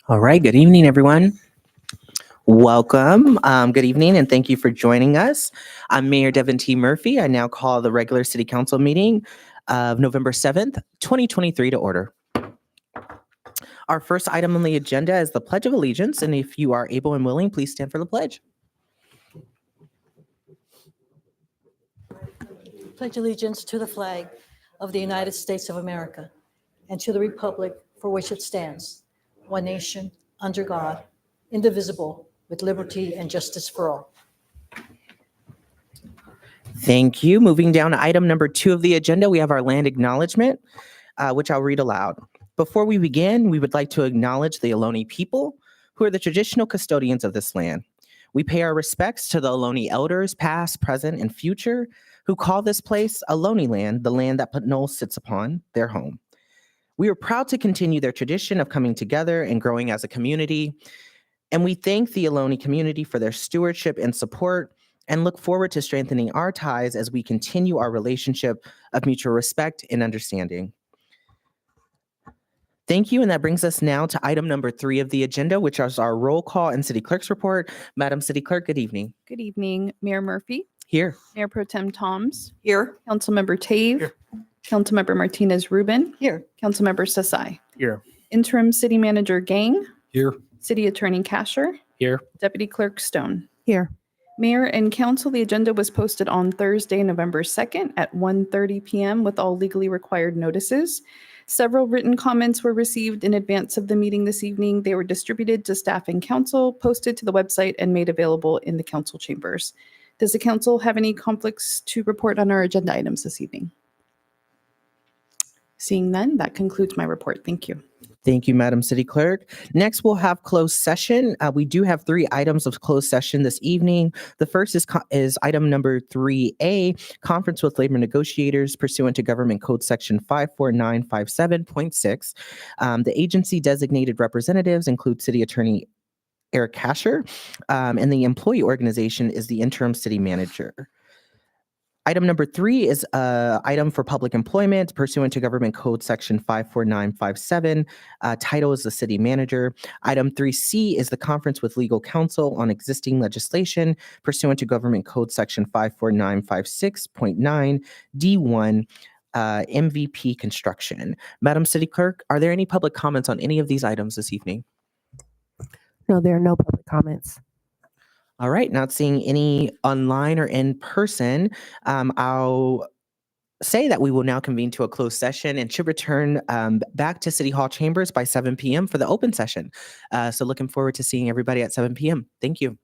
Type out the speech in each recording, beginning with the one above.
All right. Good evening, everyone. Welcome. Good evening, and thank you for joining us. I'm Mayor Devin T. Murphy. I now call the regular City Council meeting of November 7th, 2023 to order. Our first item on the agenda is the Pledge of Allegiance, and if you are able and willing, please stand for the pledge. Pledge allegiance to the flag of the United States of America and to the republic for which it stands, one nation, under God, indivisible, with liberty and justice for all. Thank you. Moving down to item number 2 of the agenda, we have our land acknowledgement, which I'll read aloud. Before we begin, we would like to acknowledge the Ohlone people, who are the traditional custodians of this land. We pay our respects to the Ohlone elders, past, present, and future, who call this place Ohlone land, the land that Pinole sits upon, their home. We are proud to continue their tradition of coming together and growing as a community, and we thank the Ohlone community for their stewardship and support, and look forward to strengthening our ties as we continue our relationship of mutual respect and understanding. Thank you, and that brings us now to item number 3 of the agenda, which is our roll call and City Clerk's report. Madam City Clerk, good evening. Good evening, Mayor Murphy. Here. Mayor Pro Tem Toms. Here. Councilmember Tave. Here. Councilmember Martinez Rubin. Here. Councilmember Sassai. Here. Interim City Manager Gang. Here. City Attorney Kasher. Here. Deputy Clerk Stone. Here. Mayor and Council, the agenda was posted on Thursday, November 2nd at 1:30 p.m. with all legally required notices. Several written comments were received in advance of the meeting this evening. They were distributed to staff and council, posted to the website, and made available in the council chambers. Does the council have any conflicts to report on our agenda items this evening? Seeing none, that concludes my report. Thank you. Thank you, Madam City Clerk. Next, we'll have closed session. We do have 3 items of closed session this evening. The first is item number 3A, conference with labor negotiators pursuant to Government Code Section 54957.6. The agency designated representatives include City Attorney Eric Kasher, and the employee organization is the interim city manager. Item number 3 is item for public employment pursuant to Government Code Section 54957. Title is the city manager. Item 3C is the conference with legal counsel on existing legislation pursuant to Government Code Section 54956.9 D1. MVP construction. Madam City Clerk, are there any public comments on any of these items this evening? No, there are no public comments. All right, not seeing any online or in person. I'll say that we will now convene to a closed session and should return back to City Hall chambers by 7 p.m. for the open session. So looking forward to seeing everybody at 7 p.m. Thank you.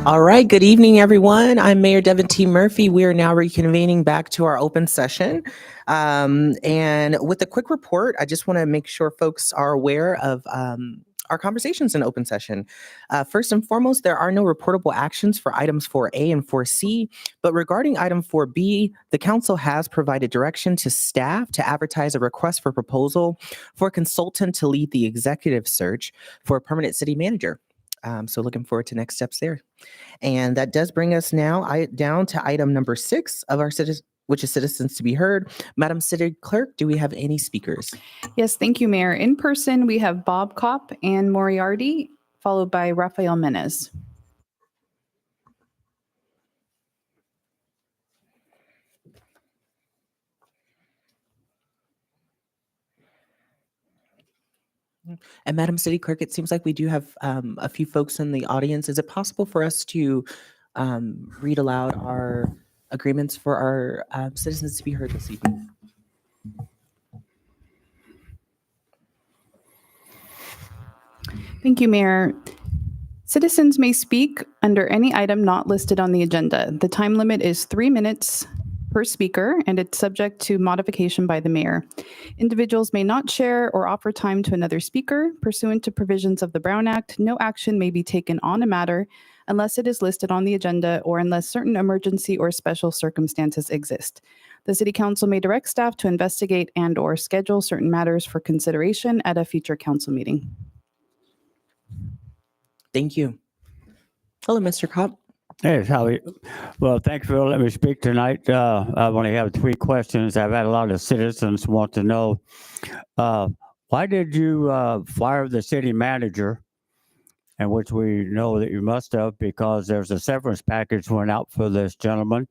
All right, good evening, everyone. I'm Mayor Devin T. Murphy. We are now reconvening back to our open session. And with a quick report, I just want to make sure folks are aware of our conversations in open session. First and foremost, there are no reportable actions for items 4A and 4C, but regarding item 4B, the council has provided direction to staff to advertise a request for proposal for a consultant to lead the executive search for a permanent city manager. So looking forward to next steps there. And that does bring us now down to item number 6 of our which is citizens to be heard. Madam City Clerk, do we have any speakers? Yes, thank you, Mayor. In person, we have Bob Kopp and Moriarty, followed by Rafael Menez. And Madam City Clerk, it seems like we do have a few folks in the audience. Is it possible for us to read aloud our agreements for our citizens to be heard this evening? Thank you, Mayor. Citizens may speak under any item not listed on the agenda. The time limit is 3 minutes per speaker, and it's subject to modification by the mayor. Individuals may not share or offer time to another speaker. Pursuant to provisions of the Brown Act, no action may be taken on a matter unless it is listed on the agenda or unless certain emergency or special circumstances exist. The City Council may direct staff to investigate and/or schedule certain matters for consideration at a future council meeting. Thank you. Hello, Mr. Kopp. Hey, Howie. Well, thanks for letting me speak tonight. I only have 3 questions. I've had a lot of citizens want to know, why did you fire the city manager? And which we know that you must have, because there's a severance package went out for this gentleman.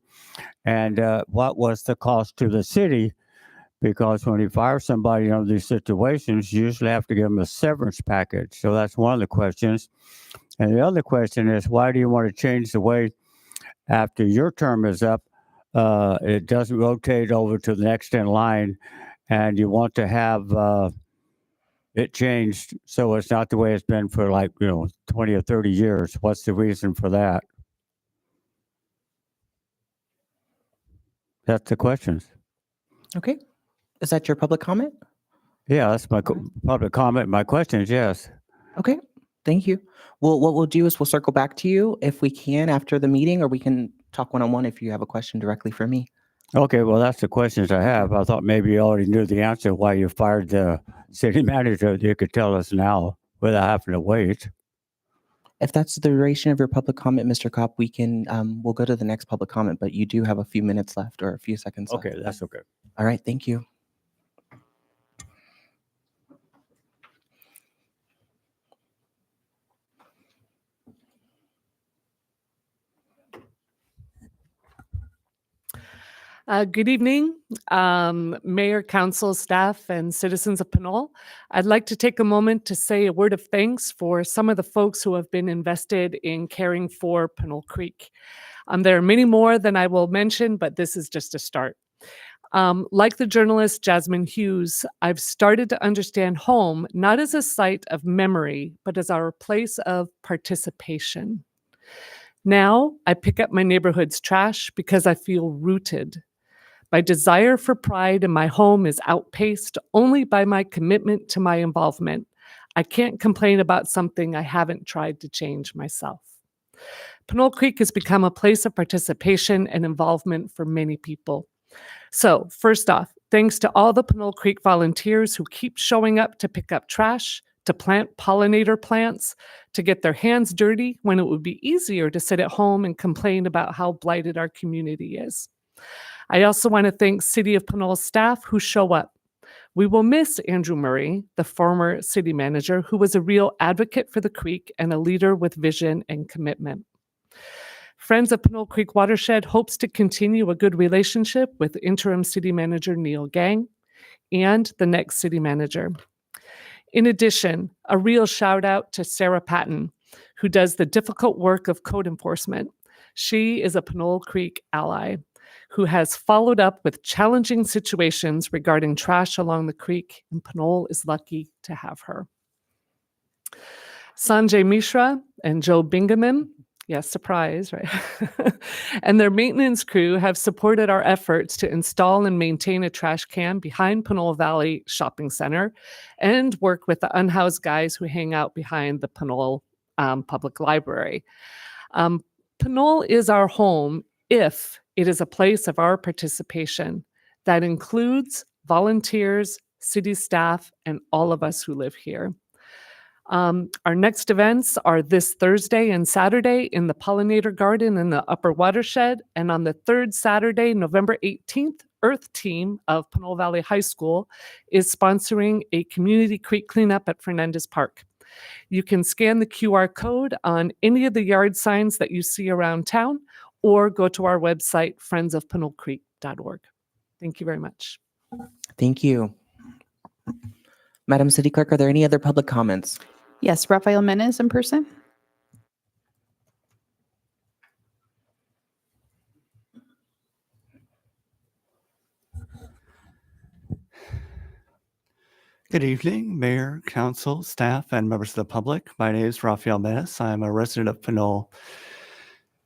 And what was the cost to the city? Because when you fire somebody under these situations, you usually have to give them a severance package. So that's one of the questions. And the other question is, why do you want to change the way after your term is up, it doesn't rotate over to the next in line, and you want to have it changed so it's not the way it's been for 20 or 30 years? What's the reason for that? That's the questions. Okay. Is that your public comment? Yeah, that's my public comment. My question is yes. Okay. Thank you. Well, what we'll do is we'll circle back to you if we can after the meeting, or we can talk one-on-one if you have a question directly for me. Okay, well, that's the questions I have. I thought maybe you already knew the answer why you fired the city manager. You could tell us now without having to wait. If that's the duration of your public comment, Mr. Kopp, we can we'll go to the next public comment, but you do have a few minutes left or a few seconds left. Okay, that's okay. All right, thank you. Good evening, Mayor, Council, staff, and citizens of Pinole. I'd like to take a moment to say a word of thanks for some of the folks who have been invested in caring for Pinole Creek. There are many more than I will mention, but this is just a start. Like the journalist Jasmine Hughes, I've started to understand home not as a site of memory, but as our place of participation. Now I pick up my neighborhood's trash because I feel rooted. My desire for pride in my home is outpaced only by my commitment to my involvement. I can't complain about something I haven't tried to change myself. Pinole Creek has become a place of participation and involvement for many people. So, first off, thanks to all the Pinole Creek volunteers who keep showing up to pick up trash, to plant pollinator plants, to get their hands dirty when it would be easier to sit at home and complain about how blighted our community is. I also want to thank City of Pinole staff who show up. We will miss Andrew Murray, the former city manager, who was a real advocate for the creek and a leader with vision and commitment. Friends of Pinole Creek Watershed hopes to continue a good relationship with interim city manager Neil Gang and the next city manager. In addition, a real shout out to Sarah Patton, who does the difficult work of code enforcement. She is a Pinole Creek ally who has followed up with challenging situations regarding trash along the creek, and Pinole is lucky to have her. Sanjay Mishra and Joe Bingaman Yes, surprise, right? And their maintenance crew have supported our efforts to install and maintain a trash can behind Pinole Valley Shopping Center and work with the unhoused guys who hang out behind the Pinole Public Library. Pinole is our home if it is a place of our participation that includes volunteers, city staff, and all of us who live here. Our next events are this Thursday and Saturday in the Pollinator Garden in the Upper Watershed, and on the third Saturday, November 18th, Earth Team of Pinole Valley High School is sponsoring a community creek cleanup at Fernandez Park. You can scan the QR code on any of the yard signs that you see around town, or go to our website, friendsofpinole.org. Thank you very much. Thank you. Madam City Clerk, are there any other public comments? Yes, Rafael Menes in person. Good evening, Mayor, Council, staff, and members of the public. My name is Rafael Menes. I'm a resident of Pinole.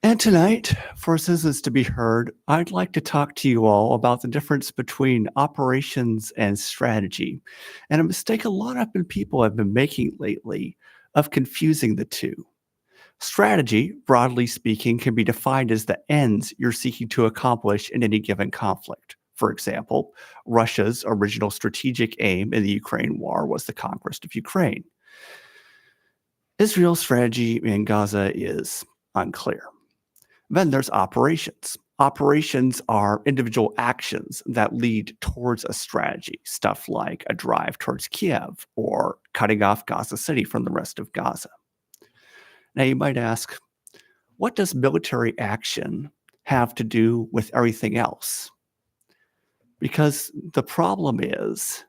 And tonight, for Citizens to be Heard, I'd like to talk to you all about the difference between operations and strategy, and a mistake a lot of people have been making lately of confusing the two. Strategy, broadly speaking, can be defined as the ends you're seeking to accomplish in any given conflict. For example, Russia's original strategic aim in the Ukraine war was the conquest of Ukraine. Israel's strategy in Gaza is unclear. Then there's operations. Operations are individual actions that lead towards a strategy, stuff like a drive towards Kiev or cutting off Gaza City from the rest of Gaza. Now you might ask, what does military action have to do with everything else? Because the problem is,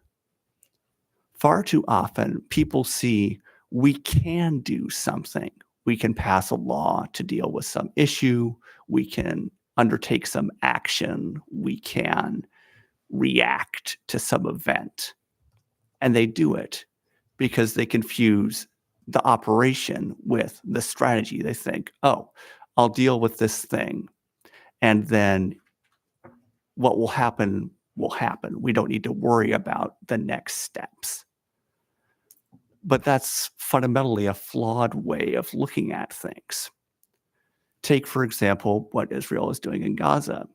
far too often people see we can do something. We can pass a law to deal with some issue. We can undertake some action. We can react to some event. And they do it because they confuse the operation with the strategy. They think, oh, I'll deal with this thing, and then what will happen will happen. We don't need to worry about the next steps. But that's fundamentally a flawed way of looking at things. Take, for example, what Israel is doing in Gaza.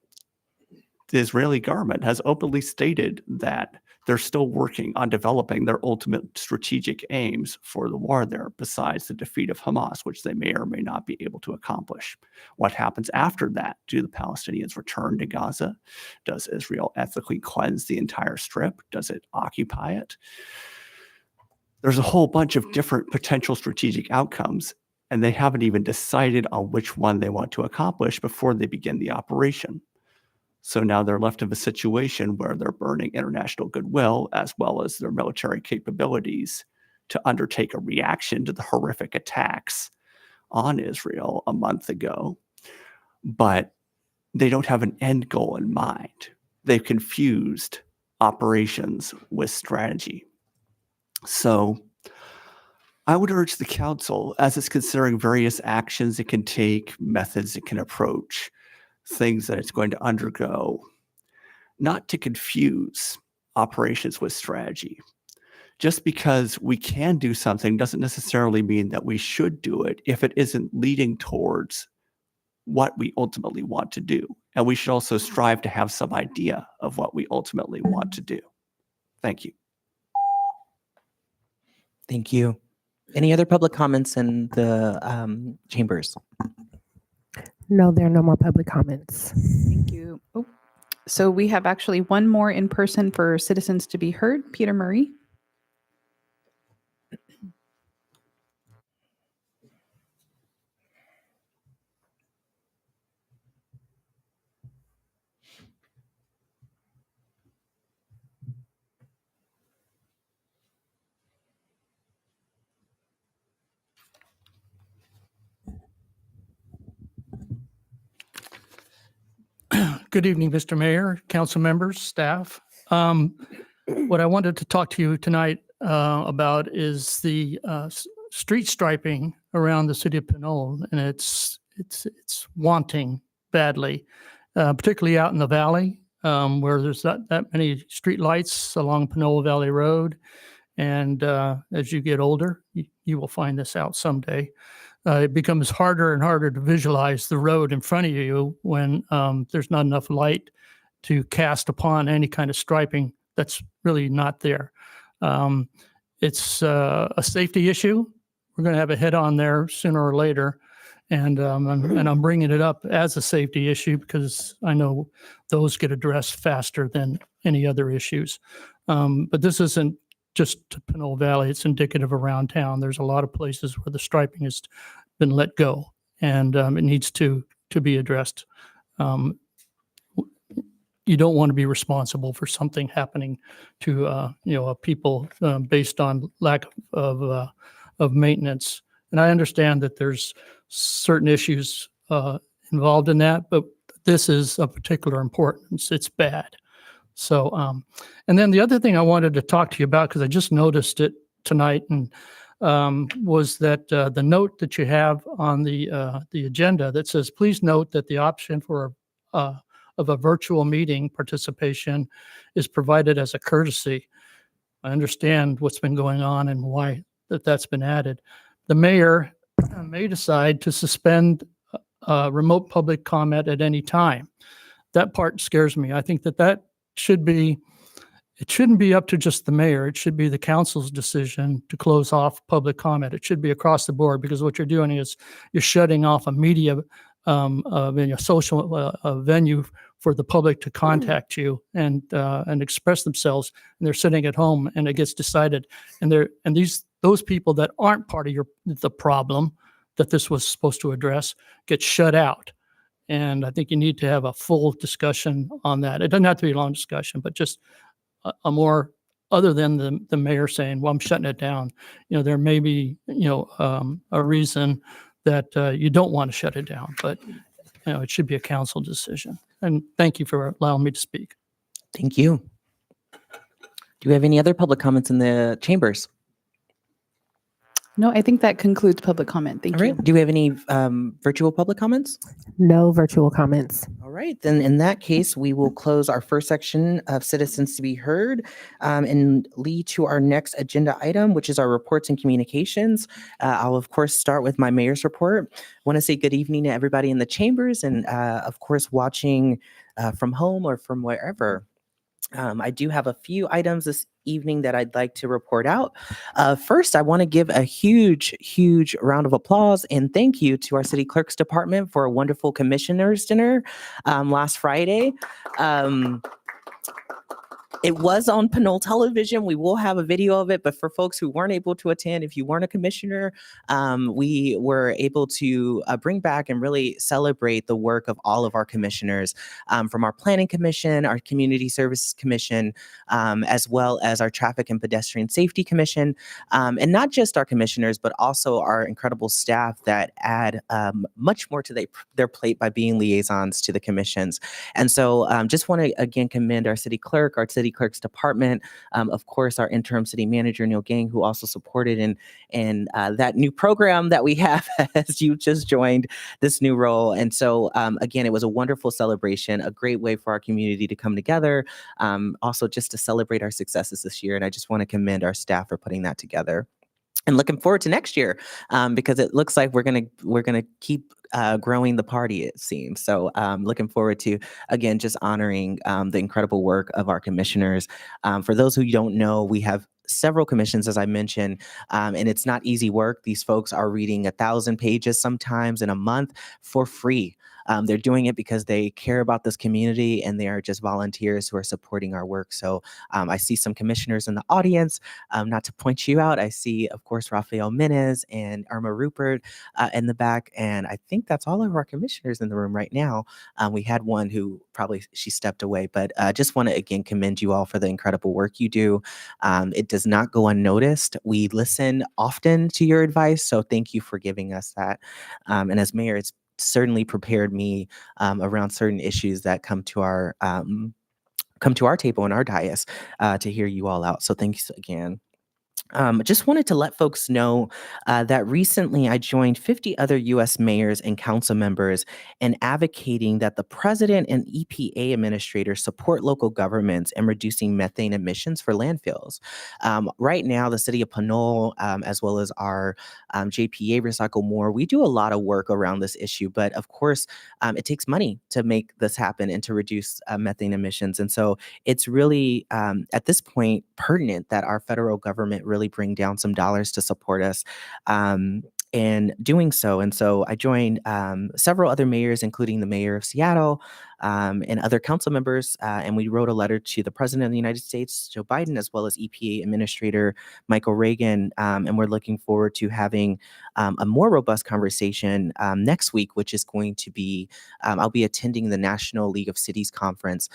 The Israeli government has openly stated that they're still working on developing their ultimate strategic aims for the war there, besides the defeat of Hamas, which they may or may not be able to accomplish. What happens after that? Do the Palestinians return to Gaza? Does Israel ethically cleanse the entire strip? Does it occupy it? There's a whole bunch of different potential strategic outcomes, and they haven't even decided on which one they want to accomplish before they begin the operation. So now they're left in a situation where they're burning international goodwill as well as their military capabilities to undertake a reaction to the horrific attacks on Israel a month ago. But they don't have an end goal in mind. They've confused operations with strategy. So I would urge the council, as it's considering various actions it can take, methods it can approach, things that it's going to undergo, not to confuse operations with strategy. Just because we can do something doesn't necessarily mean that we should do it if it isn't leading towards what we ultimately want to do. And we should also strive to have some idea of what we ultimately want to do. Thank you. Thank you. Any other public comments in the chambers? No, there are no more public comments. Thank you. Oh, so we have actually one more in person for Citizens to be Heard. Peter Murray. Good evening, Mr. Mayor, council members, staff. What I wanted to talk to you tonight about is the street striping around the city of Pinole, and it's wanting badly, particularly out in the valley, where there's not that many street lights along Pinole Valley Road. And as you get older, you will find this out someday. It becomes harder and harder to visualize the road in front of you when there's not enough light to cast upon any kind of striping that's really not there. It's a safety issue. We're going to have a head-on there sooner or later, and I'm bringing it up as a safety issue because I know those get addressed faster than any other issues. But this isn't just to Pinole Valley; it's indicative around town. There's a lot of places where the striping has been let go, and it needs to be addressed. You don't want to be responsible for something happening to people based on lack of maintenance. And I understand that there's certain issues involved in that, but this is of particular importance. It's bad. So, and then the other thing I wanted to talk to you about, because I just noticed it tonight, and was that the note that you have on the agenda that says, please note that the option for of a virtual meeting participation is provided as a courtesy. I understand what's been going on and why that's been added. The mayor may decide to suspend remote public comment at any time. That part scares me. I think that should be, it shouldn't be up to just the mayor. It should be the council's decision to close off public comment. It should be across the board, because what you're doing is you're shutting off a media social venue for the public to contact you and express themselves, and they're sitting at home and it gets decided, and those people that aren't part of the problem that this was supposed to address get shut out. And I think you need to have a full discussion on that. It doesn't have to be a long discussion, but just a more, other than the mayor saying, well, I'm shutting it down. There may be a reason that you don't want to shut it down, but it should be a council decision. And thank you for allowing me to speak. Thank you. Do we have any other public comments in the chambers? No, I think that concludes public comment. Thank All you. right. Do we have any virtual public comments? No virtual comments. All right. Then in that case, we will close our first section of citizens to be heard and lead to our next agenda item, which is our reports and communications. I'll, of course, start with my mayor's report. I want to say good evening to everybody in the chambers and, of course, watching from home or from wherever. I do have a few items this evening that I'd like to report out. First, I want to give a huge round of applause and thank you to our city clerk's department for a wonderful commissioners dinner last Friday. It was on Pinole television. We will have a video of it, but for folks who weren't able to attend, if you weren't a commissioner, we were able to bring back and really celebrate the work of all of our commissioners, from our planning commission, our community services commission, as well as our traffic and pedestrian safety commission, and not just our commissioners, but also our incredible staff that add much more to their plate by being liaisons to the commissions. And so just want to again commend our city clerk, our city clerk's department, of course, our interim city manager, Neil Gang, who also supported in that new program that we have as you just joined this new role. And so, again, it was a wonderful celebration, a great way for our community to come together, also just to celebrate our successes this year. And I just want to commend our staff for putting that together. And looking forward to next year, because it looks like we're gonna keep growing the party, it seems. So looking forward to, again, just honoring the incredible work of our commissioners. For those who don't know, we have several commissions, as I mentioned, and it's not easy work. These folks are reading 1,000 pages sometimes in a month for free. They're doing it because they care about this community and they are just volunteers who are supporting our work. So I see some commissioners in the audience, not to point you out. I see, of course, Rafael Menez and Irma Rupert in the back. And I think that's all of our commissioners in the room right now. We had one who she stepped away, but just want to again commend you all for the incredible work you do. It does not go unnoticed. We listen often to your advice. So thank you for giving us that. And as mayor, it's certainly prepared me around certain issues that come to our table and our dais to hear you all out. So thanks again. Just wanted to let folks know that recently I joined 50 other U.S. mayors and council members in advocating that the president and EPA administrators support local governments in reducing methane emissions for landfills. Right now, the city of Pinole, as well as our JPA Recycle More, we do a lot of work around this issue, but of course, it takes money to make this happen and to reduce methane emissions. And so it's really, at this point, pertinent that our federal government really bring down some dollars to support us in doing so. And so I joined several other mayors, including the mayor of Seattle and other council members, and we wrote a letter to the president of the United States, Joe Biden, as well as EPA Administrator Michael Reagan. And we're looking forward to having a more robust conversation next week, which is going to be, I'll be attending the National League of Cities Conference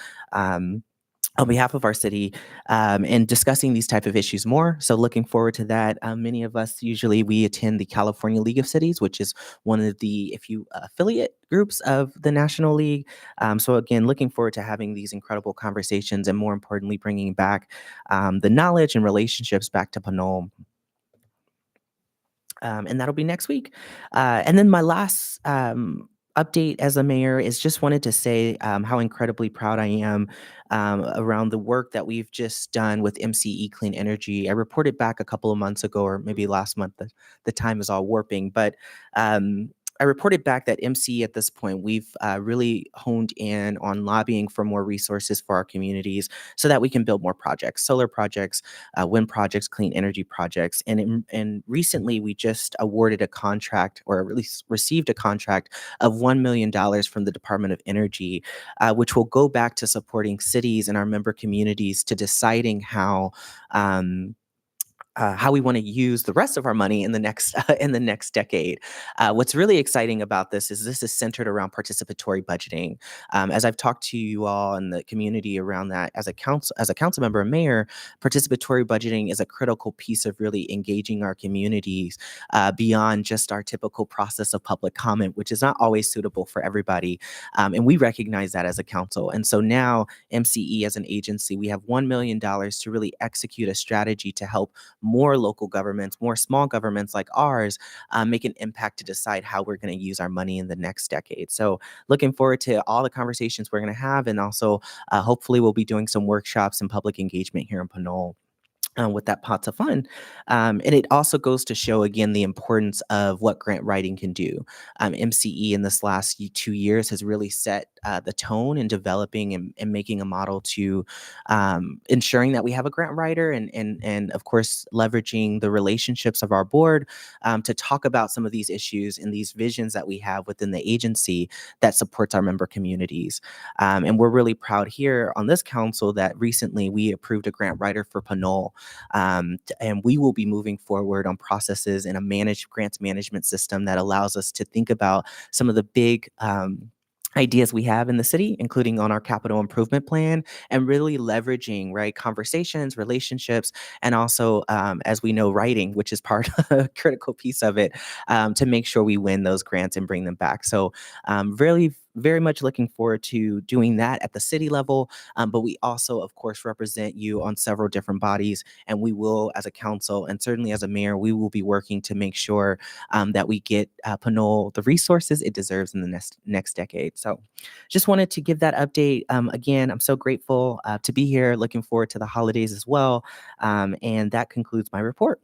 on behalf of our city and discussing these type of issues more. So looking forward to that. Many of us usually we attend the California League of Cities, which is one of the affiliate groups of the National League. So again, looking forward to having these incredible conversations and more importantly, bringing back the knowledge and relationships back to Pinole. And that'll be next week. And then my last update as a mayor is just wanted to say how incredibly proud I am around the work that we've just done with MCE Clean Energy. I reported back a couple of months ago, or maybe last month, the time is all warping, but I reported back that MCE at this point, we've really honed in on lobbying for more resources for our communities so that we can build more projects, solar projects, wind projects, clean energy projects. And recently we just awarded a contract, or at least received a contract of $1 million from the Department of Energy, which will go back to supporting cities and our member communities to deciding how we want to use the rest of our money in the next decade. What's really exciting about this is centered around participatory budgeting. As I've talked to you all in the community around that, as a council member and mayor, participatory budgeting is a critical piece of really engaging our communities beyond just our typical process of public comment, which is not always suitable for everybody. And we recognize that as a council. And so now MCE as an agency, we have $1 million to really execute a strategy to help more local governments, more small governments like ours, make an impact to decide how we're going to use our money in the next decade. So looking forward to all the conversations we're going to have, and also hopefully we'll be doing some workshops and public engagement here in Pinole with that pot of fun. And it also goes to show again the importance of what grant writing can do. MCE in this last 2 years has really set the tone in developing and making a model to ensuring that we have a grant writer and of course leveraging the relationships of our board to talk about some of these issues and these visions that we have within the agency that supports our member communities. And we're really proud here on this council that recently we approved a grant writer for Pinole. And we will be moving forward on processes in a managed grants management system that allows us to think about some of the big ideas we have in the city, including on our capital improvement plan, and really leveraging conversations, relationships, and also, as we know, writing, which is part of a critical piece of it, to make sure we win those grants and bring them back. So really, very much looking forward to doing that at the city level. But we also, of course, represent you on several different bodies, and we will, as a council and certainly as a mayor, we will be working to make sure that we get Pinole the resources it deserves in the next decade. So just wanted to give that update. Again, I'm so grateful to be here, looking forward to the holidays as well. And that concludes my report.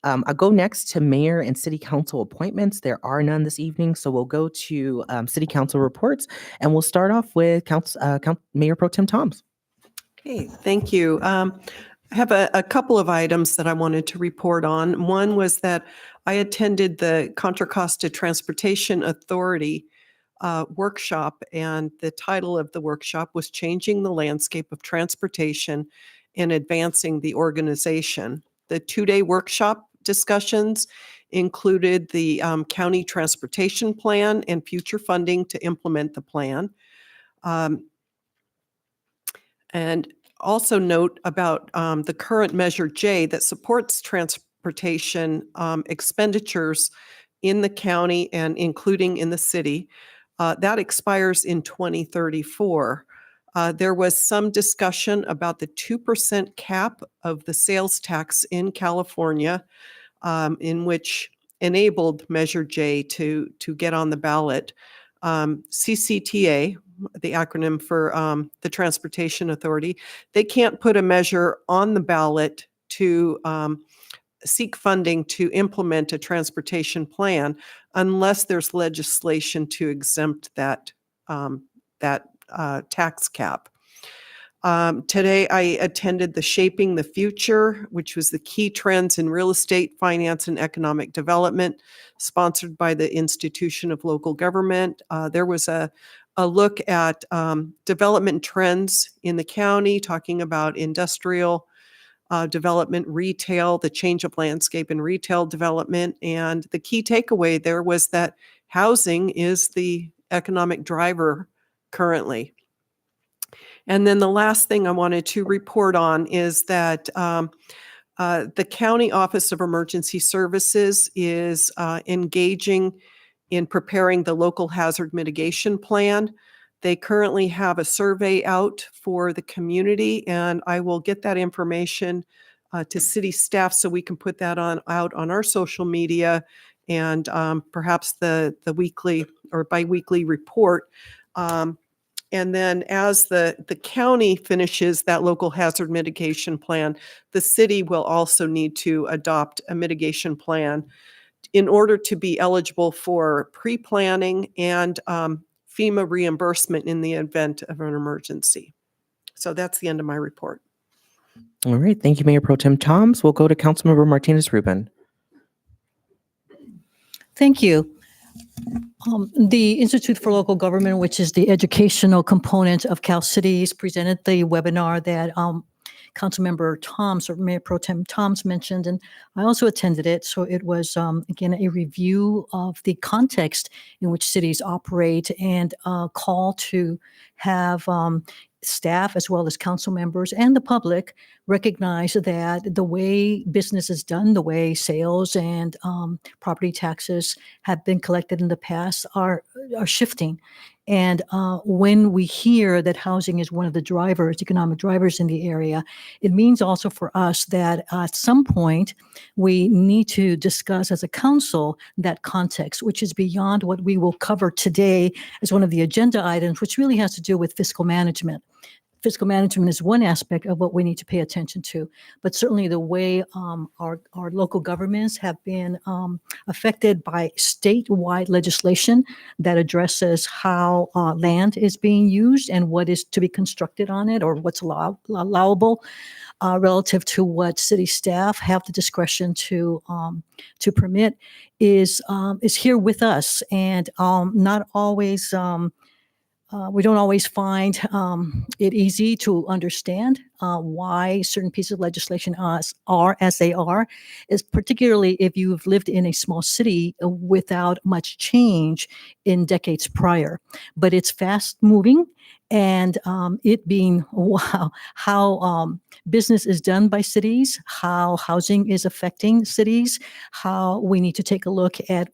I'll go next to mayor and city council appointments. There are none this evening, so we'll go to city council reports, and we'll start off with Mayor Pro Tem Toms. Okay, thank you. I have a couple of items that I wanted to report on. One was that I attended the Contra Costa Transportation Authority workshop, and the title of the workshop was Changing the Landscape of Transportation and Advancing the Organization. The 2-day workshop discussions included the county transportation plan and future funding to implement the plan. And also note about the current Measure J that supports transportation expenditures in the county and including in the city. That expires in 2034. There was some discussion about the 2% cap of the sales tax in California, in which enabled Measure J to get on the ballot. CCTA, the acronym for the Transportation Authority, they can't put a measure on the ballot to seek funding to implement a transportation plan unless there's legislation to exempt that tax cap. Today, I attended the Shaping the Future, which was the key trends in real estate, finance, and economic development, sponsored by the Institution of Local Government. There was a look at development trends in the county, talking about industrial development, retail, the change of landscape in retail development. And the key takeaway there was that housing is the economic driver currently. And then the last thing I wanted to report on is that the County Office of Emergency Services is engaging in preparing the local hazard mitigation plan. They currently have a survey out for the community, and I will get that information to city staff so we can put that out on our social media and perhaps the weekly or biweekly report. And then as the county finishes that local hazard mitigation plan, the city will also need to adopt a mitigation plan in order to be eligible for pre-planning and FEMA reimbursement in the event of an emergency. So that's the end of my report. All right. Thank you, Mayor Pro Tem Toms. We'll go to Councilmember Martinez-Rubin. Thank you. The Institute for Local Government, which is the educational component of Cal Cities, presented the webinar that Councilmember Toms or Mayor Pro Tem Toms mentioned, and I also attended it. So it was, again, a review of the context in which cities operate and a call to have staff as well as council members and the public recognize that the way business is done, the way sales and property taxes have been collected in the past are shifting. And when we hear that housing is one of the drivers, economic drivers in the area, it means also for us that at some point we need to discuss as a council that context, which is beyond what we will cover today as one of the agenda items, which really has to do with fiscal management. Fiscal management is one aspect of what we need to pay attention to, but certainly the way our local governments have been affected by statewide legislation that addresses how land is being used and what is to be constructed on it or what's allowable relative to what city staff have the discretion to permit is here with us, and not always. We don't always find it easy to understand why certain pieces of legislation are as they are, is particularly if you've lived in a small city without much change in decades prior. But it's fast moving, and it being how business is done by cities, how housing is affecting cities, how we need to take a look at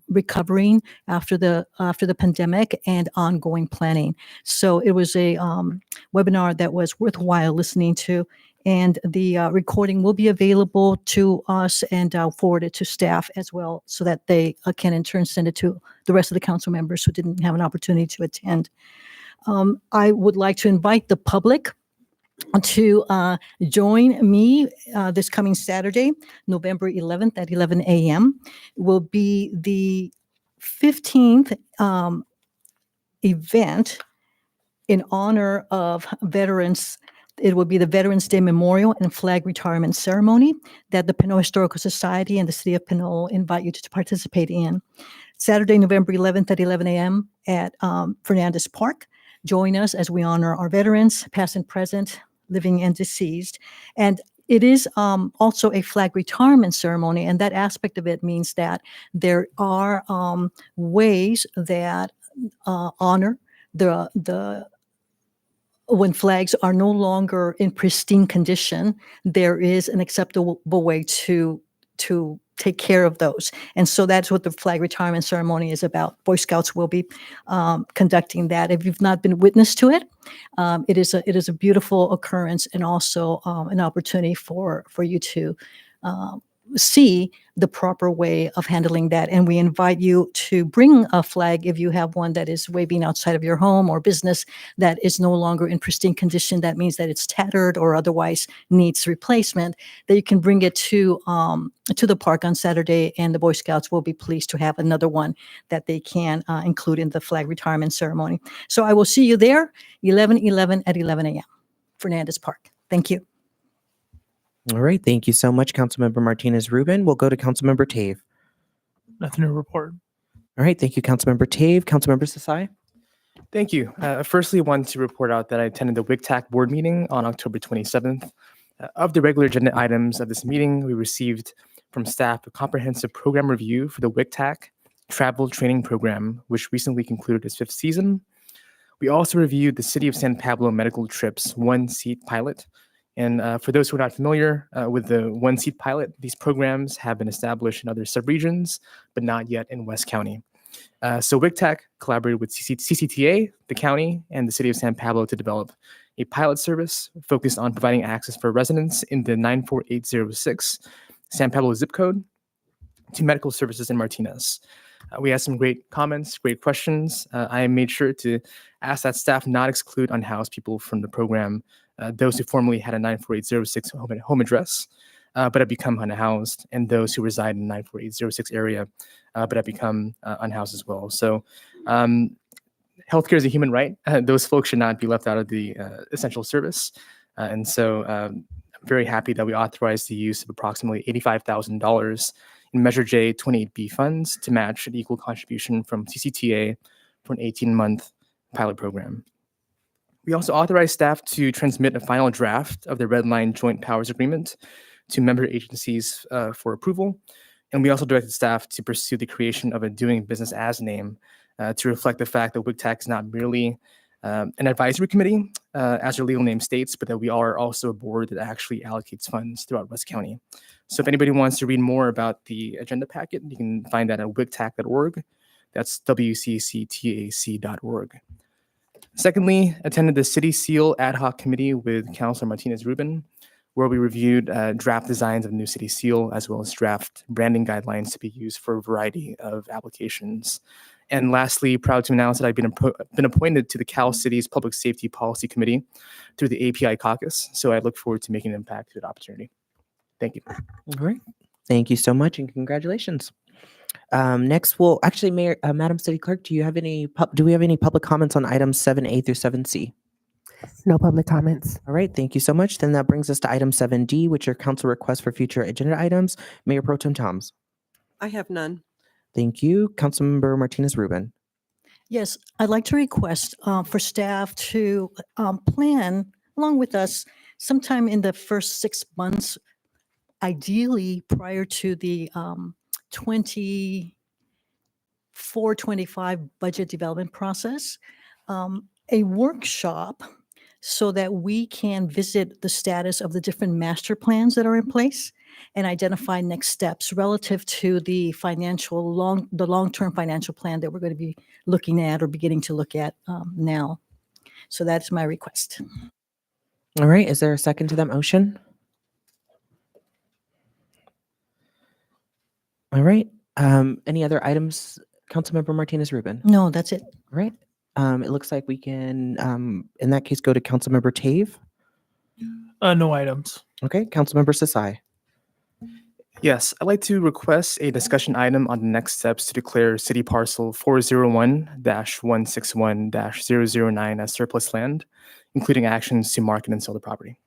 recovering after the pandemic and ongoing planning. So it was a webinar that was worthwhile listening to, and the recording will be available to us, and I'll forward it to staff as well so that they can in turn send it to the rest of the council members who didn't have an opportunity to attend. I would like to invite the public to join me this coming Saturday, November 11th at 11 a.m. will be the 15th event in honor of veterans. It will be the Veterans Day Memorial and Flag Retirement Ceremony that the Pinole Historical Society and the City of Pinole invite you to participate in. Saturday, November 11th at 11 a.m. at Fernandez Park. Join us as we honor our veterans, past and present, living and deceased. And it is also a flag retirement ceremony, and that aspect of it means that there are ways that honor the when flags are no longer in pristine condition. There is an acceptable way to to take care of those. And so that's what the flag retirement ceremony is about. Boy Scouts will be conducting that. If you've not been witness to it, it is a beautiful occurrence, and also an opportunity for you to see the proper way of handling that. And we invite you to bring a flag if you have one that is waving outside of your home or business that is no longer in pristine condition. That means that it's tattered or otherwise needs replacement, that you can bring it to the park on Saturday, and the Boy Scouts will be pleased to have another one that they can include in the flag retirement ceremony. So I will see you there, 11/11 at 11 a.m. Fernandez Park. Thank you. All right. Thank you so much, Councilmember Martinez Rubin. We'll go to Councilmember Tave. Nothing to report. All right. Thank you, Councilmember Tave. Councilmember Sasai. Thank you. Firstly, I wanted to report out that I attended the WICTAC board meeting on October 27th. Of the regular agenda items of this meeting, we received from staff a comprehensive program review for the WICTAC travel training program, which recently concluded its 5th season. We also reviewed the City of San Pablo Medical Trips one-seat pilot. And for those who are not familiar with the one-seat pilot, these programs have been established in other subregions, but not yet in West County. So WICTAC collaborated with CCTA, the county, and the City of San Pablo to develop a pilot service focused on providing access for residents in the 94806 San Pablo zip code to medical services in Martinez. We had some great comments, great questions. I made sure to ask that staff not exclude unhoused people from the program, those who formerly had a 94806 home address, but have become unhoused, and those who reside in the 94806 area, but have become unhoused as well. So healthcare is a human right. Those folks should not be left out of the essential service. And so I'm very happy that we authorized the use of approximately $85,000 in Measure J 28B funds to match an equal contribution from CCTA for an 18-month pilot program. We also authorized staff to transmit a final draft of the Red Line Joint Powers Agreement to member agencies for approval. And we also directed staff to pursue the creation of a doing business as name to reflect the fact that WICTAC is not merely an advisory committee, as our legal name states, but that we are also a board that actually allocates funds throughout West County. So if anybody wants to read more about the agenda packet, you can find that at wictac.org. That's wcctac.org. Secondly, attended the City Seal Ad Hoc Committee with Councilor Martinez Rubin, where we reviewed draft designs of the new City Seal, as well as draft branding guidelines to be used for a variety of applications. And lastly, proud to announce that I've been appointed to the Cal City's Public Safety Policy Committee through the API caucus. So I look forward to making an impact to that opportunity. Thank you. All right. Thank you so much, and congratulations. Next, we'll actually, Mayor, Madam City Clerk, do we have any public comments on items 7A through 7C? No public comments. All right. Thank you so much. Then that brings us to item 7D, which are council requests for future agenda items. Mayor Pro Tem Toms. I have none. Thank you. Councilmember Martinez Rubin. Yes, I'd like to request for staff to plan along with us sometime in the first 6 months, ideally prior to the 24-25 budget development process, a workshop so that we can visit the status of the different master plans that are in place and identify next steps relative to the long-term financial plan that we're going to be looking at or beginning to look at now. So that's my request. All right. Is there a second to that motion? All right. Any other items, Councilmember Martinez Rubin? No, that's it. All right. It looks like we can, in that case, go to Councilmember Tave. No items. Okay. Councilmember Sasai. Yes, I'd like to request a discussion item on the next steps to declare city parcel 401-161-009 as surplus land, including actions to market and sell the property.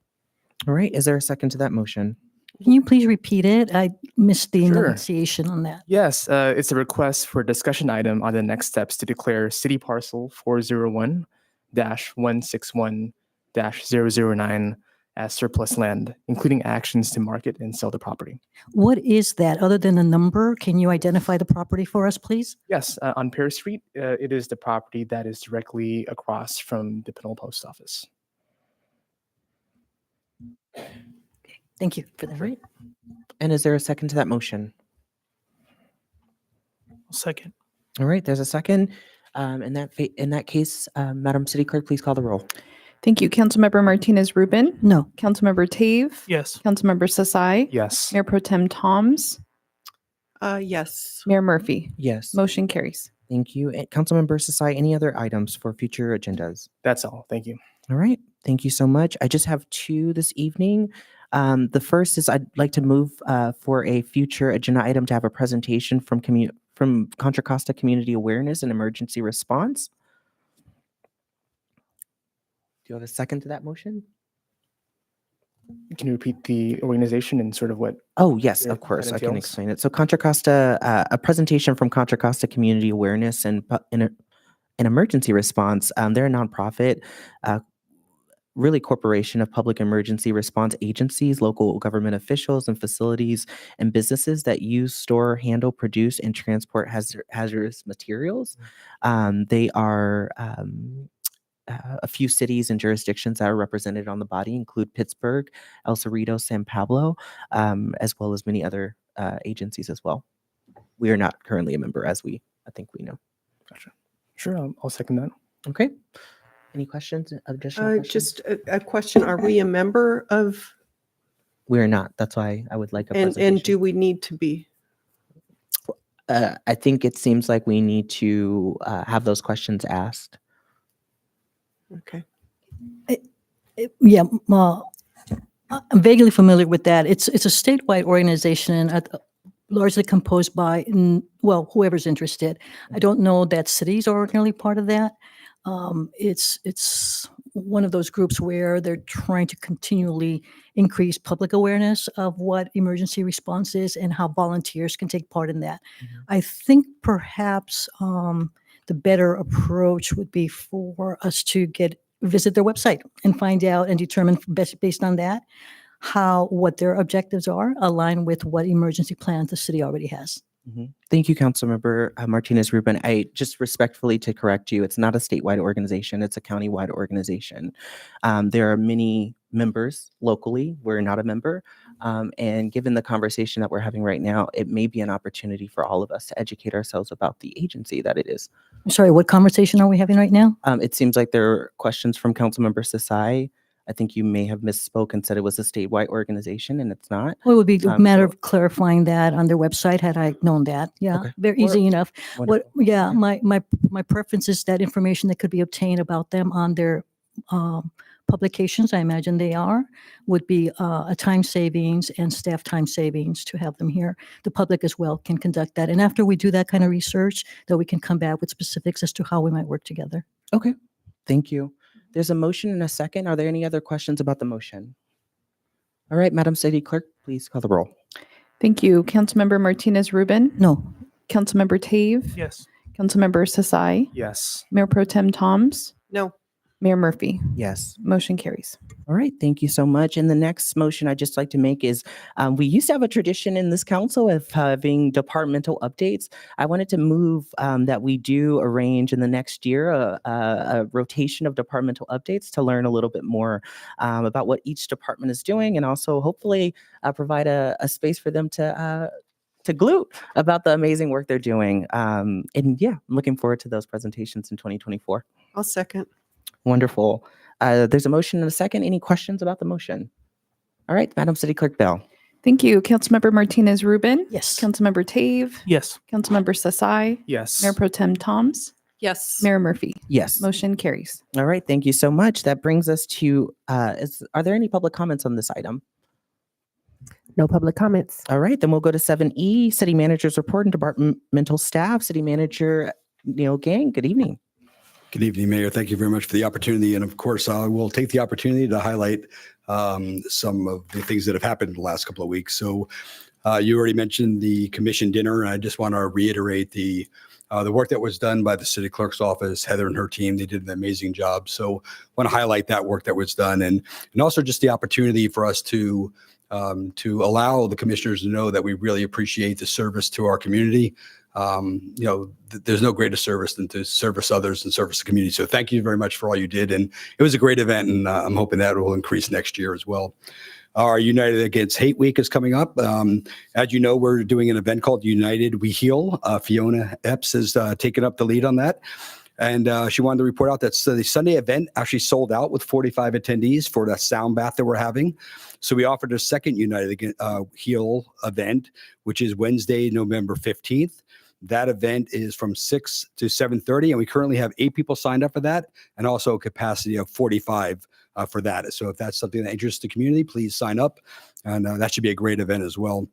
All right. Is there a second to that motion? Can you please repeat it? I missed the Sure. enunciation on that. Yes, it's a request for a discussion item on the next steps to declare city parcel 401-161-009 as surplus land, including actions to market and sell the property. What is that? Other than a number, can you identify the property for us, please? Yes, on Paris Street, it is the property that is directly across from the Pinole Post Office. Thank you for that. Right. And is there a second to that motion? Second. All right, there's a second. In that case, Madam City Clerk, please call the roll. Thank you. Councilmember Martinez Rubin, No. Councilmember Tave, Yes. Councilmember Sasai, Yes. Mayor Pro Tem Toms, Yes. Mayor Murphy. Yes. Motion carries. Thank you. And Councilmember Sasai, any other items for future agendas? That's all. Thank you. All right. Thank you so much. I just have two this evening. The first is I'd like to move for a future agenda item to have a presentation from Contra Costa Community Awareness and Emergency Response. Do you have a second to that motion? Can you repeat the organization and sort of what? Oh, yes, Yeah, of course. that I can entails. explain it. So Contra Costa, a presentation from Contra Costa Community Awareness and an emergency response. They're a nonprofit, really corporation of public emergency response agencies, local government officials and facilities and businesses that use, store, handle, produce, and transport hazardous materials. They are a few cities and jurisdictions that are represented on the body include Pittsburgh, El Cerrito, San Pablo, as well as many other agencies as well. We are not currently a member, I think we know. Gotcha. Sure, I'll second that. Okay. Any questions? Additional questions? Just a question. Are we a member of, We are not. That's why I would like a and presentation. do we need to be? I think it seems like we need to have those questions asked. Okay. Yeah, I'm vaguely familiar with that. It's a statewide organization, largely composed by, whoever's interested. I don't know that cities are ordinarily part of that. It's one of those groups where they're trying to continually increase public awareness of what emergency response is and how volunteers can take part in that. I think perhaps the better approach would be for us to visit their website and find out and determine based on that what their objectives are, align with what emergency plans the city already has. Thank you, Councilmember Martinez Rubin. I just respectfully to correct you, it's not a statewide organization, it's a countywide organization. There are many members locally. We're not a member. And given the conversation that we're having right now, it may be an opportunity for all of us to educate ourselves about the agency that it is. I'm sorry, what conversation are we having right now? It seems like there are questions from Councilmember Sasai. I think you may have misspoke and said it was a statewide organization, and it's not. Well, it would be a matter so- of clarifying that on their website had I known that. Yeah, Okay. very easy enough. Wonderful. Yeah, Okay. my preference is that information that could be obtained about them on their publications, I imagine they would be a time savings and staff time savings to have them here. The public as well can conduct that. And after we do that kind of research, then we can come back with specifics as to how we might work together. Okay, thank you. There's a motion and a second. Are there any other questions about the motion? All right, Madam City Clerk, please call the roll. Thank you. Councilmember Martinez Rubin, No. Councilmember Tave, Yes. Councilmember Sasai, Yes. Mayor Pro Tem Toms, No. Mayor Murphy. Yes. Motion carries. All right, thank you so much. And the next motion I'd just like to make is we used to have a tradition in this council of having departmental updates. I wanted to move that we do arrange in the next year a rotation of departmental updates to learn a little bit more about what each department is doing and also hopefully provide a space for them to gloat about the amazing work they're doing. And yeah, I'm looking forward to those presentations in 2024. I'll second. Wonderful. There's a motion and a second. Any questions about the motion? All right, Madam City Clerk Bell. Thank you. Councilmember Martinez Rubin, Yes. Councilmember Tave, Yes. Councilmember Sasai, Yes. Mayor Pro Tem Toms, Yes. Mayor Murphy. Yes. Motion carries. All right, thank you so much. That brings us to, are there any public comments on this item? No public comments. All right, then we'll go to 7E, City Manager's Report and Departmental Staff. City Manager Neil Gang, good evening. Good evening, Mayor. Thank you very much for the opportunity. And of course, I will take the opportunity to highlight some of the things that have happened in the last couple of weeks. So you already mentioned the commission dinner. And I just want to reiterate the work that was done by the city clerk's office, Heather and her team. They did an amazing job. So I want to highlight that work that was done and also just the opportunity for us to allow the commissioners to know that we really appreciate the service to our community. There's no greater service than to service others and service the community. So thank you very much for all you did. And it was a great event. And I'm hoping that will increase next year as well. Our United Against Hate Week is coming up. As you know, we're doing an event called United We Heal. Fiona Epps has taken up the lead on that. And she wanted to report out that the Sunday event actually sold out with 45 attendees for the sound bath that we're having. So we offered a second United Heal event, which is Wednesday, November 15th. That event is from 6 to 7:30, and we currently have 8 people signed up for that, and also a capacity of 45 for that. So if that's something that interests the community, please sign up, and that should be a great event as well.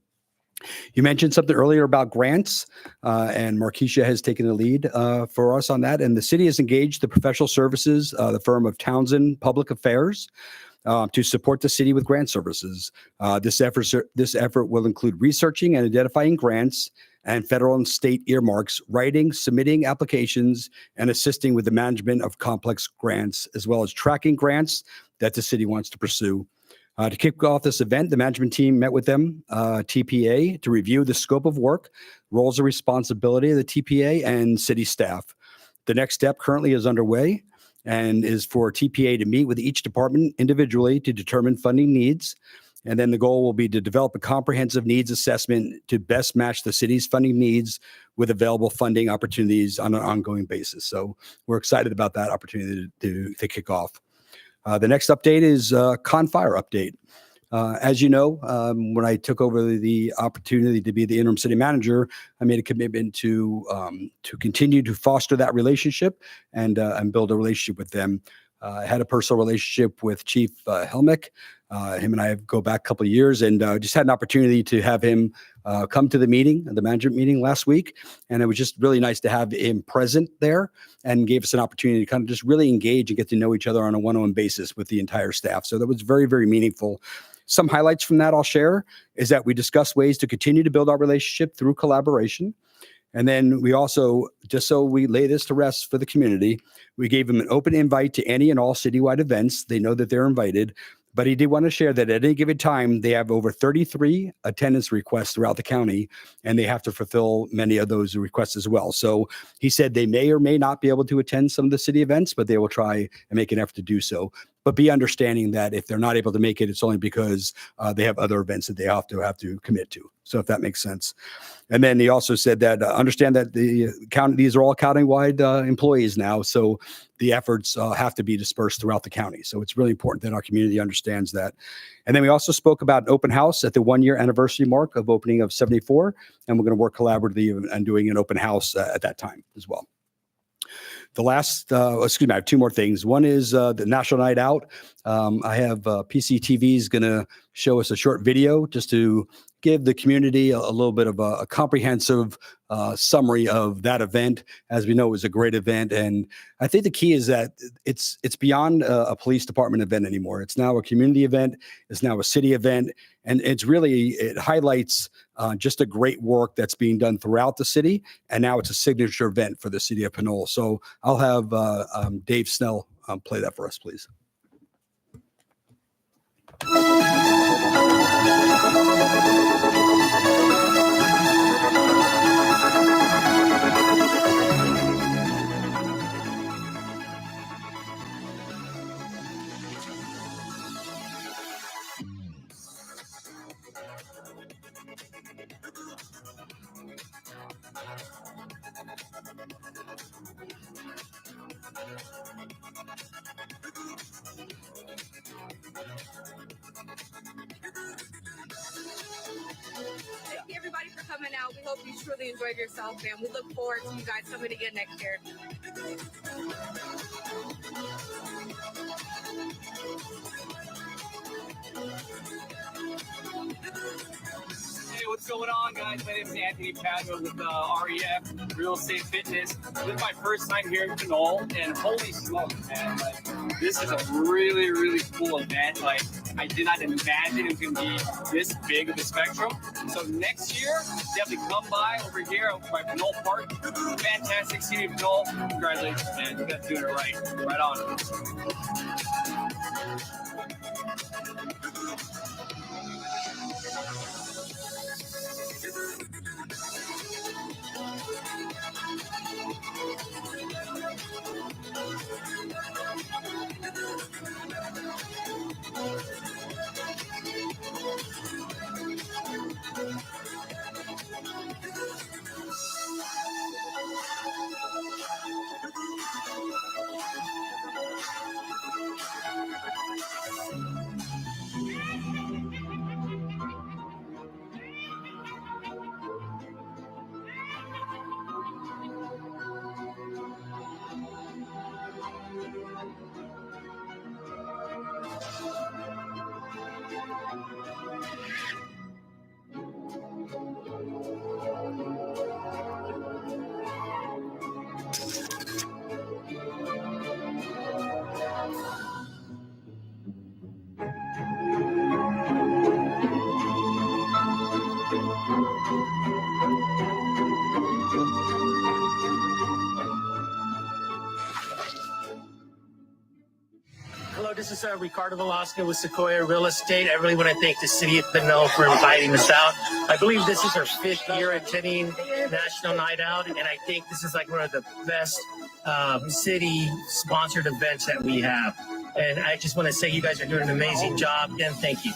You mentioned something earlier about grants, and Markeisha has taken the lead for us on that. And the city has engaged the professional services, the firm of Townsend Public Affairs, to support the city with grant services. This effort will include researching and identifying grants and federal and state earmarks, writing, submitting applications, and assisting with the management of complex grants, as well as tracking grants that the city wants to pursue. To kick off this event, the management team met with them, TPA, to review the scope of work, roles and responsibility of the TPA, and city staff. The next step currently is underway and is for TPA to meet with each department individually to determine funding needs. And then the goal will be to develop a comprehensive needs assessment to best match the city's funding needs with available funding opportunities on an ongoing basis. So we're excited about that opportunity to kick off. The next update is Confire update. As you know, when I took over the opportunity to be the interim city manager, I made a commitment to continue to foster that relationship and build a relationship with them. I had a personal relationship with Chief Helmick. Him and I go back a couple of years, and just had an opportunity to have him come to the management meeting last week. And it was just really nice to have him present there, and gave us an opportunity to kind of just really engage and get to know each other on a one-on-one basis with the entire staff. So that was very, very meaningful. Some highlights from that I'll share is that we discussed ways to continue to build our relationship through collaboration. And then we also, just so we lay this to rest for the community, we gave them an open invite to any and all citywide events. They know that they're invited. But he did want to share that at any given time, they have over 33 attendance requests throughout the county, and they have to fulfill many of those requests as well. So he said they may or may not be able to attend some of the city events, but they will try and make an effort to do so. But be understanding that if they're not able to make it, it's only because they have other events that they have to commit to. So if that makes sense. And then he also said that understand that these are all county-wide employees now, so the efforts have to be dispersed throughout the county. So it's really important that our community understands that. And then we also spoke about an open house at the 1-year anniversary mark of opening of 74, and we're going to work collaboratively and doing an open house at that time as well. The last, I have 2 more things. One is the National Night Out. I have PCTV is going to show us a short video just to give the community a little bit of a comprehensive summary of that event. As we know, it was a great event. And I think the key is that it's beyond a police department event anymore. It's now a community event. It's now a city event. And it highlights just the great work that's being done throughout the city. And now it's a signature event for the city of Pinole. So I'll have Dave Snell play that for us, please. Thank you everybody for coming out. We hope you truly enjoyed yourself, and we look forward to you guys coming again next year. Hey, what's going on, guys? My name is Anthony Padua with REF Real Estate Fitness. This is my first time here in Pinole, and holy smokes, man! Like, this is a really, really cool event. Like, I did not imagine it was going to be this big of a spectrum. So next year, definitely come by over here by Pinole Park. Fantastic city of Pinole. Congratulations, man! You guys doing it right. Right on. Hello, this is Ricardo Velasquez with Sequoia Real Estate. I really want to thank the city of Pinole for inviting us out. I believe this is our 5th year attending National Night Out, and I think this is like one of the best city-sponsored events that we have. And I just want to say you guys are doing an amazing job, and thank you.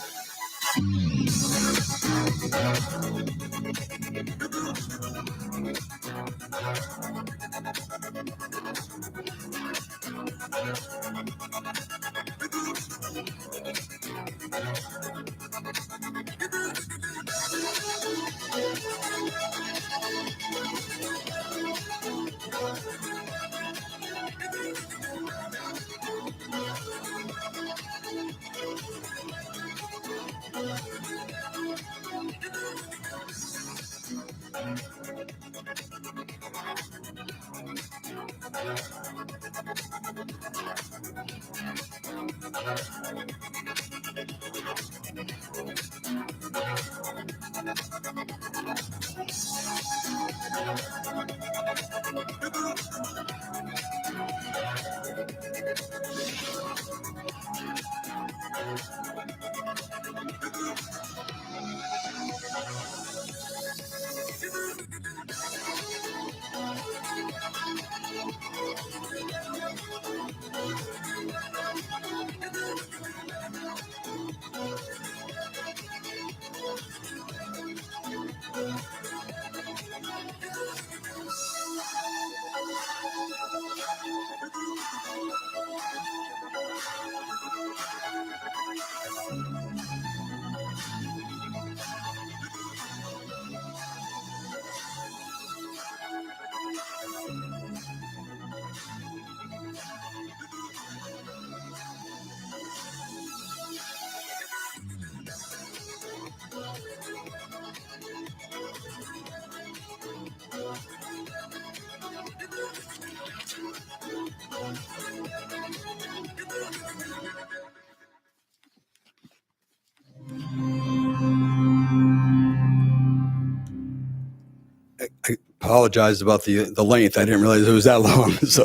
I apologize about the length. I didn't realize it was that long. So,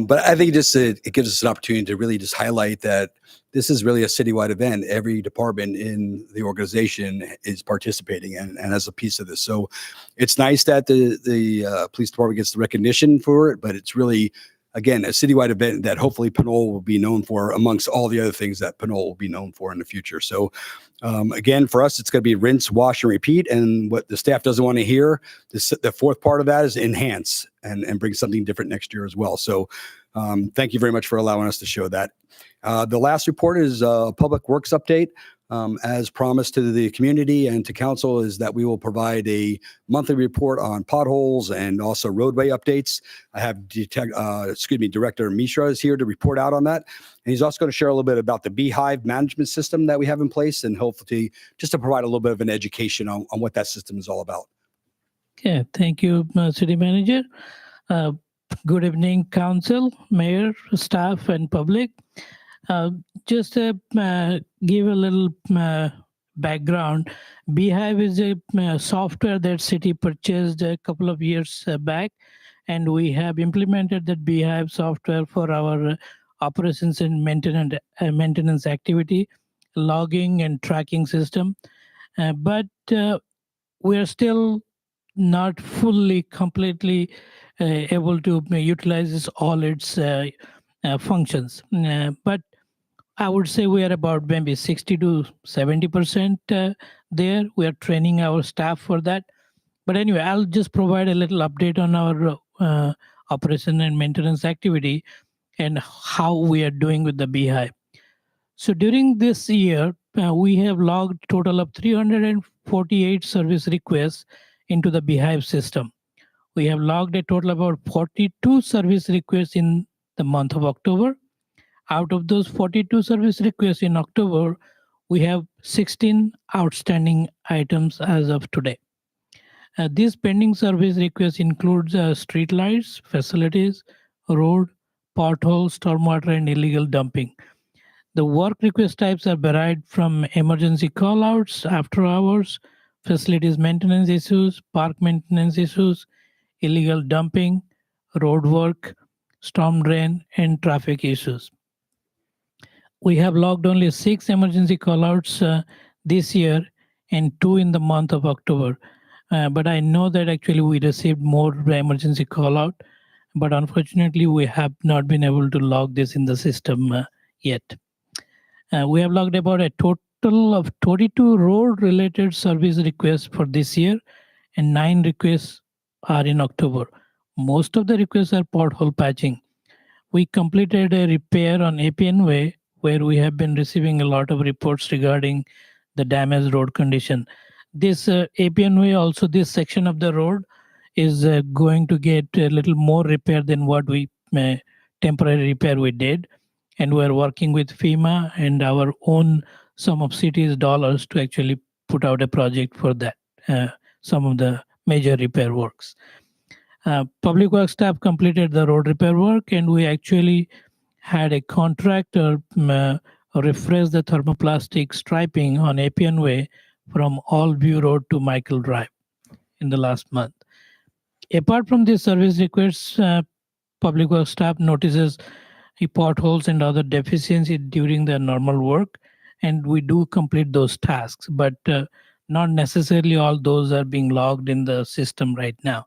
but I think it gives us an opportunity to really just highlight that this is really a citywide event. Every department in the organization is participating and has a piece of this. So it's nice that the police department gets the recognition for it, but it's really, again, a citywide event that hopefully Pinole will be known for amongst all the other things that Pinole will be known for in the future. So again, for us, it's going to be rinse, wash, and repeat. And what the staff doesn't want to hear, the fourth part of that is enhance and bring something different next year as well. So thank you very much for allowing us to show that. The last report is a public works update. As promised to the community and to council, is that we will provide a monthly report on potholes and also roadway updates. I have Director Mishra is here to report out on that. And he's also going to share a little bit about the Beehive management system that we have in place, and hopefully just to provide a little bit of an education on what that system is all about. Okay, thank you, City Manager. Good evening, council, mayor, staff, and public. Just to give a little background, Beehive is a software that city purchased a couple of years back, and we have implemented that Beehive software for our operations and maintenance activity, logging and tracking system. But we are still not completely able to utilize all its functions. But I would say we are about maybe 60 to 70% there. We are training our staff for that. But anyway, I'll just provide a little update on our operation and maintenance activity and how we are doing with the Beehive. So during this year, we have logged a total of 348 service requests into the Beehive system. We have logged a total of about 42 service requests in the month of October. Out of those 42 service requests in October, we have 16 outstanding items as of today. These pending service requests include street lights, facilities, road, potholes, stormwater, and illegal dumping. The work request types are varied from emergency callouts, after hours, facilities maintenance issues, park maintenance issues, illegal dumping, road work, storm drain, and traffic issues. We have logged only 6 emergency callouts this year and 2 in the month of October. But I know that actually we received more emergency callout, but unfortunately we have not been able to log this in the system yet. We have logged about a total of 22 road-related service requests for this year, and 9 requests are in October. Most of the requests are pothole patching. We completed a repair on APN Way, where we have been receiving a lot of reports regarding the damaged road condition. This APN Way, also this section of the road, is going to get a little more repair than what we temporary repair we did. And we're working with FEMA and our own sum of cities dollars to actually put out a project for that, some of the major repair works. Public Works staff completed the road repair work, and we actually had a contractor refresh the thermoplastic striping on APN Way from Allview Road to Michael Drive in the last month. Apart from these service requests, Public Works staff notices potholes and other deficiencies during the normal work, and we do complete those tasks, but not necessarily all those are being logged in the system right now.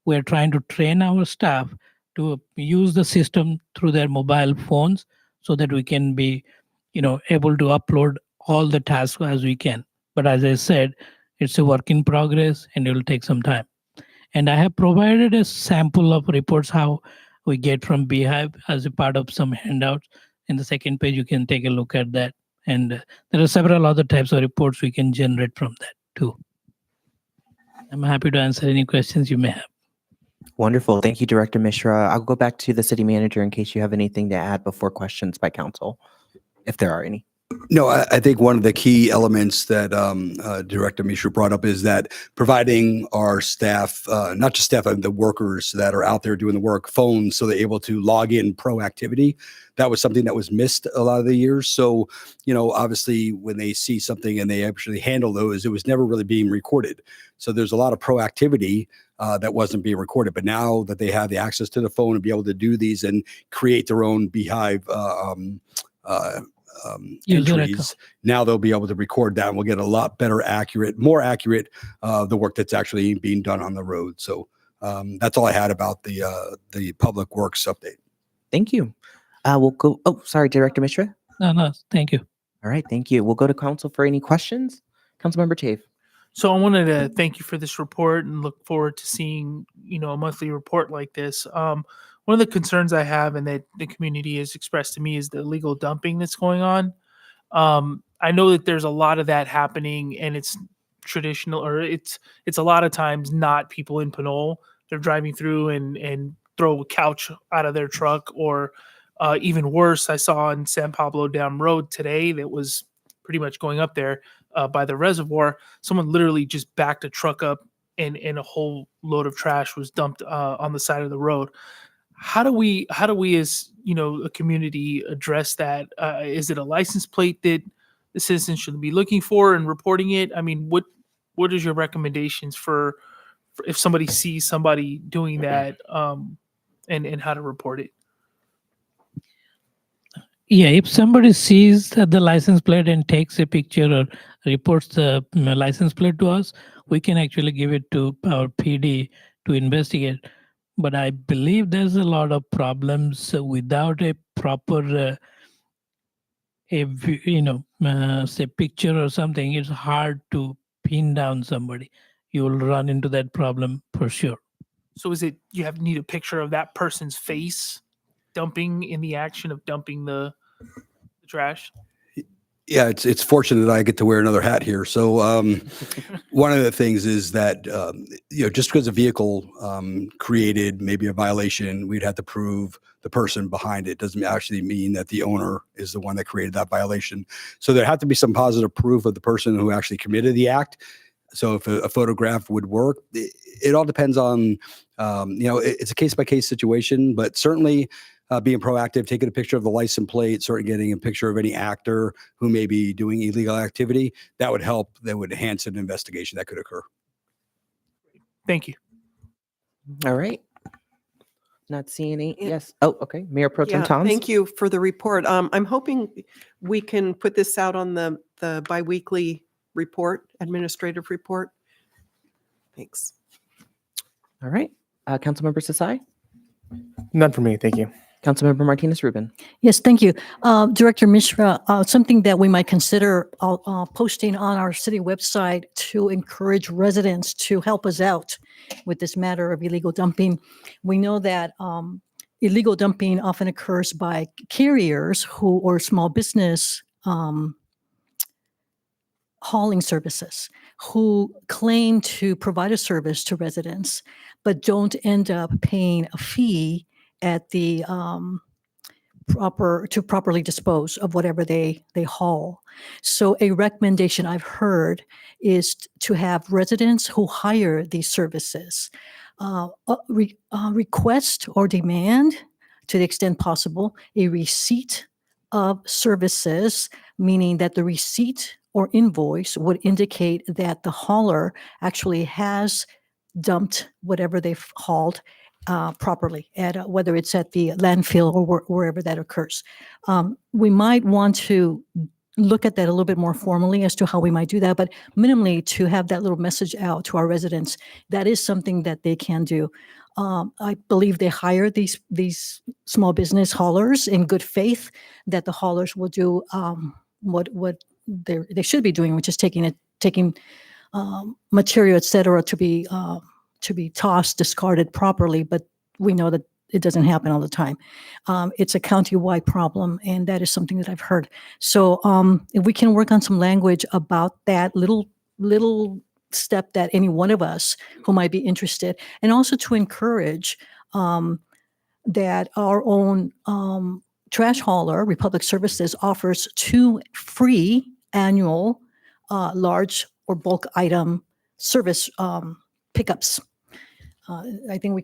We're trying to train our staff to use the system through their mobile phones so that we can be, able to upload all the tasks as we can. But as I said, it's a work in progress and it will take some time. And I have provided a sample of reports how we get from Beehive as a part of some handouts. In the second page, you can take a look at that. And there are several other types of reports we can generate from that too. I'm happy to answer any questions you may have. Wonderful. Thank you, Director Mishra. I'll go back to the city manager in case you have anything to add before questions by council, if there are any. No, I think one of the key elements that Director Mishra brought up is that providing our staff, not just staff, the workers that are out there doing the work, phones so they're able to log in proactivity. That was something that was missed a lot of the years. So, obviously when they see something and they actually handle those, it was never really being recorded. So there's a lot of proactivity that wasn't being recorded. But now that they have the access to the phone and be able to do these and create their own Beehive entries, now they'll be able to record that and we'll get a lot better, more accurate the work that's actually being done on the road. So that's all I had about the Public Works update. Thank you. We'll go. Oh, sorry, Director Mishra. No, thank you. All right, thank you. We'll go to council for any questions. Councilmember Chave. So I wanted to thank you for this report and look forward to seeing, a monthly report like this. One of the concerns I have and that the community has expressed to me is the illegal dumping that's going on. I know that there's a lot of that happening and it's traditional, or it's a lot of times not people in Pinole. They're driving through and throw a couch out of their truck, or even worse, I saw in San Pablo Dam Road today that was pretty much going up there by the reservoir. Someone literally just backed a truck up and a whole load of trash was dumped on the side of the road. How do we as a community address that? Is it a license plate that the citizens should be looking for and reporting it? I mean, what is your recommendations for if somebody sees somebody doing that, and how to report it? Yeah, if somebody sees the license plate and takes a picture or reports the license plate to us, we can actually give it to our PD to investigate. But I believe there's a lot of problems without a proper, say picture or something. It's hard to pin down somebody. You will run into that problem for sure. So is it you need a picture of that person's face dumping in the action of dumping the trash? Yeah, it's fortunate that I get to wear another hat here. So one of the things is that just because a vehicle created maybe a violation, we'd have to prove the person behind it. Doesn't actually mean that the owner is the one that created that violation. So there had to be some positive proof of the person who actually committed the act. So if a photograph would work, it all depends on, it's a case-by-case situation, but certainly being proactive, taking a picture of the license plate, sort of getting a picture of any actor who may be doing illegal activity, that would help. That would enhance an investigation that could occur. Thank you. All right. Not seeing any. Yeah. Yes. Oh, okay. Mayor Pro Tem Yeah, Towns. thank you for the report. I'm hoping we can put this out on the biweekly report, administrative report. Thanks. All right. Councilmember Sasai. None for me. Thank you. Councilmember Martinez Rubin. Yes, thank you. Director Mishra, something that we might consider posting on our city website to encourage residents to help us out with this matter of illegal dumping. We know that illegal dumping often occurs by carriers or small business hauling services who claim to provide a service to residents, but don't end up paying a fee at the properly dispose of whatever they haul. So a recommendation I've heard is to have residents who hire these services request or demand, to the extent possible, a receipt of services, meaning that the receipt or invoice would indicate that the hauler actually has dumped whatever they've hauled properly, at whether it's at the landfill or wherever that occurs. We might want to look at that a little bit more formally as to how we might do that, but minimally to have that little message out to our residents. That is something that they can do. I believe they hire these small business haulers in good faith that the haulers will do what they should be doing, which is taking material, et cetera, to be tossed, discarded properly, but we know that it doesn't happen all the time. It's a county-wide problem, and that is something that I've heard. So if we can work on some language about that little step that any one of us who might be interested, and also to encourage that our own trash hauler, Republic Services, offers 2 free annual large or bulk item service pickups. I think we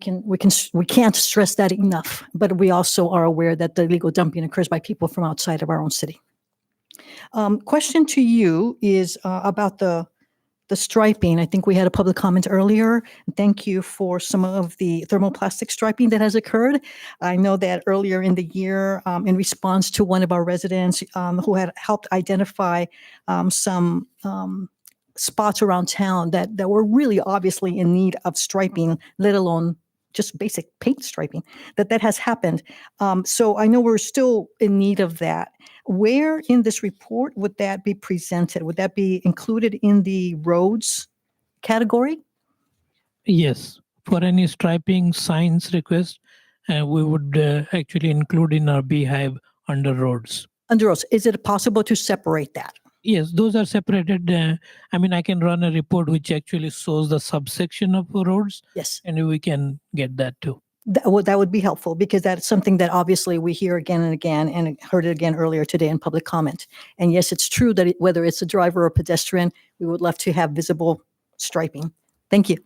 can't stress that enough, but we also are aware that the illegal dumping occurs by people from outside of our own city. Question to you is about the striping. I think we had a public comment earlier. Thank you for some of the thermoplastic striping that has occurred. I know that earlier in the year, in response to one of our residents who had helped identify some spots around town that were really obviously in need of striping, let alone just basic paint striping, that has happened. So I know we're still in need of that. Where in this report would that be presented? Would that be included in the roads category? Yes, for any striping signs request, we would actually include in our beehive under roads. Under roads. Is it possible to separate that? Yes, those are separated. I can run a report which actually shows the subsection of roads. Yes. And we can get that too. That would be helpful, because that's something that obviously we hear again and again, and heard it again earlier today in public comment. And yes, it's true that whether it's a driver or pedestrian, we would love to have visible striping. Thank you.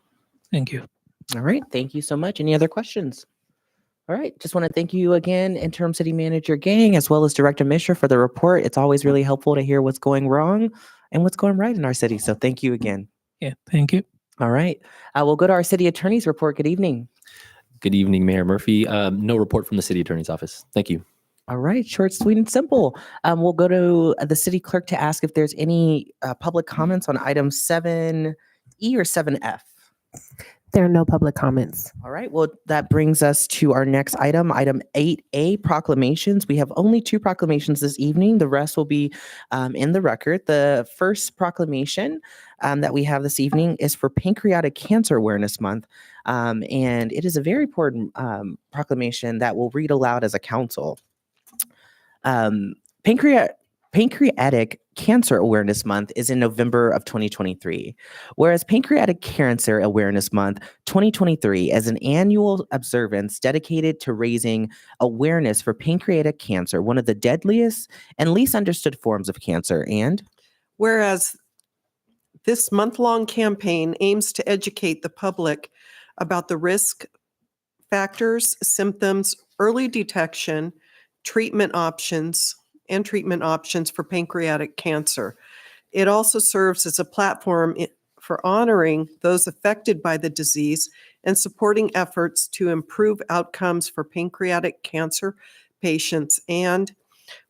Thank you. All right. Thank you so much. Any other questions? All right. Just want to thank you again, Interim City Manager Gang, as well as Director Mishra, for the report. It's always really helpful to hear what's going wrong and what's going right in our city. So thank you again. Yeah, thank you. All right. We'll go to our City Attorney's report. Good evening. Good evening, Mayor Murphy. No report from the City Attorney's Office. Thank you. All right. Short, sweet, and simple. We'll go to the City Clerk to ask if there's any public comments on item 7E or 7F. There are no public comments. All right. Well, that brings us to our next item, item 8A, proclamations. We have only 2 proclamations this evening. The rest will be in the record. The first proclamation that we have this evening is for Pancreatic Cancer Awareness Month. And it is a very important proclamation that we'll read aloud as a council. Pancreatic Cancer Awareness Month is in November of 2023, whereas Pancreatic Cancer Awareness Month 2023 is an annual observance dedicated to raising awareness for pancreatic cancer, one of the deadliest and least understood forms of cancer. And whereas This month-long campaign aims to educate the public about the risk factors, symptoms, early detection, treatment options for pancreatic cancer. It also serves as a platform for honoring those affected by the disease and supporting efforts to improve outcomes for pancreatic cancer patients. And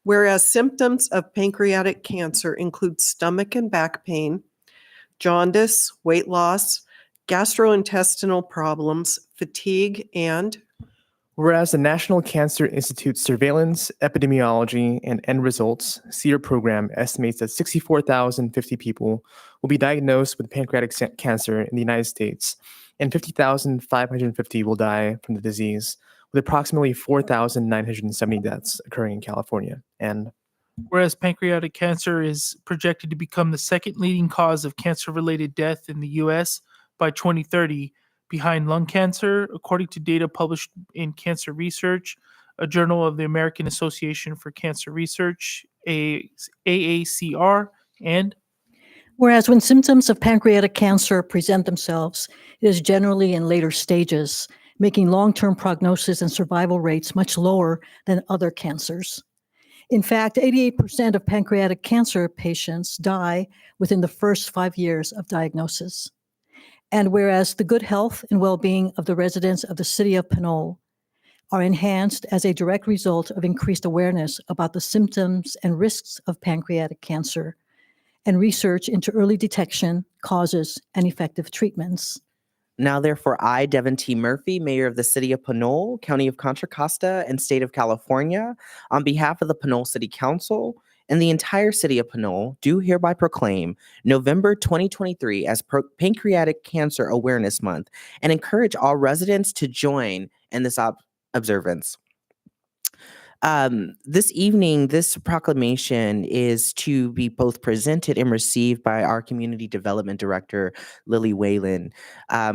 whereas symptoms of pancreatic cancer include stomach and back pain, jaundice, weight loss, gastrointestinal problems, fatigue, and Whereas the National Cancer Institute Surveillance, Epidemiology, and End Results (SEER) program estimates that 64,050 people will be diagnosed with pancreatic cancer in the United States, and 50,550 will die from the disease, with approximately 4,970 deaths occurring in California. And whereas pancreatic cancer is projected to become the second leading cause of cancer-related death in the U.S. by 2030, behind lung cancer, according to data published in Cancer Research, a journal of the American Association for Cancer Research, AACR, and Whereas when symptoms of pancreatic cancer present themselves, it is generally in later stages, making long-term prognosis and survival rates much lower than other cancers. In fact, 88% of pancreatic cancer patients die within the first 5 years of diagnosis. And whereas the good health and well-being of the residents of the city of Pinole are enhanced as a direct result of increased awareness about the symptoms and risks of pancreatic cancer and research into early detection, causes, and effective treatments. Now, therefore, I, Devin T. Murphy, Mayor of the City of Pinole, County of Contra Costa, and State of California, on behalf of the Pinole City Council and the entire City of Pinole, do hereby proclaim November 2023 as Pancreatic Cancer Awareness Month and encourage all residents to join in this observance. This evening, this proclamation is to be both presented and received by our Community Development Director, Lily Whalen,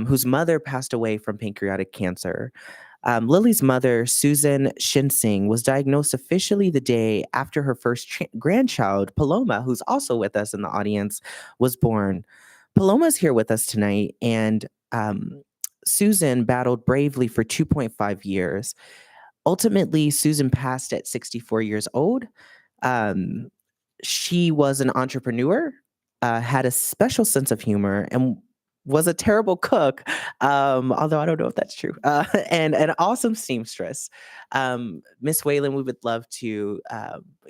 whose mother passed away from pancreatic cancer. Lily's mother, Susan Shinsing, was diagnosed officially the day after her first grandchild, Paloma, who's also with us in the audience, was born. Paloma's here with us tonight, and Susan battled bravely for 2.5 years. Ultimately, Susan passed at 64 years old. She was an entrepreneur, had a special sense of humor, and was a terrible cook, although I don't know if that's true, and an awesome seamstress. Miss Whalen, we would love to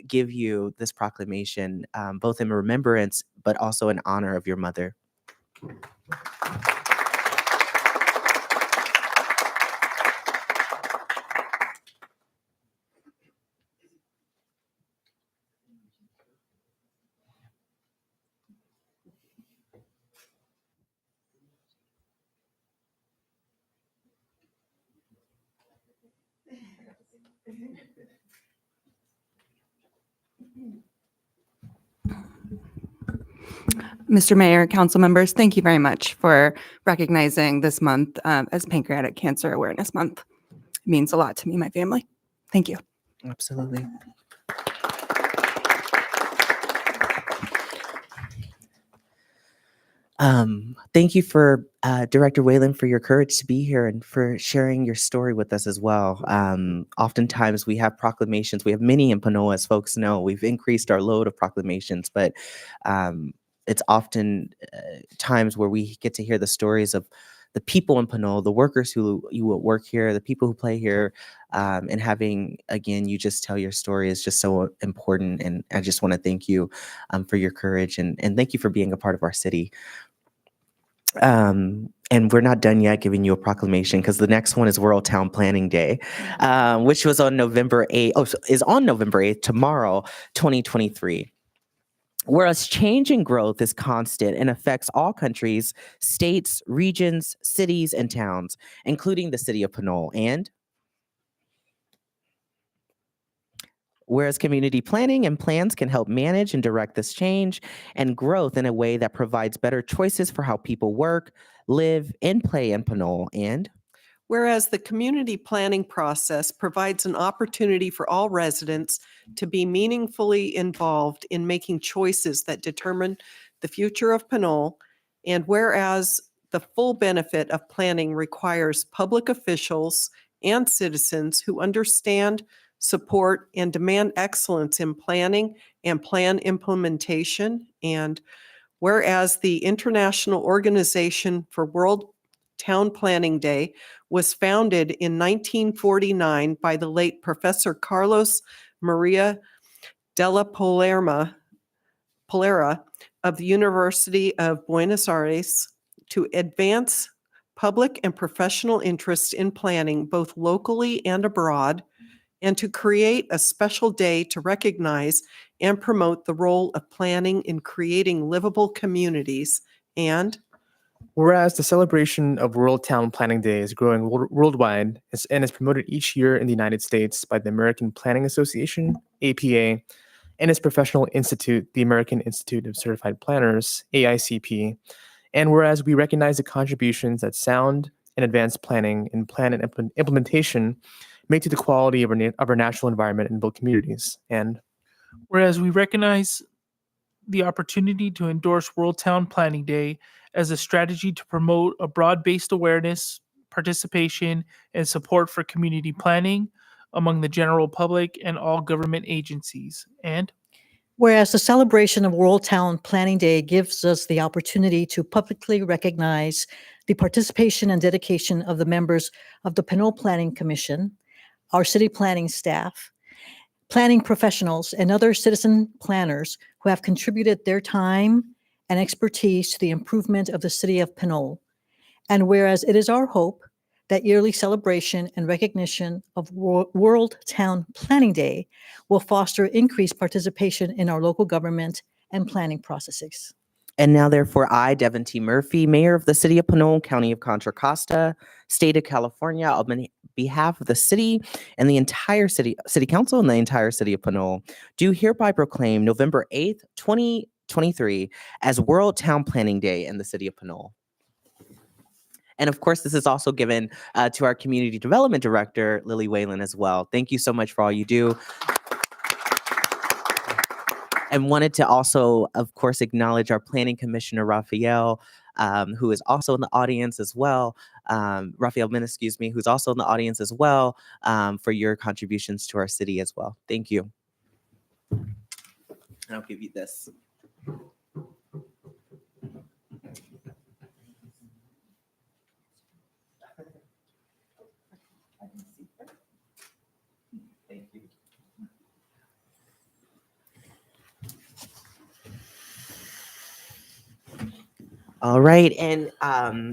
give you this proclamation, both in remembrance, but also in honor of your mother. Mr. Mayor, council members, thank you very much for recognizing this month as Pancreatic Cancer Awareness Month. It means a lot to me and my family. Thank you. Absolutely. Thank you for Director Whalen for your courage to be here and for sharing your story with us as well. Oftentimes we have proclamations. We have many in Pinole, as folks know. We've increased our load of proclamations, but it's often times where we get to hear the stories of the people in Pinole, the workers who work here, the people who play here, and having, again, you just tell your story is just so important. And I just want to thank you for your courage and thank you for being a part of our city. And we're not done yet giving you a proclamation because the next one is World Town Planning Day, which was on November 8th, is on November 8th, tomorrow, 2023. Whereas change and growth is constant and affects all countries, states, regions, cities, and towns, including the city of Pinole. And whereas community planning and plans can help manage and direct this change and growth in a way that provides better choices for how people work, live, and play in Pinole. And whereas the community planning process provides an opportunity for all residents to be meaningfully involved in making choices that determine the future of Pinole, and whereas the full benefit of planning requires public officials and citizens who understand, support, and demand excellence in planning and plan implementation, and whereas the International Organization for World Town Planning Day was founded in 1949 by the late Professor Carlos Maria della Polera of the University of Buenos Aires to advance public and professional interest in planning both locally and abroad, and to create a special day to recognize and promote the role of planning in creating livable communities. And whereas the celebration of World Town Planning Day is growing worldwide and is promoted each year in the United States by the American Planning Association, APA, and its professional institute, the American Institute of Certified Planners, AICP. And whereas we recognize the contributions that sound and advanced planning and plan and implementation make to the quality of our natural environment and build communities. And whereas we recognize the opportunity to endorse World Town Planning Day as a strategy to promote a broad-based awareness, participation, and support for community planning among the general public and all government agencies. And whereas the celebration of World Town Planning Day gives us the opportunity to publicly recognize the participation and dedication of the members of the Pinole Planning Commission, our city planning staff, planning professionals, and other citizen planners who have contributed their time and expertise to the improvement of the city of Pinole. And whereas it is our hope that yearly celebration and recognition of World Town Planning Day will foster increased participation in our local government and planning processes. And now, therefore, I, Devin T. Murphy, Mayor of the City of Pinole, County of Contra Costa, State of California, on behalf of the city and the entire city council and the entire city of Pinole, do hereby proclaim November 8th, 2023 as World Town Planning Day in the city of Pinole. And of course, this is also given to our Community Development Director, Lily Whalen, as well. Thank you so much for all you do. And wanted to also, of course, acknowledge our Planning Commissioner, Raphael, who is also in the audience as well. Raphael Min, excuse me, who's also in the audience as well, for your contributions to our city as well. Thank you. And I'll give you this. Thank you. All right. And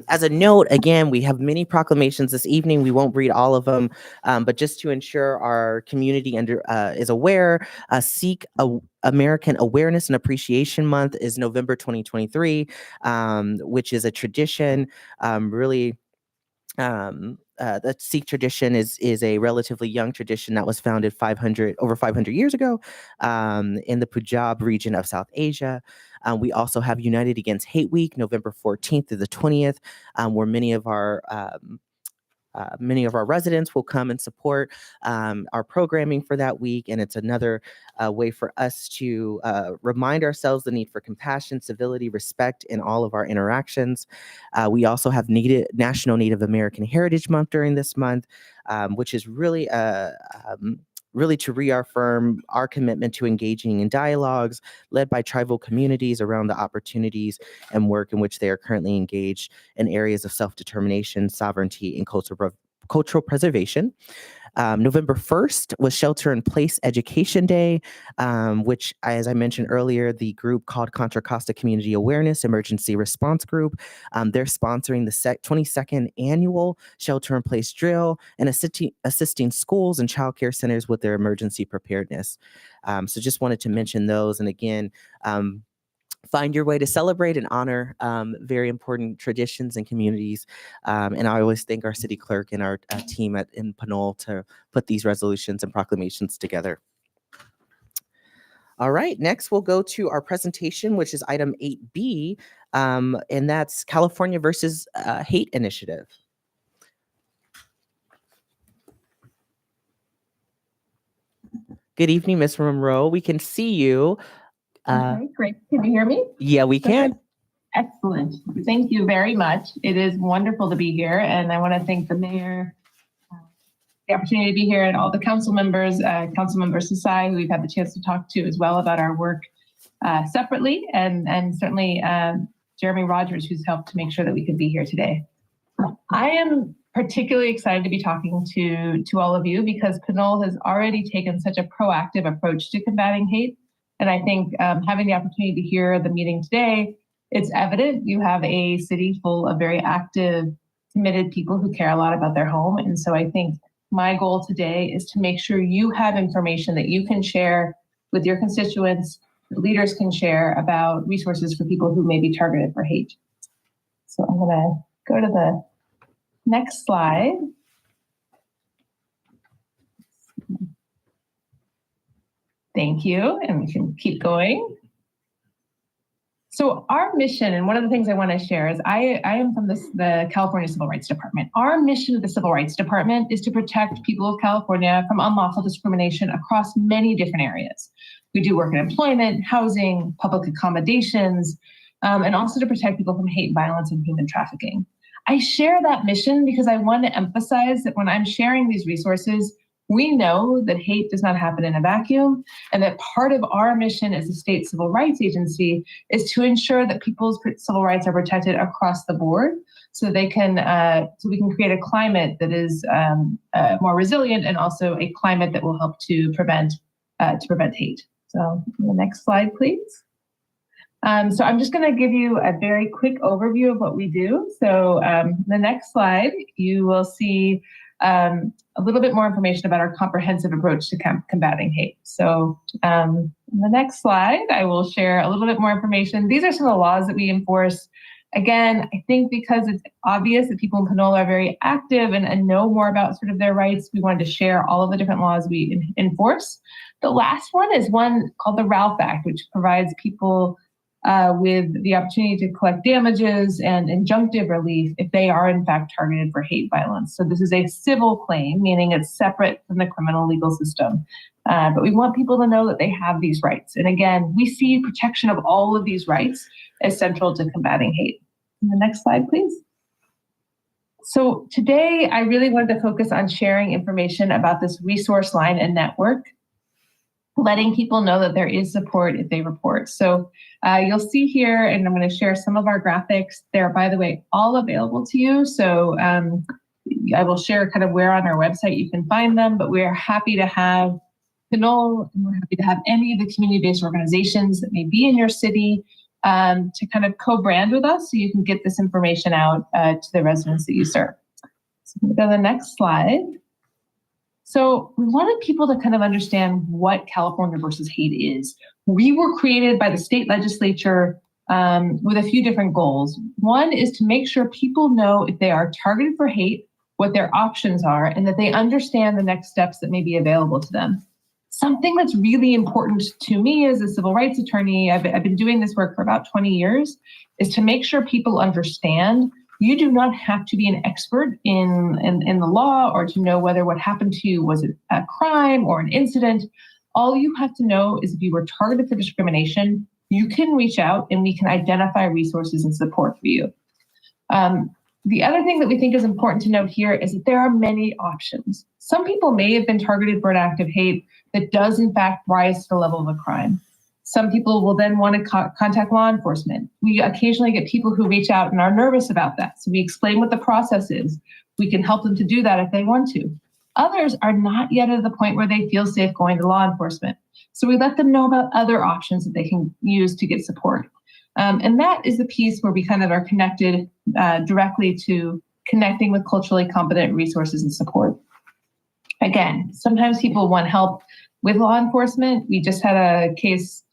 as a note, again, we have many proclamations this evening. We won't read all of them, but just to ensure our community is aware, Sikh American Awareness and Appreciation Month is November 2023, which is a tradition, really. The Sikh tradition is a relatively young tradition that was founded over 500 years ago in the Punjab region of South Asia. We also have United Against Hate Week, November 14th to the 20th, where many of our residents will come and support our programming for that week. And it's another way for us to remind ourselves the need for compassion, civility, respect in all of our interactions. We also have National Native American Heritage Month during this month, which is really to reaffirm our commitment to engaging in dialogues led by tribal communities around the opportunities and work in which they are currently engaged in areas of self-determination, sovereignty, and cultural preservation. November 1st was Shelter in Place Education Day, which, as I mentioned earlier, the group called Contra Costa Community Awareness Emergency Response Group, they're sponsoring the 22nd annual Shelter in Place drill and assisting schools and childcare centers with their emergency preparedness. So just wanted to mention those. And again, find your way to celebrate and honor very important traditions and communities. And I always thank our city clerk and our team in Pinole to put these resolutions and proclamations together. All right, next we'll go to our presentation, which is item 8B, and that's California versus Hate Initiative. Good evening, Ms. Monroe. We can see you. Okay, great. Can you hear me? Yeah, we can. Excellent. Thank you very much. It is wonderful to be here, and I want to thank the mayor, the opportunity to be here, and all the council members, Councilmember Sasai, who we've had the chance to talk to as well about our work separately, and certainly Jeremy Rogers, who's helped to make sure that we could be here today. I am particularly excited to be talking to all of you because Pinole has already taken such a proactive approach to combating hate. And I think having the opportunity to hear the meeting today, it's evident you have a city full of very active, committed people who care a lot about their home. And so I think my goal today is to make sure you have information that you can share with your constituents, that leaders can share about resources for people who may be targeted for hate. So I'm going to go to the next slide. Thank you, and we can keep going. So our mission, and one of the things I want to share is I am from the California Civil Rights Department. Our mission of the Civil Rights Department is to protect people of California from unlawful discrimination across many different areas. We do work in employment, housing, public accommodations, and also to protect people from hate, violence, and human trafficking. I share that mission because I want to emphasize that when I'm sharing these resources, we know that hate does not happen in a vacuum, and that part of our mission as a state civil rights agency is to ensure that people's civil rights are protected across the board, so they can, so we can create a climate that is more resilient, and also a climate that will help to prevent hate. So the next slide, please. So I'm just going to give you a very quick overview of what we do. So the next slide, you will see a little bit more information about our comprehensive approach to combating hate. So in the next slide, I will share a little bit more information. These are some of the laws that we enforce. Again, I think because it's obvious that people in Pinole are very active and know more about sort of their rights, we wanted to share all of the different laws we enforce. The last one is one called the Ralph Act, which provides people with the opportunity to collect damages and injunctive relief if they are in fact targeted for hate violence. So this is a civil claim, meaning it's separate from the criminal legal system. But we want people to know that they have these rights. And again, we see protection of all of these rights as central to combating hate. The next slide, please. So today, I really wanted to focus on sharing information about this resource line and network, letting people know that there is support if they report. So you'll see here, and I'm going to share some of our graphics. They're, by the way, all available to you. So I will share kind of where on our website you can find them, but we're happy to have Pinole, and we're happy to have any of the community-based organizations that may be in your city to kind of co-brand with us so you can get this information out to the residents that you serve. So we'll go to the next slide. So we wanted people to kind of understand what California versus hate is. We were created by the state legislature with a few different goals. One is to make sure people know if they are targeted for hate, what their options are, and that they understand the next steps that may be available to them. Something that's really important to me as a civil rights attorney, I've been doing this work for about 20 years, is to make sure people understand you do not have to be an expert in the law or to know whether what happened to you was a crime or an incident. All you have to know is if you were targeted for discrimination, you can reach out and we can identify resources and support for you. The other thing that we think is important to note here is that there are many options. Some people may have been targeted for an act of hate that does in fact rise to the level of a crime. Some people will then want to contact law enforcement. We occasionally get people who reach out and are nervous about that. So we explain what the process is. We can help them to do that if they want to. Others are not yet at the point where they feel safe going to law enforcement. So we let them know about other options that they can use to get support. And that is the piece where we kind of are connected directly to connecting with culturally competent resources and support. Again, sometimes people want help with law enforcement. We just had a case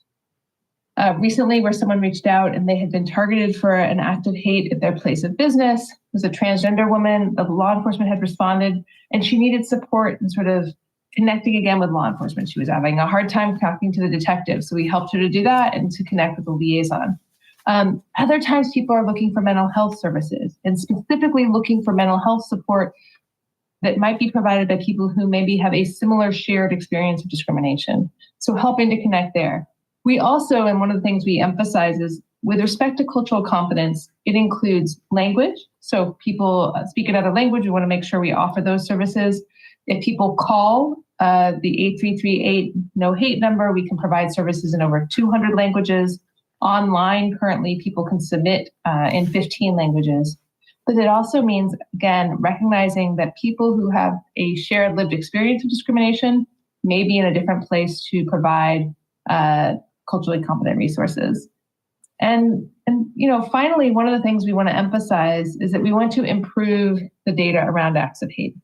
recently where someone reached out and they had been targeted for an act of hate at their place of business. It was a transgender woman. The law enforcement had responded and she needed support and sort of connecting again with law enforcement. She was having a hard time talking to the detective. So we helped her to do that and to connect with the liaison. Other times people are looking for mental health services and specifically looking for mental health support that might be provided by people who maybe have a similar shared experience of discrimination. So helping to connect there. We also, and one of the things we emphasize is with respect to cultural competence, it includes language. So if people speak another language, we want to make sure we offer those services. If people call the 8338 no hate number, we can provide services in over 200 languages. Online, currently, people can submit in 15 languages. But it also means, again, recognizing that people who have a shared lived experience of discrimination may be in a different place to provide culturally competent resources. And finally, one of the things we want to emphasize is that we want to improve the data around acts of hate.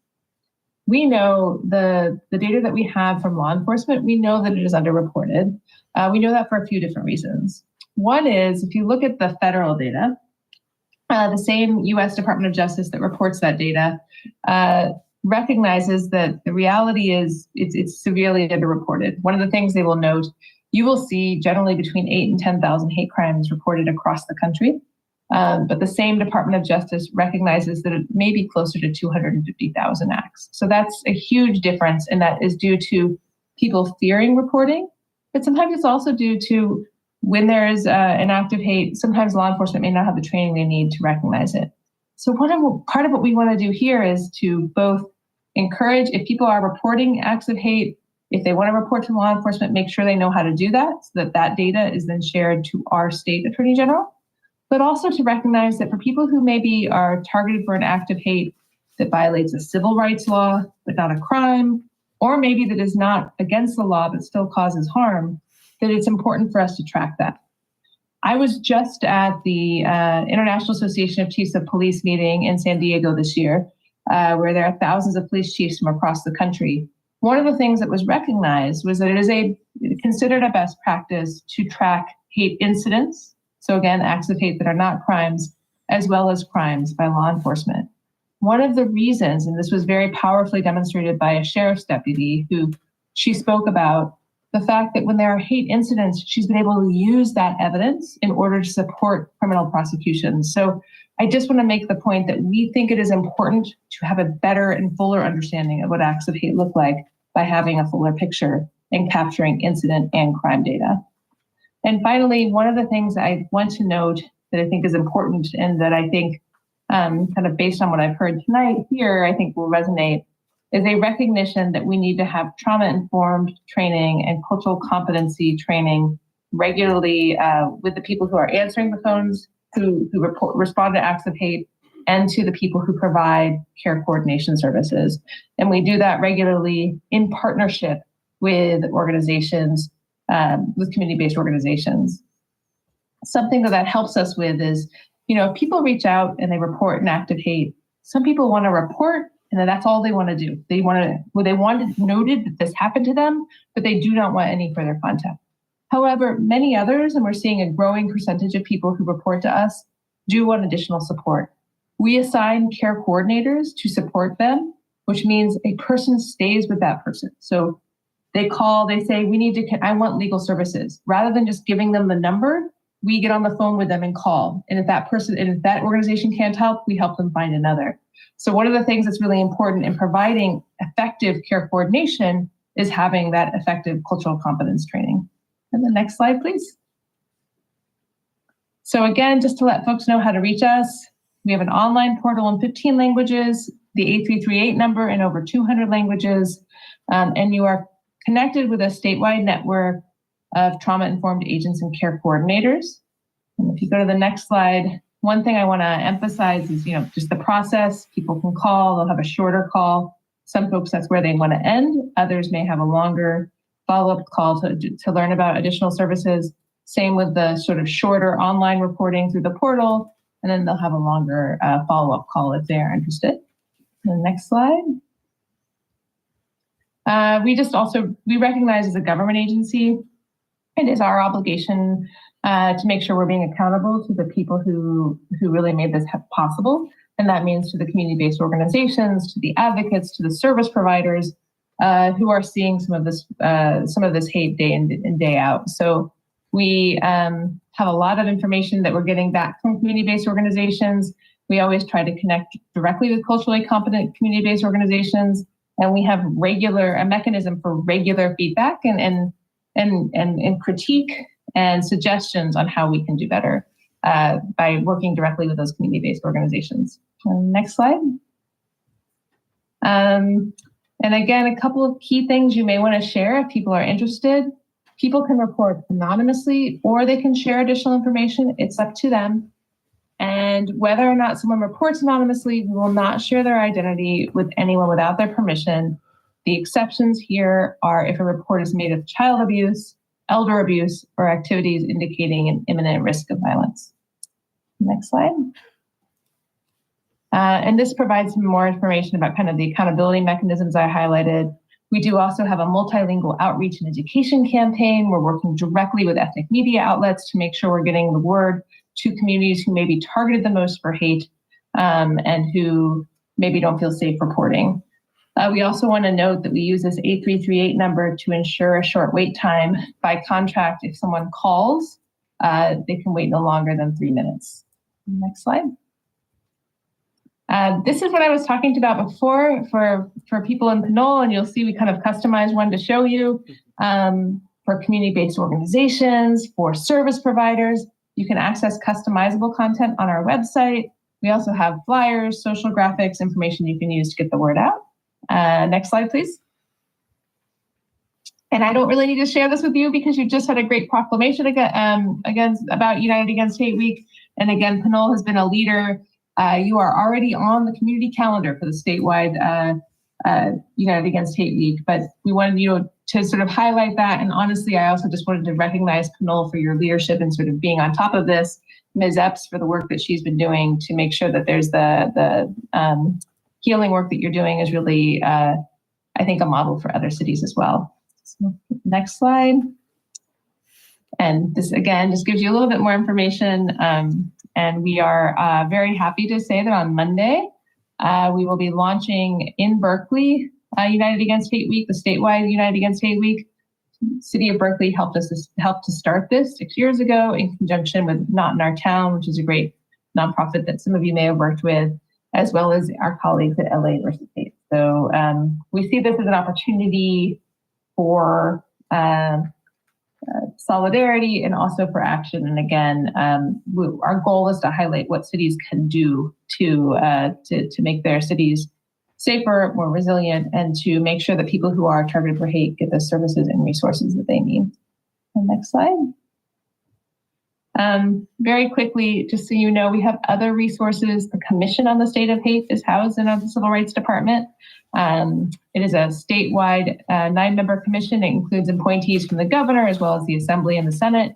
We know the data that we have from law enforcement, we know that it is underreported. We know that for a few different reasons. One is, if you look at the federal data, the same U.S. Department of Justice that reports that data recognizes that the reality is it's severely underreported. One of the things they will note, you will see generally between 8,000 and 10,000 hate crimes reported across the country. But the same Department of Justice recognizes that it may be closer to 250,000 acts. So that's a huge difference, and that is due to people fearing reporting. But sometimes it's also due to when there is an act of hate, sometimes law enforcement may not have the training they need to recognize it. So part of what we want to do here is to both encourage, if people are reporting acts of hate, if they want to report to law enforcement, make sure they know how to do that so that that data is then shared to our state attorney general. But also to recognize that for people who maybe are targeted for an act of hate that violates a civil rights law, but not a crime, or maybe that is not against the law, but still causes harm, that it's important for us to track that. I was just at the International Association of Chiefs of Police meeting in San Diego this year, where there are thousands of police chiefs from across the country. One of the things that was recognized was that it is considered a best practice to track hate incidents. So again, acts of hate that are not crimes, as well as crimes by law enforcement. One of the reasons, and this was very powerfully demonstrated by a sheriff's deputy who she spoke about the fact that when there are hate incidents, she's been able to use that evidence in order to support criminal prosecutions. So I just want to make the point that we think it is important to have a better and fuller understanding of what acts of hate look like by having a fuller picture and capturing incident and crime data. And finally, one of the things I want to note that I think is important and that I think kind of based on what I've heard tonight here, I think will resonate is a recognition that we need to have trauma-informed training and cultural competency training regularly with the people who are answering the phones, who respond to acts of hate, and to the people who provide care coordination services. And we do that regularly in partnership with organizations, with community-based organizations. Something that helps us with is, if people reach out and they report an act of hate, some people want to report and that's all they want to do. They want it noted that this happened to them, but they do not want any further contact. However, many others, and we're seeing a growing percentage of people who report to us, do want additional support. We assign care coordinators to support them, which means a person stays with that person. So they call, they say, I want legal services. Rather than just giving them the number, we get on the phone with them and call. And if that organization can't help, we help them find another. So one of the things that's really important in providing effective care coordination is having that effective cultural competence training. And the next slide, please. So again, just to let folks know how to reach us, we have an online portal in 15 languages, the 8338 number in over 200 languages, and you are connected with a statewide network of trauma-informed agents and care coordinators. And if you go to the next slide, one thing I want to emphasize is, just the process. People can call, they'll have a shorter call. Some folks, that's where they want to end. Others may have a longer follow-up call to learn about additional services. Same with the sort of shorter online reporting through the portal, and then they'll have a longer follow-up call if they're interested. The next slide. We recognize as a government agency, it is our obligation to make sure we're being accountable to the people who really made this possible. And that means to the community-based organizations, to the advocates, to the service providers who are seeing some of this hate day in and day out. So we have a lot of information that we're getting back from community-based organizations. We always try to connect directly with culturally competent community-based organizations. And we have a mechanism for regular feedback. And and critique and suggestions on how we can do better by working directly with those community-based organizations. Next slide. And again, a couple of key things you may want to share if people are interested. People can report anonymously or they can share additional information. It's up to them. And whether or not someone reports anonymously, we will not share their identity with anyone without their permission. The exceptions here are if a report is made of child abuse, elder abuse, or activities indicating an imminent risk of violence. Next slide. And this provides some more information about kind of the accountability mechanisms I highlighted. We do also have a multilingual outreach and education campaign. We're working directly with ethnic media outlets to make sure we're getting the word to communities who may be targeted the most for hate and who maybe don't feel safe reporting. We also want to note that we use this 8338 number to ensure a short wait time. By contract, if someone calls, they can wait no longer than 3 minutes. Next slide. This is what I was talking about before for people in Pinole, and you'll see we kind of customized one to show you for community-based organizations, for service providers. You can access customizable content on our website. We also have flyers, social graphics, information you can use to get the word out. Next slide, please. And I don't really need to share this with you because you just had a great proclamation about United Against Hate Week. And again, Pinole has been a leader. You are already on the community calendar for the statewide United Against Hate Week, but we wanted you to sort of highlight that. And honestly, I also just wanted to recognize Pinole for your leadership and sort of being on top of this, Ms. Epps for the work that she's been doing to make sure that there's the healing work that you're doing is really, I think, a model for other cities as well. So, next slide. And this, again, just gives you a little bit more information. And we are very happy to say that on Monday, we will be launching in Berkeley United Against Hate Week, the statewide United Against Hate Week. City of Berkeley helped to start this 6 years ago in conjunction with Not in Our Town, which is a great nonprofit that some of you may have worked with, as well as our colleagues at LA versus Hate. So we see this as an opportunity for solidarity and also for action. And again, our goal is to highlight what cities can do to make their cities safer, more resilient, and to make sure that people who are targeted for hate get the services and resources that they need. And next slide. Very quickly, just so you know, we have other resources. The Commission on the State of Hate is housed in the Civil Rights Department. It is a statewide 9-member commission. It includes appointees from the governor as well as the Assembly and the Senate.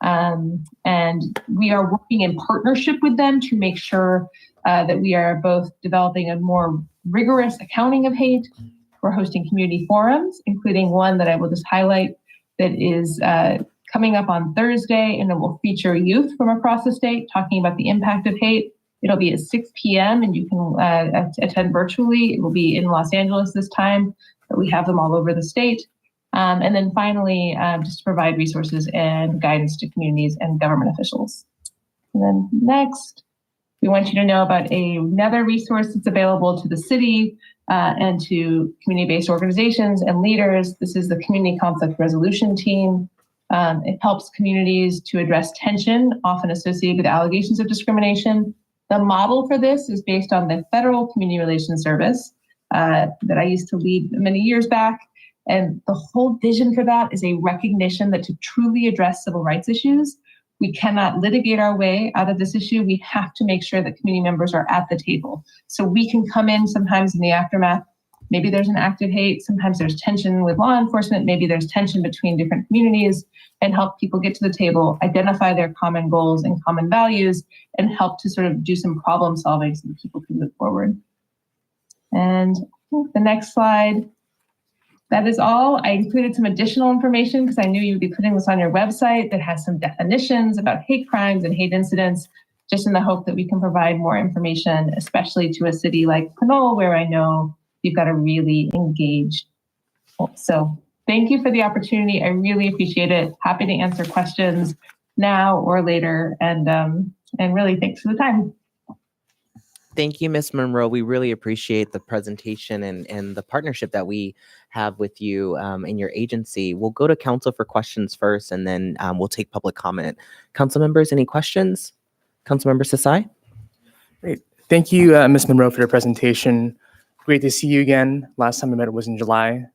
And we are working in partnership with them to make sure that we are both developing a more rigorous accounting of hate. We're hosting community forums, including one that I will just highlight that is coming up on Thursday, and it will feature youth from across the state talking about the impact of hate. It'll be at 6 p.m. and you can attend virtually. It will be in Los Angeles this time, but we have them all over the state. And then finally, just to provide resources and guidance to communities and government officials. And then next, we want you to know about another resource that's available to the city and to community-based organizations and leaders. This is the Community Conflict Resolution Team. It helps communities to address tension, often associated with allegations of discrimination. The model for this is based on the Federal Community Relations Service that I used to lead many years back. And the whole vision for that is a recognition that to truly address civil rights issues, we cannot litigate our way out of this issue. We have to make sure that community members are at the table. So we can come in sometimes in the aftermath. Maybe there's an act of hate. Sometimes there's tension with law enforcement. Maybe there's tension between different communities, and help people get to the table, identify their common goals and common values, and help to sort of do some problem solving so that people can move forward. And the next slide. That is all. I included some additional information because I knew you'd be putting this on your website that has some definitions about hate crimes and hate incidents, just in the hope that we can provide more information, especially to a city like Pinole, where I know you've got a really engaged. So thank you for the opportunity. I really appreciate it. Happy to answer questions now or later. And really thanks for the time. Thank you, Ms. Monroe. We really appreciate the presentation and the partnership that we have with you and your agency. We'll go to council for questions first, and then we'll take public comment. Council members, any questions? Councilmember Sasai? Great. Thank you, Ms. Monroe, for your presentation. Great to see you again. Last time we met was in July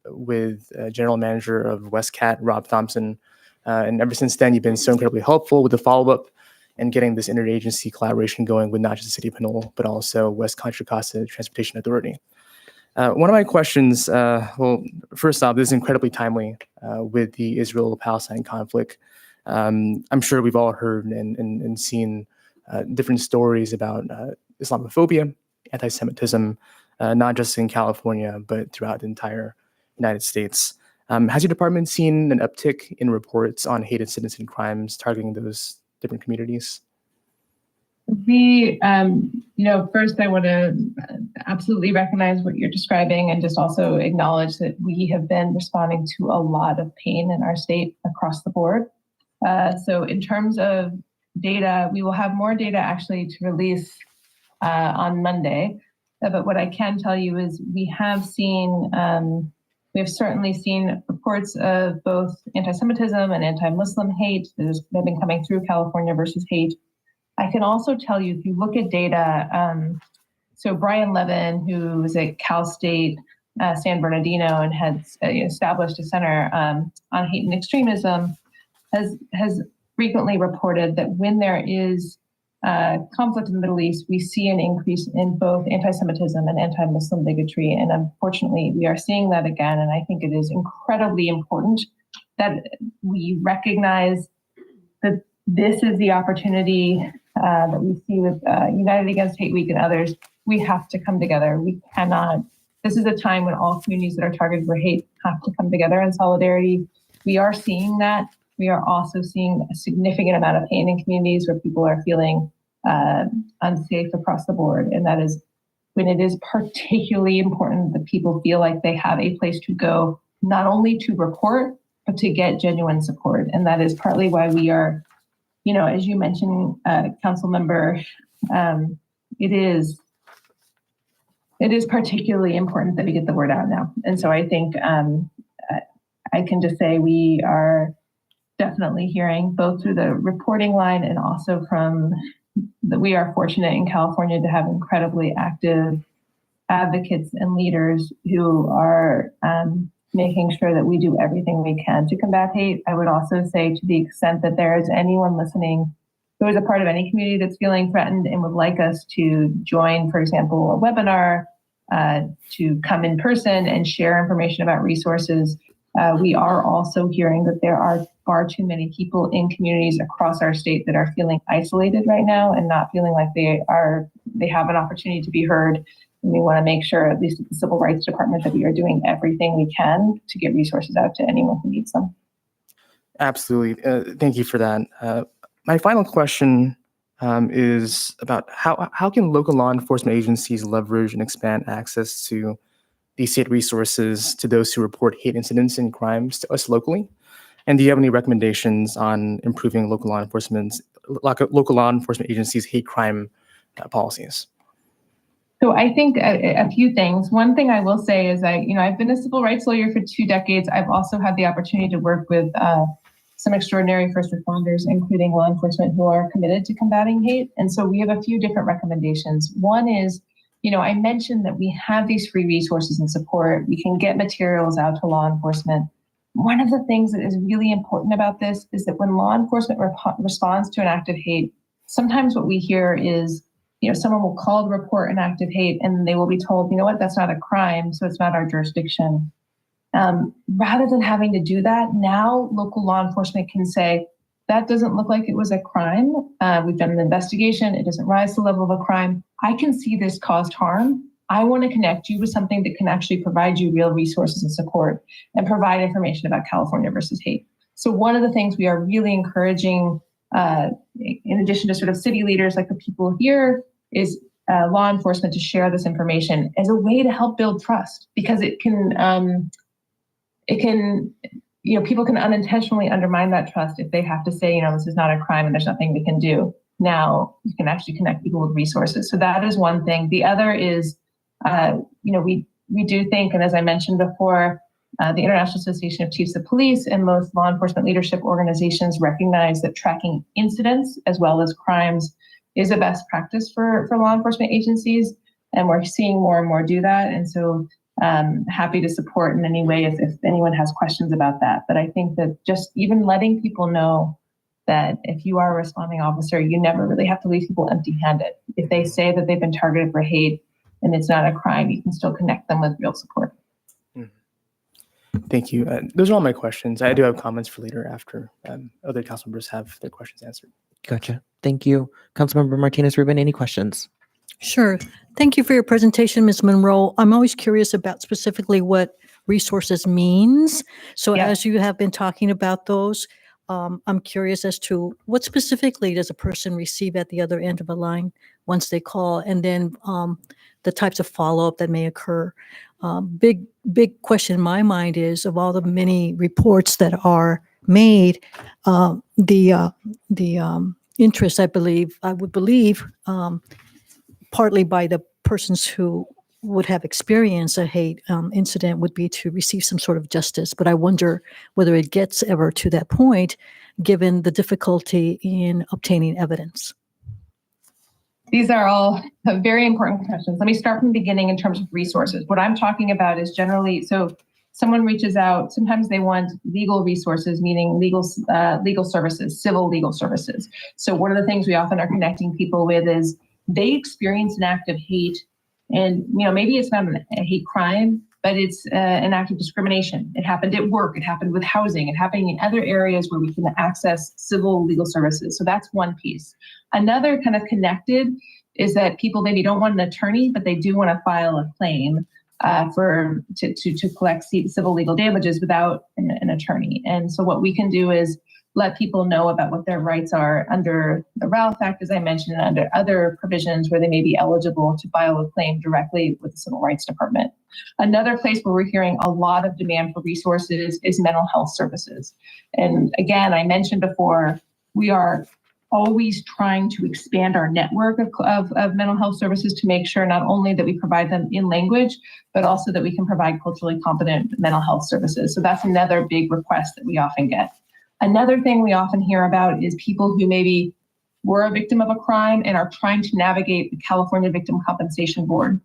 with General Manager of WestCat, Rob Thompson. And ever since then, you've been so incredibly helpful with the follow-up and getting this interagency collaboration going with not just the City of Pinole, but also West Contra Costa Transportation Authority. One of my questions, well, first off, this is incredibly timely with the Israel-Palestine conflict. I'm sure we've all heard and seen different stories about Islamophobia, anti-Semitism, not just in California, but throughout the entire United States. Has your department seen an uptick in reports on hate incidents and crimes targeting those different communities? We, first I want to absolutely recognize what you're describing and just also acknowledge that we have been responding to a lot of pain in our state across the board. So in terms of data, we will have more data actually to release on Monday. But what I can tell you is we have certainly seen reports of both anti-Semitism and anti-Muslim hate that have been coming through California versus hate. I can also tell you, if you look at data, so Brian Levin, who is at Cal State San Bernardino and has established a center on hate and extremism, has frequently reported that when there is conflict in the Middle East, we see an increase in both anti-Semitism and anti-Muslim bigotry. And unfortunately, we are seeing that again. And I think it is incredibly important that we recognize that this is the opportunity that we see with United Against Hate Week and others. We have to come together. We cannot, this is a time when all communities that are targeted for hate have to come together in solidarity. We are seeing that. We are also seeing a significant amount of pain in communities where people are feeling unsafe across the board. And that is when it is particularly important that people feel like they have a place to go, not only to report, but to get genuine support. And that is partly why we are, as you mentioned, Council Member, it is particularly important that we get the word out now. And so I think I can just say we are definitely hearing both through the reporting line and also from that we are fortunate in California to have incredibly active advocates and leaders who are making sure that we do everything we can to combat hate. I would also say, to the extent that there is anyone listening who is a part of any community that's feeling threatened and would like us to join, for example, a webinar, to come in person and share information about resources. We are also hearing that there are far too many people in communities across our state that are feeling isolated right now and not feeling like they have an opportunity to be heard. And we want to make sure, at least at the Civil Rights Department, that we are doing everything we can to get resources out to anyone who needs them. Absolutely. Thank you for that. My final question is about how can local law enforcement agencies leverage and expand access to these state resources to those who report hate incidents and crimes to us locally? And do you have any recommendations on improving local law enforcement agencies' hate crime policies? So I think a few things. One thing I will say is I've been a civil rights lawyer for 2 decades. I've also had the opportunity to work with some extraordinary first responders, including law enforcement, who are committed to combating hate. And so we have a few different recommendations. One is, I mentioned that we have these free resources and support. We can get materials out to law enforcement. One of the things that is really important about this is that when law enforcement responds to an act of hate, sometimes what we hear is, someone will call to report an act of hate and they will be told, that's not a crime, so it's not our jurisdiction. Rather than having to do that, now local law enforcement can say, that doesn't look like it was a crime. We've done an investigation. It doesn't rise to the level of a crime. I can see this caused harm. I want to connect you with something that can actually provide you real resources and support and provide information about California versus hate. So one of the things we are really encouraging, in addition to sort of city leaders like the people here, is law enforcement to share this information as a way to help build trust, because people can unintentionally undermine that trust if they have to say, this is not a crime and there's nothing we can do. now you can actually connect people with resources. So that is one thing. The other is, we do think, and as I mentioned before, the International Association of Chiefs of Police and most law enforcement leadership organizations recognize that tracking incidents as well as crimes is a best practice for law enforcement agencies. And we're seeing more and more do that. And so happy to support in any way if anyone has questions about that. But I think that just even letting people know that if you are a responding officer, you never really have to leave people empty-handed. If they say that they've been targeted for hate and it's not a crime, you can still connect them with real support. Thank you. Those are all my questions. I do have comments for later after other council members have their questions answered. Gotcha. Thank you. Councilmember Martinez-Rubin, any questions? Sure. Thank you for your presentation, Ms. Monroe. I'm always curious about specifically what resources means. So as you have been talking about those, I'm curious as to what specifically does a person receive at the other end of a line once they call, and then the types of follow-up that may occur. Big question in my mind is, of all the many reports that are made, the interest, I would believe, partly by the persons who would have experienced a hate incident would be to receive some sort of justice. But I wonder whether it gets ever to that point, given the difficulty in obtaining evidence. These are all very important questions. Let me start from the beginning in terms of resources. What I'm talking about is generally, so someone reaches out, sometimes they want legal resources, meaning legal services, civil legal services. So one of the things we often are connecting people with is they experience an act of hate, and maybe it's not a hate crime, but it's an act of discrimination. It happened at work, it happened with housing, it happened in other areas where we can access civil legal services. So that's one piece. Another kind of connected is that people maybe don't want an attorney, but they do want to file a claim to collect civil legal damages without an attorney. And so what we can do is let people know about what their rights are under the Ralph Act, as I mentioned, and under other provisions where they may be eligible to file a claim directly with the Civil Rights Department. Another place where we're hearing a lot of demand for resources is mental health services. And again, I mentioned before, we are always trying to expand our network of mental health services to make sure not only that we provide them in language, but also that we can provide culturally competent mental health services. So that's another big request that we often get. Another thing we often hear about is people who maybe were a victim of a crime and are trying to navigate the California Victim Compensation Board.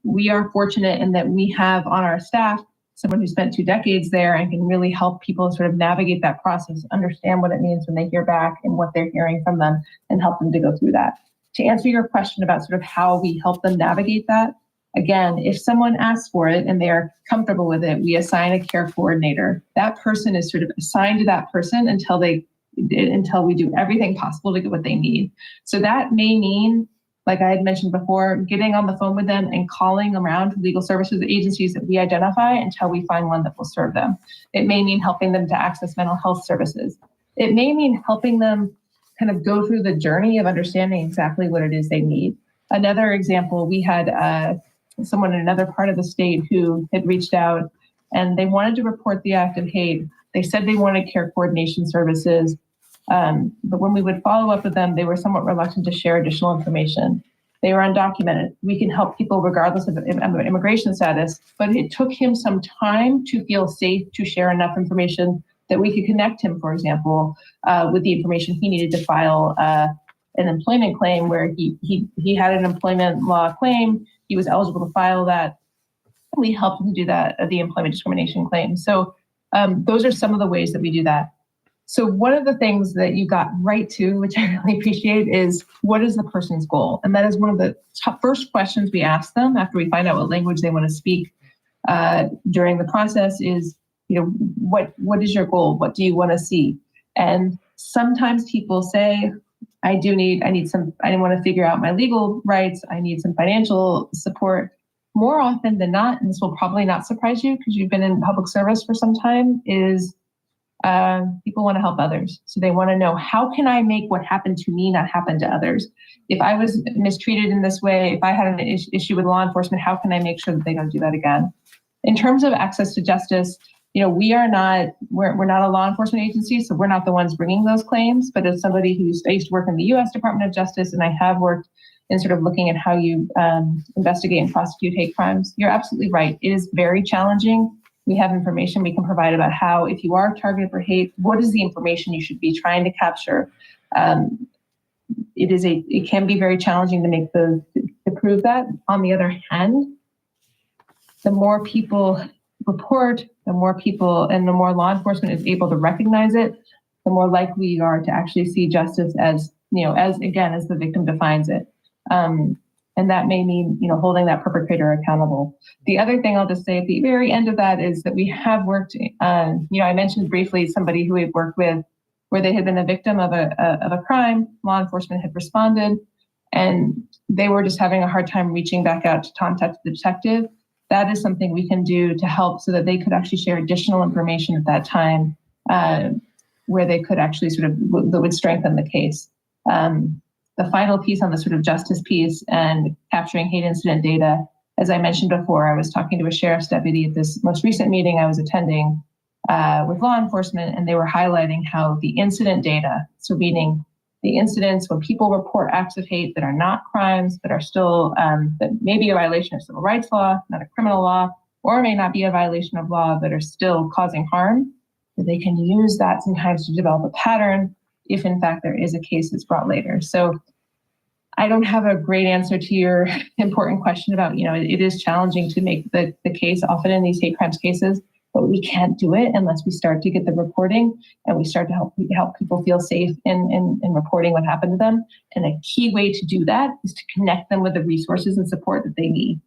We are fortunate in that we have on our staff someone who spent 2 decades there and can really help people sort of navigate that process, understand what it means when they hear back and what they're hearing from them, and help them to go through that. To answer your question about sort of how we help them navigate that, again, if someone asks for it and they're comfortable with it, we assign a care coordinator. That person is sort of assigned to that person until we do everything possible to get what they need. So that may mean, like I had mentioned before, getting on the phone with them and calling around to legal services agencies that we identify until we find one that will serve them. It may mean helping them to access mental health services. It may mean helping them kind of go through the journey of understanding exactly what it is they need. Another example, we had someone in another part of the state who had reached out and they wanted to report the act of hate. They said they wanted care coordination services. But when we would follow up with them, they were somewhat reluctant to share additional information. They were undocumented. We can help people regardless of immigration status, but it took him some time to feel safe to share enough information that we could connect him, for example, with the information he needed to file an employment claim where he had an employment law claim. He was eligible to file that. We helped him do that, the employment discrimination claim. So those are some of the ways that we do that. So one of the things that you got right to, which I really appreciate, is what is the person's goal? And that is one of the first questions we ask them after we find out what language they want to speak during the process is, what is your goal? What do you want to see? And sometimes people say, I want to figure out my legal rights. I need some financial support. More often than not, and this will probably not surprise you because you've been in public service for some time, is people want to help others. So they want to know, how can I make what happened to me not happen to others? If I was mistreated in this way, if I had an issue with law enforcement, how can I make sure that they don't do that again? In terms of access to justice, we're not a law enforcement agency, so we're not the ones bringing those claims. But as somebody I used to work in the U.S. Department of Justice, and I have worked in sort of looking at how you investigate and prosecute hate crimes, you're absolutely right. It is very challenging. We have information we can provide about how, if you are targeted for hate, what is the information you should be trying to capture? It can be very challenging to prove that. On the other hand, the more people report, the more people and the more law enforcement is able to recognize it, the more likely you are to actually see justice as the victim defines it. And that may mean, holding that perpetrator accountable. The other thing I'll just say at the very end of that is that we have worked, I mentioned briefly somebody who we've worked with where they had been a victim of a crime, law enforcement had responded, and they were just having a hard time reaching back out to contact the detective. That is something we can do to help so that they could actually share additional information at that time where they could actually that would strengthen the case. The final piece on the sort of justice piece and capturing hate incident data, as I mentioned before, I was talking to a sheriff's deputy at this most recent meeting I was attending with law enforcement, and they were highlighting how the incident data, so meaning the incidents when people report acts of hate that are not crimes, but are still, that may be a violation of civil rights law, not a criminal law, or may not be a violation of law, but are still causing harm, that they can use that sometimes to develop a pattern if in fact there is a case that's brought later. So I don't have a great answer to your important question about, it is challenging to make the case often in these hate crimes cases, but we can't do it unless we start to get the reporting and we start to help people feel safe in reporting what happened to them. And a key way to do that is to connect them with the resources and support that they need.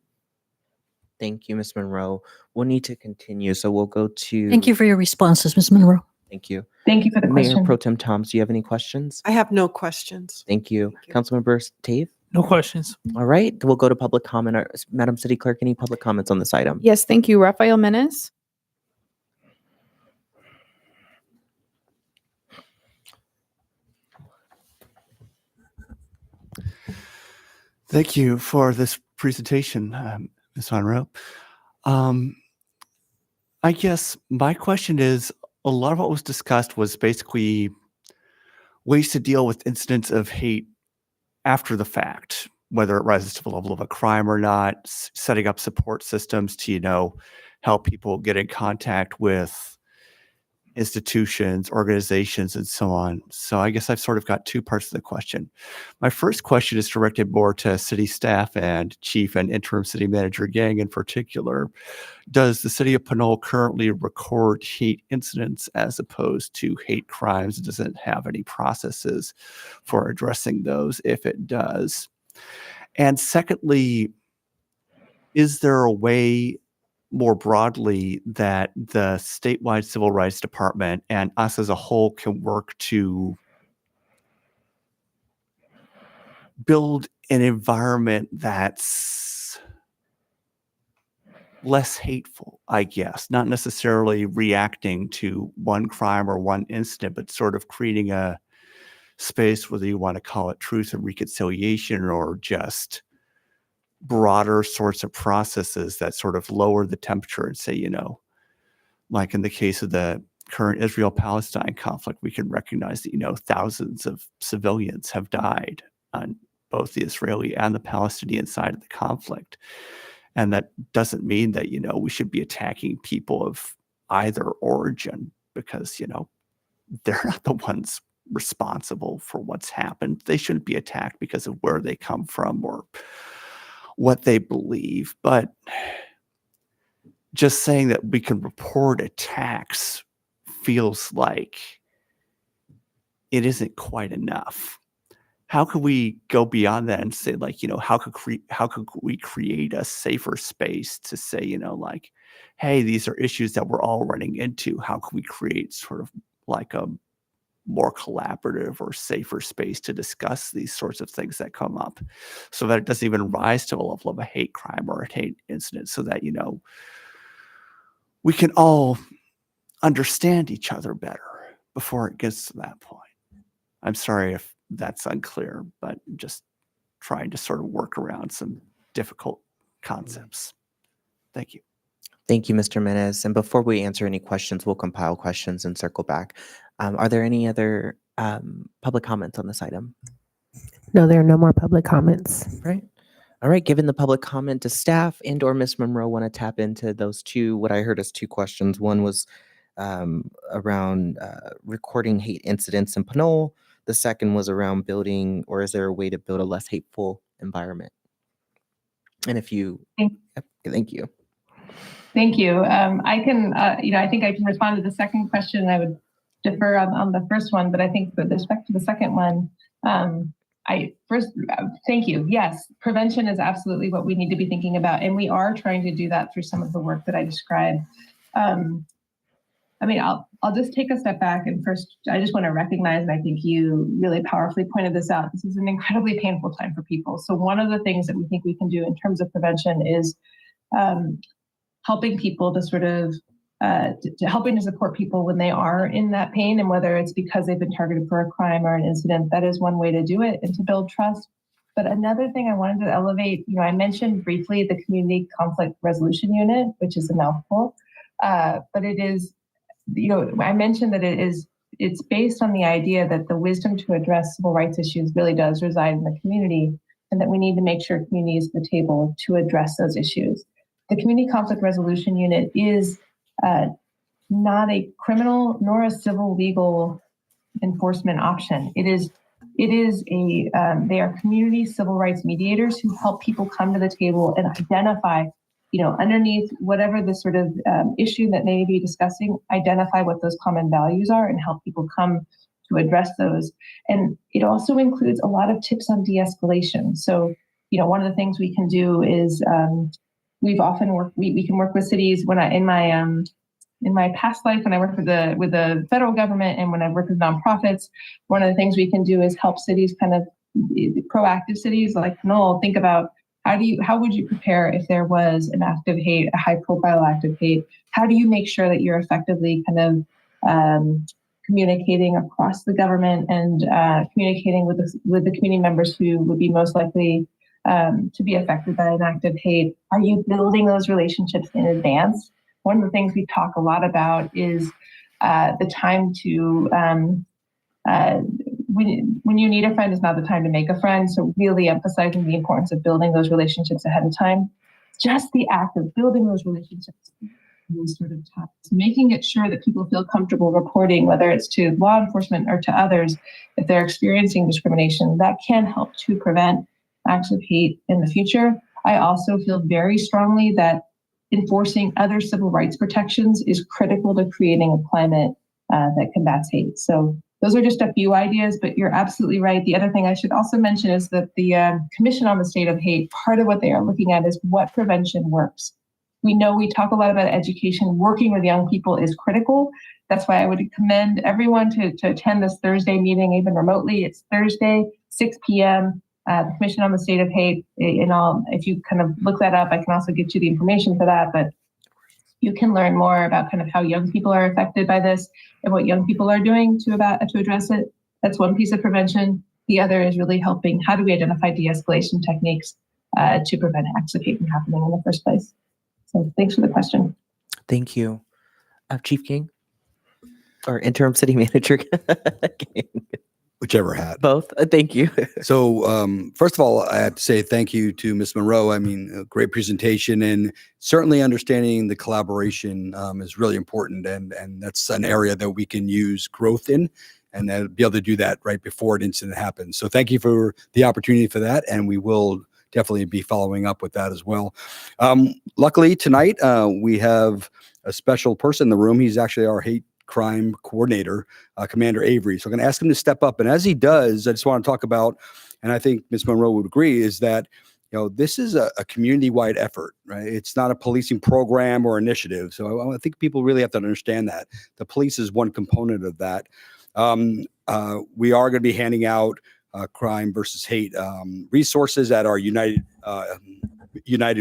Thank you, Ms. Monroe. We'll need to continue, so we'll go to... Thank you for your responses, Ms. Monroe. Thank you. Thank you for the Mayor question. Pro Tem Toms, do you have any questions? I have no questions. Thank you. Councilmember Tave? No questions. All right, we'll go to public comment. Madam City Clerk, any public comments on this item? Yes, thank you. Rafael Menes. Thank you for this presentation, Ms. Monroe. I guess my question is, a lot of what was discussed was basically ways to deal with incidents of hate after the fact, whether it rises to the level of a crime or not, setting up support systems to, help people get in contact with institutions, organizations, and so on. So I guess I've sort of got two parts of the question. My first question is directed more to city staff and chief and interim city manager Gang in particular. Does the city of Pinole currently record hate incidents as opposed to hate crimes? Does it have any processes for addressing those if it does? And secondly, is there a way more broadly that the statewide civil rights department and us as a whole can work to build an environment that's less hateful, I guess, not necessarily reacting to one crime or one incident, but sort of creating a space, whether you want to call it truth and reconciliation or just broader sorts of processes that sort of lower the temperature and say, like in the case of the current Israel-Palestine conflict, we can recognize that, thousands of civilians have died on both the Israeli and the Palestinian side of the conflict. And that doesn't mean that, we should be attacking people of either origin because, they're not the ones responsible for what's happened. They shouldn't be attacked because of where they come from or what they believe. But just saying that we can report attacks feels like it isn't quite enough. How could we go beyond that and say, like, how could we create a safer space to say, like, hey, these are issues that we're all running into. How can we create sort of like a more collaborative or safer space to discuss these sorts of things that come up so that it doesn't even rise to the level of a hate crime or a hate incident, so that, we can all understand each other better before it gets to that point. I'm sorry if that's unclear, but just trying to sort of work around some difficult concepts. Thank you. Thank you, Mr. Menes. And before we answer any questions, we'll compile questions and circle back. Are there any other public comments on this item? No, there are no more public comments. Right. All right. Given the public comment, does staff and or Ms. Monroe want to tap into those two, what I heard as two questions? One was around recording hate incidents in Pinole. The second was around building, or is there a way to build a less hateful environment? And if you, Thank you. Thank you. I can, I think I can respond to the second question. I would defer on the first one, but I think with respect to the second one, thank you. Yes, prevention is absolutely what we need to be thinking about. And we are trying to do that through some of the work that I described. I'll just take a step back, and first, I just want to recognize, and I think you really powerfully pointed this out, this is an incredibly painful time for people. So one of the things that we think we can do in terms of prevention is helping people to sort of, helping to support people when they are in that pain, and whether it's because they've been targeted for a crime or an incident, that is one way to do it and to build trust. But another thing I wanted to elevate, I mentioned briefly the Community Conflict Resolution Unit, which is a mouthful, but it is, I mentioned that it's based on the idea that the wisdom to address civil rights issues really does reside in the community, and that we need to make sure community is at the table to address those issues. The Community Conflict Resolution Unit is not a criminal nor a civil legal enforcement option. They are community civil rights mediators who help people come to the table and identify, underneath whatever the sort of issue that they may be discussing, identify what those common values are and help people come to address those. And it also includes a lot of tips on de-escalation. So, one of the things we can do is we can work with cities. In my past life, when I worked with the federal government and when I worked with nonprofits, one of the things we can do is help cities, kind of proactive cities like Pinole, think about how would you prepare if there was an act of hate, a high profile act of hate? How do you make sure that you're effectively kind of communicating across the government and communicating with the community members who would be most likely to be affected by an act of hate? Are you building those relationships in advance? One of the things we talk a lot about is the time to, when you need a friend is not the time to make a friend. So really emphasizing the importance of building those relationships ahead of time. Just the act of building those relationships, those sort of times, making it sure that people feel comfortable reporting, whether it's to law enforcement or to others, if they're experiencing discrimination, that can help to prevent acts of hate in the future. I also feel very strongly that enforcing other civil rights protections is critical to creating a climate that combats hate. So those are just a few ideas, but you're absolutely right. The other thing I should also mention is that the Commission on the State of Hate, part of what they are looking at is what prevention works. We know we talk a lot about education. Working with young people is critical. That's why I would commend everyone to attend this Thursday meeting, even remotely. It's Thursday, 6 p.m. The Commission on the State of Hate. If you kind of look that up, I can also get you the information for that. But you can learn more about kind of how young people are affected by this and what young people are doing to address it. That's one piece of prevention. The other is really helping. How do we identify de-escalation techniques to prevent acts of hate from happening in the first place? So thanks for the question. Thank you. Chief King or interim city manager? Whichever hat. Both. Thank you. So, first of all, I have to say thank you to Ms. Monroe. I mean, a great presentation, and certainly understanding the collaboration is really important. And that's an area that we can use growth in and be able to do that right before an incident happens. So thank you for the opportunity for that. And we will definitely be following up with that as well. Luckily, tonight, we have a special person in the room. He's actually our hate crime coordinator, Commander Avery. So I'm going to ask him to step up. And as he does, I just want to talk about, and I think Ms. Monroe would agree, is that, this is a community-wide effort, right? It's not a policing program or initiative. So I think people really have to understand that. The police is one component of that. We are going to be handing out crime versus hate resources at our United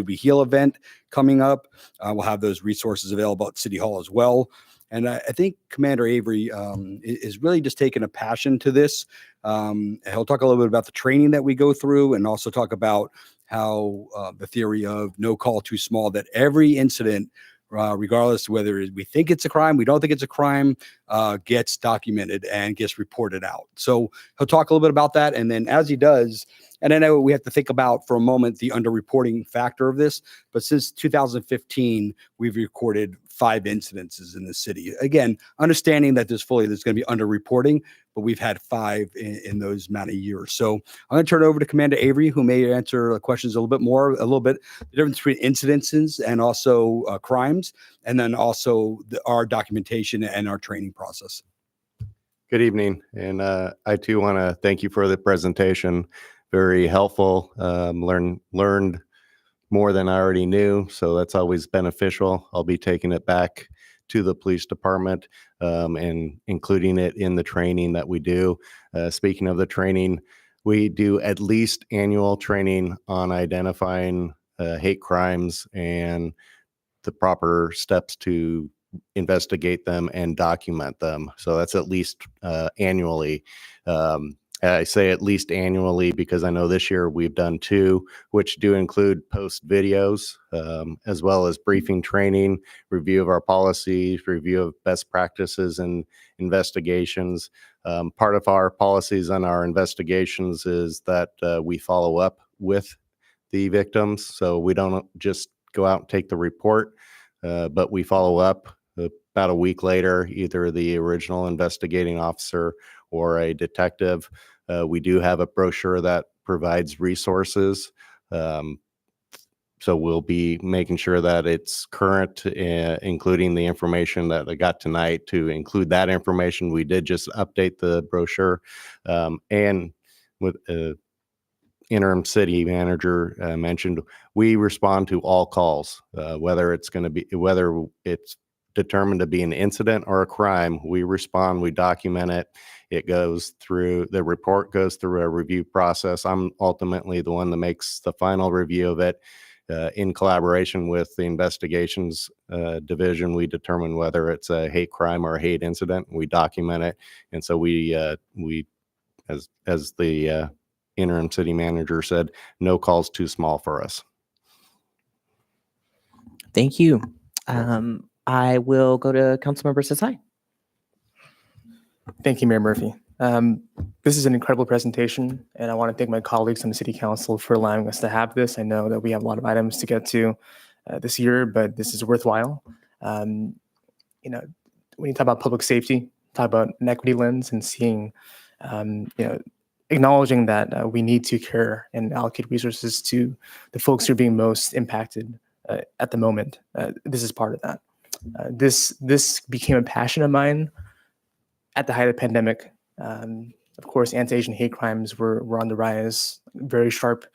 We Heal event coming up. We'll have those resources available at City Hall as well. And I think Commander Avery is really just taking a passion to this. He'll talk a little bit about the training that we go through and also talk about how the theory of no call too small, that every incident, regardless of whether we think it's a crime, we don't think it's a crime, gets documented and gets reported out. So he'll talk a little bit about that. And then as he does, and I know we have to think about for a moment the underreporting factor of this, but since 2015, we've recorded 5 incidences in the city. Again, understanding that there's going to be underreporting, but we've had 5 in those amount of years. So I'm going to turn it over to Commander Avery, who may answer questions a little bit, the difference between incidences and also crimes, and then also our documentation and our training process. Good evening. And I too want to thank you for the presentation. Very helpful. Learned more than I already knew, so that's always beneficial. I'll be taking it back to the police department and including it in the training that we do. Speaking of the training, we do at least annual training on identifying hate crimes and the proper steps to investigate them and document them. So that's at least annually. I say at least annually because I know this year we've done 2, which do include post videos, as well as briefing training, review of our policies, review of best practices and investigations. Part of our policies and our investigations is that we follow up with the victims. So we don't just go out and take the report, but we follow up about a week later, either the original investigating officer or a detective. We do have a brochure that provides resources. So we'll be making sure that it's current, including the information that I got tonight. To include that information, we did just update the brochure. And with interim city manager mentioned, we respond to all calls, whether it's determined to be an incident or a crime. We respond, we document it. The report goes through a review process. I'm ultimately the one that makes the final review of it. In collaboration with the investigations division, we determine whether it's a hate crime or a hate incident. We document it. And so we as the interim city manager said, no call's too small for us. Thank you. I will go to Councilmember Sasai. Thank you, Mayor Murphy. This is an incredible presentation, and I want to thank my colleagues on the City Council for allowing us to have this. I know that we have a lot of items to get to this year, but this is worthwhile. When you talk about public safety, talk about an equity lens and seeing, acknowledging that we need to care and allocate resources to the folks who are being most impacted at the moment. This is part of that. This became a passion of mine at the height of the pandemic. Of course, anti-Asian hate crimes were on the rise, very sharp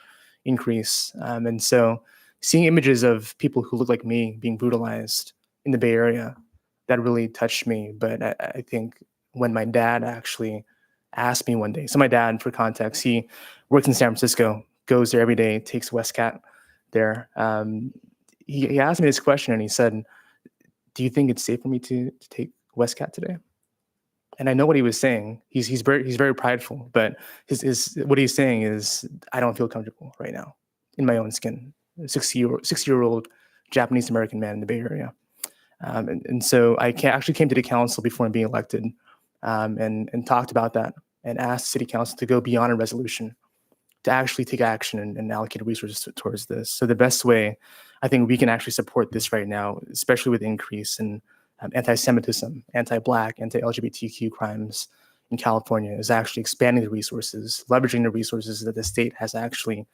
increase. And so seeing images of people who look like me being brutalized in the Bay Area, that really touched me. But I think when my dad actually asked me one day, so my dad, for context, he works in San Francisco, goes there every day, takes Westcat there. He asked me this question and he said, do you think it's safe for me to take Westcat today? And I know what he was saying. He's very prideful, but what he's saying is, I don't feel comfortable right now in my own skin. A 60-year-old Japanese American man in the Bay Area. And so I actually came to the council before being elected and talked about that and asked City Council to go beyond a resolution, to actually take action and allocate resources towards this. So the best way I think we can actually support this right now, especially with increase in anti-Semitism, anti-Black, anti-LGBTQ crimes in California, is actually expanding the resources, leveraging the resources that the state has actually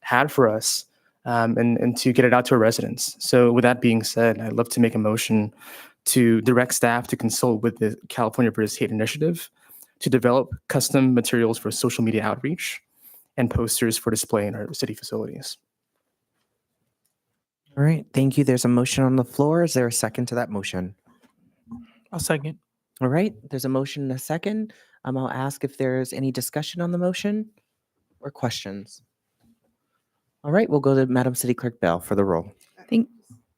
had for us, and to get it out to our residents. So with that being said, I'd love to make a motion to direct staff to consult with the California versus Hate Initiative to develop custom materials for social media outreach and posters for display in our city facilities. All right, thank you. There's a motion on the floor. Is there a second to that motion? I'll second. All right, there's a motion and a second. I'll ask if there's any discussion on the motion or questions. All right, we'll go to Madam City Clerk Bell for the roll.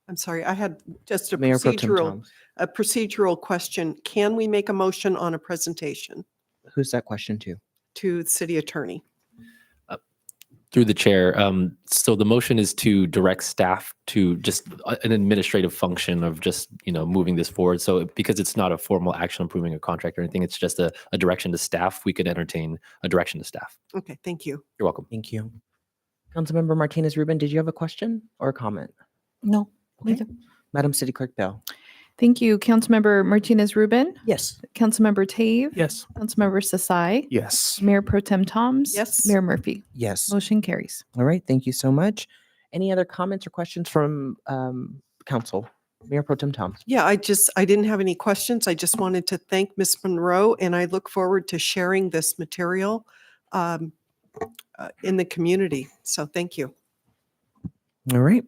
I'm sorry, I had just a Mayor Pro Tem Thomas. procedural question. Can we make a motion on a presentation Who's that question to? to the city attorney? Through the chair, so the motion is to direct staff to just an administrative function of just, moving this forward. So because it's not a formal action approving a contract or anything, it's just a direction to staff. We could entertain a direction to staff. Okay, thank you. You're welcome. Thank you. Councilmember Martinez Rubin, did you have a question or a comment? No. Okay. Madam City Clerk Bell. Thank you. Councilmember Martinez Rubin. Yes. Councilmember Tave. Yes. Councilmember Sasai. Yes. Mayor Pro Tem Toms. Yes. Mayor Murphy. Yes. Motion carries. All right. Thank you so much. Any other comments or questions from council? Mayor Pro Tem Toms. Yeah, I didn't have any questions. I just wanted to thank Ms. Monroe, and I look forward to sharing this material in the community. So thank you. All right.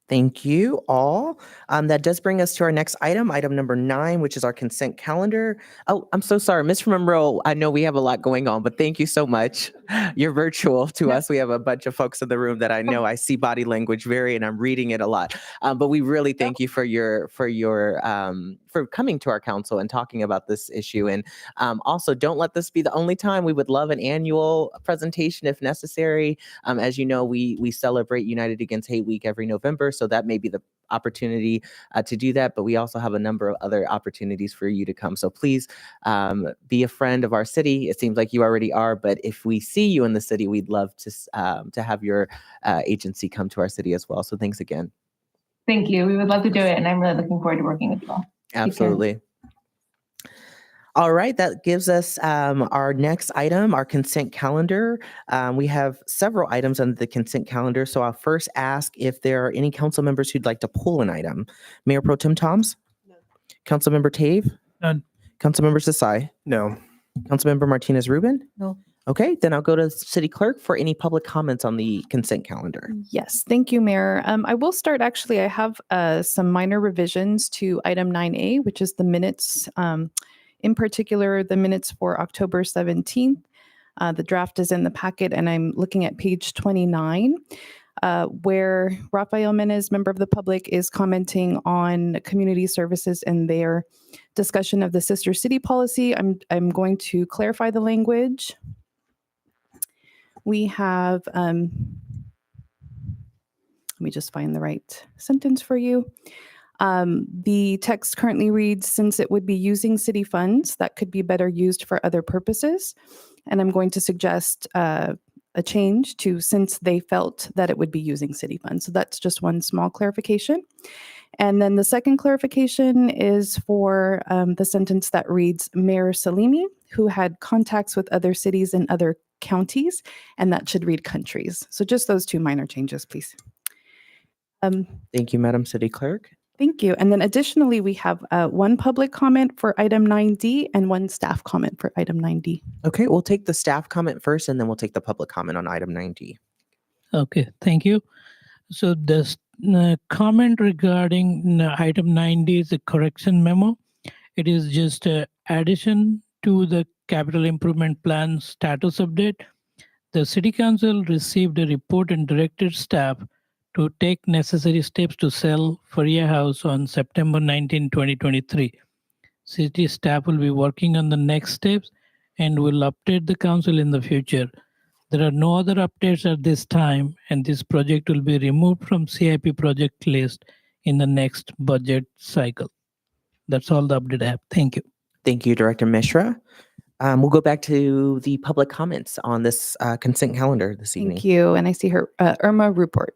Thank you all. That does bring us to our next item number 9, which is our consent calendar. Oh, I'm so sorry, Ms. Monroe. I know we have a lot going on, but thank you so much. You're virtual to us. We have a bunch of folks in the room that I know I see body language vary, and I'm reading it a lot. But we really thank you for coming to our council and talking about this issue. And also, don't let this be the only time. We would love an annual presentation if necessary. As you know, we celebrate United Against Hate Week every November, so that may be the opportunity to do that. But we also have a number of other opportunities for you to come. So please be a friend of our city. It seems like you already are, but if we see you in the city, we'd love to have your agency come to our city as well. So thanks again. Thank you. We would love to do it, and I'm really looking forward to working with you all. Absolutely. All right, that gives us our next item, our consent calendar. We have several items on the consent calendar, so I'll first ask if there are any council members who'd like to pull an item. Mayor Pro Tem Toms? No. Councilmember Tave? None. Councilmember Sasai? No. Councilmember Martinez Rubin? No. Okay, then I'll go to City Clerk for any public comments on the consent calendar. Yes, thank you, Mayor. I will start, actually, I have some minor revisions to item 9A, which is the minutes, in particular, the minutes for October 17th. The draft is in the packet, and I'm looking at page 29, where Rafael Menez, member of the public, is commenting on community services and their discussion of the sister city policy. I'm going to clarify the language. We have, let me just find the right sentence for you. The text currently reads, since it would be using city funds, that could be better used for other purposes. And I'm going to suggest a change to since they felt that it would be using city funds. So that's just one small clarification. And then the second clarification is for the sentence that reads, Mayor Salimi, who had contacts with other cities and other counties, and that should read countries. So just those two minor changes, please. Thank you, Madam City Clerk. Thank you. And then additionally, we have one public comment for item 9D and one staff comment for item 9D. Okay, we'll take the staff comment first, and then we'll take the public comment on item 9D. Okay, thank you. So this comment regarding item 9D is a correction memo. It is just an addition to the capital improvement plan status update. The City Council received a report and directed staff to take necessary steps to sell Faria House on September 19, 2023. City staff will be working on the next steps and will update the council in the future. There are no other updates at this time, and this project will be removed from CIP project list in the next budget cycle. That's all the update I have. Thank you. Thank you, Director Mishra. We'll go back to the public comments on this consent calendar this evening. Thank you. And I see her, Irma Rupert.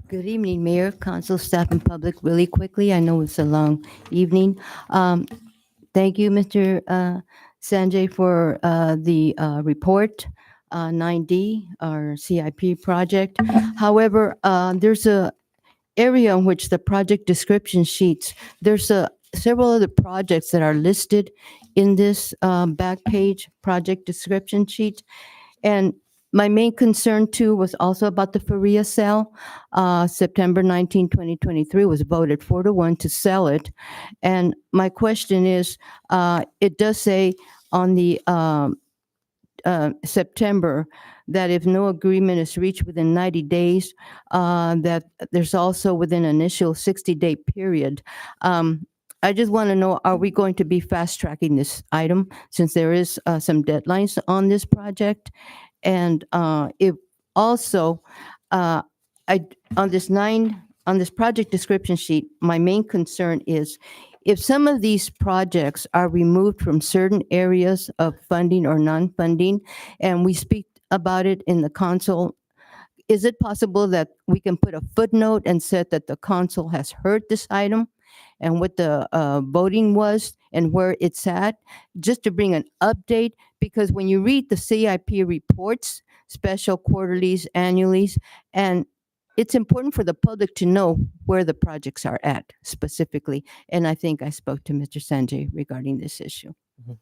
Good evening, Mayor, Council, staff, and public. Really quickly, I know it's a long evening. Thank you, Mr. Sanjay, for the report, 9D, our CIP project. However, there's a area in which the project description sheets, there's several other projects that are listed in this back page project description sheet. And my main concern too was also about the Faria sale. September 19, 2023 was voted 4-1 to sell it. And my question is, it does say on the September that if no agreement is reached within 90 days, that there's also within an initial 60-day period. I just want to know, are we going to be fast tracking this item since there is some deadlines on this project? And if also, I on this project description sheet, my main concern is if some of these projects are removed from certain areas of funding or non-funding, and we speak about it in the council, is it possible that we can put a footnote and said that the council has heard this item and what the voting was and where it's at, just to bring an update? Because when you read the CIP reports, special quarterlies, annualies, and it's important for the public to know where the projects are at specifically. And I think I spoke to Mr. Sanjay regarding this issue. Mhm.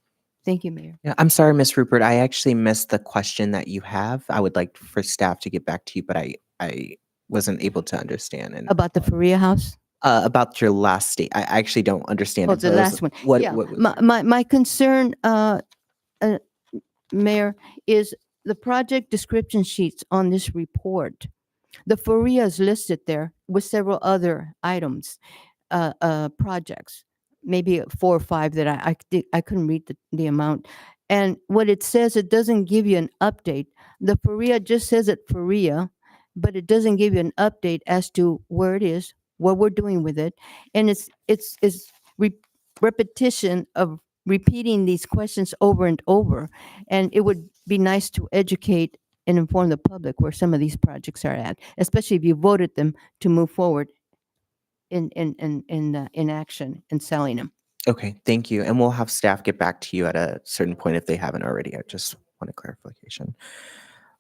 Thank you, Mayor. Yeah, I'm sorry, Ms. Rupert. I actually missed the question that you have. I would like for staff to get back to you, but I wasn't able to understand. And About the Faria House? about your last state, I actually don't understand. Oh, it. the So it was- last one. What? Yeah, what was my concern, Mayor, is the project description sheets on this report. The Faria is listed there with several other items, projects, maybe 4 or 5 that I couldn't read the amount. And what it says, it doesn't give you an update. The Faria just says it Faria, but it doesn't give you an update as to where it is, what we're doing with it. And it's repetition of repeating these questions over and over. And it would be nice to educate and inform the public where some of these projects are at, especially if you voted them to move forward in action and selling them. Okay, thank you. And we'll have staff get back to you at a certain point if they haven't already. I just want a clarification.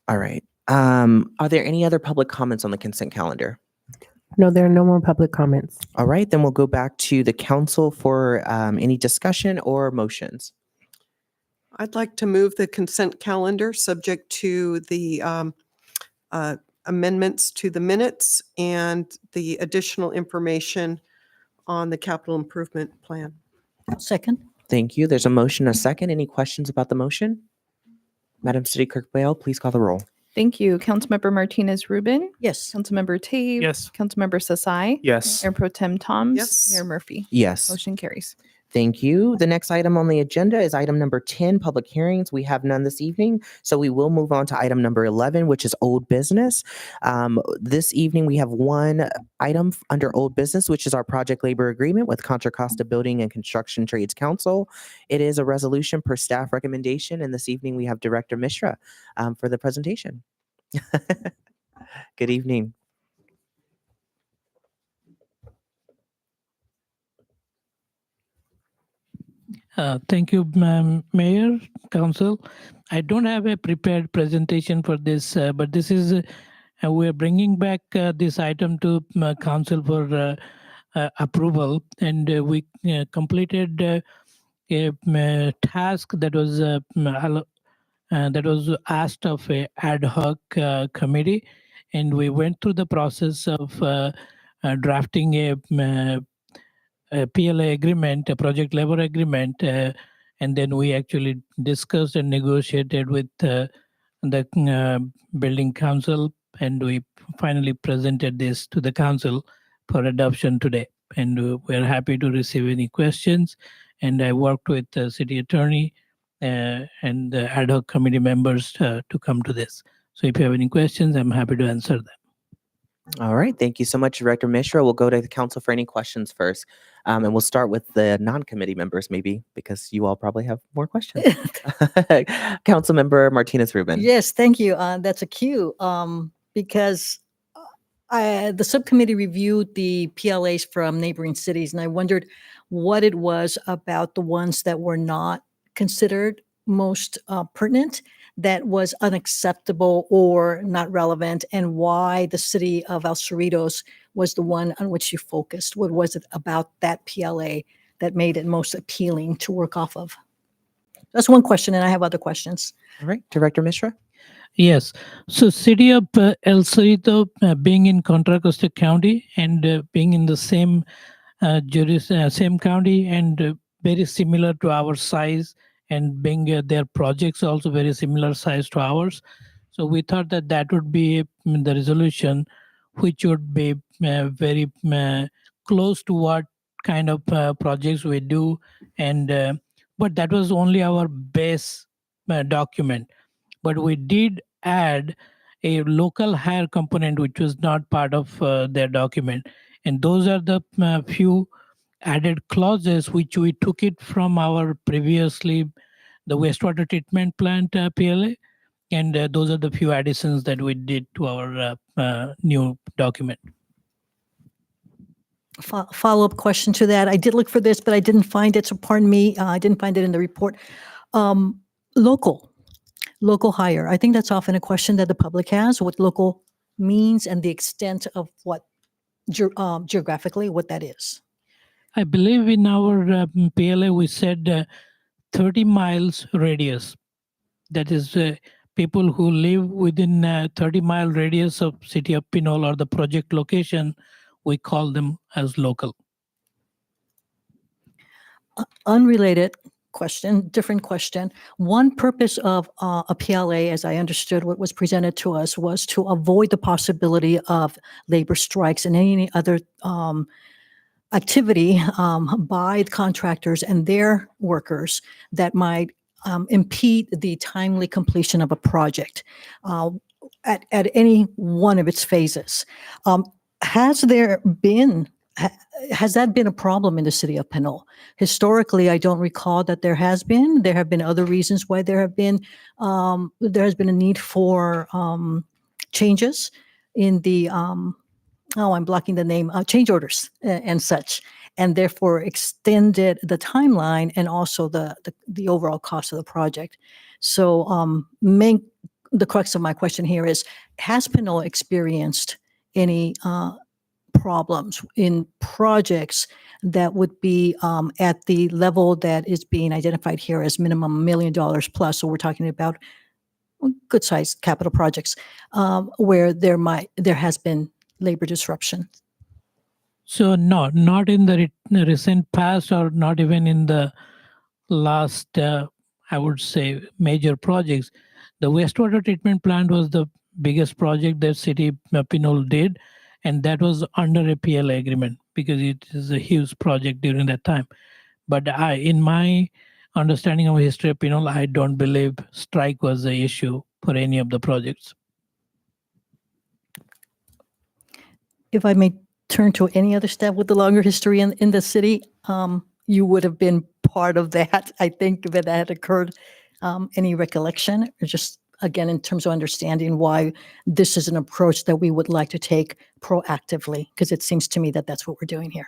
All right. Are there any other public comments on the consent calendar? No, there are no more public comments. All right, then we'll go back to the council for any discussion or motions. I'd like to move the consent calendar subject to the amendments to the minutes and the additional information on the capital improvement plan. Second. Thank you. There's a motion, a second. Any questions about the motion? Madam City Clerk Bale, please call the roll. Thank you. Councilmember Martinez Rubin. Yes. Councilmember Tabe. Yes. Councilmember Sasai. Yes. Mayor Pro Tem Toms. Yes. Mayor Murphy. Yes. Motion carries. Thank you. The next item on the agenda is item number 10, public hearings. We have none this evening, so we will move on to item number 11, which is old business. This evening, we have one item under old business, which is our project labor agreement with Contra Costa Building and Construction Trades Council. It is a resolution per staff recommendation, and this evening we have Director Mishra for the presentation. Good evening. Thank you, Mayor, Council. I don't have a prepared presentation for this, but this is, we're bringing back this item to Council for approval. And we completed a task that was asked of a ad hoc committee. And we went through the process of drafting a PLA agreement, a project labor agreement, and then we actually discussed and negotiated with the building council, and we finally presented this to the council for adoption today. And we're happy to receive any questions. And I worked with the city attorney and the ad hoc committee members to come to this. So if you have any questions, I'm happy to answer them. All right. Thank you so much, Director Mishra. We'll go to the council for any questions first. And we'll start with the non-committee members, maybe, because you all probably have more questions. Councilmember Martinez Rubin. Yes, thank you. That's a cue because the subcommittee reviewed the PLAs from neighboring cities, and I wondered what it was about the ones that were not considered most pertinent, that was unacceptable or not relevant, and why the city of El Cerritos was the one on which you focused. What was it about that PLA that made it most appealing to work off of? That's one question, and I have other questions. All right, Director Mishra. Yes. So city of El Cerrito being in Contra Costa County and being in the same same county and very similar to our size, and being their projects also very similar size to ours. So we thought that that would be the resolution, which would be very close to what kind of projects we do, and but that was only our base document. But we did add a local hire component, which was not part of their document, and those are the few added clauses which we took it from our previously the wastewater treatment plant PLA, and those are the few additions that we did to our new document. Follow-up question to that. I did look for this, but I didn't find it, so pardon me, I didn't find it in the report. Local hire. I think that's often a question that the public has, what local means and the extent of what geographically what that is. I believe in our PLA we said 30 miles radius. That is people who live within 30-mile radius of city of Pinole or the project location, we call them as local. Unrelated question, different question. One purpose of a PLA, as I understood what was presented to us, was to avoid the possibility of labor strikes and any other activity by contractors and their workers that might impede the timely completion of a project at any one of its phases. Has that been a problem in the city of Pinole? Historically, I don't recall that there has been. There have been other reasons why there has been a need for changes in the I'm blocking the name, change orders and such, and therefore extended the timeline and also the overall cost of the project. So the crux of my question here is, has Pinole experienced any problems in projects that would be at the level that is being identified here as minimum $1 million plus? So we're talking about good sized capital projects where there has been labor disruption. So no, not in the recent past or not even in the last, I would say, major projects. The wastewater treatment plant was the biggest project that city Pinole did, and that was under a PLA agreement because it is a huge project during that time. But in my understanding of history of Pinole, I don't believe strike was the issue for any of the projects. If I may turn to any other staff with the longer history in the city, you would have been part of that, I think, if it had occurred. Any recollection, or just, again, in terms of understanding why this is an approach that we would like to take proactively? Because it seems to me that that's what we're doing here.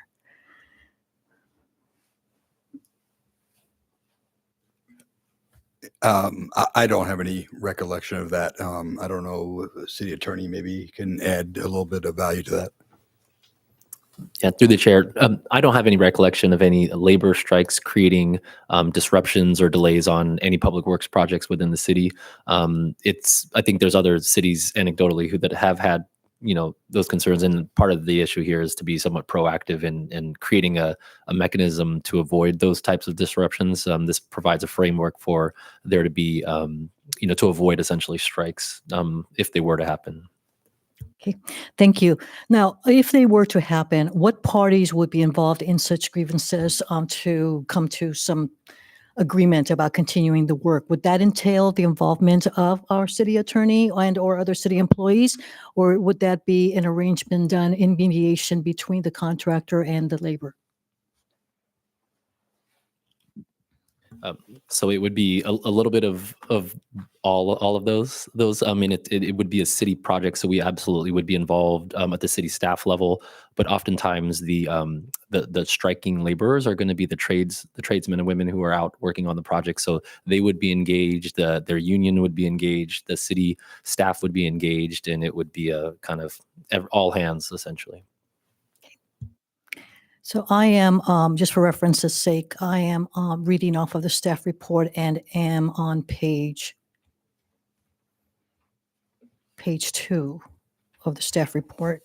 I don't have any recollection of that. I don't know if the city attorney maybe can add a little bit of value to that. Yeah, through the chair, I don't have any recollection of any labor strikes creating disruptions or delays on any public works projects within the city. I think there's other cities anecdotally that have had those concerns, and part of the issue here is to be somewhat proactive in creating a mechanism to avoid those types of disruptions. This provides a framework for there to be to avoid essentially strikes if they were to happen. Okay, thank you. Now, if they were to happen, what parties would be involved in such grievances to come to some agreement about continuing the work? Would that entail the involvement of our city attorney and or other city employees, or would that be an arrangement done in mediation between the contractor and the labor? So it would be a little bit of all of those. I mean, it would be a city project, so we absolutely would be involved at the city staff level. But oftentimes the striking laborers are going to be the tradesmen and women who are out working on the project. So they would be engaged. Their union would be engaged. The city staff would be engaged, and it would be a kind of all hands essentially. So I am, just for reference's sake, I am reading off of the staff report and am on page 2 of the staff report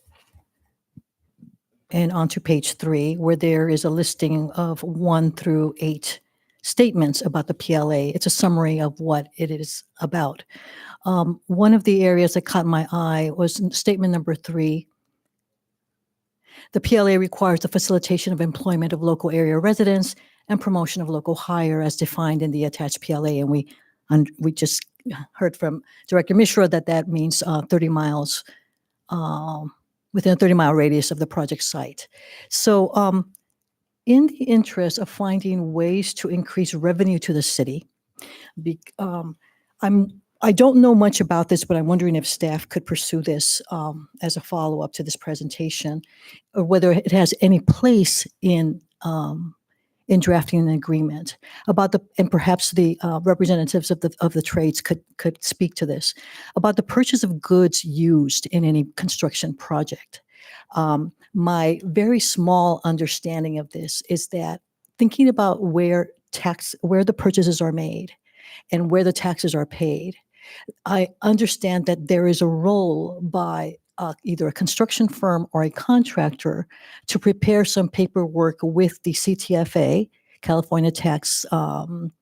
and onto page 3, where there is a listing of 1 through 8 statements about the PLA. It's a summary of what it is about. One of the areas that caught my eye was statement number 3. The PLA requires the facilitation of employment of local area residents and promotion of local hire as defined in the attached PLA. And we just heard from Director Mishra that that means 30 miles within a 30-mile radius of the project site. So in the interest of finding ways to increase revenue to the city, I don't know much about this, but I'm wondering if staff could pursue this as a follow-up to this presentation, or whether it has any place in drafting an agreement about and perhaps the representatives of the trades could speak to this, about the purchase of goods used in any construction project. My very small understanding of this is that thinking about where the purchases are made and where the taxes are paid, I understand that there is a role by either a construction firm or a contractor to prepare some paperwork with the CTFA, California Tax and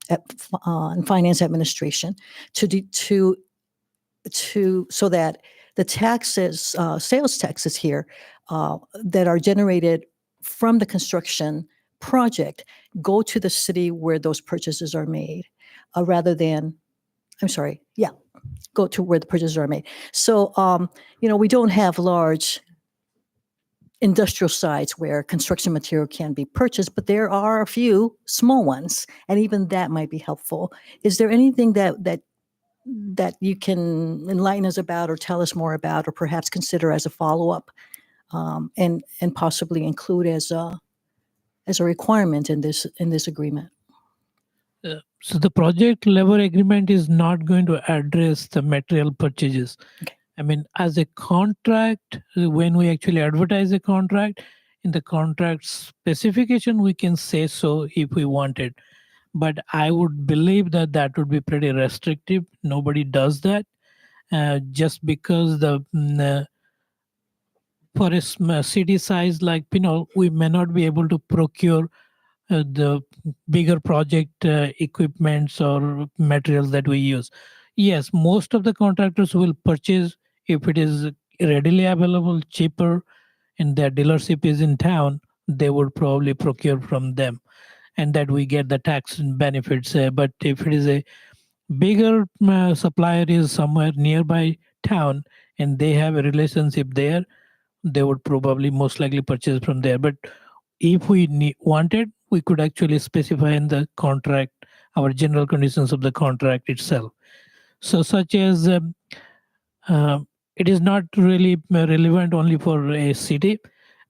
Finance Administration, so that the taxes, sales taxes here that are generated from the construction project go to the city where those purchases are made, rather than, go to where the purchases are made. So, we don't have large industrial sites where construction material can be purchased, but there are a few small ones, and even that might be helpful. Is there anything that you can enlighten us about, or tell us more about, or perhaps consider as a follow-up, and possibly include as a requirement in this agreement? So the project level agreement is not going to address the material purchases. Okay. I mean, as a contract, when we actually advertise a contract, in the contract specification, we can say so if we wanted. But I would believe that that would be pretty restrictive. Nobody does that, just because for a city size like Pinole, we may not be able to procure the bigger project equipments or materials that we use. Yes, most of the contractors will purchase if it is readily available, cheaper, and their dealership is in town, they would probably procure from them, and that we get the tax benefits. But if it is a bigger supplier is somewhere nearby town and they have a relationship there, they would probably most likely purchase from there. But if we wanted, we could actually specify in the contract our general conditions of the contract itself. So such as it is not really relevant only for a city,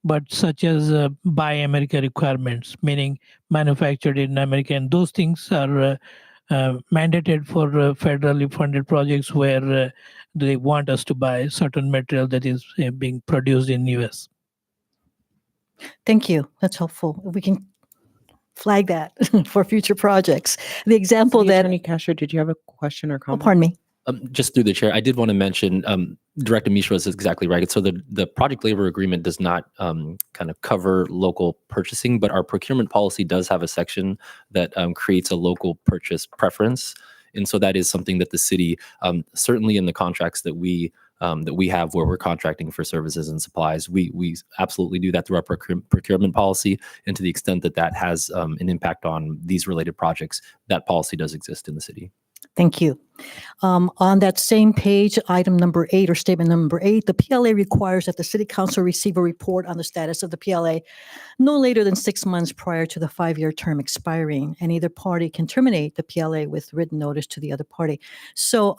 but such as Buy America requirements, meaning manufactured in America, and those things are mandated for federally funded projects where they want us to buy certain material that is being produced in US. Thank you. That's helpful. We can flag that for future projects. The example City that Attorney Castro, did you have a question or comment? pardon me. Just through the chair, I did want to mention, Director Mishra is exactly right. So the project labor agreement does not kind of cover local purchasing, but our procurement policy does have a section that creates a local purchase preference. And so that is something that the city, certainly in the contracts that we have where we're contracting for services and supplies, we absolutely do that through our procurement policy. And to the extent that that has an impact on these related projects, that policy does exist in the city. Thank you. On that same page, item number 8 or statement number 8, the PLA requires that the City Council receive a report on the status of the PLA no later than 6 months prior to the 5-year term expiring, and either party can terminate the PLA with written notice to the other party. So,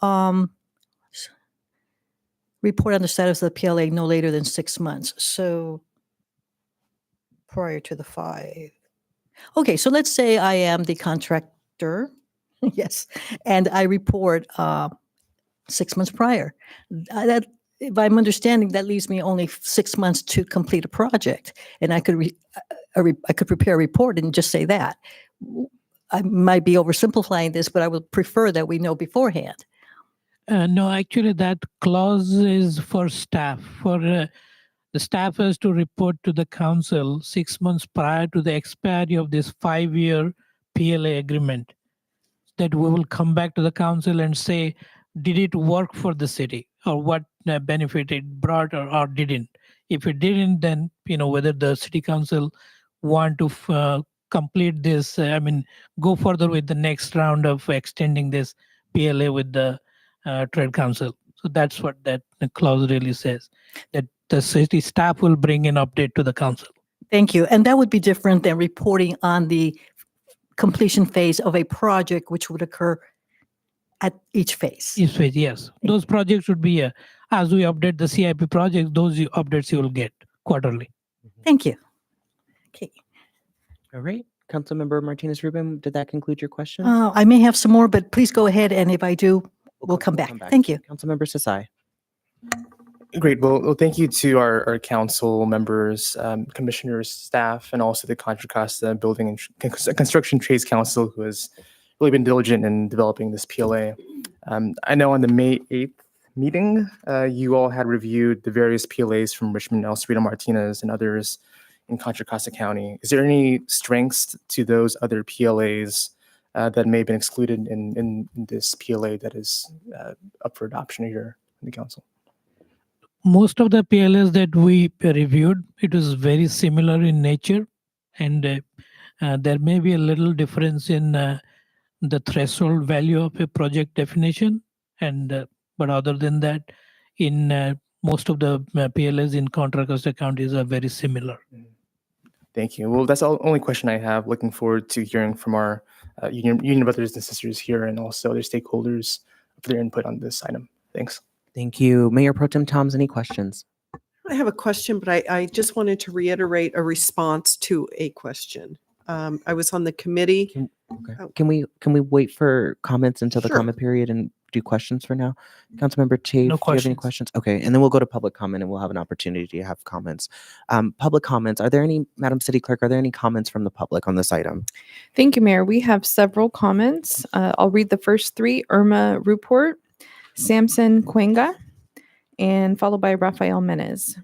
report on the status of the PLA no later than 6 months. So, prior to the 5. Okay, so let's say I am the contractor. Yes, and I report 6 months prior. That, if I'm understanding, that leaves me only 6 months to complete a project, and I could I could prepare a report and just say that. I might be oversimplifying this, but I would prefer that we know beforehand. No, actually, that clause is for staff. For the staff has to report to the council 6 months prior to the expiry of this 5-year PLA agreement. That we will come back to the council and say, did it work for the city, or what benefit it brought or didn't? If it didn't, then whether the city council want to complete this, go further with the next round of extending this PLA with the trade council. So that's what that clause really says, that the city staff will bring an update to the council. Thank you. And that would be different than reporting on the completion phase of a project, which would occur at each phase. Each phase, yes. Those projects would be, as we update the CIP projects, those updates you will get quarterly. Thank you. All right. Councilmember Martinez Rubin, did that conclude your question? I may have some more, but please go ahead. And if I do, we'll come back. Thank you. Councilmember Sasai. Great. Well, thank you to our council members, commissioners, staff, and also the Contra Costa Building and Construction Trades Council, who has really been diligent in developing this PLA. I know on the May 8th meeting, you all had reviewed the various PLAs from Richmond, El Cerrito Martinez, and others in Contra Costa County. Is there any strengths to those other PLAs that may have been excluded in this PLA that is up for adoption here in the council? Most of the PLAs that we reviewed, it was very similar in nature, and there may be a little difference in the threshold value of a project definition, and but other than that, in most of the PLAs in Contra Costa counties are very similar. Thank you. Well, that's the only question I have. Looking forward to hearing from our union brothers and sisters here and also other stakeholders for their input on this item. Thanks. Thank you. Mayor Pro Tem Toms, any questions? I have a question, but I just wanted to reiterate a response to a question. I was on the committee. Can we wait for comments until the Sure. comment period and do questions for now? Councilmember Chave, No do you have any questions. questions? Okay, and then we'll go to public comment and we'll have an opportunity to have comments. Public comments, are there any, Madam City Clerk, are there any comments from the public on this item? Thank you, Mayor. We have several comments. I'll read the first three. Irma Ruport, Samson Cuenga, and followed by Rafael Menez.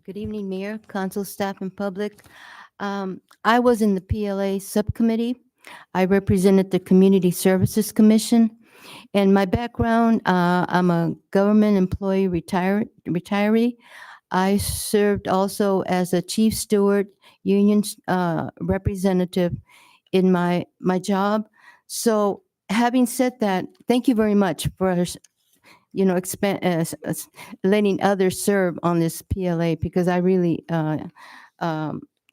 Good evening, Mayor, council staff, and public. I was in the PLA subcommittee. I represented the Community Services Commission. And my background, I'm a government employee retiree. I served also as a chief steward, union representative in my job. So having said that, thank you very much for letting others serve on this PLA, because I really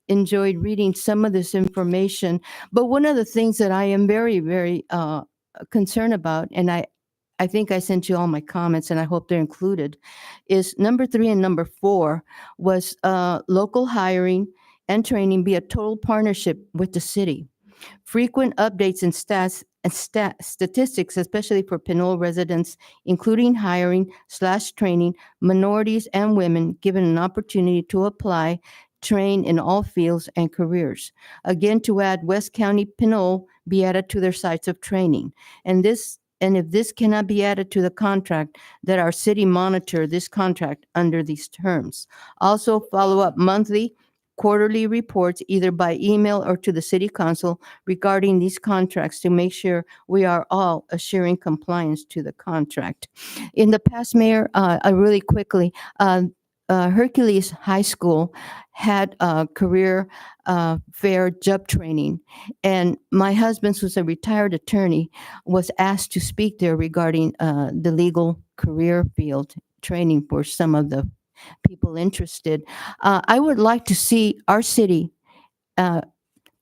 enjoyed reading some of this information. But one of the things that I am very, very concerned about, and I think I sent you all my comments and I hope they're included, is number 3 and number 4 was local hiring and training be a total partnership with the city. Frequent updates and statistics, especially for Pinole residents, including hiring/training minorities and women, given an opportunity to apply, train in all fields and careers. Again, to add West County Pinole be added to their sites of training. And if this cannot be added to the contract, that our city monitor this contract under these terms. Also, follow up monthly, quarterly reports either by email or to the city council regarding these contracts to make sure we are all assuring compliance to the contract. In the past, Mayor, really quickly, Hercules High School had a career fair job training, and my husband, who's a retired attorney, was asked to speak there regarding the legal career field training for some of the people interested. I would like to see our city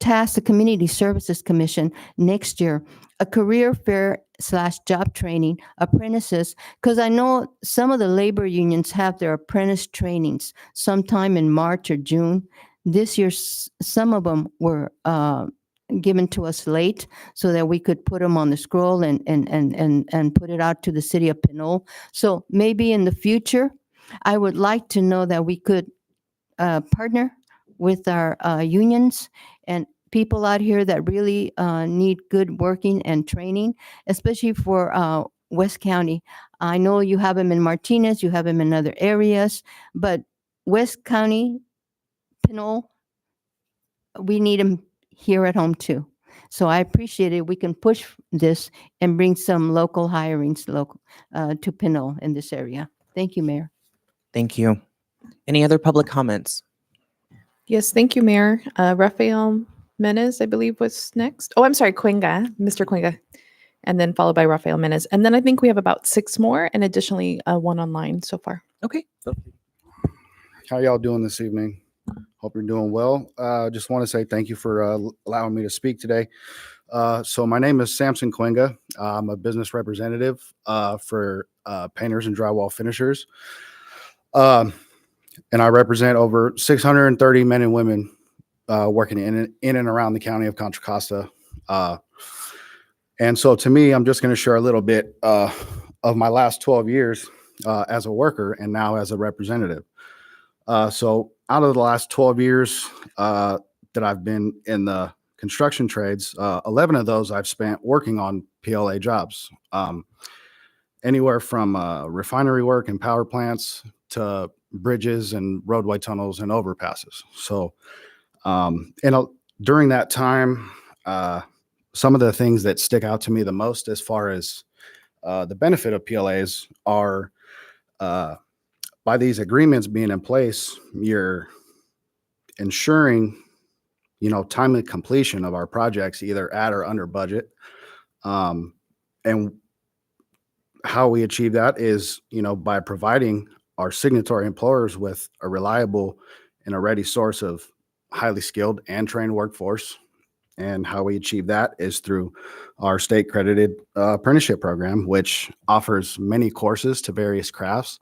task the Community Services Commission next year a career fair/job training apprentices, because I know some of the labor unions have their apprentice trainings sometime in March or June. This year, some of them were given to us late so that we could put them on the scroll and put it out to the city of Pinole. So maybe in the future, I would like to know that we could partner with our unions and people out here that really need good working and training, especially for West County. I know you have them in Martinez, you have them in other areas, but West County, Pinole, we need them here at home too. So I appreciate it. We can push this and bring some local hirings to Pinole in this area. Thank you, Mayor. Thank you. Any other public comments? Yes, thank you, Mayor. Rafael Menez, I believe, was next. Oh, I'm sorry, Cuenga, Mr. Cuenga, and then followed by Rafael Menez. And then I think we have about 6 more, and additionally, one online so far. Okay. How y'all doing this evening? Hope you're doing well. Just want to say thank you for allowing me to speak today. So my name is Samson Cuenga. I'm a business representative for painters and drywall finishers. And I represent over 630 men and women working in and around the county of Contra Costa. And so to me, I'm just going to share a little bit of my last 12 years as a worker and now as a representative. So out of the last 12 years that I've been in the construction trades, 11 of those I've spent working on PLA jobs, anywhere from refinery work and power plants to bridges and roadway tunnels and overpasses. So during that time, some of the things that stick out to me the most as far as the benefit of PLAs are by these agreements being in place, you're ensuring, timely completion of our projects, either at or under budget. And how we achieve that is, by providing our signatory employers with a reliable and a ready source of highly skilled and trained workforce. And how we achieve that is through our state credited apprenticeship program, which offers many courses to various crafts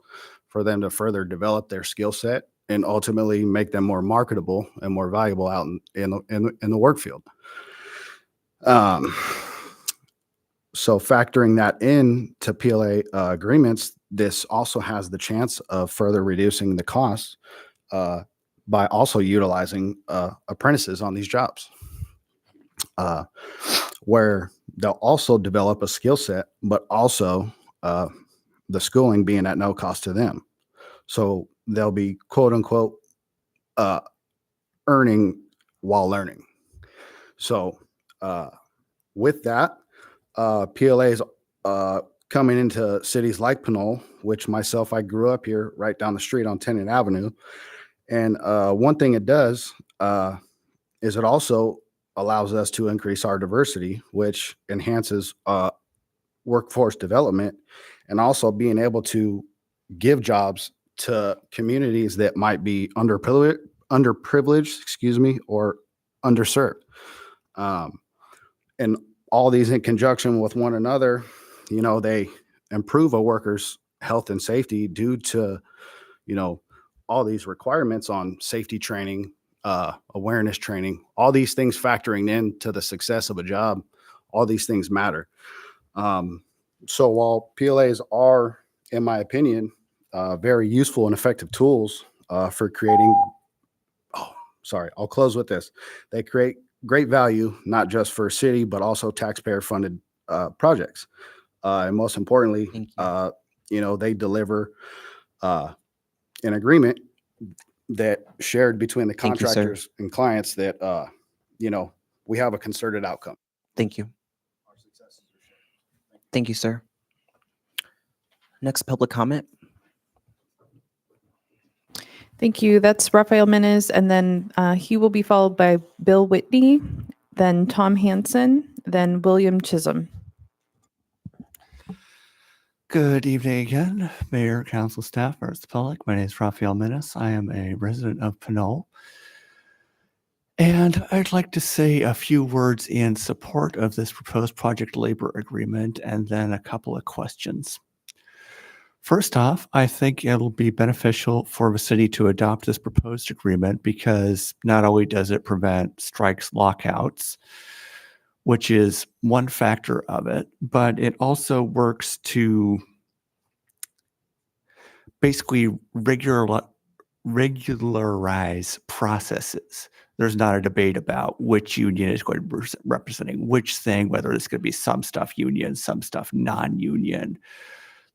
for them to further develop their skill set and ultimately make them more marketable and more valuable out in the work field. So factoring that in to PLA agreements, this also has the chance of further reducing the costs by also utilizing apprentices on these jobs, where they'll also develop a skill set, but also the schooling being at no cost to them. So they'll be quote unquote earning while learning. So with that, PLAs coming into cities like Pinole, which myself, I grew up here right down the street on Tennant Avenue. And one thing it does is it also allows us to increase our diversity, which enhances workforce development and also being able to give jobs to communities that might be underprivileged, or underserved. And all these in conjunction with one another, they improve a worker's health and safety due to, all these requirements on safety training, awareness training, all these things factoring into the success of a job. All these things matter. So while PLAs are, in my opinion, very useful and effective tools for creating, I'll close with this. They create great value, not just for city, but also taxpayer funded projects. And most importantly, they deliver an agreement that shared between the Thank you, sir. contractors and clients that, we have a concerted outcome. Thank you. Thank you, sir. Next public comment. Thank you. That's Rafael Menez, and then he will be followed by Bill Whitney, then Tom Hansen, then William Chisholm. Good evening again, Mayor, Council staff, members of the public. My name is Rafael Menes. I am a resident of Pinole. And I'd like to say a few words in support of this proposed project labor agreement and then a couple of questions. First off, I think it'll be beneficial for the city to adopt this proposed agreement because not only does it prevent strikes, lockouts, which is one factor of it, but it also works to basically regularize processes. There's not a debate about which union is going to be representing which thing, whether it's going to be some stuff union, some stuff non-union.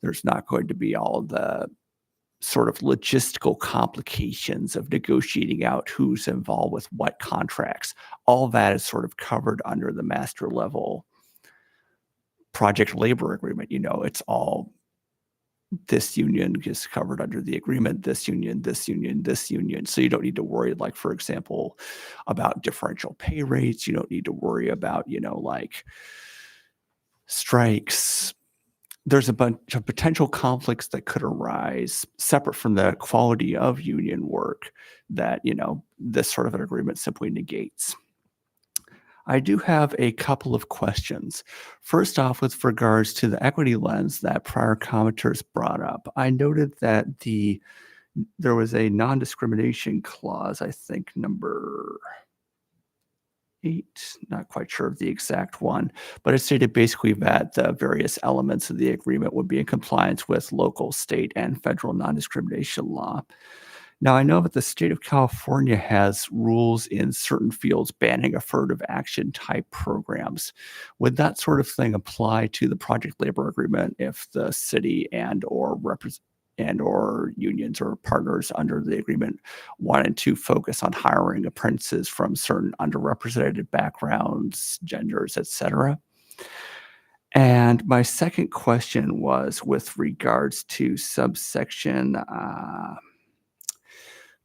There's not going to be all the sort of logistical complications of negotiating out who's involved with what contracts. All that is sort of covered under the master level project labor agreement. It's all this union is covered under the agreement, this union, this union, this union. So you don't need to worry, like, for example, about differential pay rates. You don't need to worry about, like strikes. There's a bunch of potential conflicts that could arise separate from the quality of union work that, this sort of an agreement simply negates. I do have a couple of questions. First off, with regards to the equity lens that prior commenters brought up, I noted that there was a non-discrimination clause, I think number 8, not quite sure of the exact one, but it stated basically that the various elements of the agreement would be in compliance with local, state, and federal non-discrimination law. Now, I know that the state of California has rules in certain fields banning affirmative action type programs. Would that sort of thing apply to the project labor agreement if the city and/or unions or partners under the agreement wanted to focus on hiring apprentices from certain underrepresented backgrounds, genders, etc.? And my second question was with regards to subsection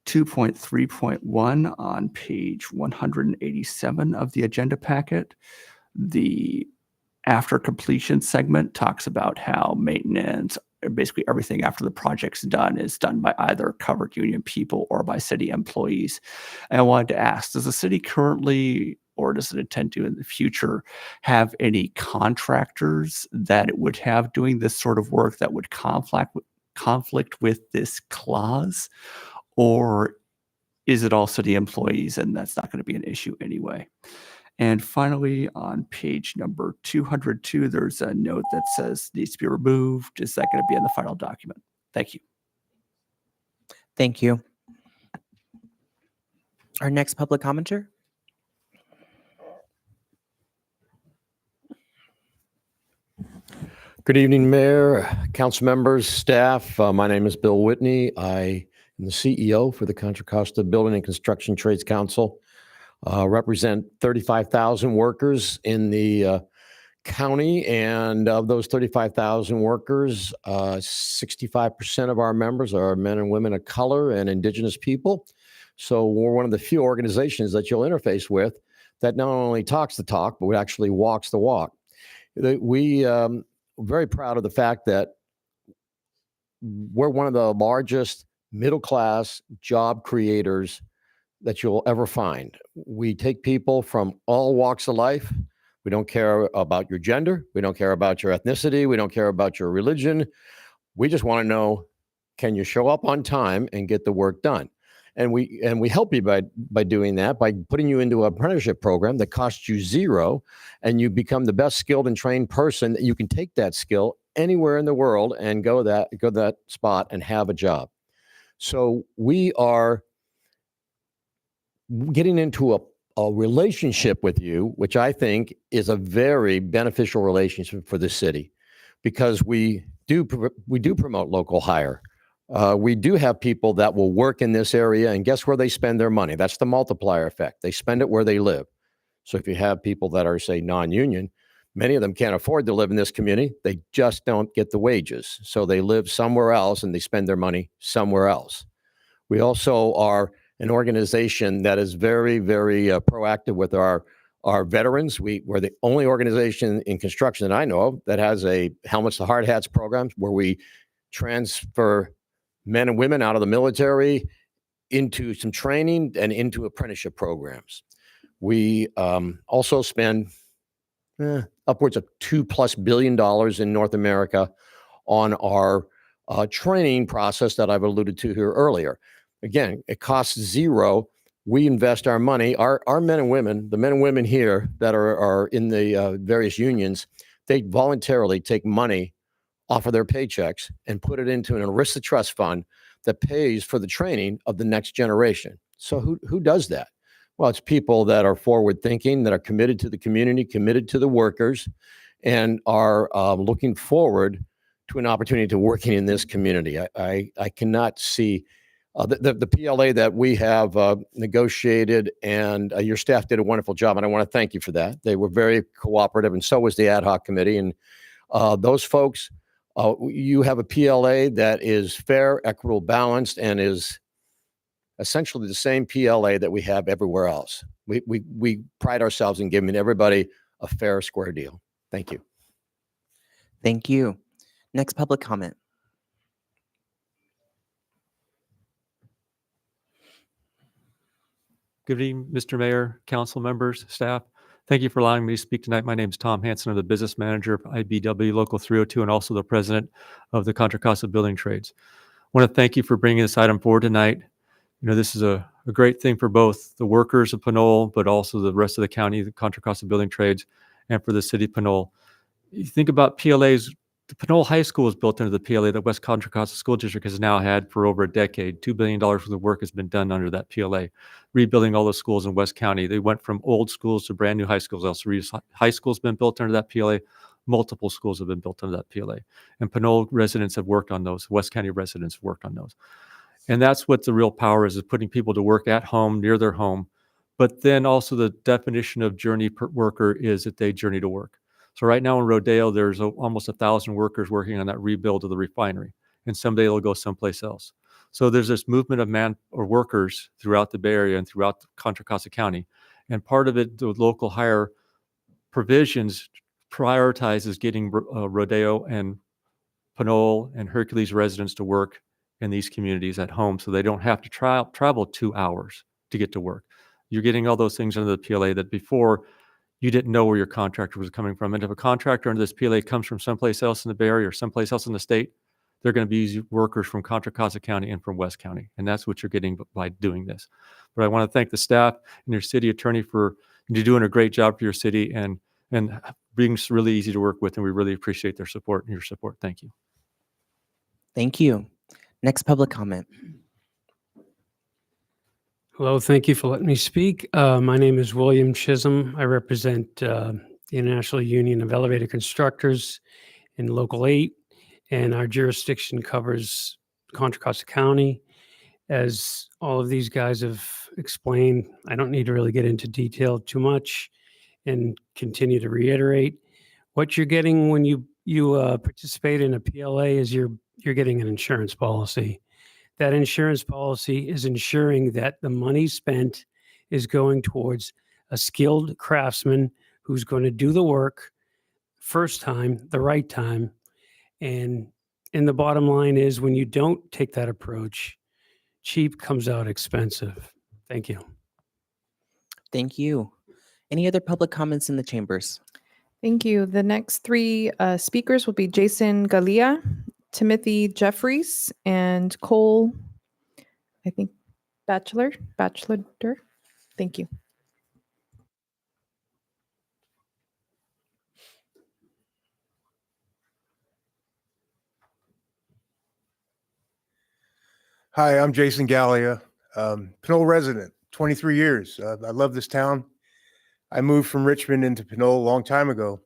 2.3.1 on page 187 of the agenda packet. The after completion segment talks about how maintenance, basically everything after the project's done, is done by either covered union people or by city employees. And I wanted to ask, does the city currently, or does it intend to in the future, have any contractors that it would have doing this sort of work that would conflict with this clause? Or is it all city employees and that's not going to be an issue anyway? And finally, on page number 202, there's a note that says needs to be removed. Is that going to be in the final document? Thank you. Thank you. Our next public commenter. Good evening, Mayor, council members, staff. My name is Bill Whitney. I am the CEO for the Contra Costa Building and Construction Trades Council. Represent 35,000 workers in the county, and of those 35,000 workers, 65% of our members are men and women of color and indigenous people. So we're one of the few organizations that you'll interface with that not only talks the talk, but actually walks the walk. We're very proud of the fact that we're one of the largest middle-class job creators that you'll ever find. We take people from all walks of life. We don't care about your gender. We don't care about your ethnicity. We don't care about your religion. We just want to know, can you show up on time and get the work done? And we help you by doing that, by putting you into an apprenticeship program that costs you $0, and you become the best skilled and trained person that you can take that skill anywhere in the world and go to that spot and have a job. So we are getting into a relationship with you, which I think is a very beneficial relationship for the city, because we do promote local hire. We do have people that will work in this area, and guess where they spend their money? That's the multiplier effect. They spend it where they live. So if you have people that are, say, non-union, many of them can't afford to live in this community. They just don't get the wages. So they live somewhere else and they spend their money somewhere else. We also are an organization that is very, very proactive with our veterans. We're the only organization in construction that I know of that has a helmets to hard hats program where we transfer men and women out of the military into some training and into apprenticeship programs. We also spend upwards of $2+ billion in North America on our training process that I've alluded to here earlier. Again, it costs $0. We invest our money. Our men and women, the men and women here that are in the various unions, they voluntarily take money off of their paychecks and put it into an ERISA trust fund that pays for the training of the next generation. So who does that? Well, it's people that are forward thinking, that are committed to the community, committed to the workers, and are looking forward to an opportunity to working in this community. I cannot see the PLA that we have negotiated, and your staff did a wonderful job, and I want to thank you for that. They were very cooperative, and so was the ad hoc committee. And those folks, you have a PLA that is fair, equitable, balanced, and is essentially the same PLA that we have everywhere else. We pride ourselves in giving everybody a fair, square deal. Thank you. Thank you. Next public comment. Good evening, Mr. Mayor, council members, staff. Thank you for allowing me to speak tonight. My name is Tom Hanson. I'm the business manager of IBW Local 302 and also the president of the Contra Costa Building Trades. I want to thank you for bringing this item forward tonight. This is a great thing for both the workers of Pinole, but also the rest of the county, the Contra Costa Building Trades, and for the city of Pinole. You think about PLAs, the Pinole High School is built under the PLA that West Contra Costa School District has now had for over a decade. $2 billion worth of work has been done under that PLA, rebuilding all the schools in West County. They went from old schools to brand new high schools. El Cerritos High School has been built under that PLA. Multiple schools have been built under that PLA. And Pinole residents have worked on those. West County residents have worked on those. And that's what the real power is putting people to work at home, near their home. But then also the definition of journey per worker is that they journey to work. So right now in Rodeo, there's almost 1,000 workers working on that rebuild of the refinery. And someday they'll go someplace else. So there's this movement of workers throughout the Bay Area and throughout Contra Costa County. And part of it, the local hire provisions prioritizes getting Rodeo and Pinole and Hercules residents to work in these communities at home so they don't have to travel 2 hours to get to work. You're getting all those things under the PLA that before you didn't know where your contractor was coming from. And if a contractor under this PLA comes from someplace else in the Bay Area or someplace else in the state, they're going to be workers from Contra Costa County and from West County. And that's what you're getting by doing this. But I want to thank the staff and your city attorney for doing a great job for your city and being really easy to work with. And we really appreciate their support and your support. Thank you. Thank you. Next public comment. Hello, thank you for letting me speak. My name is William Chisholm. I represent the International Union of Elevator Constructors in Local 8, and our jurisdiction covers Contra Costa County. As all of these guys have explained, I don't need to really get into detail too much and continue to reiterate. What you're getting when you participate in a PLA is you're getting an insurance policy. That insurance policy is ensuring that the money spent is going towards a skilled craftsman who's going to do the work first time, the right time. And the bottom line is when you don't take that approach, cheap comes out expensive. Thank you. Thank you. Any other public comments in the chambers? Thank you. The next three speakers will be Jason Galia, Timothy Jeffries, and Cole, I think, Bachelor. Thank you. Hi, I'm Jason Gallia, Pinole resident, 23 years. I love this town. I moved from Richmond into Pinole a long time ago.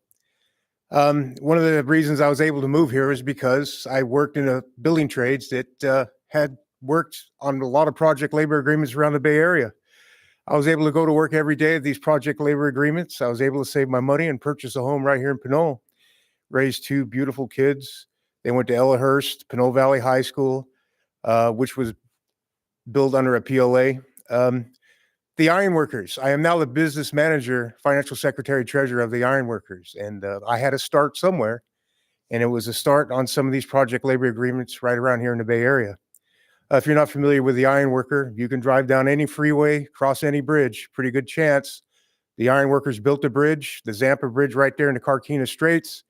One of the reasons I was able to move here is because I worked in a building trades that had worked on a lot of project labor agreements around the Bay Area. I was able to go to work every day of these project labor agreements. I was able to save my money and purchase a home right here in Pinole, raise two beautiful kids. They went to Ellahurst, Pinole Valley High School, which was built under a PLA. The Ironworkers. I am now the business manager, financial secretary, treasurer of the Ironworkers. And I had to start somewhere. And it was a start on some of these project labor agreements right around here in the Bay Area. If you're not familiar with the Ironworker, you can drive down any freeway, cross any bridge, pretty good chance. The Ironworkers built a bridge, the Zampa Bridge right there in the Carquinez Straits.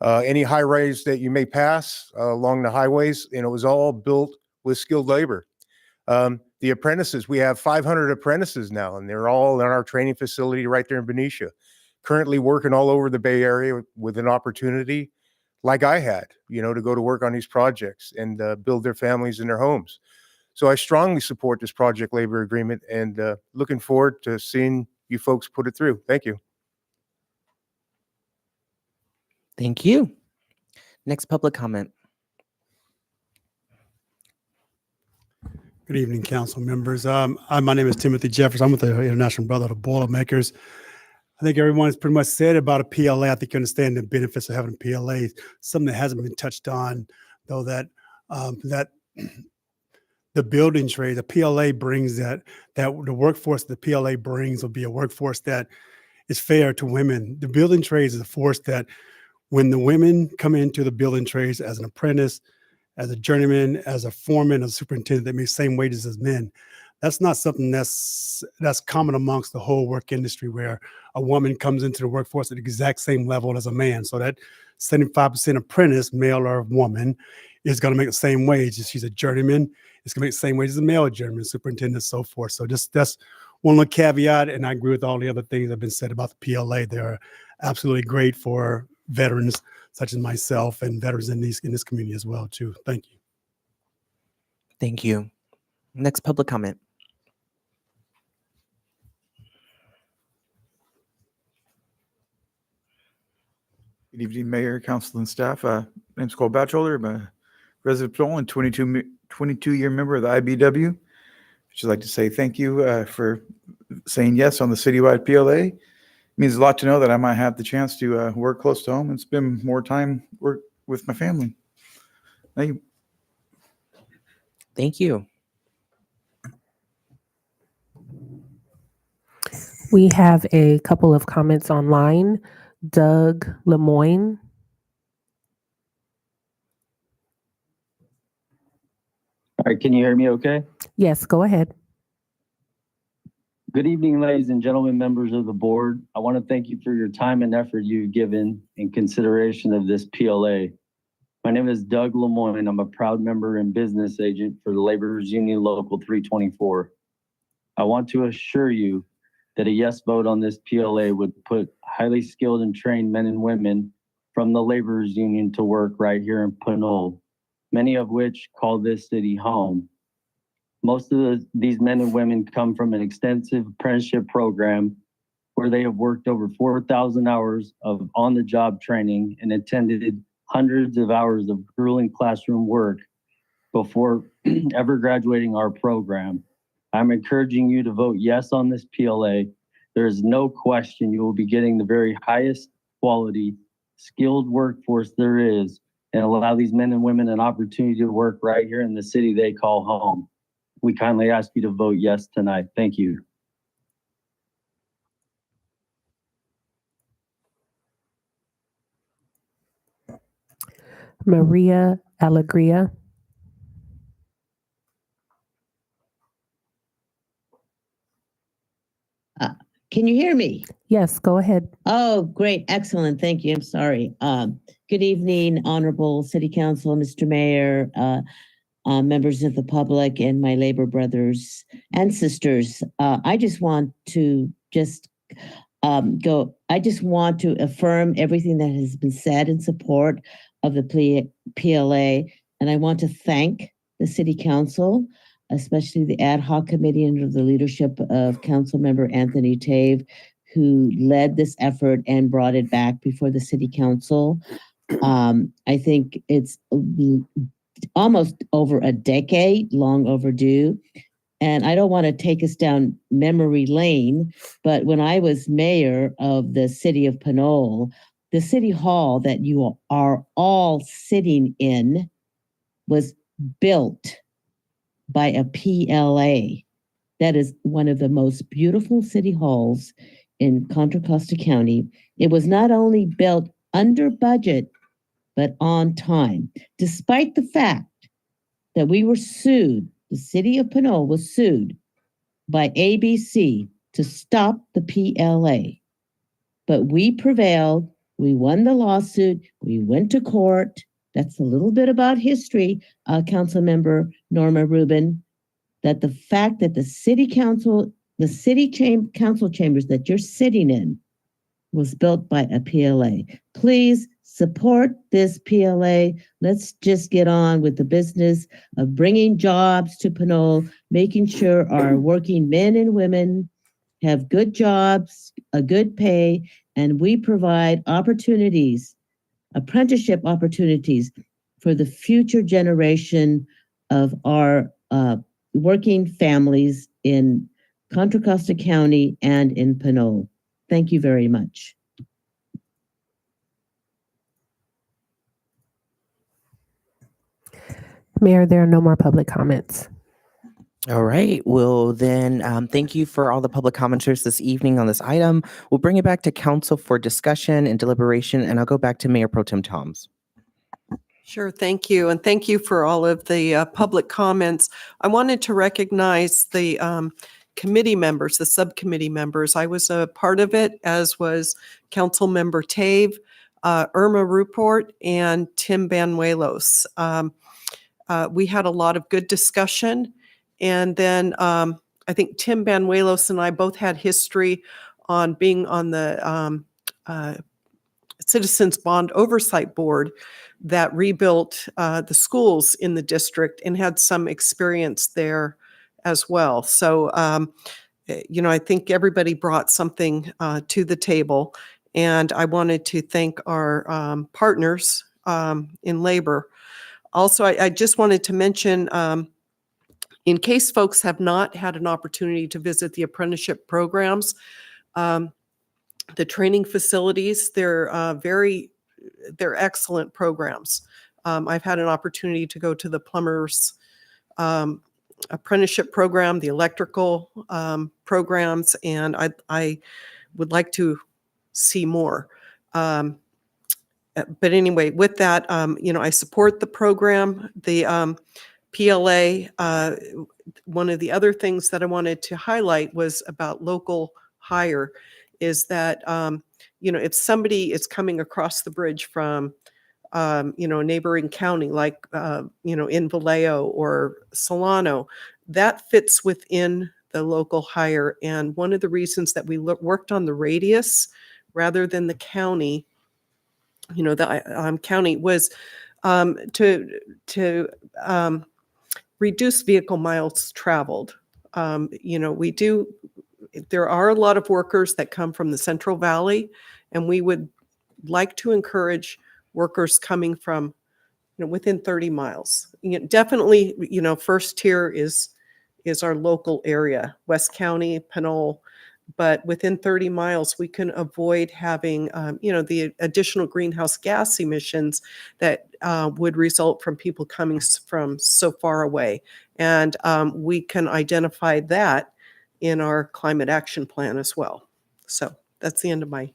Any high rise that you may pass along the highways, and it was all built with skilled labor. The apprentices, we have 500 apprentices now, and they're all in our training facility right there in Benicia, currently working all over the Bay Area with an opportunity like I had, to go to work on these projects and build their families and their homes. So I strongly support this project labor agreement and looking forward to seeing you folks put it through. Thank you. Thank you. Next public comment. Good evening, council members. My name is Timothy Jeffers. I'm with the International Brotherhood of Boilermakers. I think everyone has pretty much said about a PLA. I think you understand the benefits of having a PLA. Something that hasn't been touched on, though, that the building trade, the PLA brings that the workforce the PLA brings will be a workforce that is fair to women. The building trades is a force that when the women come into the building trades as an apprentice, as a journeyman, as a foreman, as a superintendent, they make the same wages as men. That's not something that's common amongst the whole work industry, where a woman comes into the workforce at the exact same level as a man. So that 75% apprentice, male or woman, is going to make the same wage. If she's a journeyman, it's going to make the same wage as a male journeyman, superintendent, and so forth. So just that's one little caveat, and I agree with all the other things that have been said about the PLA. They're absolutely great for veterans such as myself and veterans in this community as well, too. Thank you. Thank you. Next public comment. Good evening, Mayor, Council, and staff. My name's Cole Batchelder. I'm a resident of Pinole and 22-year member of the IBW. I'd just like to say thank you for saying yes on the citywide PLA. It means a lot to know that I might have the chance to work close to home and spend more time with my family. Thank you. Thank you. We have a couple of comments online. Doug Lemoyne. All right, can you hear me okay? Yes, go ahead. Good evening, ladies and gentlemen, members of the board. I want to thank you for your time and effort you've given in consideration of this PLA. My name is Doug Lemoyne. I'm a proud member and business agent for the Laborers Union Local 324. I want to assure you that a yes vote on this PLA would put highly skilled and trained men and women from the Laborers Union to work right here in Pinole, many of which call this city home. Most of these men and women come from an extensive apprenticeship program where they have worked over 4,000 hours of on-the-job training and attended hundreds of hours of grueling classroom work before ever graduating our program. I'm encouraging you to vote yes on this PLA. There is no question you will be getting the very highest quality, skilled workforce there is, and allow these men and women an opportunity to work right here in the city they call home. We kindly ask you to vote yes tonight. Thank you. Maria Alegria. Can you hear me? Yes, go ahead. Oh, great. Excellent. Thank you. I'm sorry. Good evening, Honorable City Council, Mr. Mayor, members of the public, and my labor brothers and sisters. I just want to affirm everything that has been said in support of the PLA. And I want to thank the City Council, especially the ad hoc committee under the leadership of Council Member Anthony Tave, who led this effort and brought it back before the City Council. I think it's almost over a decade, long overdue. And I don't want to take us down memory lane, but when I was mayor of the city of Pinole, the city hall that you are all sitting in was built by a PLA. That is one of the most beautiful city halls in Contra Costa County. It was not only built under budget, but on time, despite the fact that we were sued. The city of Pinole was sued by ABC to stop the PLA. But we prevailed. We won the lawsuit. We went to court. That's a little bit about history, Council Member Norma Rubin, that the fact that the city council, council chambers that you're sitting in was built by a PLA. Please support this PLA. Let's just get on with the business of bringing jobs to Pinole, making sure our working men and women have good jobs, a good pay, and we provide opportunities apprenticeship opportunities for the future generation of our working families in Contra Costa County and in Pinole. Thank you very much. Mayor, there are no more public comments. All right. Well, then, thank you for all the public commenters this evening on this item. We'll bring it back to council for discussion and deliberation, and I'll go back to Mayor Pro Tem Toms. Sure, thank you. And thank you for all of the public comments. I wanted to recognize the committee members, the subcommittee members. I was a part of it, as was Council Member Tave, Irma Ruport, and Tim Banuelos. We had a lot of good discussion. And then I think Tim Banuelos and I both had history on being on the Citizens Bond Oversight Board that rebuilt the schools in the district and had some experience there as well. So, I think everybody brought something to the table. And I wanted to thank our partners in labor. Also, I just wanted to mention, in case folks have not had an opportunity to visit the apprenticeship programs, the training facilities, they're excellent programs. I've had an opportunity to go to the plumbers apprenticeship program, the electrical programs, and I would like to see more. But anyway, with that, I support the program. The PLA, one of the other things that I wanted to highlight was about local hire, is that, if somebody is coming across the bridge from, a neighboring county like, in Vallejo or Solano, that fits within the local hire. And one of the reasons that we worked on the radius rather than the county, the county, was to reduce vehicle miles traveled. There are a lot of workers that come from the Central Valley, and we would like to encourage workers coming from, within 30 miles. Definitely, first tier is our local area, West County, Pinole, but within 30 miles, we can avoid having, the additional greenhouse gas emissions that would result from people coming from so far away. And we can identify that in our climate action plan as well. So that's the end of my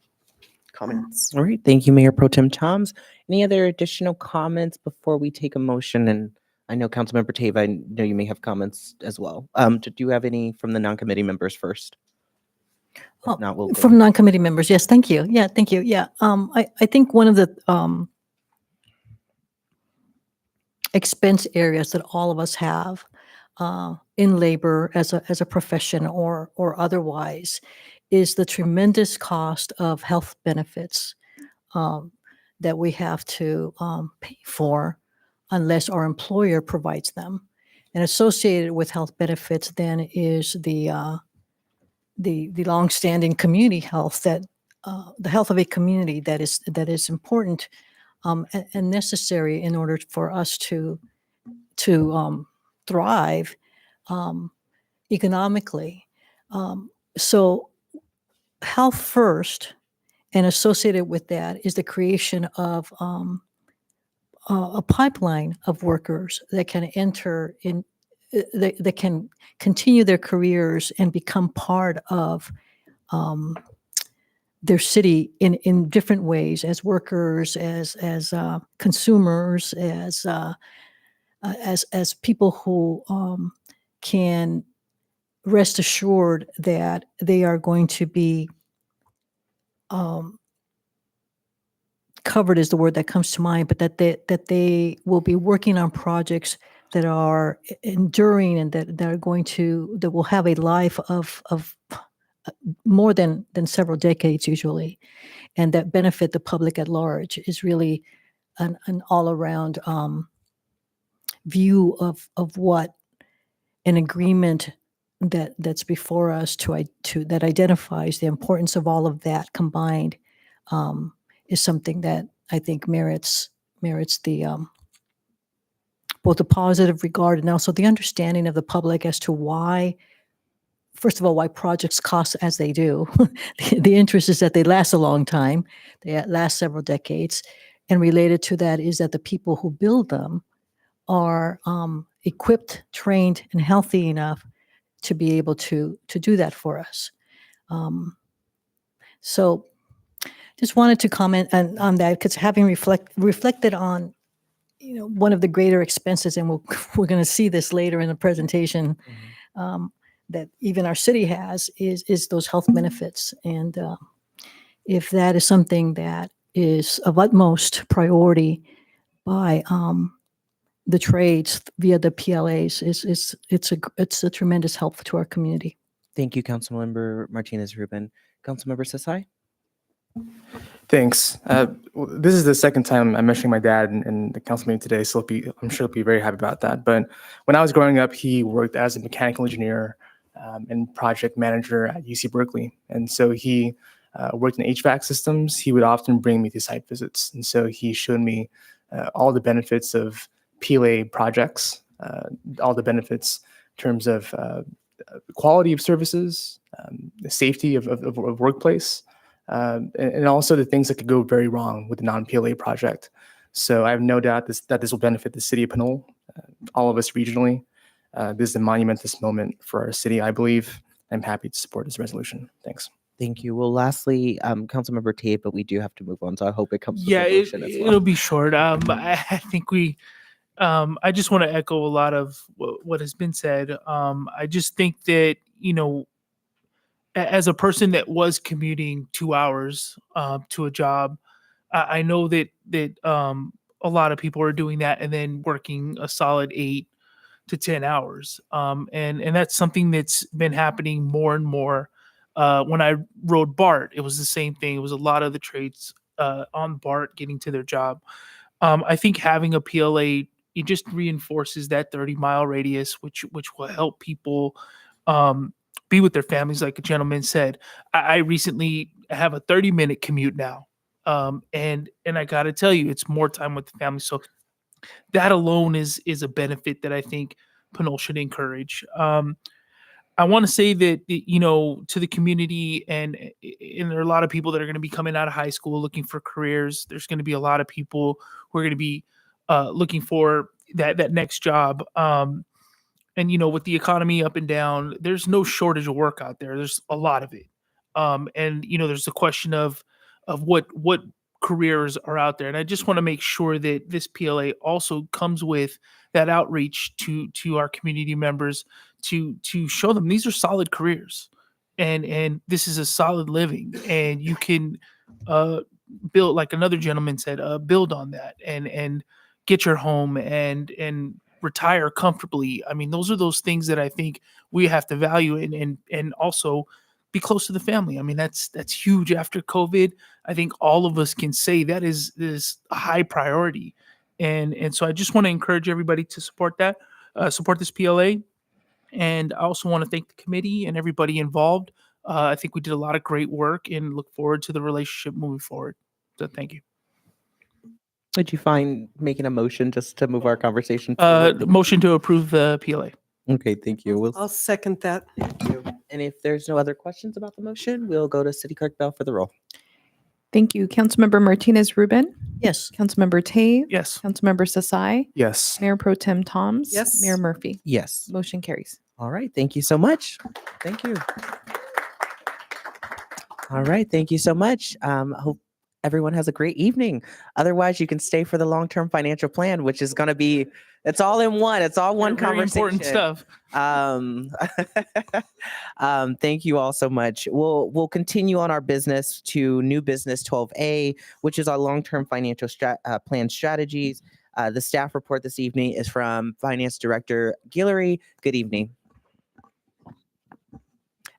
comments. All right. Thank you, Mayor Pro Tem Toms. Any other additional comments before we take a motion? And I know Councilmember Tave, I know you may have comments as well. Do you have any from the non-committee members first? If not, we'll go. From non-committee members, yes, thank you. Yeah, thank you. Yeah, I think one of the expense areas that all of us have in labor as a profession or otherwise is the tremendous cost of health benefits that we have to pay for unless our employer provides them. And associated with health benefits then is the longstanding community health, that the health of a community that is important and necessary in order for us to thrive economically. So health first, and associated with that is the creation of a pipeline of workers that can enter in, that can continue their careers and become part of their city in different ways, as workers, as consumers, as people who can rest assured that they are going to be covered is the word that comes to mind, but that they will be working on projects that are enduring and that will have a life of more than several decades usually, and that benefit the public at large, is really an all around view of what an agreement that's before us that identifies the importance of all of that combined is something that I think merits the both the positive regard and also the understanding of the public as to why, first of all, why projects cost as they do. The interest is that they last a long time, they last several decades. And related to that is that the people who build them are equipped, trained, and healthy enough to be able to do that for us. So just wanted to comment on that because having reflected on one of the greater expenses, and we're going to see this later in the presentation, that even our city has is those health benefits. And if that is something that is of utmost priority by the trades via the PLAs, it's a tremendous help to our community. Thank you, Councilmember Martinez-Rubin. Councilmember Sasai? Thanks. This is the second time I'm mentioning my dad in the council meeting today, so I'm sure he'll be very happy about that. But when I was growing up, he worked as a mechanical engineer and project manager at UC Berkeley. And so he worked in HVAC systems. He would often bring me to site visits. And so he showed me all the benefits of PLA projects, all the benefits in terms of quality of services, the safety of workplace, and also the things that could go very wrong with a non-PLA project. So I have no doubt that this will benefit the city of Pinole, all of us regionally. This is a monumentous moment for our city, I believe. I'm happy to support this resolution. Thanks. Thank you. Well, lastly, Councilmember Tate, but we do have to move on, so I hope it comes with Yeah, a motion as well. it'll be short. I think I just want to echo a lot of what has been said. I just think that, as a person that was commuting 2 hours to a job, I know that a lot of people are doing that and then working a solid 8 to 10 hours. And that's something that's been happening more and more. When I rode BART, it was the same thing. It was a lot of the trades on BART getting to their job. I think having a PLA, it just reinforces that 30-mile radius, which will help people be with their families. Like a gentleman said, I recently have a 30-minute commute now. And I got to tell you, it's more time with the family. So that alone is a benefit that I think Pinole should encourage. I want to say that, to the community, and there are a lot of people that are going to be coming out of high school looking for careers. There's going to be a lot of people who are going to be looking for that next job. And, with the economy up and down, there's no shortage of work out there. There's a lot of it. And, there's a question of what careers are out there. And I just want to make sure that this PLA also comes with that outreach to our community members to show them these are solid careers and this is a solid living, and you can build, like another gentleman said, build on that and get your home and retire comfortably. I mean, those are those things that I think we have to value and also be close to the family. I mean, that's huge after COVID. I think all of us can say that is a high priority. And so I just want to encourage everybody to support that, support this PLA. And I also want to thank the committee and everybody involved. I think we did a lot of great work and look forward to the relationship moving forward. So thank you. Would you find making a motion just to move our conversation forward? Motion to approve the PLA. Okay, thank you. I'll second that. Thank you. And if there's no other questions about the motion, we'll go to City Clerk Bell for the roll. Thank you. Councilmember Martinez-Rubin? Yes. Councilmember Tate? Yes. Councilmember Sasai? Yes. Mayor Pro Tem Toms? Yes. Mayor Murphy? Yes. Motion carries. All right. Thank you so much. Thank you. All right. Thank you so much. Hope everyone has a great evening. Otherwise, you can stay for the long-term financial plan, which is going to be, it's all in one. It's all one Very conversation. important stuff. Thank you all so much. We'll continue on our business to new business 12A, which is our long-term financial plan strategies. The staff report this evening is from Finance Director Guillory. Good evening.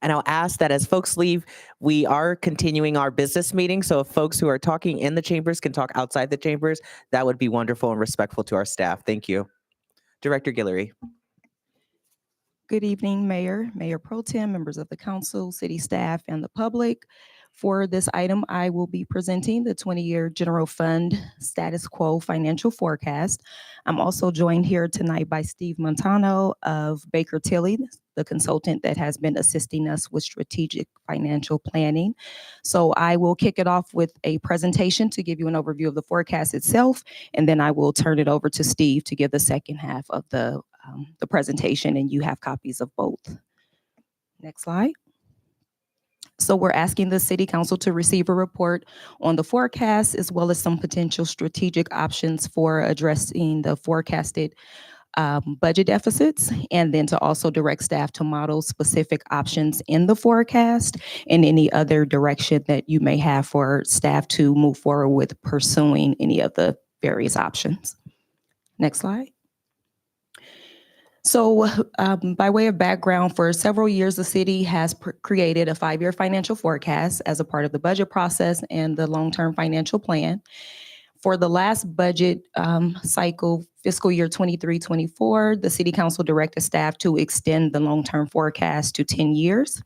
And I'll ask that as folks leave, we are continuing our business meeting. So if folks who are talking in the chambers can talk outside the chambers, that would be wonderful and respectful to our staff. Thank you. Director Guillory. Good evening, Mayor, Mayor Pro Tem, members of the council, city staff, and the public. For this item, I will be presenting the 20-year general fund status quo financial forecast. I'm also joined here tonight by Steve Montano of Baker Tilly, the consultant that has been assisting us with strategic financial planning. So I will kick it off with a presentation to give you an overview of the forecast itself, and then I will turn it over to Steve to give the second half of the presentation, and you have copies of both. Next slide. So we're asking the City Council to receive a report on the forecast as well as some potential strategic options for addressing the forecasted budget deficits, and then to also direct staff to model specific options in the forecast and any other direction that you may have for staff to move forward with pursuing any of the various options. Next slide. So by way of background, for several years, the city has created a 5-year financial forecast as a part of the budget process and the long-term financial plan. For the last budget cycle, fiscal year 23-24, the City Council directed staff to extend the long-term forecast to 10 years.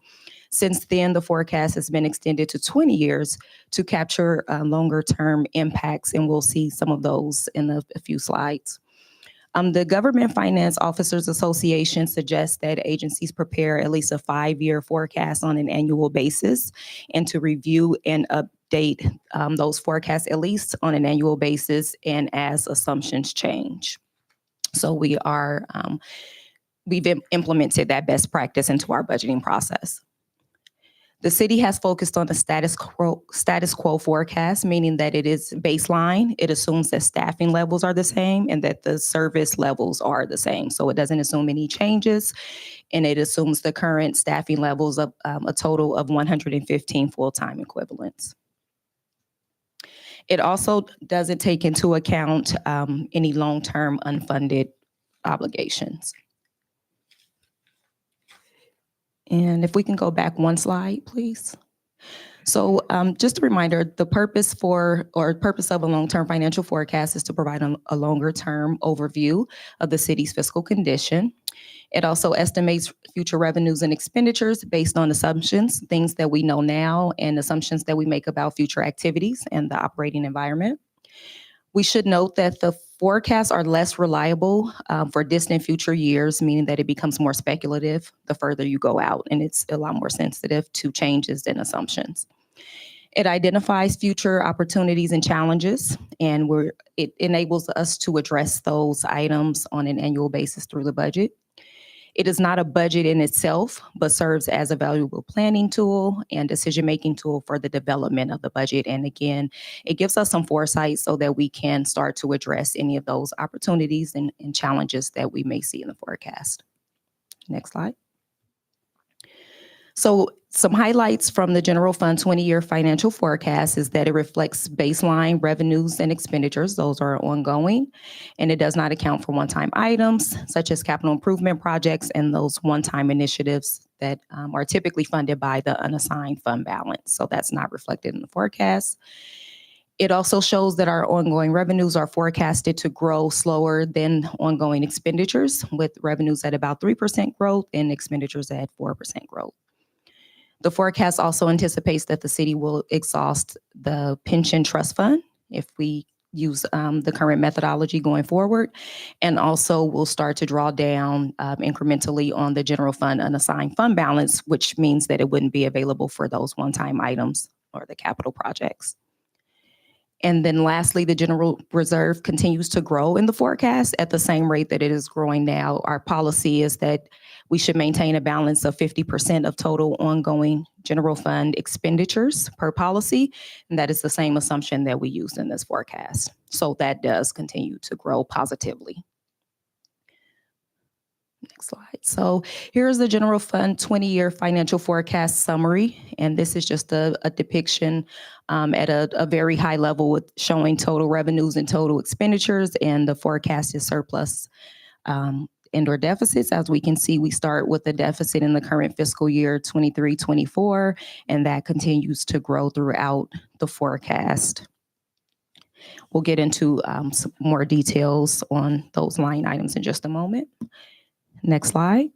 Since then, the forecast has been extended to 20 years to capture longer-term impacts, and we'll see some of those in a few slides. The Government Finance Officers Association suggests that agencies prepare at least a 5-year forecast on an annual basis and to review and update those forecasts at least on an annual basis and as assumptions change. So we've implemented that best practice into our budgeting process. The city has focused on the status quo forecast, meaning that it is baseline. It assumes that staffing levels are the same and that the service levels are the same. So it doesn't assume any changes, and it assumes the current staffing levels of a total of 115 full-time equivalents. It also doesn't take into account any long-term unfunded obligations. And if we can go back one slide, please. So just a reminder, the purpose of a long-term financial forecast is to provide a longer-term overview of the city's fiscal condition. It also estimates future revenues and expenditures based on assumptions, things that we know now, and assumptions that we make about future activities and the operating environment. We should note that the forecasts are less reliable for distant future years, meaning that it becomes more speculative the further you go out, and it's a lot more sensitive to changes than assumptions. It identifies future opportunities and challenges, and it enables us to address those items on an annual basis through the budget. It is not a budget in itself, but serves as a valuable planning tool and decision-making tool for the development of the budget. And again, it gives us some foresight so that we can start to address any of those opportunities and challenges that we may see in the forecast. Next slide. So some highlights from the general fund 20-year financial forecast is that it reflects baseline revenues and expenditures. Those are ongoing, and it does not account for one-time items such as capital improvement projects and those one-time initiatives that are typically funded by the unassigned fund balance. So that's not reflected in the forecast. It also shows that our ongoing revenues are forecasted to grow slower than ongoing expenditures, with revenues at about 3% growth and expenditures at 4% growth. The forecast also anticipates that the city will exhaust the pension trust fund if we use the current methodology going forward, and also will start to draw down incrementally on the general fund unassigned fund balance, which means that it wouldn't be available for those one-time items or the capital projects. And then lastly, the general reserve continues to grow in the forecast at the same rate that it is growing now. Our policy is that we should maintain a balance of 50% of total ongoing general fund expenditures per policy, and that is the same assumption that we used in this forecast. So that does continue to grow positively. Next slide. So here's the general fund 20-year financial forecast summary. And this is just a depiction at a very high level with showing total revenues and total expenditures and the forecasted surplus and or deficits. As we can see, we start with a deficit in the current fiscal year 23-24, and that continues to grow throughout the forecast. We'll get into some more details on those line items in just a moment. Next slide.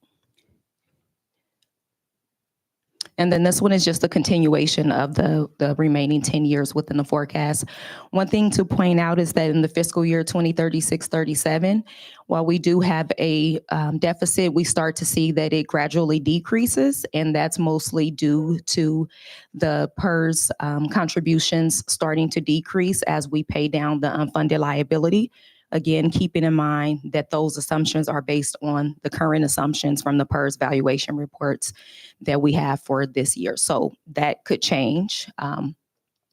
And then this one is just a continuation of the remaining 10 years within the forecast. One thing to point out is that in the fiscal year 2036-37, while we do have a deficit, we start to see that it gradually decreases, and that's mostly due to the PERS contributions starting to decrease as we pay down the unfunded liability. Again, keeping in mind that those assumptions are based on the current assumptions from the PERS valuation reports that we have for this year. So that could change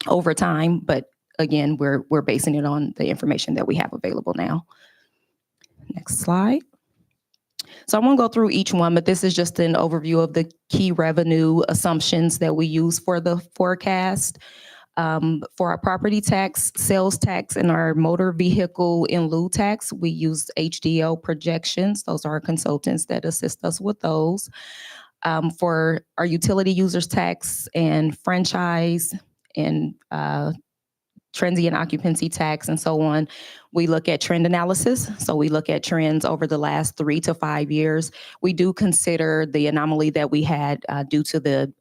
over time, but again, we're basing it on the information that we have available now. Next slide. So I won't go through each one, but this is just an overview of the key revenue assumptions that we use for the forecast. For our property tax, sales tax, and our motor vehicle in lieu tax, we use HDL projections. Those are our consultants that assist us with those. For our utility users tax and franchise and transient occupancy tax and so on, we look at trend analysis. So we look at trends over the last 3 to 5 years. We do consider the anomaly that we had due to the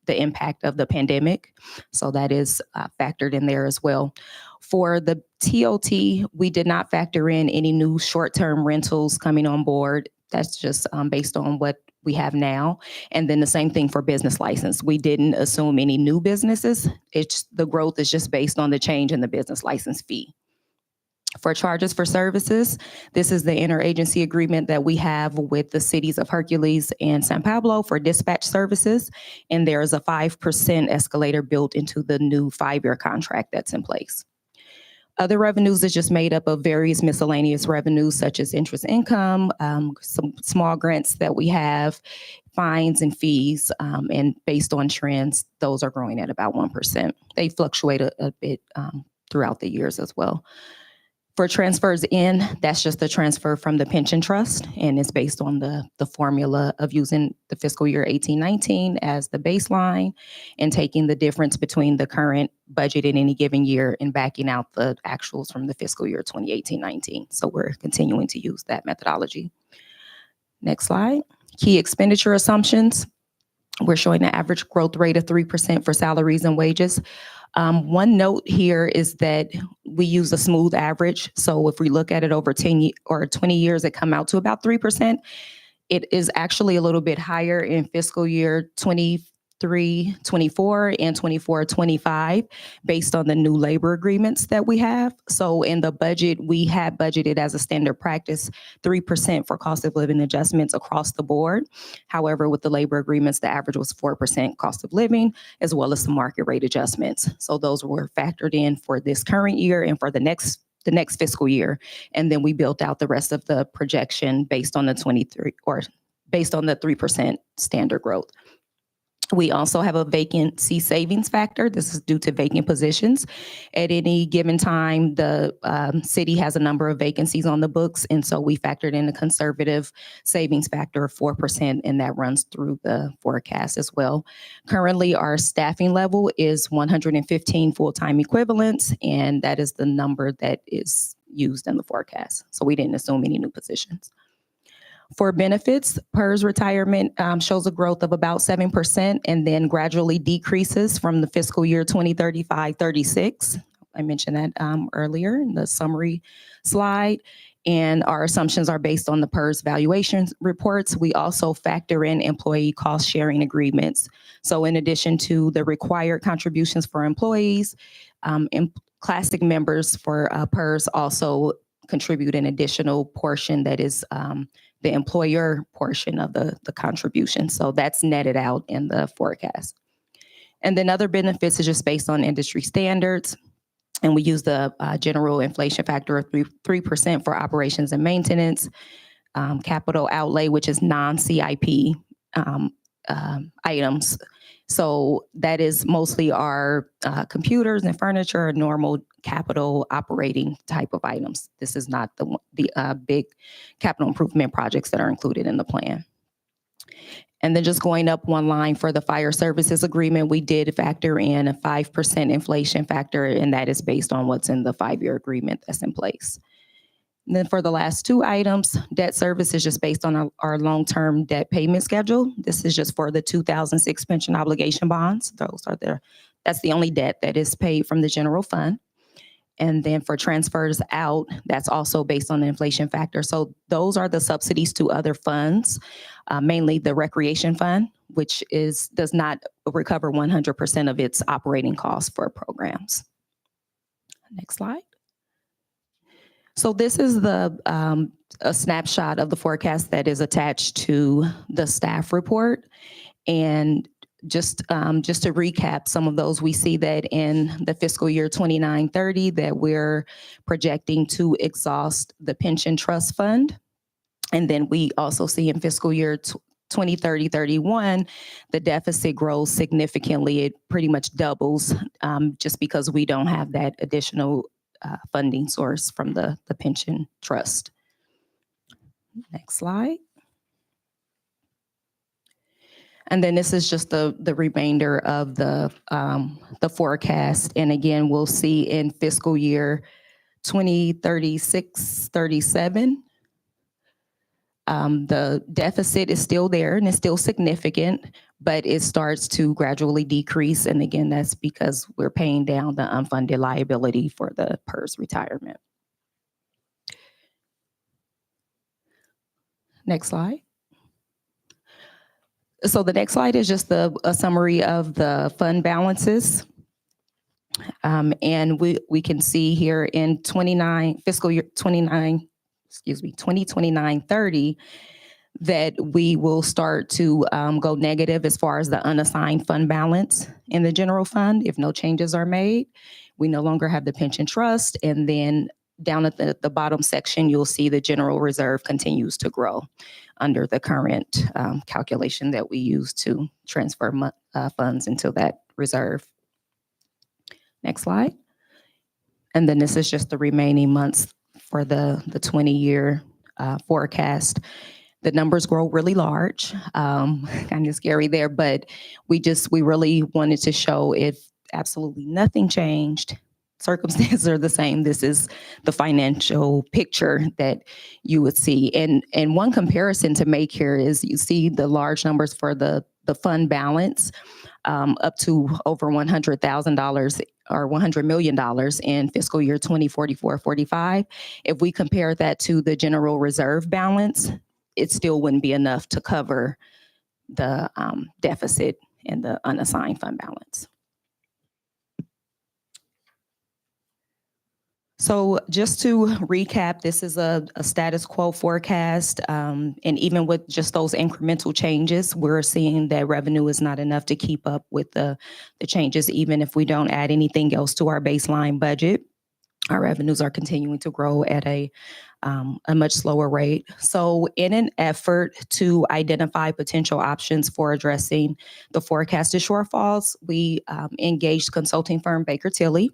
impact of the pandemic. So that is factored in there as well. For the TOT, we did not factor in any new short-term rentals coming on board. That's just based on what we have now. And then the same thing for business license. We didn't assume any new businesses. The growth is just based on the change in the business license fee. For charges for services, this is the interagency agreement that we have with the cities of Hercules and San Pablo for dispatch services. And there is a 5% escalator built into the new 5-year contract that's in place. Other revenues is just made up of various miscellaneous revenues such as interest income, some small grants that we have, fines and fees, and based on trends, those are growing at about 1%. They fluctuate a bit throughout the years as well. For transfers in, that's just the transfer from the pension trust, and it's based on the formula of using the fiscal year 18-19 as the baseline and taking the difference between the current budget in any given year and backing out the actuals from the fiscal year 2018-19. So we're continuing to use that methodology. Next slide. Key expenditure assumptions. We're showing an average growth rate of 3% for salaries and wages. One note here is that we use a smooth average. So if we look at it over 10 or 20 years, it come out to about 3%. It is actually a little bit higher in fiscal year 23-24 and 24-25 based on the new labor agreements that we have. So in the budget, we had budgeted as a standard practice 3% for cost of living adjustments across the board. However, with the labor agreements, the average was 4% cost of living as well as some market rate adjustments. So those were factored in for this current year and for the next fiscal year. And then we built out the rest of the projection based on the 3% standard growth. We also have a vacancy savings factor. This is due to vacant positions. At any given time, the city has a number of vacancies on the books, and so we factored in a conservative savings factor of 4%, and that runs through the forecast as well. Currently, our staffing level is 115 full-time equivalents, and that is the number that is used in the forecast. So we didn't assume any new positions. For benefits, PERS retirement shows a growth of about 7% and then gradually decreases from the fiscal year 2035-36. I mentioned that earlier in the summary slide. And our assumptions are based on the PERS valuation reports. We also factor in employee cost sharing agreements. So in addition to the required contributions for employees, classic members for PERS also contribute an additional portion that is the employer portion of the contribution. So that's netted out in the forecast. And then other benefits is just based on industry standards. And we use the general inflation factor of 3% for operations and maintenance, capital outlay, which is non-CIP items. So that is mostly our computers and furniture and normal capital operating type of items. This is not the big capital improvement projects that are included in the plan. And then just going up one line for the fire services agreement, we did factor in a 5% inflation factor, and that is based on what's in the 5-year agreement that's in place. And then for the last two items, debt service is just based on our long-term debt payment schedule. This is just for the 2006 pension obligation bonds. That's the only debt that is paid from the general fund. And then for transfers out, that's also based on the inflation factor. So those are the subsidies to other funds, mainly the recreation fund, which does not recover 100% of its operating costs for programs. Next slide. So this is a snapshot of the forecast that is attached to the staff report. And just to recap some of those, we see that in the fiscal year 29-30 that we're projecting to exhaust the pension trust fund. And then we also see in fiscal year 2030-31, the deficit grows significantly. It pretty much doubles just because we don't have that additional funding source from the pension trust. Next slide. And then this is just the remainder of the forecast. And again, we'll see in fiscal year 2036-37, the deficit is still there and it's still significant, but it starts to gradually decrease. And again, that's because we're paying down the unfunded liability for the PERS retirement. Next slide. So the next slide is just a summary of the fund balances. And we can see here in fiscal year 2029-30, that we will start to go negative as far as the unassigned fund balance in the general fund if no changes are made. We no longer have the pension trust. And then down at the bottom section, you'll see the general reserve continues to grow under the current calculation that we use to transfer funds into that reserve. Next slide. And then this is just the remaining months for the 20-year forecast. The numbers grow really large, kind of scary there, but we really wanted to show if absolutely nothing changed, circumstances are the same. This is the financial picture that you would see. And one comparison to make here is you see the large numbers for the fund balance up to over $100,000 or $100 million in fiscal year 2044-45. If we compare that to the general reserve balance, it still wouldn't be enough to cover the deficit in the unassigned fund balance. So just to recap, this is a status quo forecast. And even with just those incremental changes, we're seeing that revenue is not enough to keep up with the changes, even if we don't add anything else to our baseline budget. Our revenues are continuing to grow at a much slower rate. So in an effort to identify potential options for addressing the forecasted shortfalls, we engaged consulting firm Baker Tilly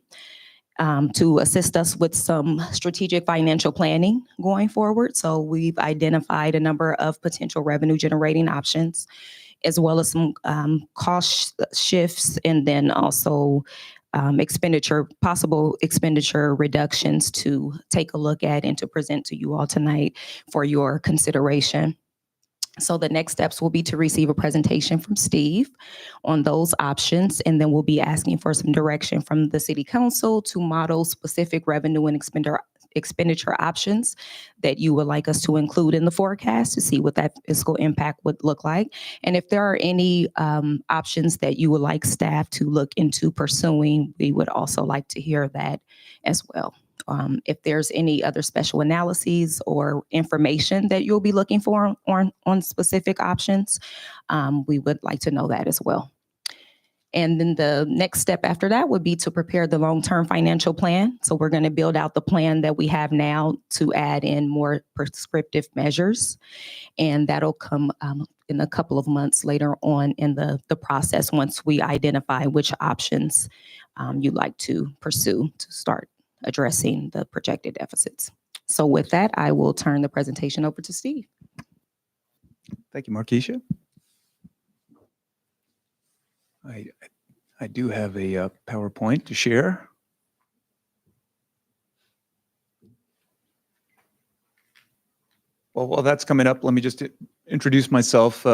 to assist us with some strategic financial planning going forward. So we've identified a number of potential revenue generating options, as well as some cost shifts, and then also possible expenditure reductions to take a look at and to present to you all tonight for your consideration. So the next steps will be to receive a presentation from Steve on those options, and then we'll be asking for some direction from the City Council to model specific revenue and expenditure options that you would like us to include in the forecast to see what that fiscal impact would look like. And if there are any options that you would like staff to look into pursuing, we would also like to hear that as well. If there's any other special analyses or information that you'll be looking for on specific options, we would like to know that as well. And then the next step after that would be to prepare the long-term financial plan. So we're going to build out the plan that we have now to add in more prescriptive measures. And that'll come in a couple of months later on in the process once we identify which options you'd like to pursue to start addressing the projected deficits. So with that, I will turn the presentation over to Steve. Thank you, Markeisha. I do have a PowerPoint to share. Well, while that's coming up, let me just introduce myself,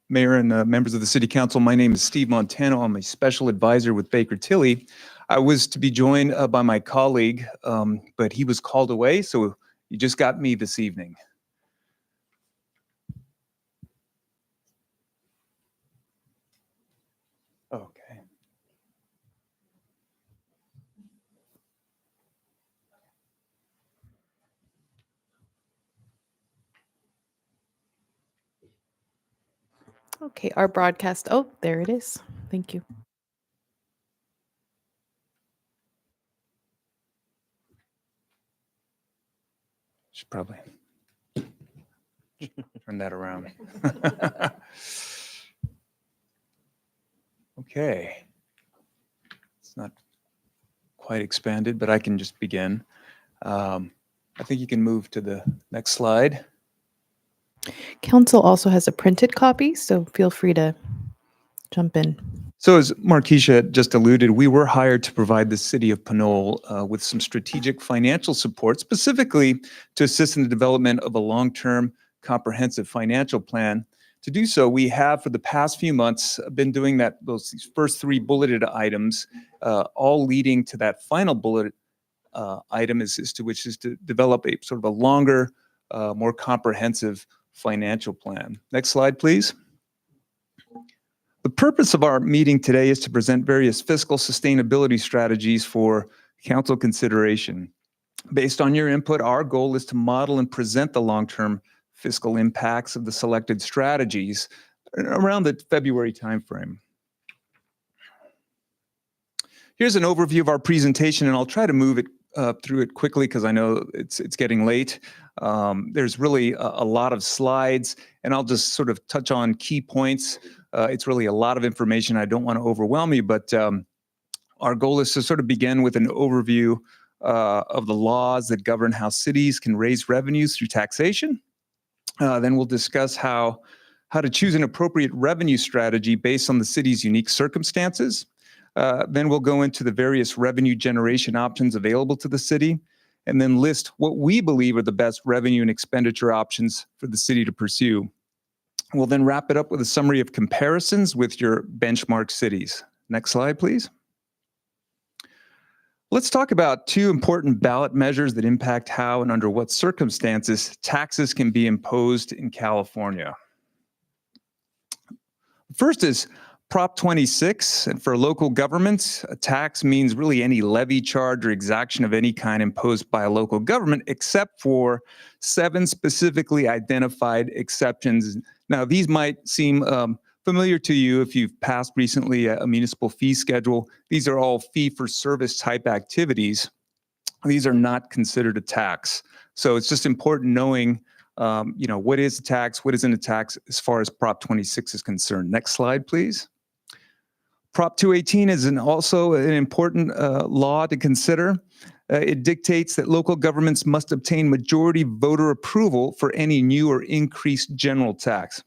Mayor and members of the City Council. My name is Steve Montano. I'm a special advisor with Baker Tilly. I was to be joined by my colleague, but he was called away, so you just got me this evening. Okay. Okay, our broadcast. Oh, there it is. Thank you. Should probably turn that around. Okay. It's not quite expanded, but I can just begin. I think you can move to the next slide. Council also has a printed copy, so feel free to jump in. So as Markeisha just alluded, we were hired to provide the city of Pinole with some strategic financial support, specifically to assist in the development of a long-term comprehensive financial plan. To do so, we have for the past few months been doing those first three bulleted items, all leading to that final bullet item is to develop a sort of a longer, more comprehensive financial plan. Next slide, please. The purpose of our meeting today is to present various fiscal sustainability strategies for council consideration. Based on your input, our goal is to model and present the long-term fiscal impacts of the selected strategies around the February timeframe. Here's an overview of our presentation, and I'll try to move it through it quickly because I know it's getting late. There's really a lot of slides, and I'll just sort of touch on key points. It's really a lot of information. I don't want to overwhelm you, but our goal is to sort of begin with an overview of the laws that govern how cities can raise revenues through taxation. Then we'll discuss how to choose an appropriate revenue strategy based on the city's unique circumstances. Then we'll go into the various revenue generation options available to the city, and then list what we believe are the best revenue and expenditure options for the city to pursue. We'll then wrap it up with a summary of comparisons with your benchmark cities. Next slide, please. Let's talk about two important ballot measures that impact how and under what circumstances taxes can be imposed in California. First is Prop 26, and for local governments, a tax means really any levy, charge, or exaction of any kind imposed by a local government, except for 7 specifically identified exceptions. Now, these might seem familiar to you if you've passed recently a municipal fee schedule. These are all fee-for-service type activities. These are not considered a tax. So it's just important knowing what is a tax, what isn't a tax as far as Prop 26 is concerned. Next slide, please. Prop 218 is also an important law to consider. It dictates that local governments must obtain majority voter approval for any new or increased general tax.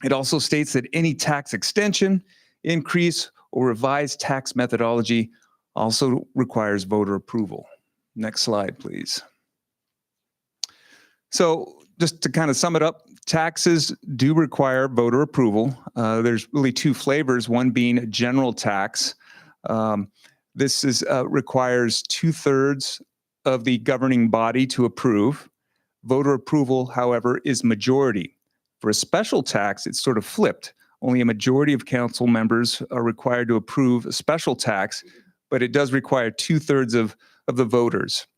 It also states that any tax extension, increase, or revised tax methodology also requires voter approval. Next slide, please. So just to kind of sum it up, taxes do require voter approval. There's really 2 flavors, one being a general tax. This requires 2/3 of the governing body to approve. Voter approval, however, is majority. For a special tax, it's sort of flipped. Only a majority of council members are required to approve a special tax, but it does require 2/3 of the voters.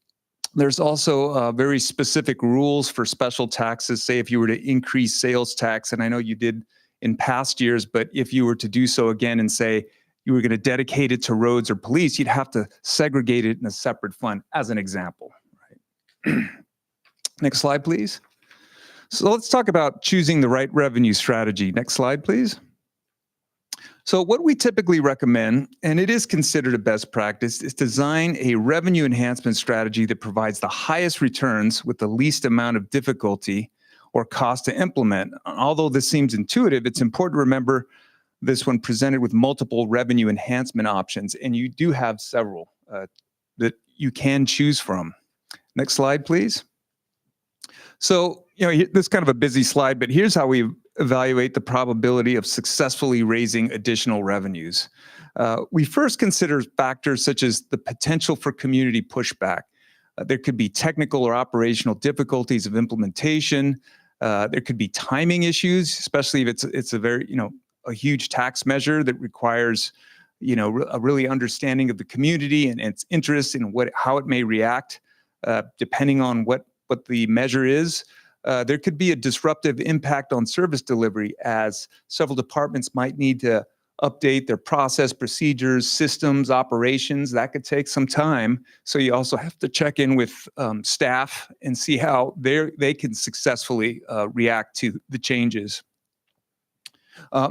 There's also very specific rules for special taxes. Say if you were to increase sales tax, and I know you did in past years, but if you were to do so again and say you were going to dedicate it to roads or police, you'd have to segregate it in a separate fund, as an example. Right? Next slide, please. So let's talk about choosing the right revenue strategy. Next slide, please. So what we typically recommend, and it is considered a best practice, is design a revenue enhancement strategy that provides the highest returns with the least amount of difficulty or cost to implement. Although this seems intuitive, it's important to remember this when presented with multiple revenue enhancement options, and you do have several that you can choose from. Next slide, please. So, this is kind of a busy slide, but here's how we evaluate the probability of successfully raising additional revenues. We first consider factors such as the potential for community pushback. There could be technical or operational difficulties of implementation. There could be timing issues, especially if it's a very, a huge tax measure that requires, a really understanding of the community and its interest in how it may react, depending on what the measure is. There could be a disruptive impact on service delivery, as several departments might need to update their process, procedures, systems, operations. That could take some time. So you also have to check in with staff and see how they can successfully react to the changes.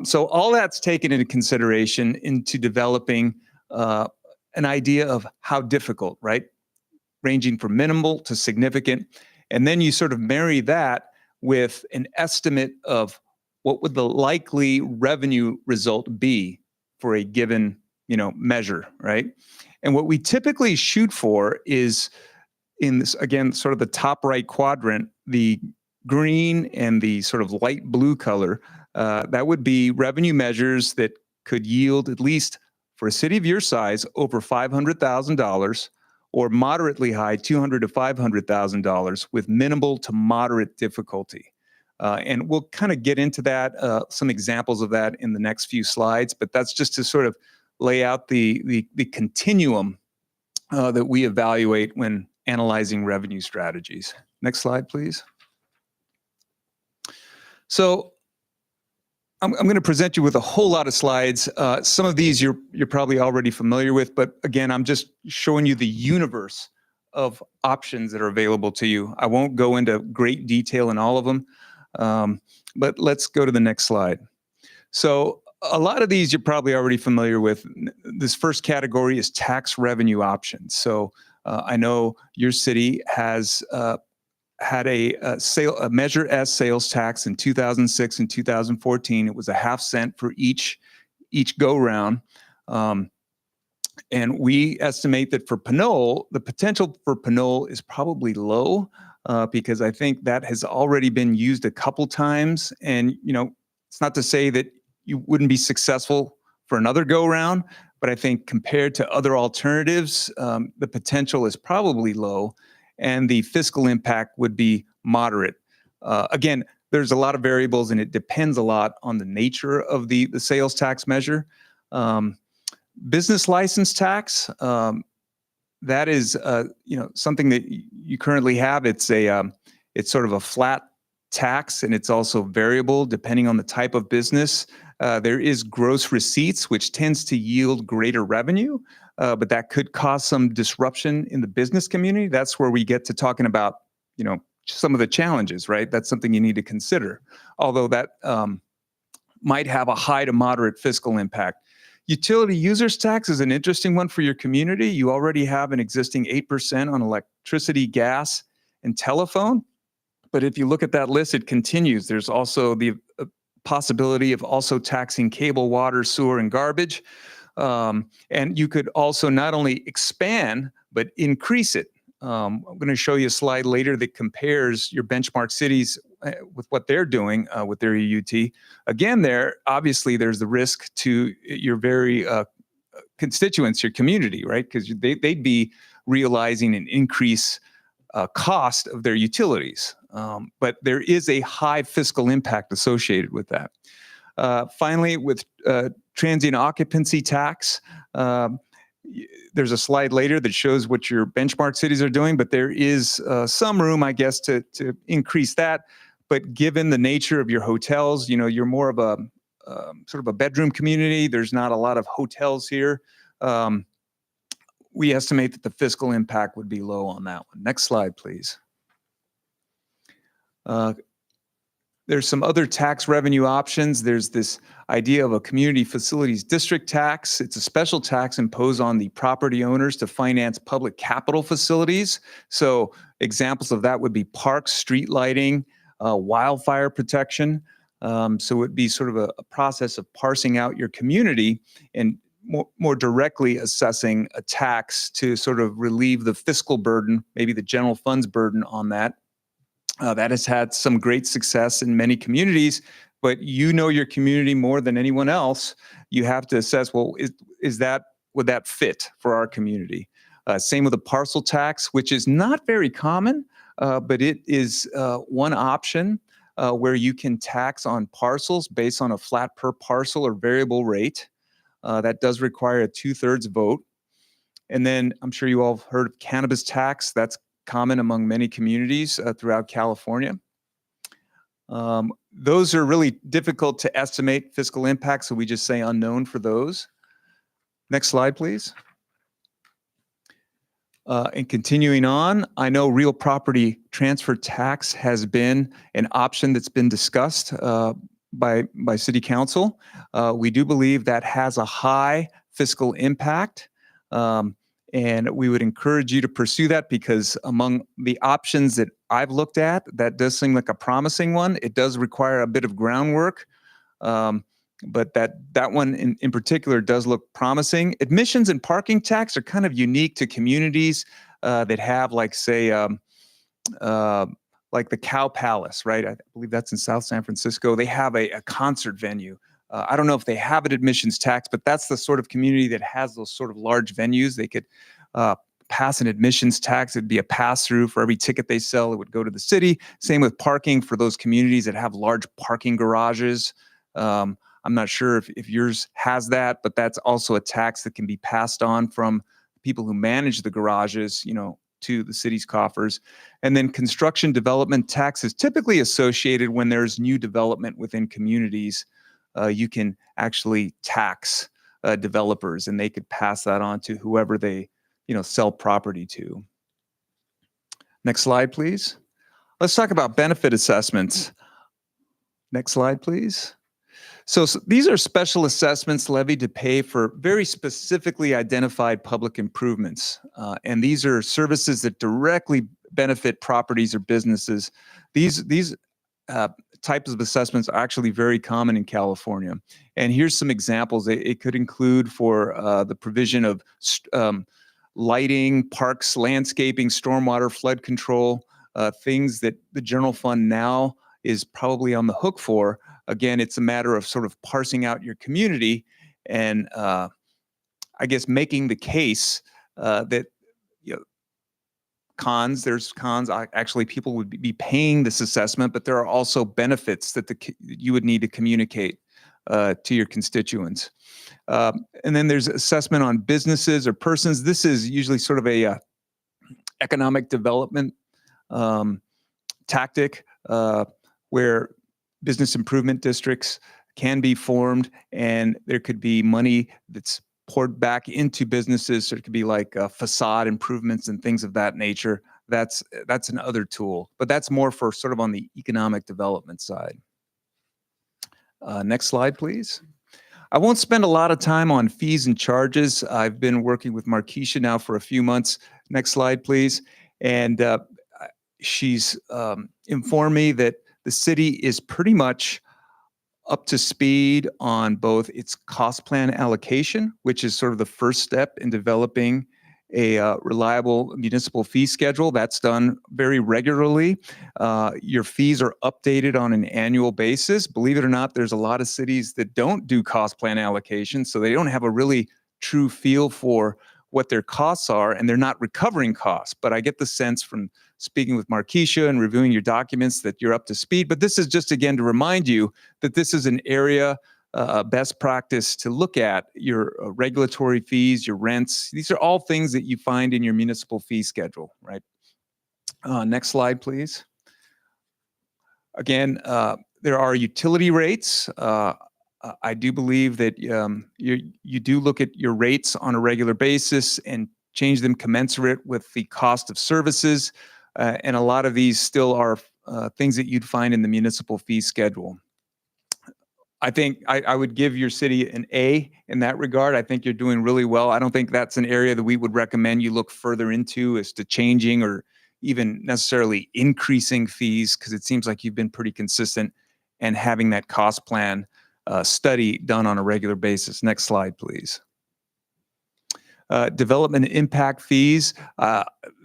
So all that's taken into consideration into developing an idea of how difficult, right? Ranging from minimal to significant. And then you sort of marry that with an estimate of what would the likely revenue result be for a given, measure, right? And what we typically shoot for is in this, again, sort of the top right quadrant, the green and the sort of light blue color, that would be revenue measures that could yield, at least for a city of your size, over $500,000, or moderately high, $200,000 to $500,000, with minimal to moderate difficulty. And we'll kind of get into that, some examples of that in the next few slides, but that's just to sort of lay out the continuum that we evaluate when analyzing revenue strategies. Next slide, please. So I'm going to present you with a whole lot of slides. Some of these you're probably already familiar with, but again, I'm just showing you the universe of options that are available to you. I won't go into great detail in all of them, but let's go to the next slide. So a lot of these you're probably already familiar with. This first category is tax revenue options. So I know your city has had a Measure S sales tax in 2006 and 2014. It was a half cent for each go round. And we estimate that for Pinole, the potential for Pinole is probably low because I think that has already been used a couple times. And, it's not to say that you wouldn't be successful for another go round, but I think compared to other alternatives, the potential is probably low and the fiscal impact would be moderate. Again, there's a lot of variables and it depends a lot on the nature of the sales tax measure. Business license tax, that is something that you currently have. It's sort of a flat tax and it's also variable depending on the type of business. There is gross receipts, which tends to yield greater revenue, but that could cause some disruption in the business community. That's where we get to talking about, some of the challenges, right? That's something you need to consider, although that might have a high to moderate fiscal impact. Utility users tax is an interesting one for your community. You already have an existing 8% on electricity, gas, and telephone. But if you look at that list, it continues. There's also the possibility of also taxing cable, water, sewer, and garbage. And you could also not only expand, but increase it. I'm going to show you a slide later that compares your benchmark cities with what they're doing with their EUT. Again, obviously there's the risk to your very constituents, your community, right? Because they'd be realizing an increase cost of their utilities. But there is a high fiscal impact associated with that. Finally, with transient occupancy tax, there's a slide later that shows what your benchmark cities are doing, but there is some room, I guess, to increase that. But given the nature of your hotels, you're more of a sort of a bedroom community. There's not a lot of hotels here. We estimate that the fiscal impact would be low on that one. Next slide, please. There's some other tax revenue options. There's this idea of a community facilities district tax. It's a special tax imposed on the property owners to finance public capital facilities. So examples of that would be parks, street lighting, wildfire protection. So it would be sort of a process of parsing out your community and more directly assessing a tax to sort of relieve the fiscal burden, maybe the general funds burden on that. That has had some great success in many communities, but you know your community more than anyone else. You have to assess, well, would that fit for our community? Same with the parcel tax, which is not very common, but it is one option where you can tax on parcels based on a flat per parcel or variable rate. That does require a 2/3 vote. And then I'm sure you all have heard of cannabis tax. That's common among many communities throughout California. Those are really difficult to estimate fiscal impact, so we just say unknown for those. Next slide, please. And continuing on, I know real property transfer tax has been an option that's been discussed by City Council. We do believe that has a high fiscal impact. And we would encourage you to pursue that because among the options that I've looked at, that does seem like a promising one. It does require a bit of groundwork, but that one in particular does look promising. Admissions and parking tax are kind of unique to communities that have, like, say, like the Cow Palace, right? I believe that's in South San Francisco. They have a concert venue. I don't know if they have an admissions tax, but that's the sort of community that has those sort of large venues. They could pass an admissions tax. It'd be a pass-through for every ticket they sell. It would go to the city. Same with parking for those communities that have large parking garages. I'm not sure if yours has that, but that's also a tax that can be passed on from people who manage the garages, to the city's coffers. And then construction development tax is typically associated when there's new development within communities. You can actually tax developers, and they could pass that on to whoever they, sell property to. Next slide, please. Let's talk about benefit assessments. Next slide, please. So these are special assessments levied to pay for very specifically identified public improvements. And these are services that directly benefit properties or businesses. These types of assessments are actually very common in California. And here's some examples. It could include for the provision of lighting, parks, landscaping, stormwater, flood control, things that the general fund now is probably on the hook for. Again, it's a matter of sort of parsing out your community and I guess making the case that there's cons. Actually, people would be paying this assessment, but there are also benefits that you would need to communicate to your constituents. And then there's assessment on businesses or persons. This is usually sort of a economic development tactic where business improvement districts can be formed, and there could be money that's poured back into businesses. So it could be like facade improvements and things of that nature. That's another tool, but that's more for sort of on the economic development side. Next slide, please. I won't spend a lot of time on fees and charges. I've been working with Markeisha now for a few months. Next slide, please. And she's informed me that the city is pretty much up to speed on both its cost plan allocation, which is sort of the first step in developing a reliable municipal fee schedule. That's done very regularly. Your fees are updated on an annual basis. Believe it or not, there's a lot of cities that don't do cost plan allocation, so they don't have a really true feel for what their costs are, and they're not recovering costs. But I get the sense from speaking with Markeisha and reviewing your documents that you're up to speed. But this is just, again, to remind you that this is an area, best practice to look at your regulatory fees, your rents. These are all things that you find in your municipal fee schedule, right? Next slide, please. Again, there are utility rates. I do believe that you do look at your rates on a regular basis and change them commensurate with the cost of services. And a lot of these still are things that you'd find in the municipal fee schedule. I think I would give your city an A in that regard. I think you're doing really well. I don't think that's an area that we would recommend you look further into as to changing or even necessarily increasing fees, because it seems like you've been pretty consistent and having that cost plan study done on a regular basis. Next slide, please. Development impact fees.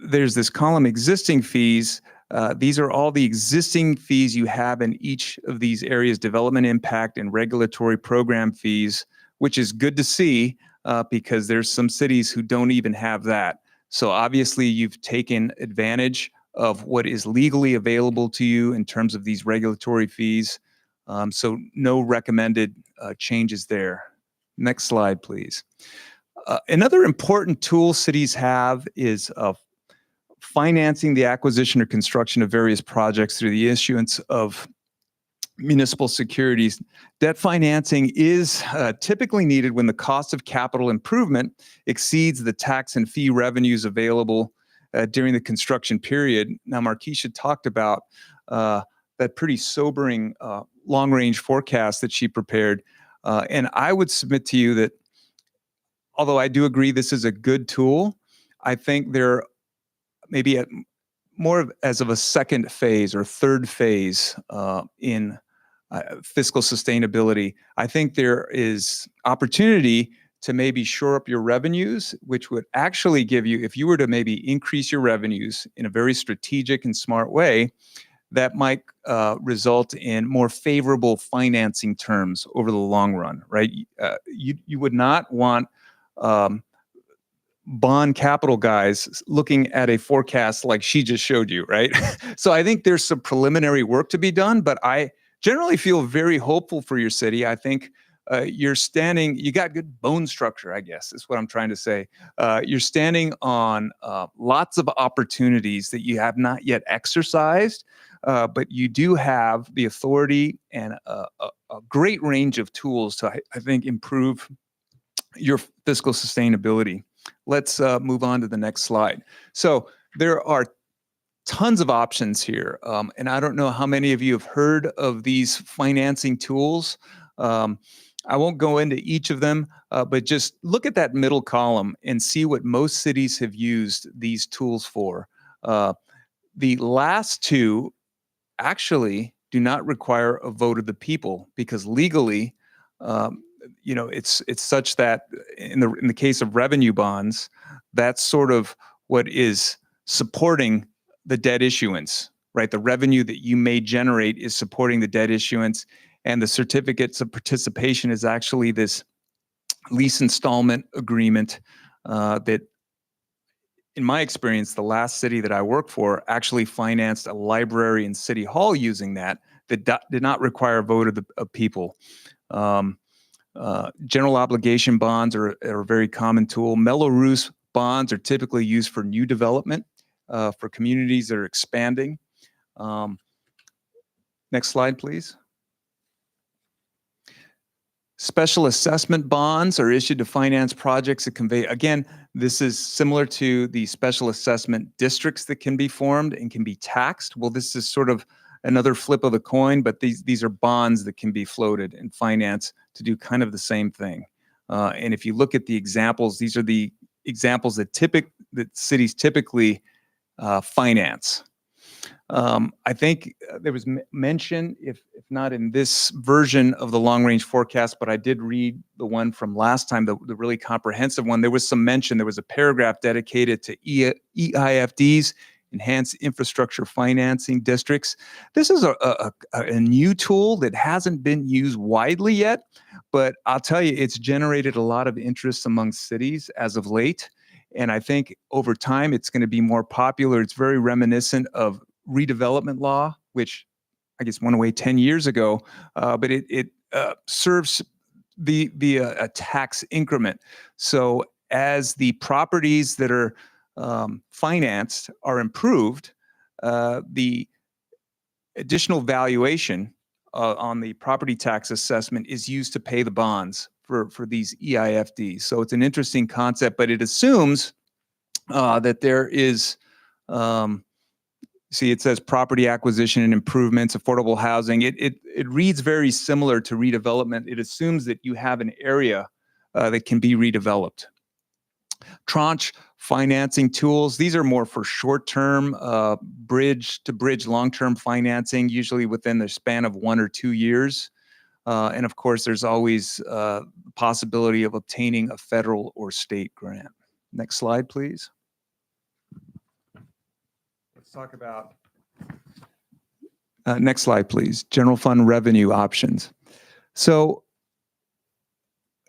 There's this column, existing fees, These are all the existing fees you have in each of these areas: development impact and regulatory program fees, which is good to see because there's some cities who don't even have that. So obviously you've taken advantage of what is legally available to you in terms of these regulatory fees. So no recommended changes there. Next slide, please. Another important tool cities have is financing the acquisition or construction of various projects through the issuance of municipal securities. Debt financing is typically needed when the cost of capital improvement exceeds the tax and fee revenues available during the construction period. Now, Markeisha talked about that pretty sobering long-range forecast that she prepared. And I would submit to you that although I do agree this is a good tool, I think there maybe more as of a second phase or third phase in fiscal sustainability. I think there is opportunity to maybe shore up your revenues, which would actually give you, if you were to maybe increase your revenues in a very strategic and smart way, that might result in more favorable financing terms over the long run, right? You would not want bond capital guys looking at a forecast like she just showed you, right? So I think there's some preliminary work to be done, but I generally feel very hopeful for your city. I think you got good bone structure, I guess, is what I'm trying to say. You're standing on lots of opportunities that you have not yet exercised, but you do have the authority and a great range of tools to, I think, improve your fiscal sustainability. Let's move on to the next slide. So there are tons of options here. And I don't know how many of you have heard of these financing tools. I won't go into each of them, but just look at that middle column and see what most cities have used these tools for. The last two actually do not require a vote of the people because legally, it's such that in the case of revenue bonds, that's sort of what is supporting the debt issuance, right? The revenue that you may generate is supporting the debt issuance, and the certificates of participation is actually this lease installment agreement that, in my experience, the last city that I worked for actually financed a library and city hall using that did not require a vote of people. General obligation bonds are a very common tool. Mello-Roos bonds are typically used for new development for communities that are expanding. Next slide, please. Special assessment bonds are issued to finance projects that convey, again, this is similar to the special assessment districts that can be formed and can be taxed. Well, this is sort of another flip of the coin, but these are bonds that can be floated and financed to do kind of the same thing. And if you look at the examples, these are the examples that cities typically finance. I think there was mention, if not in this version of the long-range forecast, but I did read the one from last time, the really comprehensive one. There was some mention, there was a paragraph dedicated to EIFDs, Enhanced Infrastructure Financing Districts. This is a new tool that hasn't been used widely yet, but I'll tell you, it's generated a lot of interest among cities as of late. And I think over time, it's going to be more popular. It's very reminiscent of redevelopment law, which I guess went away 10 years ago, but it serves via a tax increment. So as the properties that are financed are improved, the additional valuation on the property tax assessment is used to pay the bonds for these EIFDs. So it's an interesting concept, but it assumes that there is, see, it says property acquisition and improvements, affordable housing. It reads very similar to redevelopment. It assumes that you have an area that can be redeveloped. Tranche financing tools. These are more for short-term, bridge-to-bridge, long-term financing, usually within the span of 1 or 2 years. And of course, there's always possibility of obtaining a federal or state grant. Next slide, please. Let's talk about Next slide, please. General fund revenue options. So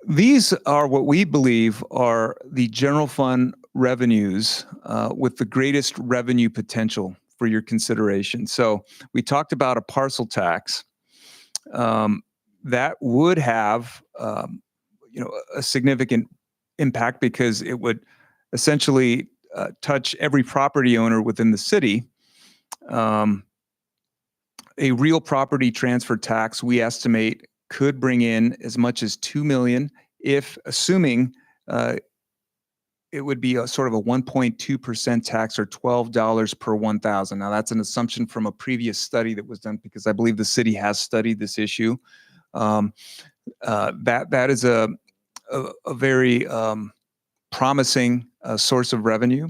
these are what we believe are the general fund revenues with the greatest revenue potential for your consideration. So we talked about a parcel tax that would have a significant impact because it would essentially touch every property owner within the city. A real property transfer tax, we estimate, could bring in as much as $2 million if, assuming it would be a sort of a 1.2% tax or $12 per 1,000. Now that's an assumption from a previous study that was done because I believe the city has studied this issue. That is a very promising source of revenue.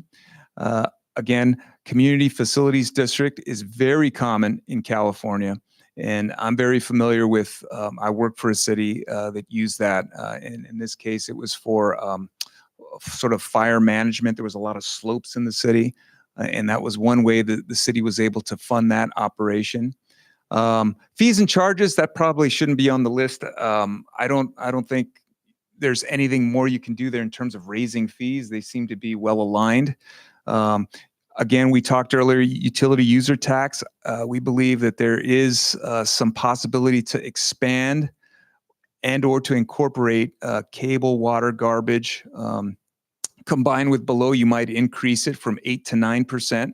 Again, community facilities district is very common in California, and I'm very familiar with. I worked for a city that used that. In this case, it was for sort of fire management. There was a lot of slopes in the city, and that was one way that the city was able to fund that operation. Fees and charges, that probably shouldn't be on the list. I don't think there's anything more you can do there in terms of raising fees. They seem to be well aligned. Again, we talked earlier, utility user tax. We believe that there is some possibility to expand and or to incorporate cable, water, garbage. Combined with below, you might increase it from 8 to 9%.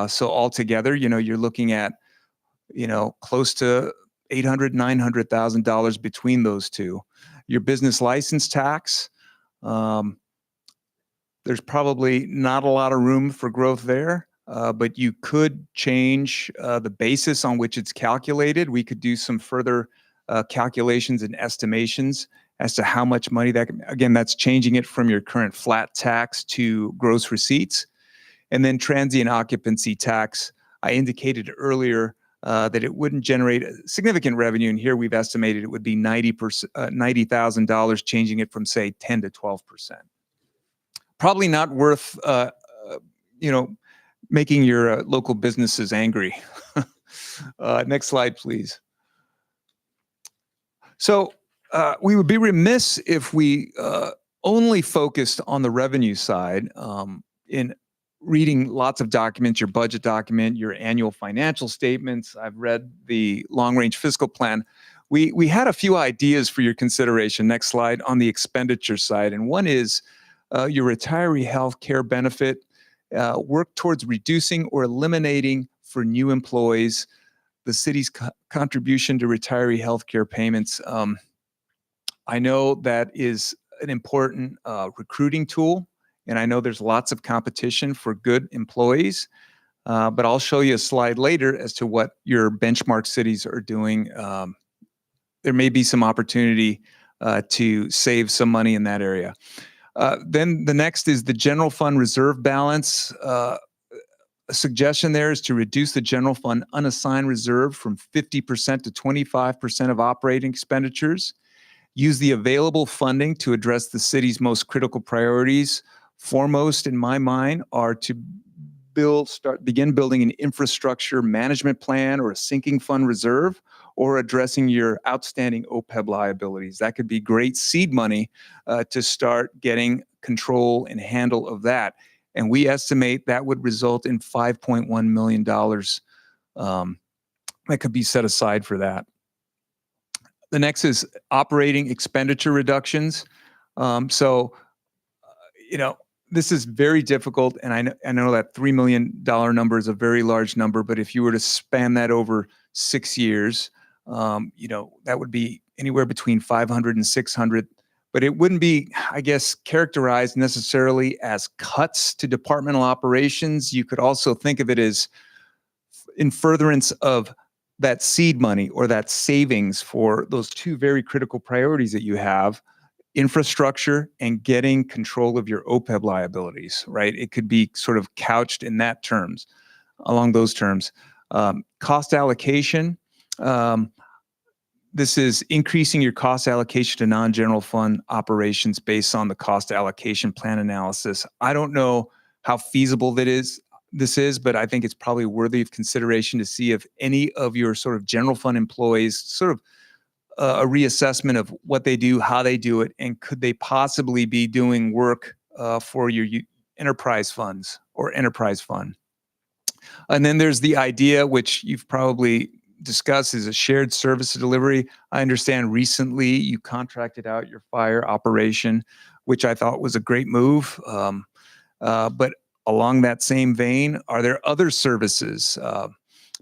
So altogether, you're looking at, close to $800,000, $900,000 between those two. Your business license tax, there's probably not a lot of room for growth there, but you could change the basis on which it's calculated. We could do some further calculations and estimations as to how much money that, again, that's changing it from your current flat tax to gross receipts. And then transient occupancy tax, I indicated earlier that it wouldn't generate significant revenue. And here we've estimated it would be $90,000, changing it from, say, 10 to 12%. Probably not worth, making your local businesses angry. Next slide, please. So we would be remiss if we only focused on the revenue side in reading lots of documents, your budget document, your annual financial statements. I've read the long-range fiscal plan. We had a few ideas for your consideration. Next slide, on the expenditure side. And one is your retiree health care benefit, work towards reducing or eliminating for new employees the city's contribution to retiree health care payments. I know that is an important recruiting tool, and I know there's lots of competition for good employees, but I'll show you a slide later as to what your benchmark cities are doing. There may be some opportunity to save some money in that area. Then the next is the general fund reserve balance. A suggestion there is to reduce the general fund unassigned reserve from 50% to 25% of operating expenditures. Use the available funding to address the city's most critical priorities. Foremost, in my mind, are to begin building an infrastructure management plan or a sinking fund reserve, or addressing your outstanding OPEB liabilities. That could be great seed money to start getting control and handle of that. And we estimate that would result in $5.1 million that could be set aside for that. The next is operating expenditure reductions. This is very difficult, and I know that $3 million number is a very large number, but if you were to span that over 6 years, that would be anywhere between 500 and 600, but it wouldn't be, I guess, characterized necessarily as cuts to departmental operations. You could also think of it as in furtherance of that seed money or that savings for those two very critical priorities that you have, infrastructure and getting control of your OPEB liabilities, right? It could be sort of couched in that terms, along those terms. Cost allocation. This is increasing your cost allocation to non-general fund operations based on the cost allocation plan analysis. I don't know how feasible that is. this is, but I think it's probably worthy of consideration to see if any of your sort of general fund employees sort of a reassessment of what they do, how they do it, and could they possibly be doing work for your enterprise funds or enterprise fund. And then there's the idea, which you've probably discussed, is a shared service delivery. I understand recently you contracted out your fire operation, which I thought was a great move. But along that same vein, are there other services,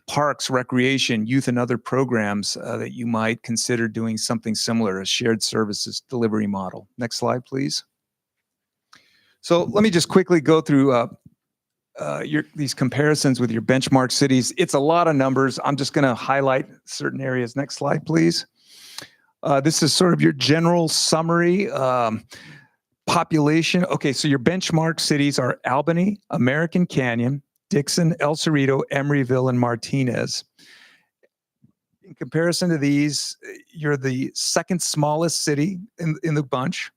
parks, recreation, youth, and other programs that you might consider doing something similar, a shared services delivery model? Next slide, please. So let me just quickly go through these comparisons with your benchmark cities. It's a lot of numbers. I'm just going to highlight certain areas. Next slide, please. This is sort of your general summary. Population. Okay, so your benchmark cities are Albany, American Canyon, Dixon, El Cerrito, Emeryville, and Martinez. In comparison to these, you're the second smallest city in the bunch.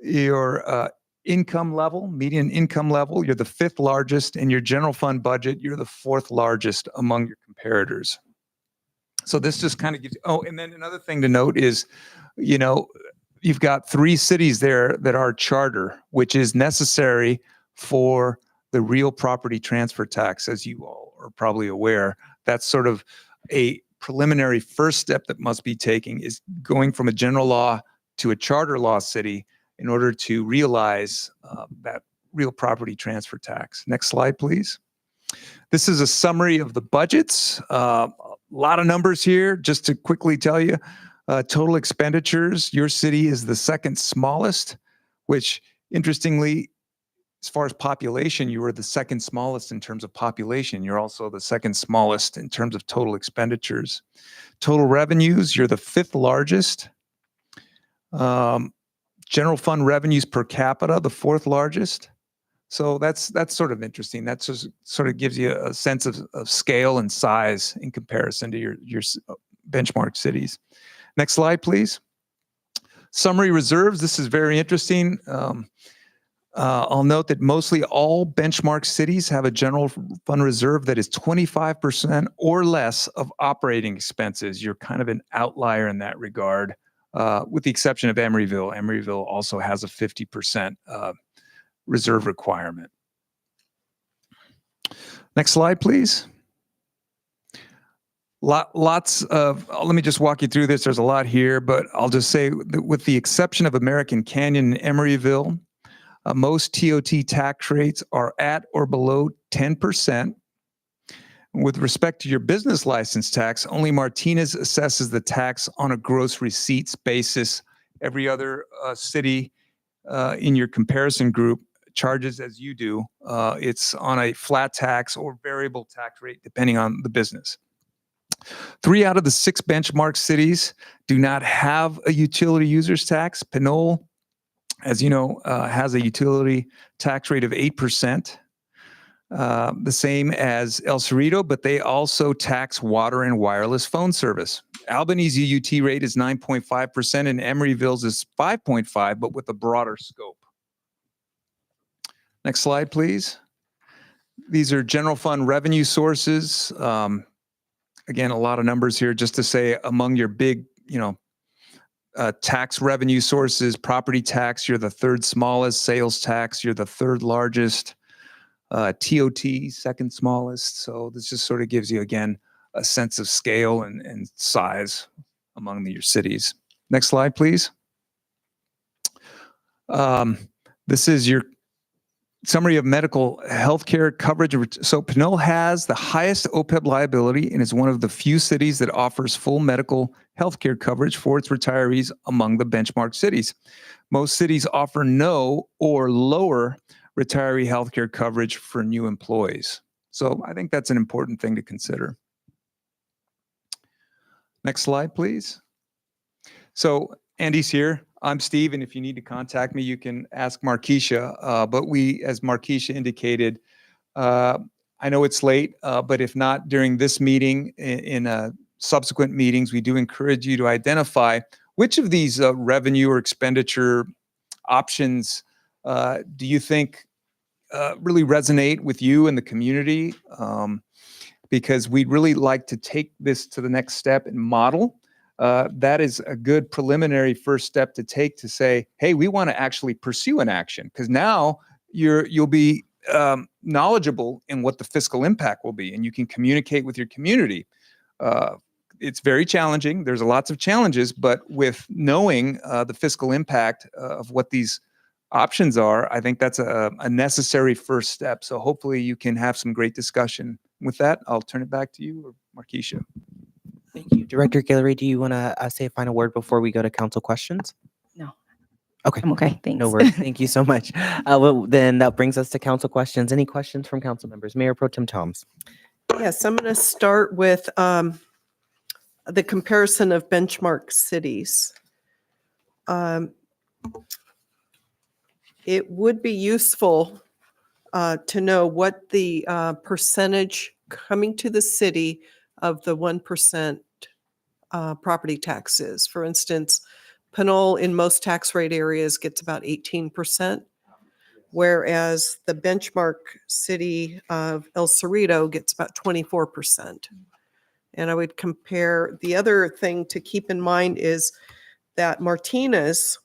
Your income level, median income level, you're the fifth largest. In your general fund budget, you're the fourth largest among your comparators. So this just kind of gives you, oh, and then another thing to note is, you know, you've got 3 cities there that are charter, which is necessary for the real property transfer tax, as you all are probably aware. That's sort of a preliminary first step that must be taken, is going from a general law to a charter law city in order to realize that real property transfer tax. Next slide, please. This is a summary of the budgets. A lot of numbers here. Just to quickly tell you, total expenditures, your city is the second smallest, which interestingly, as far as population, you were the second smallest in terms of population. You're also the second smallest in terms of total expenditures. Total revenues, you're the fifth largest. General fund revenues per capita, the fourth largest. So that's sort of interesting. That just sort of gives you a sense of scale and size in comparison to your benchmark cities. Next slide, please. Summary reserves. This is very interesting. I'll note that mostly all benchmark cities have a general fund reserve that is 25% or less of operating expenses. You're kind of an outlier in that regard, with the exception of Emeryville. Emeryville also has a 50% reserve requirement. Next slide, please. Lots of, let me just walk you through this. There's a lot here, but I'll just say that with the exception of American Canyon and Emeryville, most TOT tax rates are at or below 10%. With respect to your business license tax, only Martinez assesses the tax on a gross receipts basis. Every other city in your comparison group charges as you do. It's on a flat tax or variable tax rate, depending on the business. 3 out of the 6 benchmark cities do not have a utility users tax. Pinole, as you know, has a utility tax rate of 8%, the same as El Cerrito, but they also tax water and wireless phone service. Albany's UUT rate is 9.5% and Emeryville's is 5.5%, but with a broader scope. Next slide, please. These are general fund revenue sources. Again, a lot of numbers here just to say among your big, tax revenue sources, property tax, you're the third smallest. Sales tax, you're the third largest. TOT, second smallest. So this just sort of gives you, again, a sense of scale and size among your cities. Next slide, please. This is your summary of medical healthcare coverage. So Pinole has the highest OPEB liability and is one of the few cities that offers full medical healthcare coverage for its retirees among the benchmark cities. Most cities offer no or lower retiree healthcare coverage for new employees. So I think that's an important thing to consider. Next slide, please. So Andy's here. I'm Steve, and if you need to contact me, you can ask Markeisha. But we, as Markeisha indicated, I know it's late, but if not during this meeting, in subsequent meetings, we do encourage you to identify which of these revenue or expenditure options do you think really resonate with you and the community, because we'd really like to take this to the next step and model. That is a good preliminary first step to take to say, hey, we want to actually pursue an action, because now you'll be knowledgeable in what the fiscal impact will be, and you can communicate with your community. It's very challenging. There's lots of challenges, but with knowing the fiscal impact of what these options are, I think that's a necessary first step. So hopefully you can have some great discussion. With that, I'll turn it back to you, or Markeisha. Thank you. Director Guillory, do you want to say a final word before we go to council questions? No. Okay. I'm okay. Thanks. No worries. Thank you so much. Well, then that brings us to council questions. Any questions from council members? Mayor Pro Tem Toms. Yes, I'm going to start with the comparison of benchmark cities. It would be useful to know what the percentage coming to the city of the 1% property tax is. For instance, Pinole in most tax rate areas gets about 18%, whereas the benchmark city of El Cerrito gets about 24%. And I would compare, the other thing to keep in mind is that Martinez,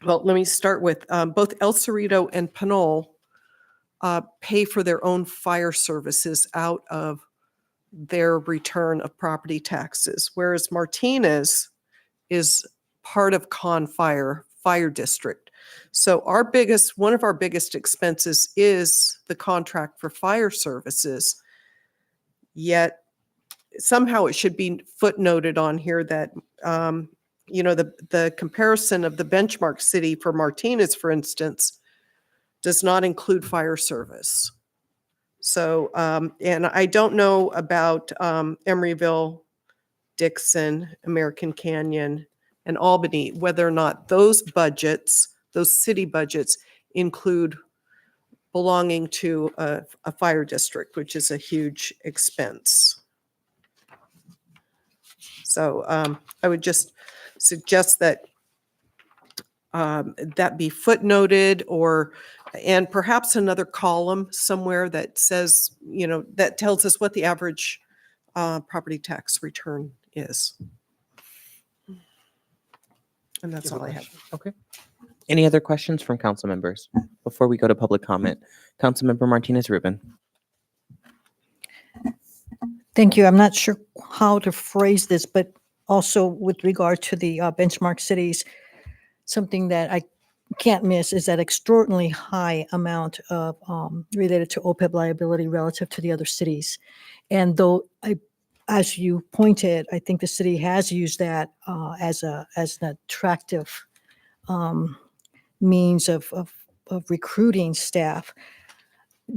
well, let me start with both El Cerrito and Pinole pay for their own fire services out of their return of property taxes, whereas Martinez is part of Fire District. So one of our biggest expenses is the contract for fire services, yet somehow it should be footnoted on here that the comparison of the benchmark city for Martinez, for instance, does not include fire service. So, and I don't know about Emeryville, Dixon, American Canyon, and Albany, whether or not those budgets, those city budgets, include belonging to a fire district, which is a huge expense. So I would just suggest that that be footnoted, and perhaps another column somewhere that says, that tells us what the average property tax return is. And that's all I have. Okay. Any other questions from council members before we go to public comment? Councilmember Martinez Rubin. Thank you. I'm not sure how to phrase this, but also with regard to the benchmark cities, something that I can't miss is that extraordinarily high amount of related to OPEB liability relative to the other cities. And though as you pointed, I think the city has used that as an attractive means of recruiting staff.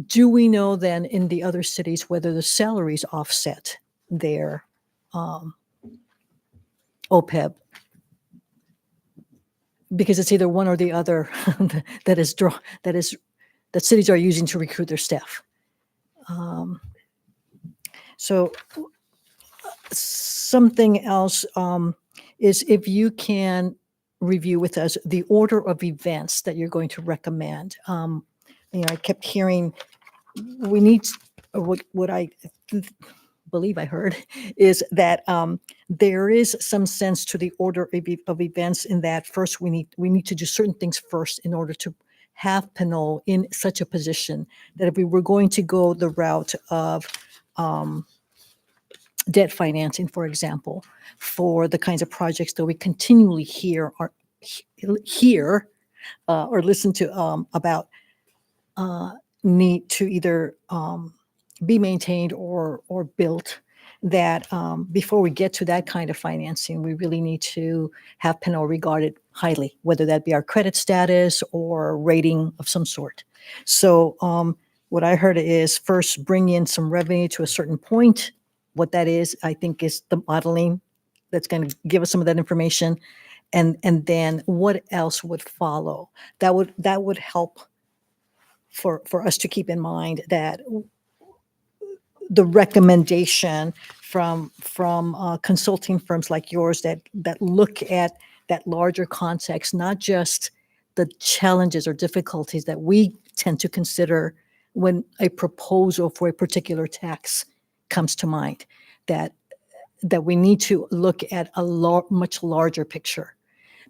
Do we know then in the other cities whether the salaries offset their OPEB? Because it's either one or the other that cities are using to recruit their staff. So something else is if you can review with us the order of events that you're going to recommend. I kept hearing we need, or what I believe I heard is that there is some sense to the order of events in that first we need to do certain things first in order to have Pinole in such a position that if we were going to go the route of debt financing, for example, for the kinds of projects that we continually hear or listen to about need to either be maintained or built, that before we get to that kind of financing, we really need to have Pinole regarded highly, whether that be our credit status or rating of some sort. So what I heard is first bring in some revenue to a certain point. What that is, I think, is the modeling that's going to give us some of that information. And then what else would follow? That would help for us to keep in mind that the recommendation from consulting firms like yours that look at that larger context, not just the challenges or difficulties that we tend to consider when a proposal for a particular tax comes to mind, that we need to look at a much larger picture.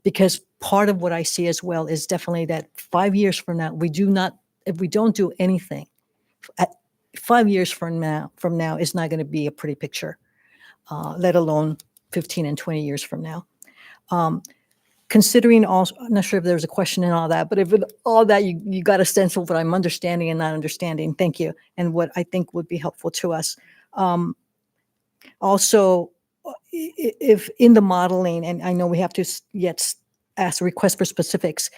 Because part of what I see as well is definitely that 5 years from now, if we don't do anything, 5 years from now is not going to be a pretty picture, let alone 15 and 20 years from now. Considering also, I'm not sure if there's a question in all that, but if all that you got a sense of what I'm understanding and not understanding, thank you. And what I think would be helpful to us. Also, if in the modeling, and I know we have to yet ask a request for specifics,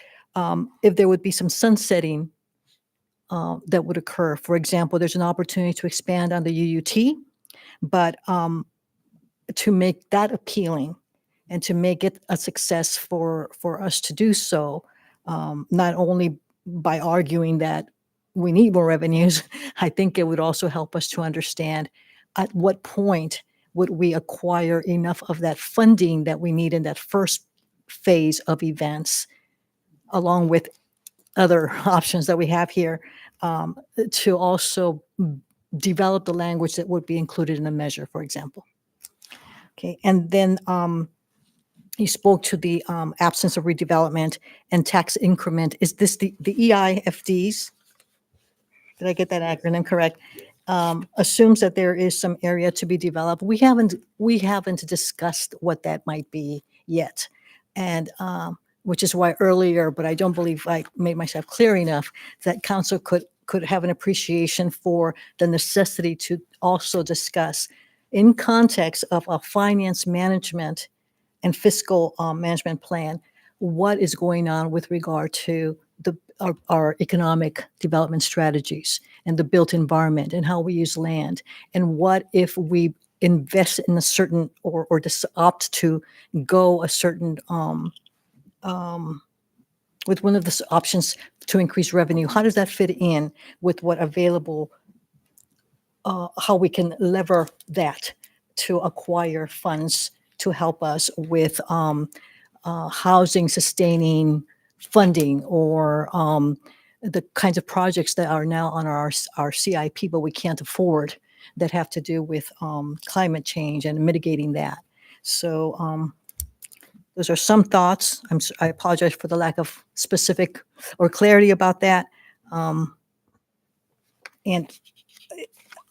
if there would be some sunsetting that would occur. For example, there's an opportunity to expand on the UUT, but to make that appealing and to make it a success for us to do so, not only by arguing that we need more revenues, I think it would also help us to understand at what point would we acquire enough of that funding that we need in that first phase of events, along with other options that we have here, to also develop the language that would be included in the measure, for example. Okay, and then you spoke to the absence of redevelopment and tax increment. Is this the EIFDs? Did I get that acronym correct? Assumes that there is some area to be developed. We haven't discussed what that might be yet, and which is why earlier, but I don't believe I made myself clear enough, that council could have an appreciation for the necessity to also discuss, in context of a finance management and fiscal management plan, what is going on with regard to our economic development strategies and the built environment and how we use land, and what if we invest in a certain or just opt to go a certain with one of the options to increase revenue. How does that fit in with what available, how we can lever that to acquire funds to help us with housing sustaining funding, or the kinds of projects that are now on our CIP, but we can't afford, that have to do with climate change and mitigating that. So those are some thoughts. I apologize for the lack of specific or clarity about that. And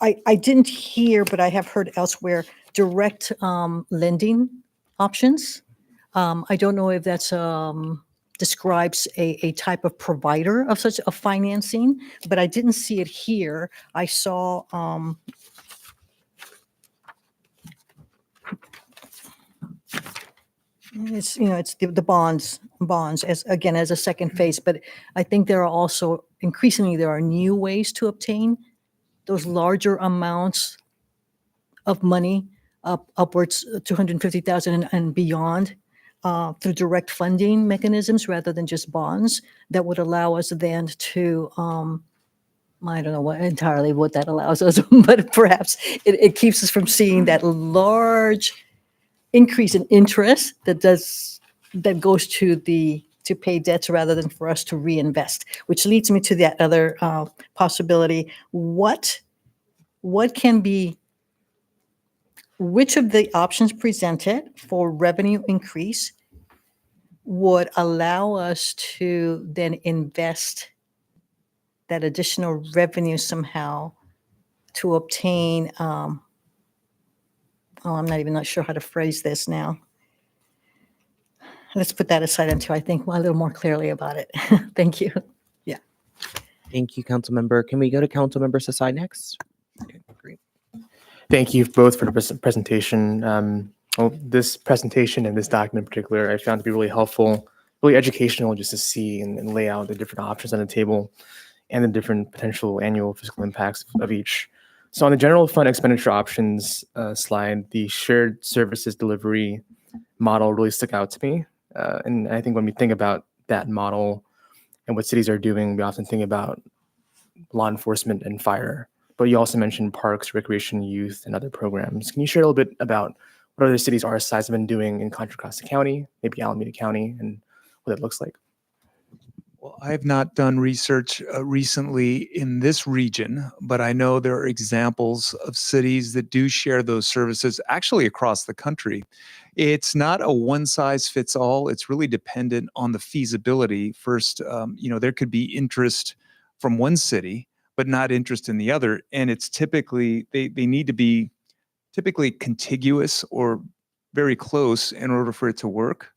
I didn't hear, but I have heard elsewhere, direct lending options. I don't know if that's describes a type of provider of such a financing, but I didn't see it here. I saw it's, it's the bonds as, again, as a second phase, but I think there are also increasingly there are new ways to obtain those larger amounts of money, upwards 250,000 and beyond, through direct funding mechanisms rather than just bonds, that would allow us then to, I don't know entirely what that allows us, but perhaps it keeps us from seeing that large increase in interest that goes to pay debts rather than for us to reinvest, which leads me to that other possibility. What can be, which of the options presented for revenue increase would allow us to then invest that additional revenue somehow to obtain, I'm not sure how to phrase this now. Let's put that aside until I think a little more clearly about it. Thank you. Yeah. Thank you, Councilmember. Can we go to Councilmember Sasai next? Okay, great. Thank you both for the presentation. Well, this presentation and this document in particular, I found to be really helpful, really educational, just to see and lay out the different options on the table and the different potential annual fiscal impacts of each. So on the general fund expenditure options slide, the shared services delivery model really stuck out to me. And I think when we think about that model and what cities are doing, we often think about law enforcement and fire. But you also mentioned parks, recreation, youth, and other programs. Can you share a little bit about what other cities our size have been doing in Contra Costa County, maybe Alameda County, and what it looks like? Well, I have not done research recently in this region, but I know there are examples of cities that do share those services actually across the country. It's not a one size fits all. It's really dependent on the feasibility. First, there could be interest from one city, but not interest in the other. And it's typically, they need to be typically contiguous or very close in order for it to work.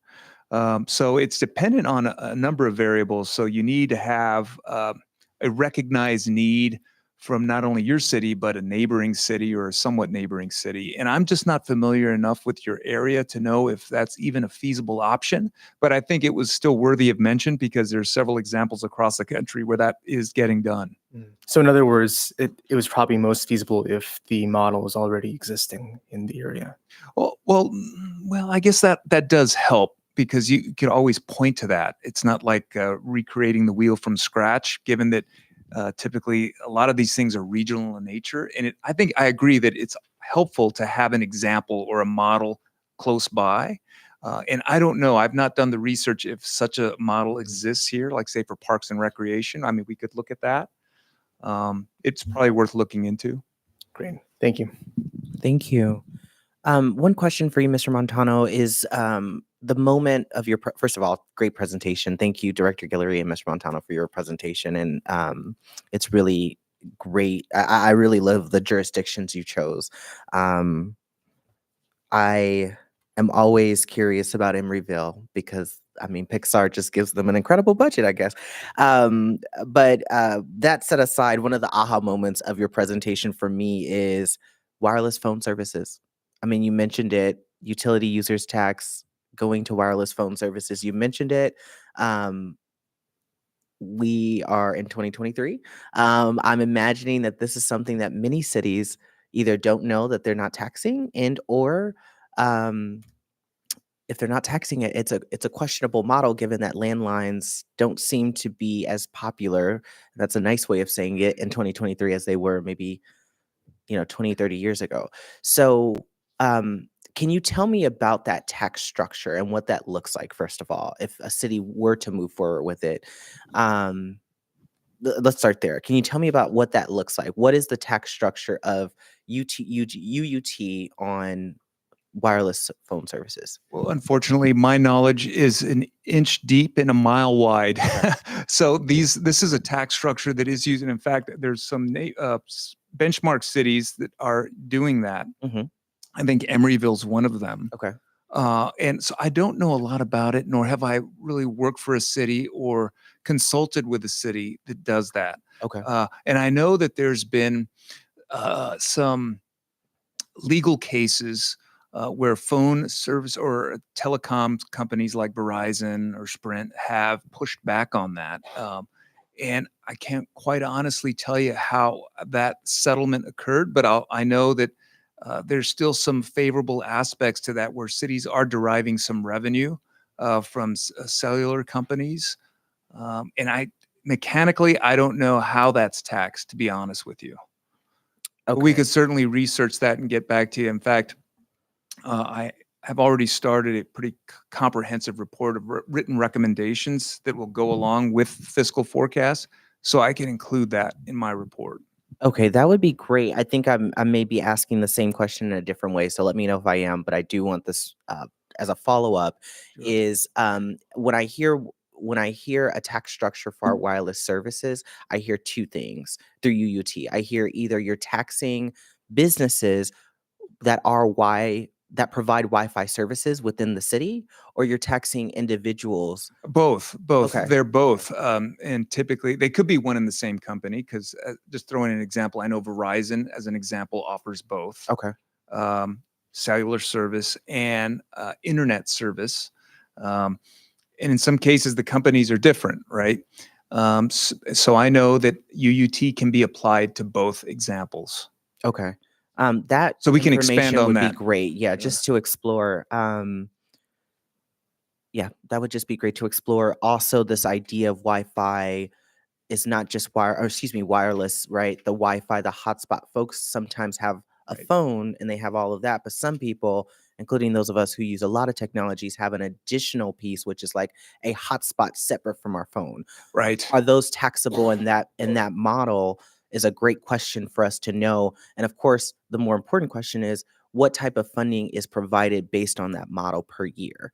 So it's dependent on a number of variables. So you need to have a recognized need from not only your city, but a neighboring city or a somewhat neighboring city. And I'm just not familiar enough with your area to know if that's even a feasible option. But I think it was still worthy of mention because there's several examples across the country where that is getting done. So in other words, it was probably most feasible if the model was already existing in the area. Well, I guess that does help because you can always point to that. It's not like recreating the wheel from scratch, given that typically a lot of these things are regional in nature. And I think I agree that it's helpful to have an example or a model close by. And I don't know, I've not done the research if such a model exists here, like say for parks and recreation. I mean, we could look at that. It's probably worth looking into. Great. Thank you. Thank you. One question for you, Mr. Montano, is the moment of your, first of all, great presentation. Thank you, Director Guillory and Mr. Montano, for your presentation. And it's really great. I really love the jurisdictions you chose. I am always curious about Emeryville because, I mean, Pixar just gives them an incredible budget, I guess. But that set aside, one of the aha moments of your presentation for me is wireless phone services. I mean, you mentioned it, utility users tax going to wireless phone services. You mentioned it. We are in 2023. I'm imagining that this is something that many cities either don't know that they're not taxing, and or if they're not taxing it, it's a questionable model given that landlines don't seem to be as popular. That's a nice way of saying it in 2023 as they were maybe 20, 30 years ago. So can you tell me about that tax structure and what that looks like, first of all, if a city were to move forward with it? Let's start there. Can you tell me about what that looks like? What is the tax structure of UUT on wireless phone services? Well, unfortunately, my knowledge is an inch deep and a mile wide. So this is a tax structure that is used. And in fact, there's some benchmark cities that are doing that. I think Emeryville's one of them. Okay. And so I don't know a lot about it, nor have I really worked for a city or consulted with a city that does that. Okay. And I know that there's been some legal cases where phone service or telecom companies like Verizon or Sprint have pushed back on that. And I can't quite honestly tell you how that settlement occurred, but I know that there's still some favorable aspects to that where cities are deriving some revenue from cellular companies. And mechanically, I don't know how that's taxed, to be honest with you. Okay. But we could certainly research that and get back to you. In fact, I have already started a pretty comprehensive report of written recommendations that will go along with fiscal forecasts, so I can include that in my report. Okay, that would be great. I think I may be asking the same question in a different way, so let me know if I am. But I do want this as a follow up. Is when I hear a tax structure for our wireless services, I hear two things through UUT. I hear either you're taxing businesses that provide Wi-Fi services within the city, or you're taxing individuals? Both. Okay. They're both. And typically they could be one and the same company because just throwing an example, I know Verizon as an example offers both. Okay. Cellular service and internet service. And in some cases, the companies are different, right? So I know that UUT can be applied to both examples. Okay. That So we can expand information on would that. be great. Yeah, just to explore. Yeah, that would just be great to explore. Also, this idea of Wi-Fi is not just wireless, right? The Wi-Fi, the hotspot. Folks sometimes have a phone and they have all of that, but some people including those of us who use a lot of technologies, have an additional piece, which is like a hotspot separate from our phone. Right. Are those taxable in that model is a great question for us to know. And of course, the more important question is what type of funding is provided based on that model per year?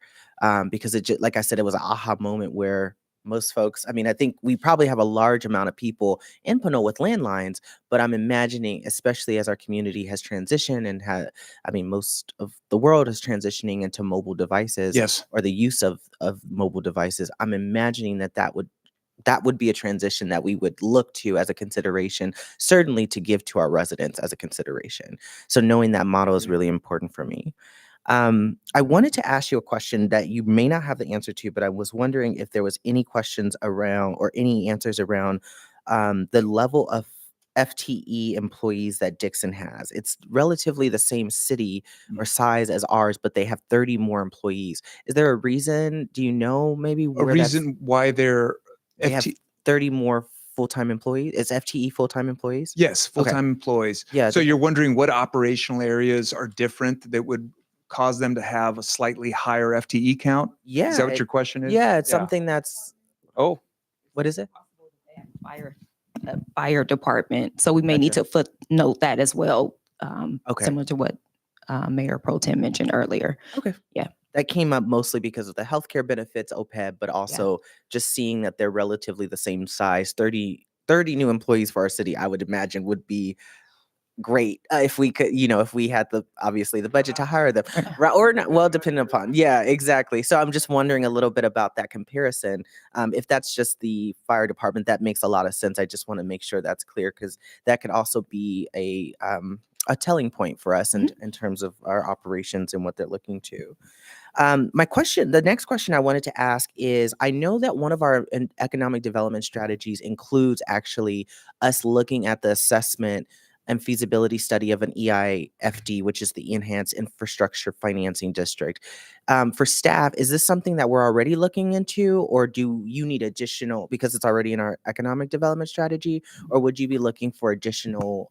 Because like I said, it was an aha moment where most folks, I mean, I think we probably have a large amount of people in Pinole with landlines, but I'm imagining, especially as our community has transitioned and most of the world is transitioning into mobile devices Yes. or the use of mobile devices. I'm imagining that would be a transition that we would look to as a consideration, certainly to give to our residents as a consideration. So knowing that model is really important for me. I wanted to ask you a question that you may not have the answer to, but I was wondering if there was any questions around or any answers around the level of FTE employees that Dixon has. It's relatively the same city or size as ours, but they have 30 more employees. Is there a reason? Do you know maybe A where reason why they're they have 30 more full-time employees? Is FTE full-time employees? Yes, Okay. full-time employees. Yeah. So you're wondering what operational areas are different that would cause them to have a slightly higher FTE count? Yeah. Is that what your question is? Yeah, it's something that's. Oh, What is it? Fire department. So we may need to footnote that as well, Okay. similar to what Mayor Pro Tem mentioned earlier. Okay. Yeah. That came up mostly because of the healthcare benefits, OPEB, but also just seeing that they're relatively the same size. 30 new employees for our city, I would imagine would be great if we could, if we had obviously the budget to hire them, right? Or not, well, depending upon. Yeah, exactly. So I'm just wondering a little bit about that comparison. If that's just the fire department, that makes a lot of sense. I just want to make sure that's clear because that could also be a telling point for us in terms of our operations and what they're looking to. The next question I wanted to ask is, I know that one of our economic development strategies includes actually us looking at the assessment and feasibility study of an EIFD, which is the Enhanced Infrastructure Financing District. For staff, is this something that we're already looking into, or do you need additional, because it's already in our economic development strategy, or would you be looking for additional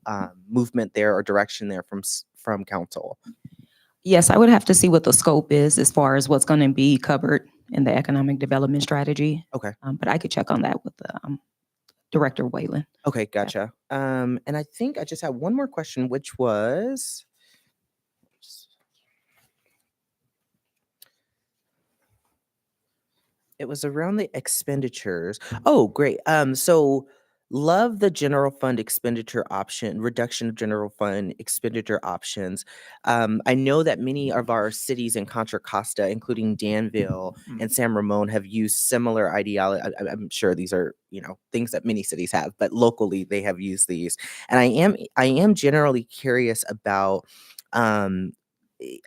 movement there or direction there from council? Yes, I would have to see what the scope is as far as what's going to be covered in the economic development strategy. Okay. But I could check on that with Director Whalen. Okay, gotcha. And I think I just have one more question, which was, it was around the expenditures. Oh, great. So love the general fund expenditure option, reduction of general fund expenditure options. I know that many of our cities in Contra Costa, including Danville and San Ramon, have used similar ideology. I'm sure these are, things that many cities have, but locally they have used these. And I am generally curious about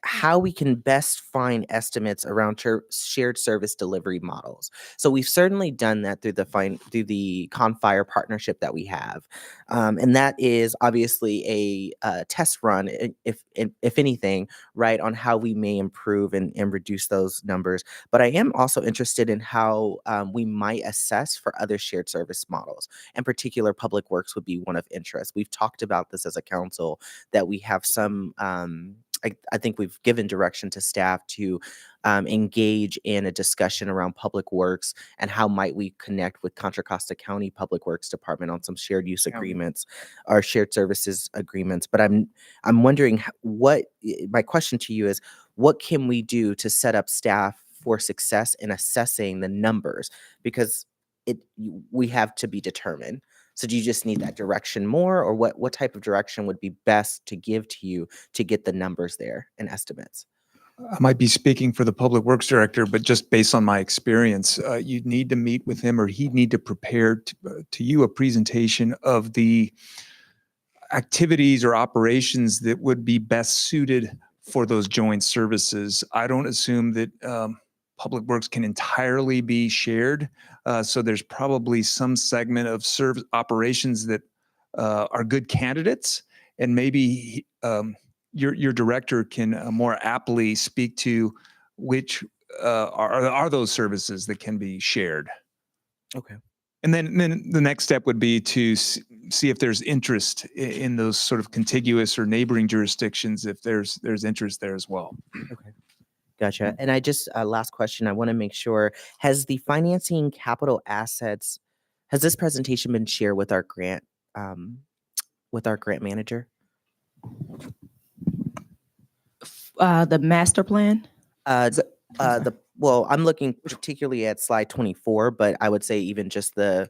how we can best find estimates around shared service delivery models. So we've certainly done that through the Confire partnership that we have, and that is obviously a test run, if anything, right, on how we may improve and reduce those numbers. But I am also interested in how we might assess for other shared service models. In particular, public works would be one of interest. We've talked about this as a council, that we have some. I think we've given direction to staff to engage in a discussion around public works and how might we connect with Contra Costa County Public Works Department on some shared use agreements or shared services agreements. But I'm wondering my question to you is, what can we do to set up staff for success in assessing the numbers? Because we have to be determined. So do you just need that direction more, or what type of direction would be best to give to you to get the numbers there and estimates? I might be speaking for the Public Works Director, but just based on my experience, you'd need to meet with him, or he'd need to prepare to you a presentation of the activities or operations that would be best suited for those joint services. I don't assume that Public Works can entirely be shared. So there's probably some segment of service operations that are good candidates, and maybe your director can more aptly speak to which are those services that can be shared. Okay. And then the next step would be to see if there's interest in those sort of contiguous or neighboring jurisdictions, if there's interest there as well. Okay. Gotcha. And I just, last question, I want to make sure, has the financing capital assets, has this presentation been shared with our grant manager? The master plan? Well, I'm looking particularly at slide 24, but I would say even just this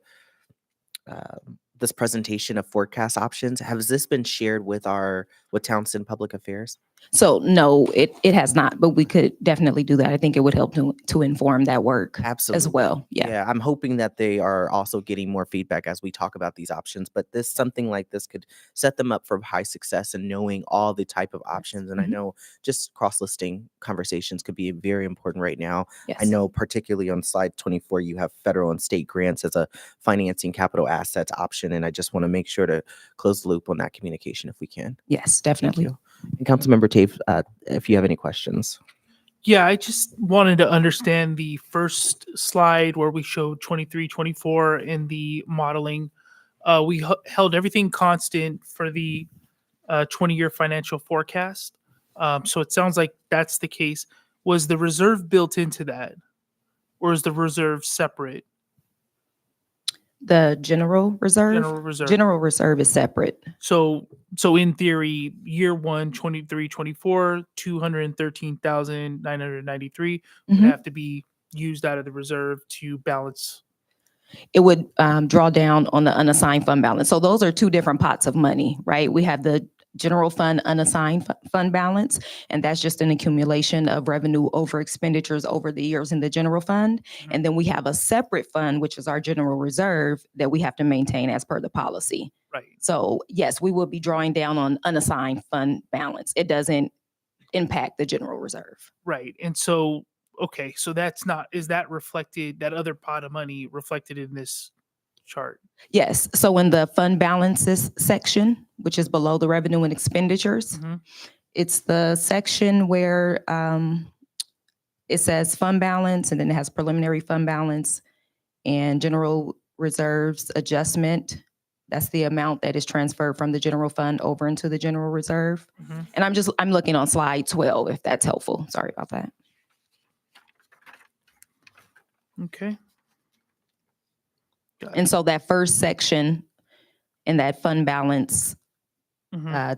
presentation of forecast options, has this been shared with Townsend Public Affairs? So no, it has not, but we could definitely do that. I think it would help to inform that work Absolutely. as well. Yeah. Yeah, I'm hoping that they are also getting more feedback as we talk about these options, but something like this could set them up for high success and knowing all the type of options. And I know just cross-listing conversations could be very important right now. I Yes. know particularly on slide 24, you have federal and state grants as a financing capital assets option. And I just want to make sure to close the loop on that communication if we can. Yes, Thank definitely. you. And Councilmember Tave, if you have any questions. Yeah, I just wanted to understand the first slide where we showed 23, 24 in the modeling. We held everything constant for the 20-year financial forecast. So it sounds like that's the case. Was the reserve built into that, or is the reserve separate? The general reserve? General reserve. General reserve is separate. So in theory, year one, 23, 24, 213,993 would have to be used out of the reserve to balance. It would draw down on the unassigned fund balance. So those are two different pots of money, right? We have the general fund unassigned fund balance, and that's just an accumulation of revenue over expenditures over the years in the general fund. And then we have a separate fund, which is our general reserve, that we have to maintain as per the policy. Right. So yes, we will be drawing down on unassigned fund balance. It doesn't impact the general reserve. Right. And so, okay, so is that reflected, that other pot of money reflected in this chart? Yes. So in the fund balances section, which is below the revenue and expenditures, it's the section where it says fund balance, and then it has preliminary fund balance and general reserves adjustment. That's the amount that is transferred from the general fund over into the general reserve. And I'm looking on slide 12, if that's helpful. Sorry about that. Okay. And so that first section in that fund balance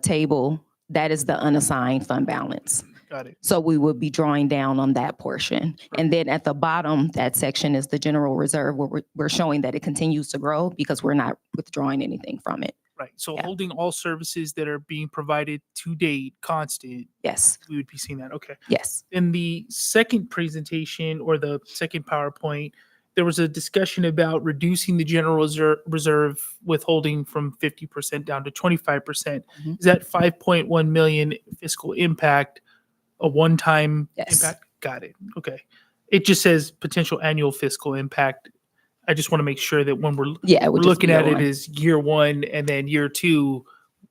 table, that is the unassigned fund balance. Got it. So we would be drawing down on that portion. And then at the bottom, that section is the general reserve, where we're showing that it continues to grow because we're not withdrawing anything from it. Right. So holding all services that are being provided to date constant. Yes. We would be seeing that. Okay. Yes. In the second presentation, or the second PowerPoint, there was a discussion about reducing the general reserve withholding from 50% down to 25%. Is that 5.1 million fiscal impact a one-time impact? Got it. Okay. It just says potential annual fiscal impact. I just want to make sure that when we're looking at it as year one, and then year two,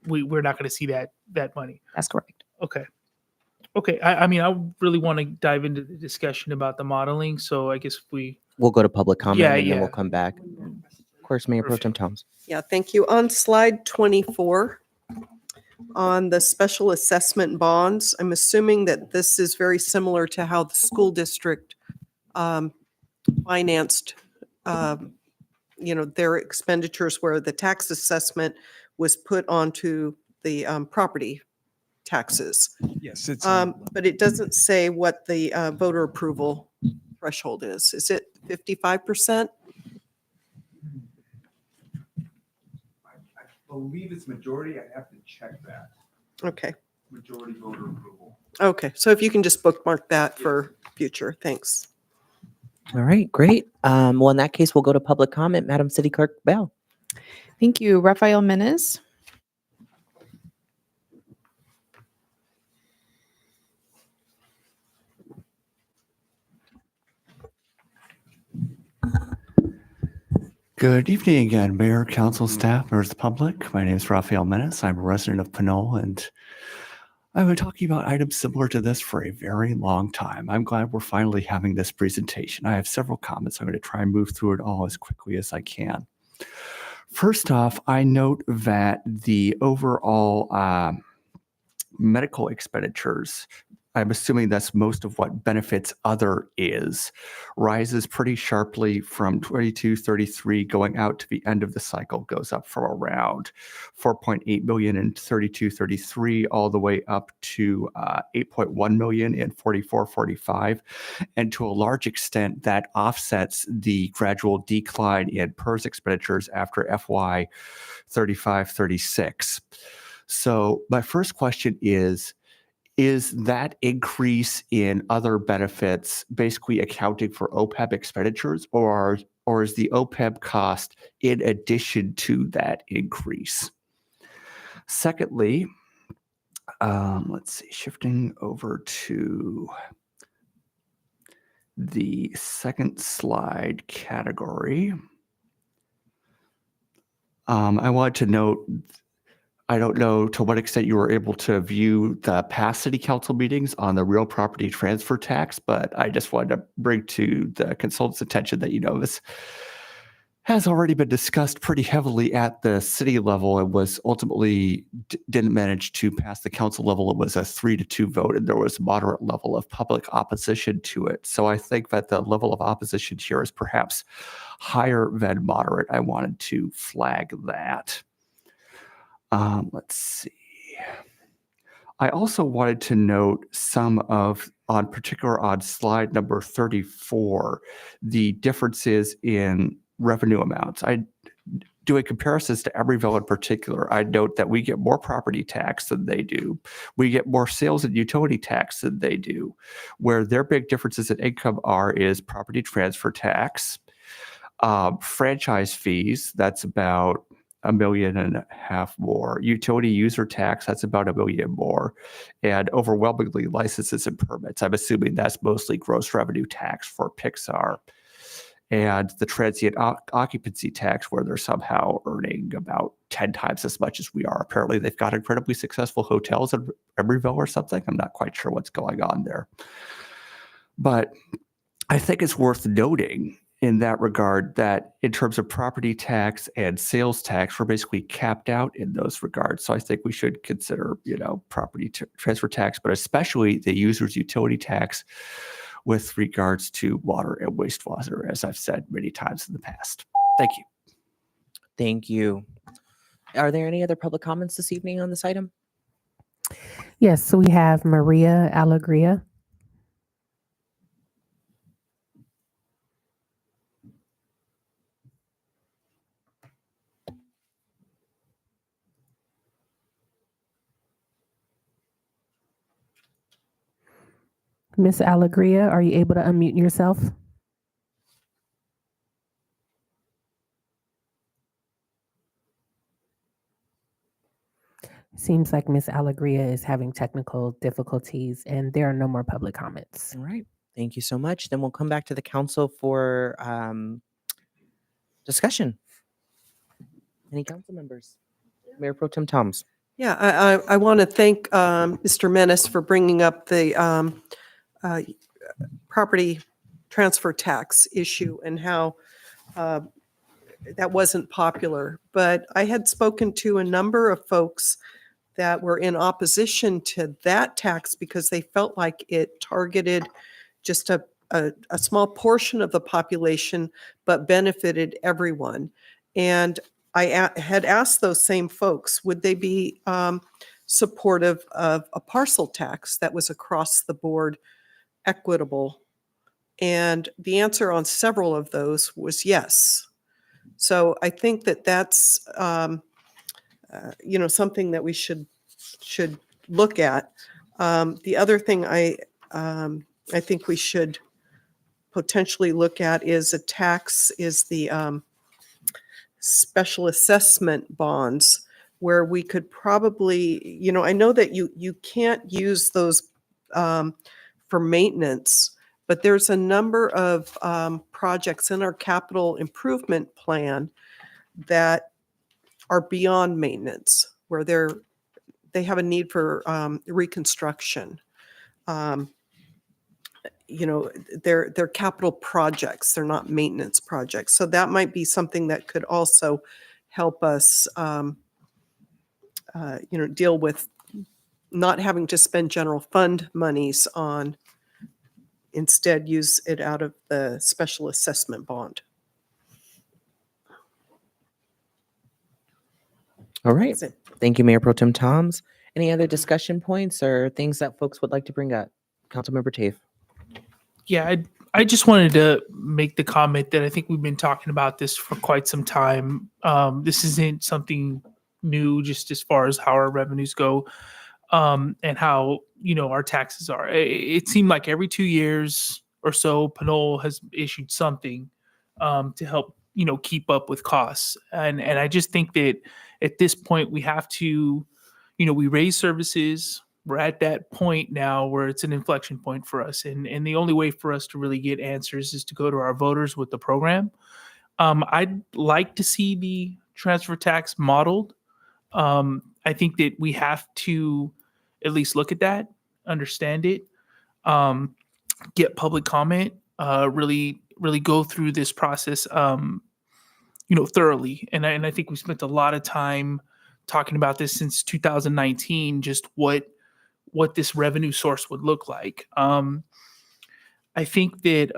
we're not going to see that money. That's correct. Okay. Okay. I mean, I really want to dive into the discussion about the modeling. So I guess We'll go to public comment and Yeah. then we'll come back. Of course, Mayor Pro Tem Thomas. Yeah, thank you. On slide 24, on the special assessment bonds, I'm assuming that this is very similar to how the school district financed, their expenditures, where the tax assessment was put onto the property taxes. Yes, it's but it doesn't say what the voter approval threshold is. Is it 55%? I believe it's majority. I have to check that. Okay. Majority voter approval. Okay. So if you can just bookmark that for future. Thanks. All right, great. Well, in that case, we'll go to public comment. Madam City Clerk Bell. Thank you. Rafael Menes. Good evening again, Mayor, Council, staff, members of the public. My name is Rafael Menes. I'm a resident of Pinole, and I've been talking about items similar to this for a very long time. I'm glad we're finally having this presentation. I have several comments. I'm going to try and move through it all as quickly as I can. First off, I note that the overall medical expenditures, I'm assuming that's most of what benefits other is, rises pretty sharply from 22-33 going out to the end of the cycle, goes up from around 4.8 million in 32-33 all the way up to 8.1 million in 44-45. And to a large extent, that offsets the gradual decline in PERS expenditures after FY 35-36. So my first question is that increase in other benefits basically accounting for OPEB expenditures, or is the OPEB cost in addition to that increase? Secondly, let's see, shifting over to the second slide category. I wanted to note, I don't know to what extent you were able to view the past city council meetings on the real property transfer tax, but I just wanted to bring to the consultant's attention that, this has already been discussed pretty heavily at the city level and was ultimately didn't manage to pass the council level. It was a 3-2 vote, and there was a moderate level of public opposition to it. So I think that the level of opposition here is perhaps higher than moderate. I wanted to flag that. Let's see. I also wanted to note some of, on slide number 34, the differences in revenue amounts. Doing comparisons to Emeryville in particular, I note that we get more property tax than they do. We get more sales and utility tax than they do. Where their big differences in income is property transfer tax, franchise fees, that's about $1.5 million more. Utility user tax, that's about $1 million more. And overwhelmingly licenses and permits. I'm assuming that's mostly gross revenue tax for Pixar. And the transient occupancy tax, where they're somehow earning about 10 times as much as we are. Apparently, they've got incredibly successful hotels in Emeryville or something. I'm not quite sure what's going on there. But I think it's worth noting in that regard that in terms of property tax and sales tax, we're basically capped out in those regards. So I think we should consider, property transfer tax, but especially the user's utility tax with regards to water and wastewater, as I've said many times in the past. Thank you. Thank you. Are there any other public comments this evening on this item? Yes, so we have Maria Alegria. Miss Alegria, are you able to unmute yourself? Seems like Miss Alegria is having technical difficulties, and there are no more public comments. All right. Thank you so much. Then we'll come back to the council for discussion. Any council members? Mayor Pro Tem Toms. Yeah, I want to thank Mr. Menace for bringing up the property transfer tax issue and how that wasn't popular. But I had spoken to a number of folks that were in opposition to that tax because they felt like it targeted just a small portion of the population, but benefited everyone. And I had asked those same folks, would they be supportive of a parcel tax that was across the board equitable? And the answer on several of those was yes. So I think that that's something that we should look at. The other thing I think we should potentially look at is the special assessment bonds, where we could probably, I know that you can't use those for maintenance, but there's a number of projects in our capital improvement plan that are beyond maintenance, where they have a need for reconstruction. They're capital projects, they're not maintenance projects. So that might be something that could also help us, deal with not having to spend general fund monies on, instead use it out of the special assessment bond. All right. That's it. Thank you, Mayor Pro Tem Toms. Any other discussion points or things that folks would like to bring up? Councilmember Tave. Yeah, I just wanted to make the comment that I think we've been talking about this for quite some time. This isn't something new, just as far as how our revenues go, and how our taxes are. It seemed like every 2 years or so, Pinole has issued something to help keep up with costs, and I just think that at this point we have to, we raise services. We're at that point now where it's an inflection point for us. And the only way for us to really get answers is to go to our voters with the program. I'd like to see the transfer tax modeled. I think that we have to at least look at that, understand it, get public comment, really go through this process, thoroughly. And I think we spent a lot of time talking about this since 2019, just what this revenue source would look like. I think that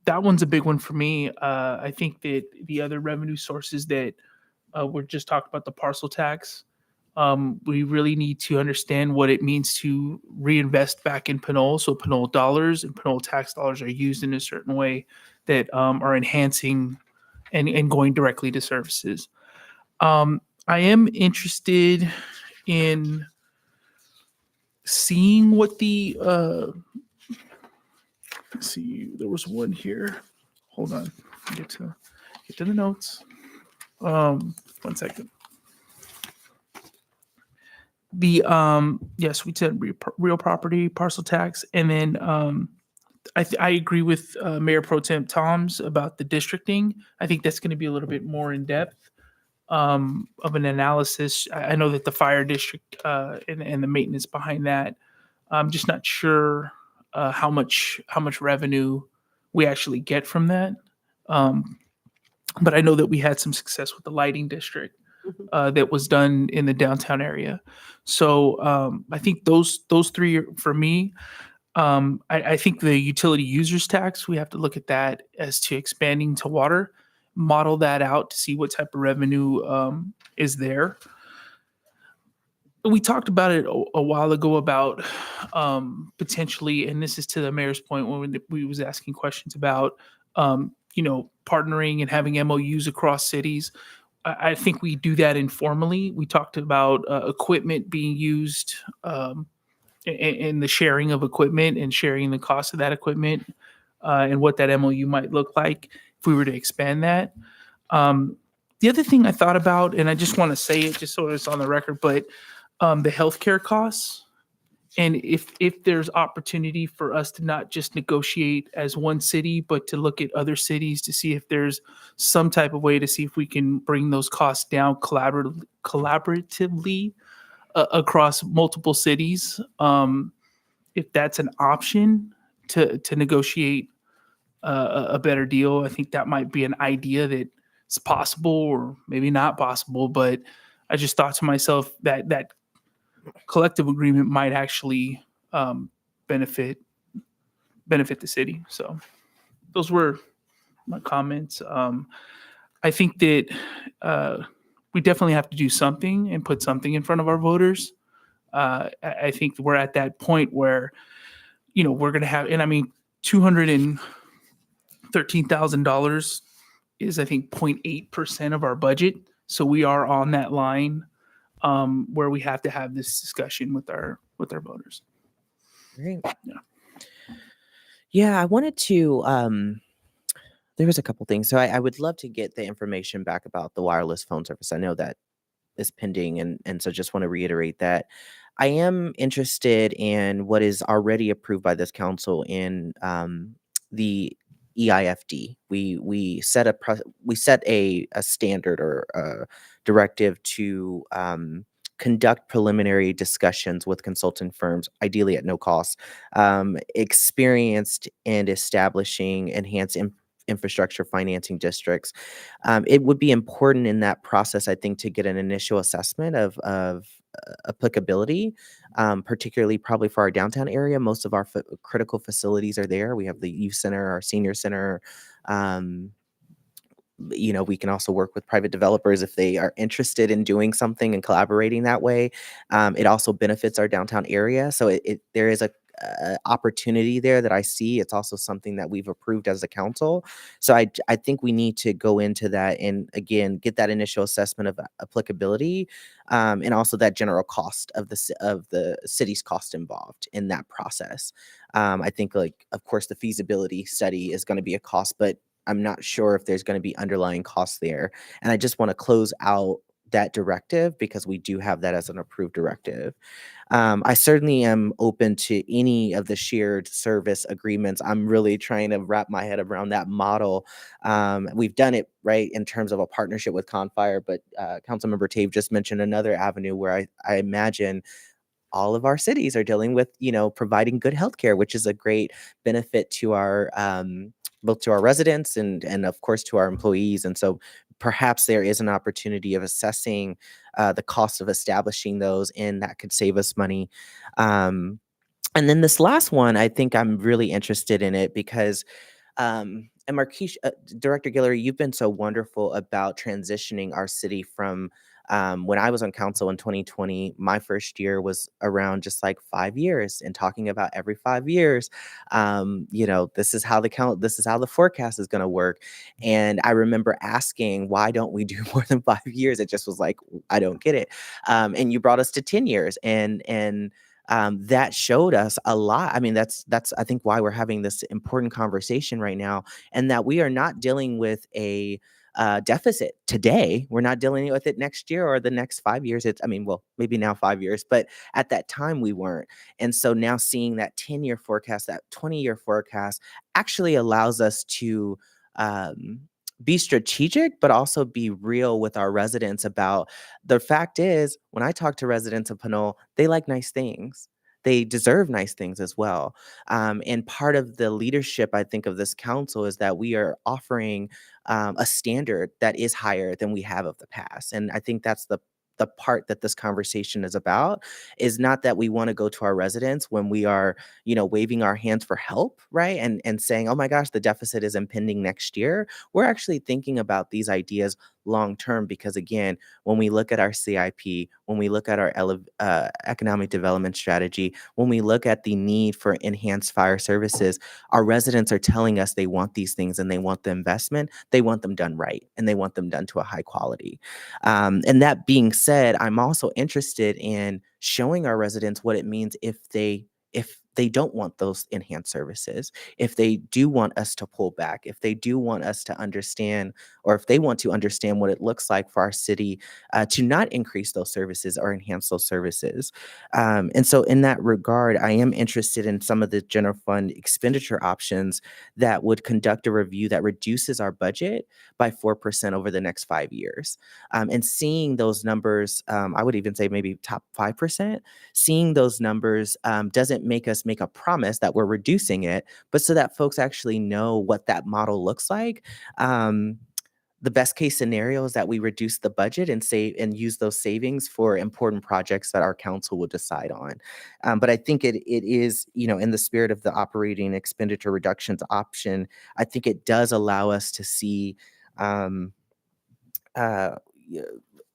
that one's a big one for me. I think that the other revenue sources that we're just talking about, the parcel tax, we really need to understand what it means to reinvest back in Pinole. So Pinole dollars and Pinole tax dollars are used in a certain way that are enhancing and going directly to services. I am interested in seeing what the let's see, there was one here. Hold on, get to the notes. 1 second. The yes, we said real property parcel tax, and then I agree with Mayor Pro Tem Toms about the districting. I think that's going to be a little bit more in depth of an analysis. I know that the fire district and the maintenance behind that, I'm just not sure how much revenue we actually get from that. But I know that we had some success with the lighting district that was done in the downtown area. So I think those three are, for me. I think the utility users tax, we have to look at that as to expanding to water, model that out to see what type of revenue is there. We talked about it a while ago about potentially, and this is to the mayor's point when we was asking questions about, partnering and having MOUs across cities. I think we do that informally. We talked about equipment being used and the sharing of equipment and sharing the cost of that equipment and what that MOU might look like if we were to expand that. The other thing I thought about, and I just want to say it just so it's on the record, but the healthcare costs, and if there's opportunity for us to not just negotiate as one city, but to look at other cities to see if there's some type of way to see if we can bring those costs down collaboratively across multiple cities. If that's an option to negotiate a better deal, I think that might be an idea that it's possible or maybe not possible. But I just thought to myself that that collective agreement might actually benefit the city. So those were my comments. I think that we definitely have to do something and put something in front of our voters. I think we're at that point where, we're going to have, and I mean, $213,000 is, I think, 0.8% of our budget. So we are on that line where we have to have this discussion with our voters. Great. Yeah. Yeah, I wanted to. There was a couple things. So I would love to get the information back about the wireless phone service. I know that is pending, and so just want to reiterate that I am interested in what is already approved by this council in the EIFD. We set a standard or a directive to conduct preliminary discussions with consultant firms, ideally at no cost, experienced in establishing enhanced infrastructure financing districts. It would be important in that process, I think, to get an initial assessment of applicability, particularly probably for our downtown area. Most of our critical facilities are there. We have the youth center, our senior center. We can also work with private developers if they are interested in doing something and collaborating that way. It also benefits our downtown area. So there is a opportunity there that I see. It's also something that we've approved as a council. So I think we need to go into that and again get that initial assessment of applicability, and also that general cost of the city's cost involved in that process. I think, like, of course, the feasibility study is going to be a cost, but I'm not sure if there's going to be underlying costs there. And I just want to close out that directive because we do have that as an approved directive. I certainly am open to any of the shared service agreements. I'm really trying to wrap my head around that model. We've done it right in terms of a partnership with Confire, but Councilmember Tave just mentioned another avenue where I imagine all of our cities are dealing with, providing good healthcare, which is a great benefit to our both to our residents and of course to our employees. And so perhaps there is an opportunity of assessing the cost of establishing those, and that could save us money. And then this last one, I think I'm really interested in it because and Marquise, Director Guillory, you've been so wonderful about transitioning our city from when I was on council in 2020. My first year was around just like 5 years, and talking about every 5 years, this is how the forecast is going to work. And I remember asking, why don't we do more than 5 years? It just was like, I don't get it. And you brought us to 10 years, and that showed us a lot. I mean, that's I think why we're having this important conversation right now, and that we are not dealing with a deficit today. We're not dealing with it next year or the next 5 years. Maybe now 5 years, but at that time we weren't. And so now seeing that 10-year forecast, that 20-year forecast actually allows us to be strategic, but also be real with our residents about the fact is, when I talk to residents of Pinole, they like nice things. They deserve nice things as well. And part of the leadership, I think, of this council is that we are offering a standard that is higher than we have of the past. And I think that's the part that this conversation is about, is not that we want to go to our residents when we are, waving our hands for help, right? And saying, oh my gosh, the deficit is impending next year. We're actually thinking about these ideas long term, because again, when we look at our CIP, when we look at our economic development strategy, when we look at the need for enhanced fire services, our residents are telling us they want these things and they want the investment, they want them done right, and they want them done to a high quality. And that being said, I'm also interested in showing our residents what it means if they don't want those enhanced services, if they do want us to pull back, if they do want us to understand, or if they want to understand what it looks like for our city to not increase those services or enhance those services. And so in that regard, I am interested in some of the general fund expenditure options that would conduct a review that reduces our budget by 4% over the next 5 years. And seeing those numbers, I would even say maybe top 5%, seeing those numbers doesn't make us make a promise that we're reducing it, but so that folks actually know what that model looks like. The best case scenario is that we reduce the budget and save and use those savings for important projects that our council will decide on. But I think it is, in the spirit of the operating expenditure reductions option, I think it does allow us to see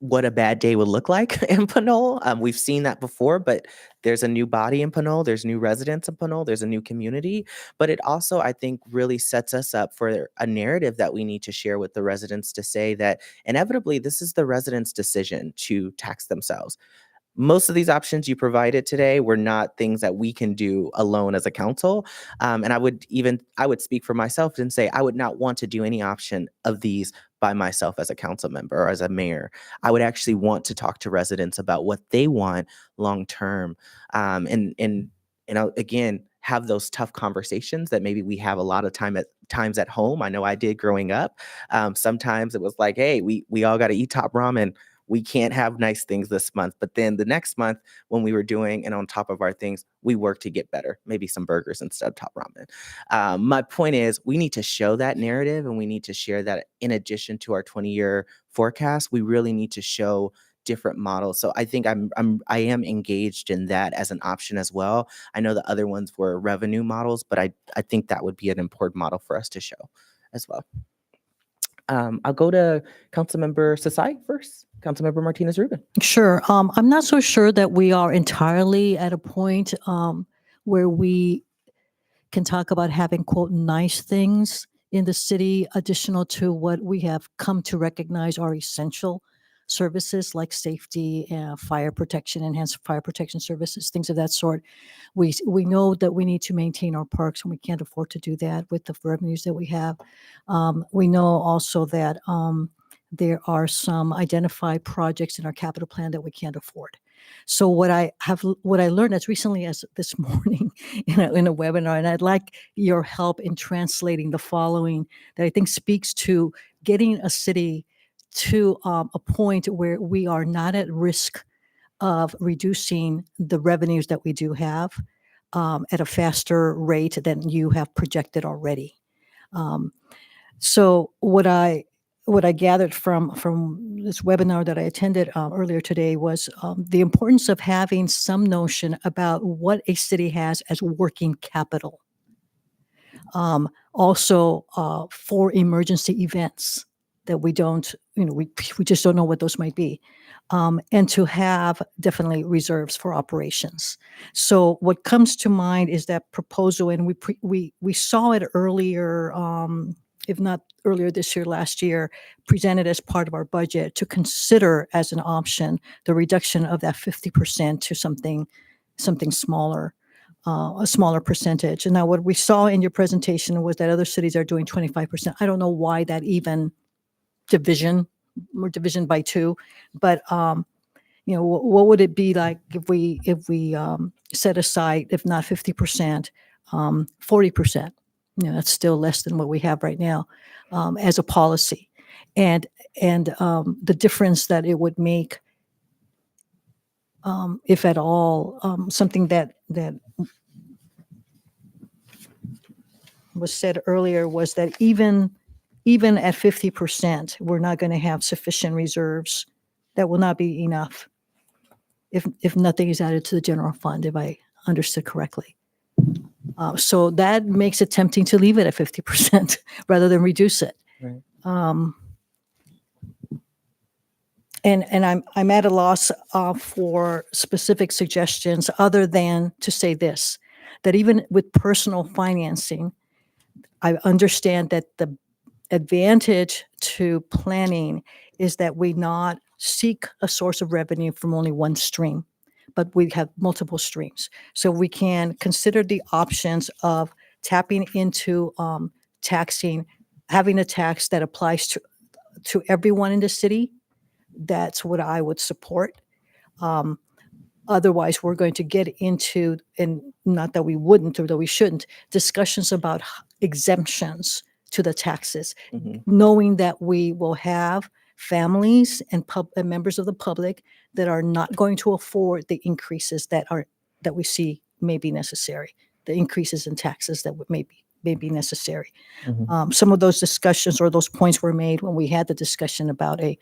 what a bad day would look like in Pinole. We've seen that before, but there's a new body in Pinole, there's new residents in Pinole, there's a new community. But it also, I think, really sets us up for a narrative that we need to share with the residents to say that inevitably this is the residents' decision to tax themselves. Most of these options you provided today were not things that we can do alone as a council. And I would speak for myself and say I would not want to do any option of these by myself as a council member or as a mayor. I would actually want to talk to residents about what they want long term. And again, have those tough conversations that maybe we have a lot of times at home. I know I did growing up. Sometimes it was like, hey, we all got to eat top ramen. we can't have nice things this month. But then the next month, when we were doing and on top of our things, we worked to get better, maybe some burgers instead of top ramen. My point is, we need to show that narrative, and we need to share that in addition to our 20-year forecast. We really need to show different models. So I think I am engaged in that as an option as well. I know the other ones were revenue models, but I think that would be an important model for us to show as well. I'll go to Councilmember Sasai first. Councilmember Martinez-Rubin. Sure. I'm not so sure that we are entirely at a point where we can talk about having, quote, nice things in the city, additional to what we have come to recognize are essential services like safety, fire protection, enhanced fire protection services, things of that sort. We know that we need to maintain our parks, and we can't afford to do that with the revenues that we have. We know also that there are some identified projects in our capital plan that we can't afford. So what I learned as recently as this morning in a webinar, and I'd like your help in translating the following that I think speaks to getting a city to a point where we are not at risk of reducing the revenues that we do have at a faster rate than you have projected already. So what I gathered from this webinar that I attended earlier today was the importance of having some notion about what a city has as working capital. Also for emergency events that we don't, we just don't know what those might be. And to have definitely reserves for operations. So what comes to mind is that proposal, and we saw it earlier, if not earlier this year, last year, presented as part of our budget to consider as an option the reduction of that 50% to something smaller, a smaller percentage. And now what we saw in your presentation was that other cities are doing 25%. I don't know why that even division by two, but what would it be like if we set aside, if not 50%, 40%? That's still less than what we have right now as a policy, and the difference that it would make, if at all, something that was said earlier was that even at 50%, we're not going to have sufficient reserves. That will not be enough if nothing is added to the general fund, if I understood correctly. So that makes it tempting to leave it at 50% rather than reduce it. Right. And I'm at a loss for specific suggestions other than to say this, that even with personal financing, I understand that the advantage to planning is that we not seek a source of revenue from only one stream, but we have multiple streams. So we can consider the options of tapping into taxing, having a tax that applies to everyone in the city. That's what I would support. Otherwise, we're going to get into, and not that we wouldn't or that we shouldn't, discussions about exemptions to the taxes, knowing that we will have families and members of the public that are not going to afford the increases that we see may be necessary, the increases in taxes that may be necessary. Some of those discussions or those points were made when we had the discussion about a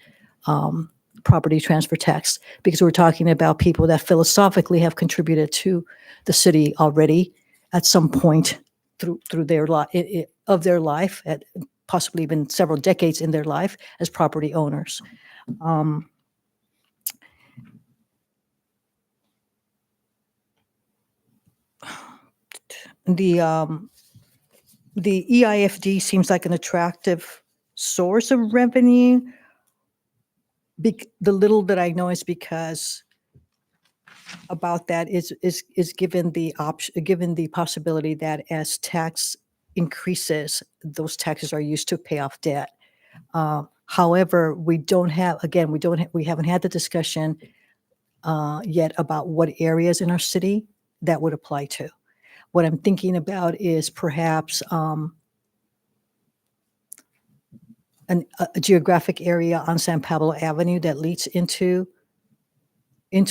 property transfer tax, because we're talking about people that philosophically have contributed to the city already at some point through their of their life, at possibly even several decades in their life as property owners. The EIFD seems like an attractive source of revenue. The little that I know is because about that is given the option, given the possibility that as tax increases, those taxes are used to pay off debt. However, we haven't had the discussion yet about what areas in our city that would apply to. What I'm thinking about is perhaps a geographic area on San Pablo Avenue that leads into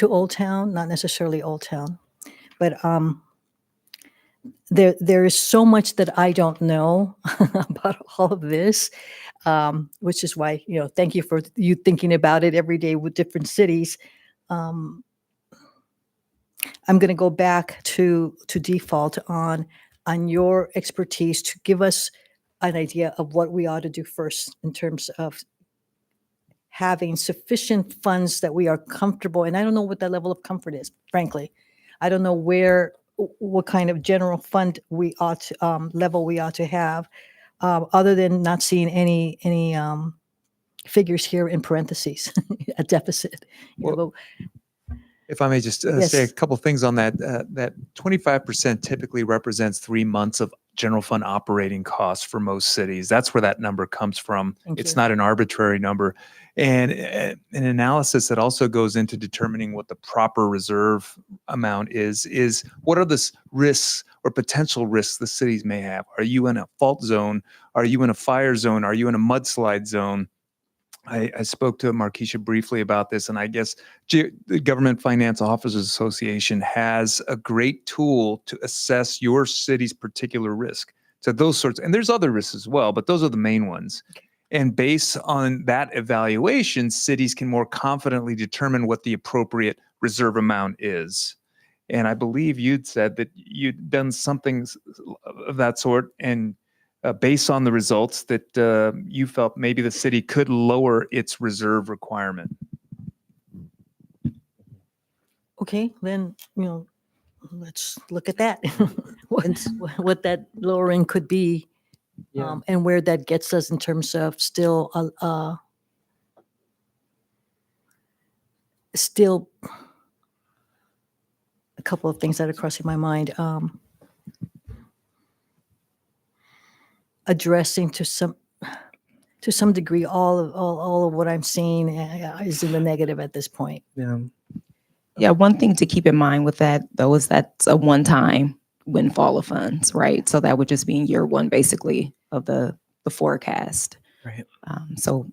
Old Town, not necessarily Old Town, but there is so much that I don't know about all of this, which is why, thank you for you thinking about it every day with different cities. I'm going to go back to default on your expertise to give us an idea of what we ought to do first in terms of having sufficient funds that we are comfortable. And I don't know what that level of comfort is, frankly. I don't know what kind of general fund we ought to, level we ought to have, other than not seeing any figures here in parentheses, a deficit. Well, if I may just say a Yes. couple things on that, that 25% typically represents 3 months of general fund operating costs for most cities. That's where that number comes from. Thank It's you. not an arbitrary number. And an analysis that also goes into determining what the proper reserve amount is what are the risks or potential risks the cities may have? Are you in a fault zone? Are you in a fire zone? Are you in a mudslide zone? I spoke to Markeisha briefly about this, and I guess the Government Finance Officers Association has a great tool to assess your city's particular risk. So those sorts, and there's other risks as well, but those are the main ones. And based on that evaluation, cities can more confidently determine what the appropriate reserve amount is. And I believe you'd said that you'd done something of that sort, and based on the results that you felt maybe the city could lower its reserve requirement. Okay, then, let's look at that. what that lowering could be, and where that gets us in terms of still a couple of things that are crossing my mind. Addressing to some degree all of what I'm seeing is in the negative at this point. Yeah, one thing to keep in mind with that, though, is that's a one-time windfall of funds, right? So that would just be in year one, basically, of the forecast. Right. So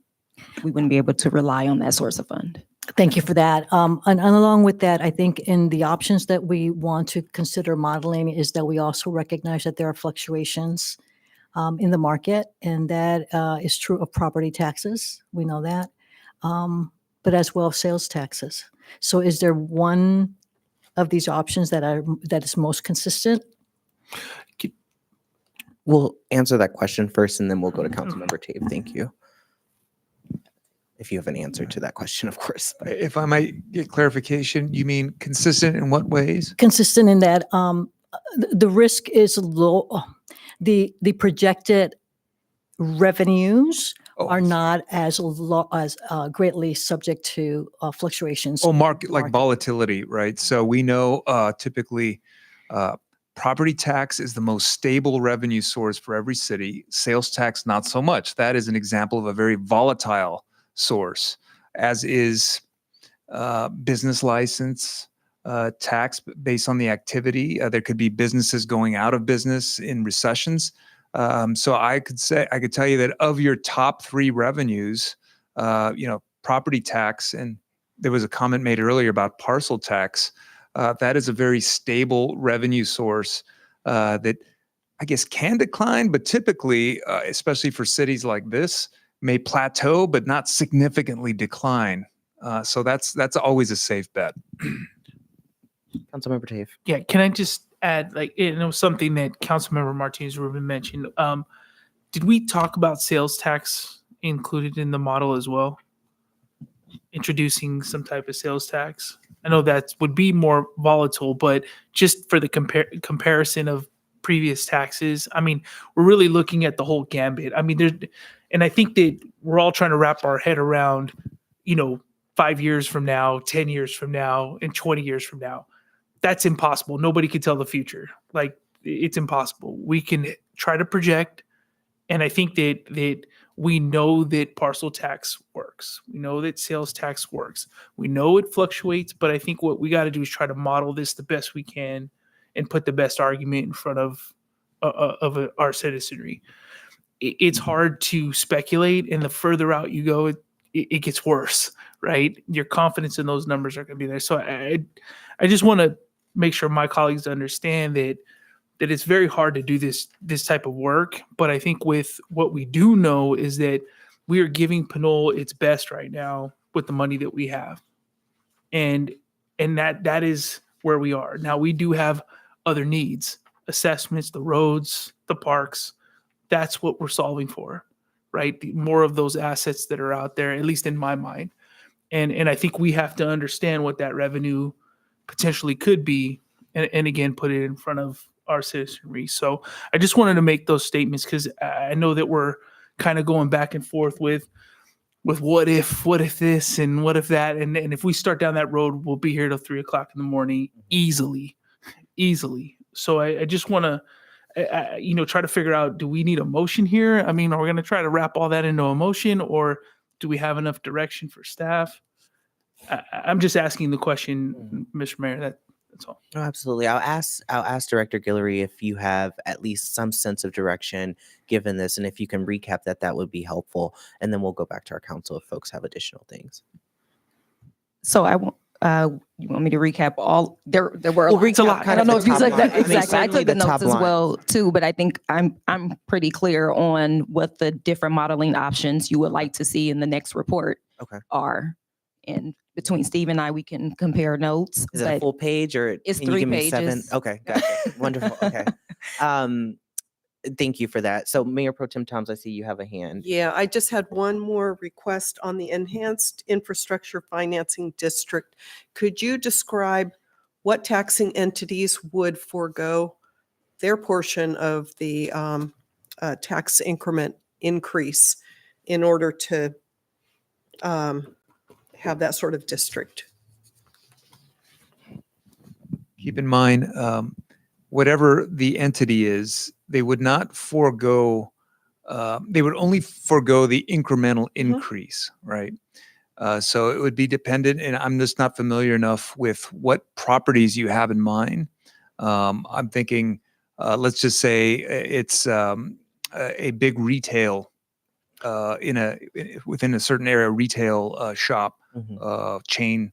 we wouldn't be able to rely on that source of fund. Thank you for that. And along with that, I think in the options that we want to consider modeling is that we also recognize that there are fluctuations in the market, and that is true of property taxes. We know that, but as well sales taxes. So is there one of these options that is most consistent? We'll answer that question first, and then we'll go to Councilmember Tate. Thank you. If you have an answer to that question, of course. But If I might get clarification, you mean consistent in what ways? Consistent in that the risk is low. The projected revenues are not as greatly subject to fluctuations. Market like volatility, right? So we know typically property tax is the most stable revenue source for every city. Sales tax, not so much. That is an example of a very volatile source, as is business license tax based on the activity. There could be businesses going out of business in recessions. So I could tell you that of your top 3 revenues, property tax, and there was a comment made earlier about parcel tax, that is a very stable revenue source that I guess can decline, but typically, especially for cities like this, may plateau, but not significantly decline. So that's always a safe bet. Councilmember Tate. Yeah, can I just add, something that Councilmember Martinez-Rubin mentioned. Did we talk about sales tax included in the model as well? Introducing some type of sales tax? I know that would be more volatile, but just for the comparison of previous taxes, I mean, we're really looking at the whole gambit. I mean, and I think that we're all trying to wrap our head around, 5 years from now, 10 years from now, and 20 years from now. That's impossible. Nobody can tell the future. Like, it's impossible. We can try to project, and I think that we know that parcel tax works. We know that sales tax works. We know it fluctuates, but I think what we got to do is try to model this the best we can and put the best argument in front of our citizenry. it's hard to speculate, and the further out you go, it gets worse, right? Your confidence in those numbers are going to be there. So I just want to make sure my colleagues understand that it's very hard to do this type of work. But I think with what we do know is that we are giving Pinole its best right now with the money that we have, and that is where we are now. We do have other needs, assessments, the roads, the parks. That's what we're solving for, right? More of those assets that are out there, at least in my mind. And I think we have to understand what that revenue potentially could be, and again, put it in front of our citizenry. So I just wanted to make those statements because I know that we're kind of going back and forth with what if this and what if that. And if we start down that road, we'll be here till 3:00 in the morning easily. So I just want to, try to figure out, do we need a motion here? I mean, are we going to try to wrap all that into a motion, or do we have enough direction for staff? I'm just asking the question, Mr. Mayor. That's all. No, absolutely. I'll ask Director Guillory if you have at least some sense of direction given this, and if you can recap that would be helpful. And then we'll go back to our council if folks have additional things. So I want. You want me to recap all? There were a We'll lot. recap I don't know if you took that I mean, exactly. I certainly took the the top notes as line. well too, but I think I'm pretty clear on what the different modeling options you would like to see in the next report Okay. are. And between Steve and I, we can compare notes. Is it a but full page or it's can you 3 give me pages. 7? Okay, gotcha. Wonderful. Okay. Thank you for that. So Mayor Pro Tem Toms, I see you have a hand. Yeah, I just had one more request on the Enhanced Infrastructure Financing District. Could you describe what taxing entities would forego their portion of the tax increment increase in order to have that sort of district? Keep in mind, whatever the entity is, they would not forego, they would only forego the incremental increase, right? So it would be dependent, and I'm just not familiar enough with what properties you have in mind. I'm thinking, let's just say it's a big retail within a certain area, retail shop chain.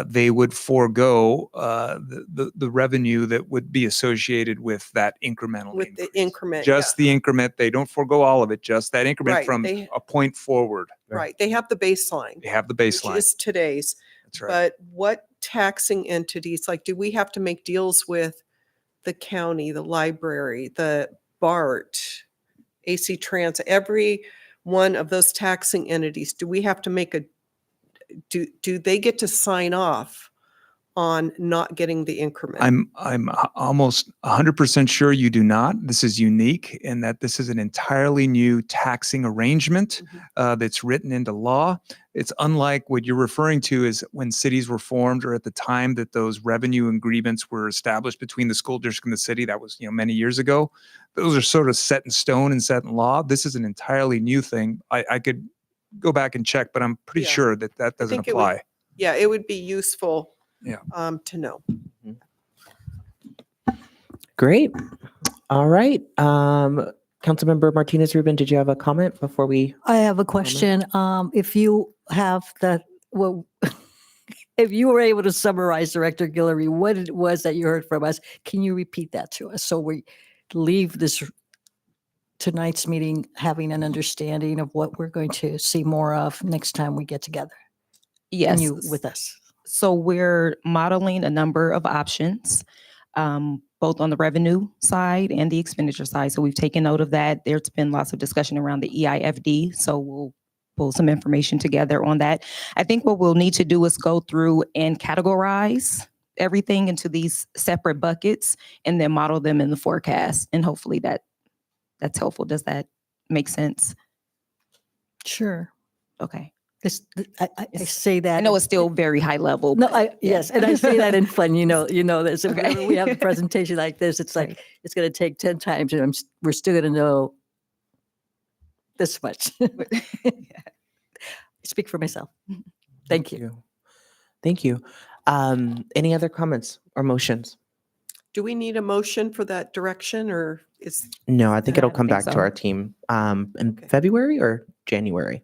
They would forego the revenue that would be associated with that incremental With increase. the increment, Just the increment. They don't forego all of it, just that increment Right, from they- a point forward. Right, they have the baseline. They have the Which baseline. is today's. That's right. But what taxing entities, like, do we have to make deals with the county, the library, the BART, AC Transit, every one of those taxing entities? Do we have to make do they get to sign off on not getting the increment? I'm almost 100% sure you do not. This is unique in that this is an entirely new taxing arrangement that's written into law. It's unlike what you're referring to is when cities were formed or at the time that those revenue agreements were established between the school district and the city. That was, many years ago. Those are sort of set in stone and set in law. This is an entirely new thing. I could go back and check, but I'm pretty sure that doesn't think apply. It would be useful Yeah. to know. Great. All right. Councilmember Martinez Rubin, did you have a comment before we? I have a question. If you have if you were able to summarize, Director Guillory, what it was that you heard from us, can you repeat that to us so we leave tonight's meeting having an understanding of what we're going to see more of next time we get together? Yes. And you with us. So we're modeling a number of options, both on the revenue side and the expenditure side. So we've taken note of that. There's been lots of discussion around the EIFD. So we'll pull some information together on that. I think what we'll need to do is go through and categorize everything into these separate buckets and then model them in the forecast. And hopefully that's helpful. Does that make sense? Sure. Okay. I say that. I know it's still very high level. No, but yeah. yes, and I say that in fun. You know this. Okay. Whenever we have a presentation like this, it's like it's going to take 10 times, and we're still going to know this much. Speak for myself. Thank you. Thank you. Any other comments or motions? Do we need a motion for that direction, or No, I think I it'll don't come think back to so. our team in February or January.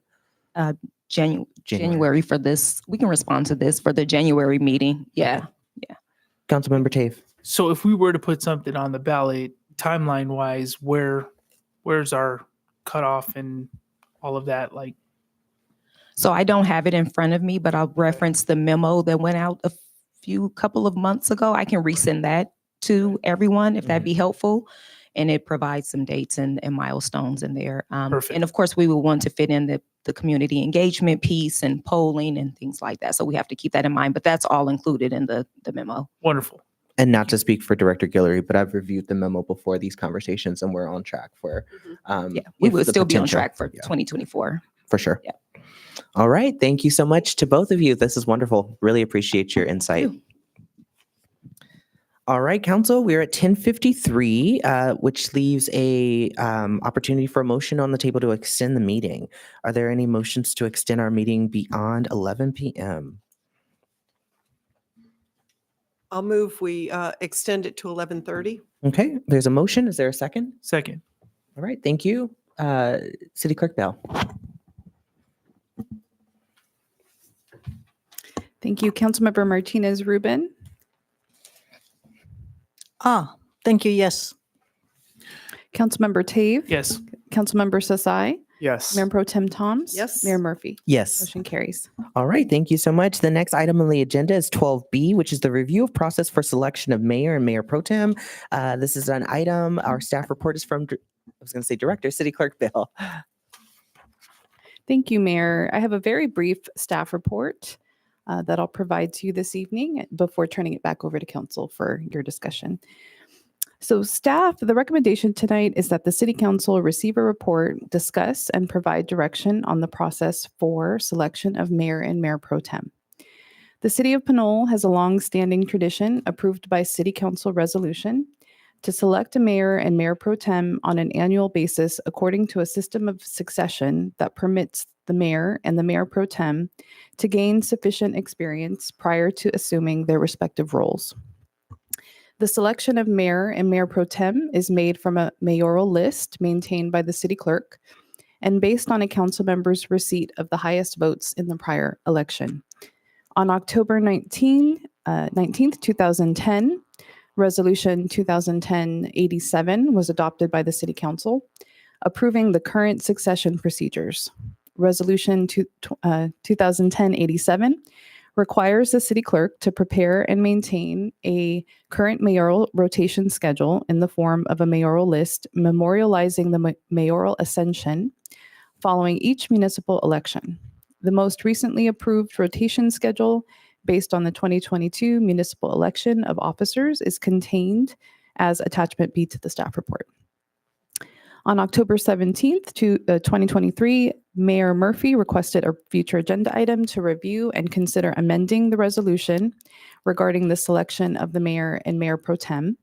January for this. We can respond to this for the January meeting. Yeah. Councilmember Tave. So if we were to put something on the ballot, timeline wise, where's our cutoff and all of that? Like, So I don't have it in front of me, but I'll reference the memo that went out a couple of months ago. I can resend that to everyone if that'd be helpful. And it provides some dates and milestones in there. Perfect. And of course, we will want to fit in the community engagement piece and polling and things like that. So we have to keep that in mind, but that's all included in the memo. wonderful. And not to speak for Director Guillory, but I've reviewed the memo before these conversations and we're on track for. Yeah, we if will the still be on potential- track for 2024. For sure. Yeah. All right. Thank you so much to both of you. This is wonderful. Really appreciate your insight. All right, Council, we're at 10:53, which leaves a opportunity for a motion on the table to extend the meeting. Are there any motions to extend our meeting beyond 11 p.m.? I'll move we extend it to 11:30. Okay, there's a motion. Is there a second? Second. All right, thank you. City Clerk Bell. Thank you. Councilmember Martinez Rubin, Thank you. Yes. Councilmember Tave. Yes. Councilmember Sasai. Yes. Mayor Pro Tem Toms. Yes. Mayor Murphy. Yes. Motion carries. All right, thank you so much. The next item on the agenda is 12B, which is the review of process for selection of mayor and mayor pro tem. This is an item. Our staff report is from, Director, City Clerk Bill. Thank you, Mayor. I have a very brief staff report that I'll provide to you this evening before turning it back over to council for your discussion. So staff, the recommendation tonight is that the City Council receive a report, discuss, and provide direction on the process for selection of mayor and mayor pro tem. The City of Pinole has a long-standing tradition approved by City Council resolution to select a mayor and mayor pro tem on an annual basis according to a system of succession that permits the mayor and the mayor pro tem to gain sufficient experience prior to assuming their respective roles. The selection of mayor and mayor pro tem is made from a mayoral list maintained by the city clerk and based on a council member's receipt of the highest votes in the prior election. On October 19th, 2010, Resolution 2010-87 was adopted by the City Council, approving the current succession procedures. Resolution 2010-87 requires the city clerk to prepare and maintain a current mayoral rotation schedule in the form of a mayoral list memorializing the mayoral ascension following each municipal election. The most recently approved rotation schedule based on the 2022 municipal election of officers is contained as attachment B to the staff report. On October 17th, 2023, Mayor Murphy requested a future agenda item to review and consider amending the resolution regarding the selection of the mayor and mayor pro tem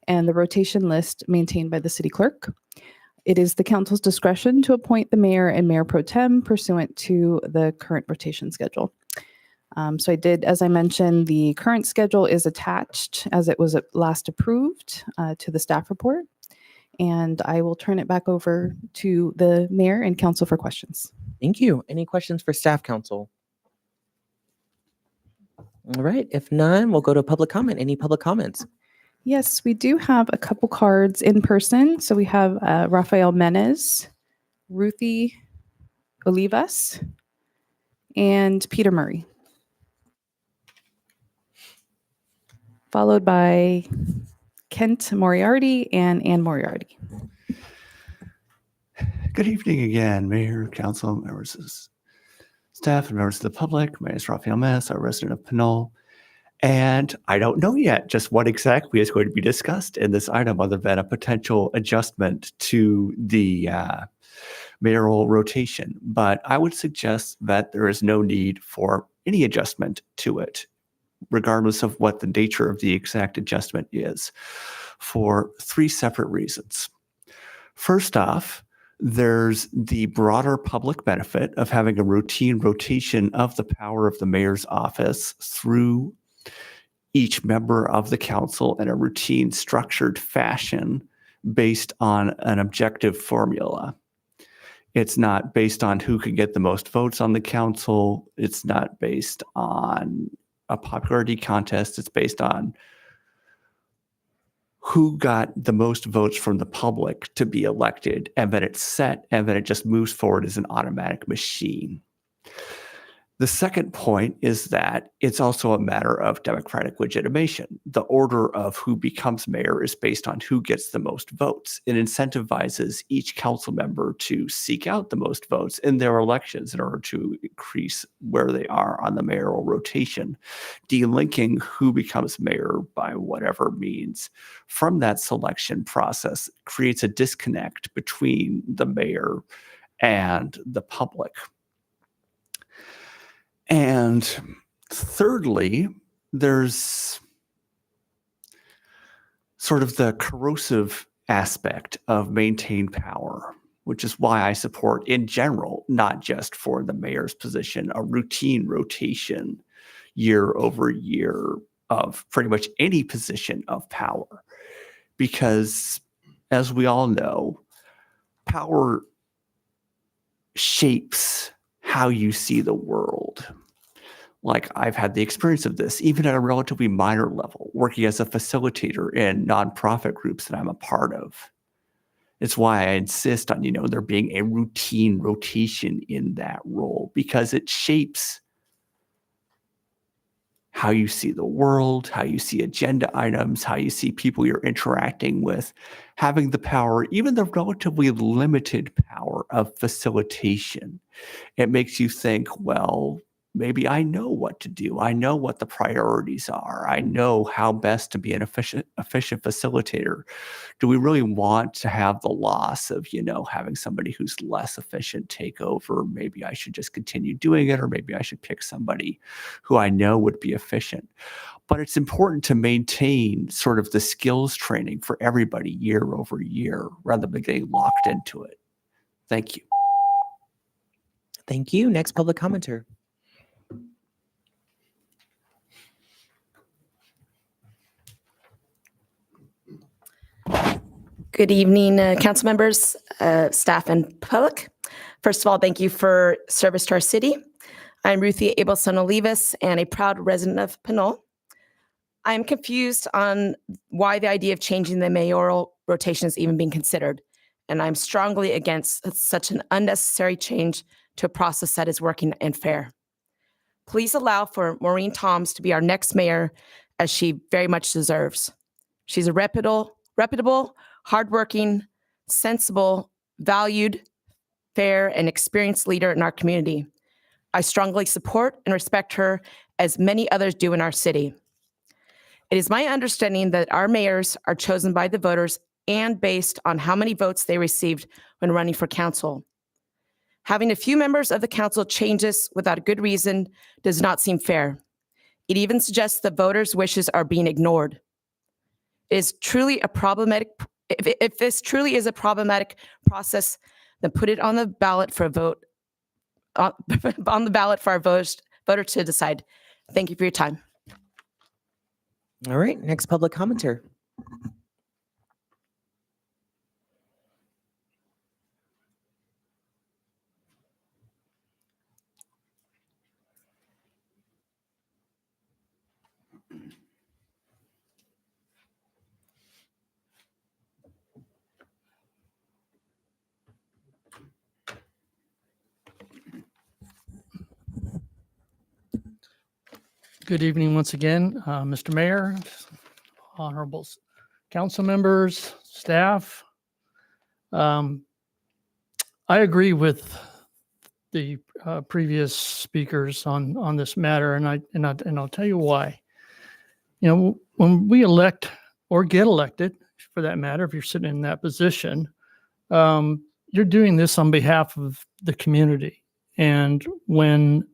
and the rotation list maintained by the city clerk. It is the council's discretion to appoint the mayor and mayor pro tem pursuant to the current rotation schedule. So I did, as I mentioned, the current schedule is attached as it was last approved to the staff report. And I will turn it back over to the mayor and council for questions. Thank you. Any questions for staff, council? All right. If none, we'll go to public comment. Any public comments? Yes, we do have a couple cards in person. So we have Rafael Menez, Ruthie Olivas, and Peter Murray. Followed by Kent Moriarty and Ann Moriarty. Good evening again, Mayor, Council, members of staff, and members of the public. My name is Rafael Mess, a resident of Pinole. And I don't know yet just what exactly is going to be discussed in this item other than a potential adjustment to the mayoral rotation. But I would suggest that there is no need for any adjustment to it, regardless of what the nature of the exact adjustment is, for three separate reasons. First off, there's the broader public benefit of having a routine rotation of the power of the mayor's office through each member of the council in a routine structured fashion based on an objective formula. It's not based on who could get the most votes on the council. It's not based on a popularity contest. It's based on who got the most votes from the public to be elected, and then it's set, and then it just moves forward as an automatic machine. The second point is that it's also a matter of democratic legitimation. The order of who becomes mayor is based on who gets the most votes. It incentivizes each council member to seek out the most votes in their elections in order to increase where they are on the mayoral rotation. Delinking who becomes mayor by whatever means from that selection process creates a disconnect between the mayor and the public. And thirdly, there's sort of the corrosive aspect of maintained power, which is why I support in general, not just for the mayor's position, a routine rotation year over year of pretty much any position of power. Because as we all know, power shapes how you see the world. Like, I've had the experience of this, even at a relatively minor level, working as a facilitator in nonprofit groups that I'm a part of. It's why I insist on, there being a routine rotation in that role, because it shapes how you see the world, how you see agenda items, how you see people you're interacting with. Having the power, even the relatively limited power of facilitation, it makes you think, well, maybe I know what to do. I know what the priorities are. I know how best to be an efficient facilitator. Do we really want to have the loss of, having somebody who's less efficient take over? Maybe I should just continue doing it, or maybe I should pick somebody who I know would be efficient. But it's important to maintain sort of the skills training for everybody year over year, rather than getting locked into it. Thank you. Thank you. Next public commenter. Good evening, council members, staff, and public. First of all, thank you for service to our city. I'm Ruthie Abelson Olivas and a proud resident of Pinole. I'm confused on why the idea of changing the mayoral rotation is even being considered, and I'm strongly against such an unnecessary change to a process that is working and fair. Please allow for Maureen Toms to be our next mayor, as she very much deserves. She's a reputable, hardworking, sensible, valued, fair, and experienced leader in our community. I strongly support and respect her, as many others do in our city. It is my understanding that our mayors are chosen by the voters and based on how many votes they received when running for council. Having a few members of the council change this without a good reason does not seem fair. It even suggests the voters' wishes are being ignored. It is truly a problematic. If this truly is a problematic process, then put it on the ballot for a vote. On the ballot for our voters to decide. Thank you for your time. All right. Next public commenter. Good evening once again, Mr. Mayor, honorable council members, staff. I agree with the previous speakers on this matter, and I'll tell you why. When we elect or get elected, for that matter, if you're sitting in that position, you're doing this on behalf of the community. And when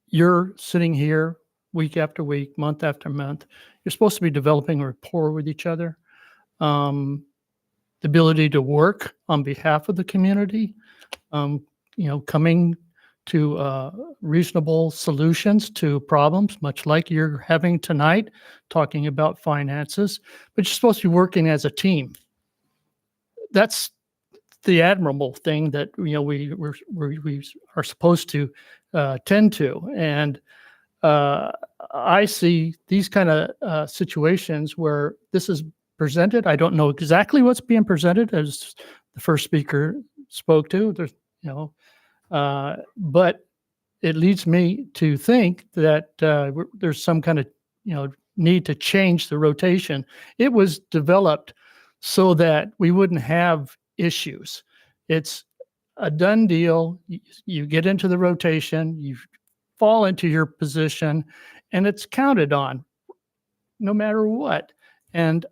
you're sitting here week after week, month after month, you're supposed to be developing a rapport with each other, the ability to work on behalf of the community, coming reasonable solutions to problems, much like you're having tonight, talking about finances, but you're supposed to be working as a team. That's the admirable thing that, we are supposed to tend to. And I see these kind of situations where this is presented. I don't know exactly what's being presented, as the first speaker spoke to. There's, but it leads me to think that there's some kind of, need to change the rotation. It was developed so that we wouldn't have issues. It's a done deal. You get into the rotation, you fall into your position, and it's counted on no matter what. And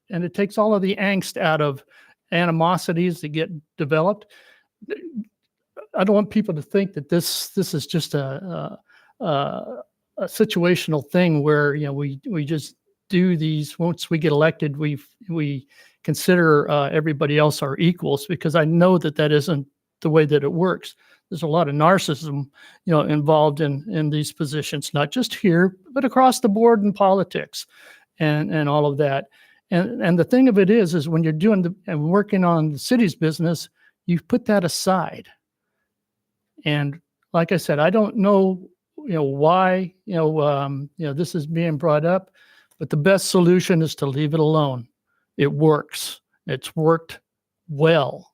it takes all of the angst out of animosities that get developed. I don't want people to think that this is just a situational thing where, we just do these. Once we get elected, we consider everybody else our equals, because I know that isn't the way that it works. There's a lot of narcissism, involved in these positions, not just here, but across the board in politics and all of that. And the thing of it is when you're doing and working on the city's business, you put that aside. And like I said, I don't know, why, this is being brought up, but the best solution is to leave it alone. It works. It's worked well.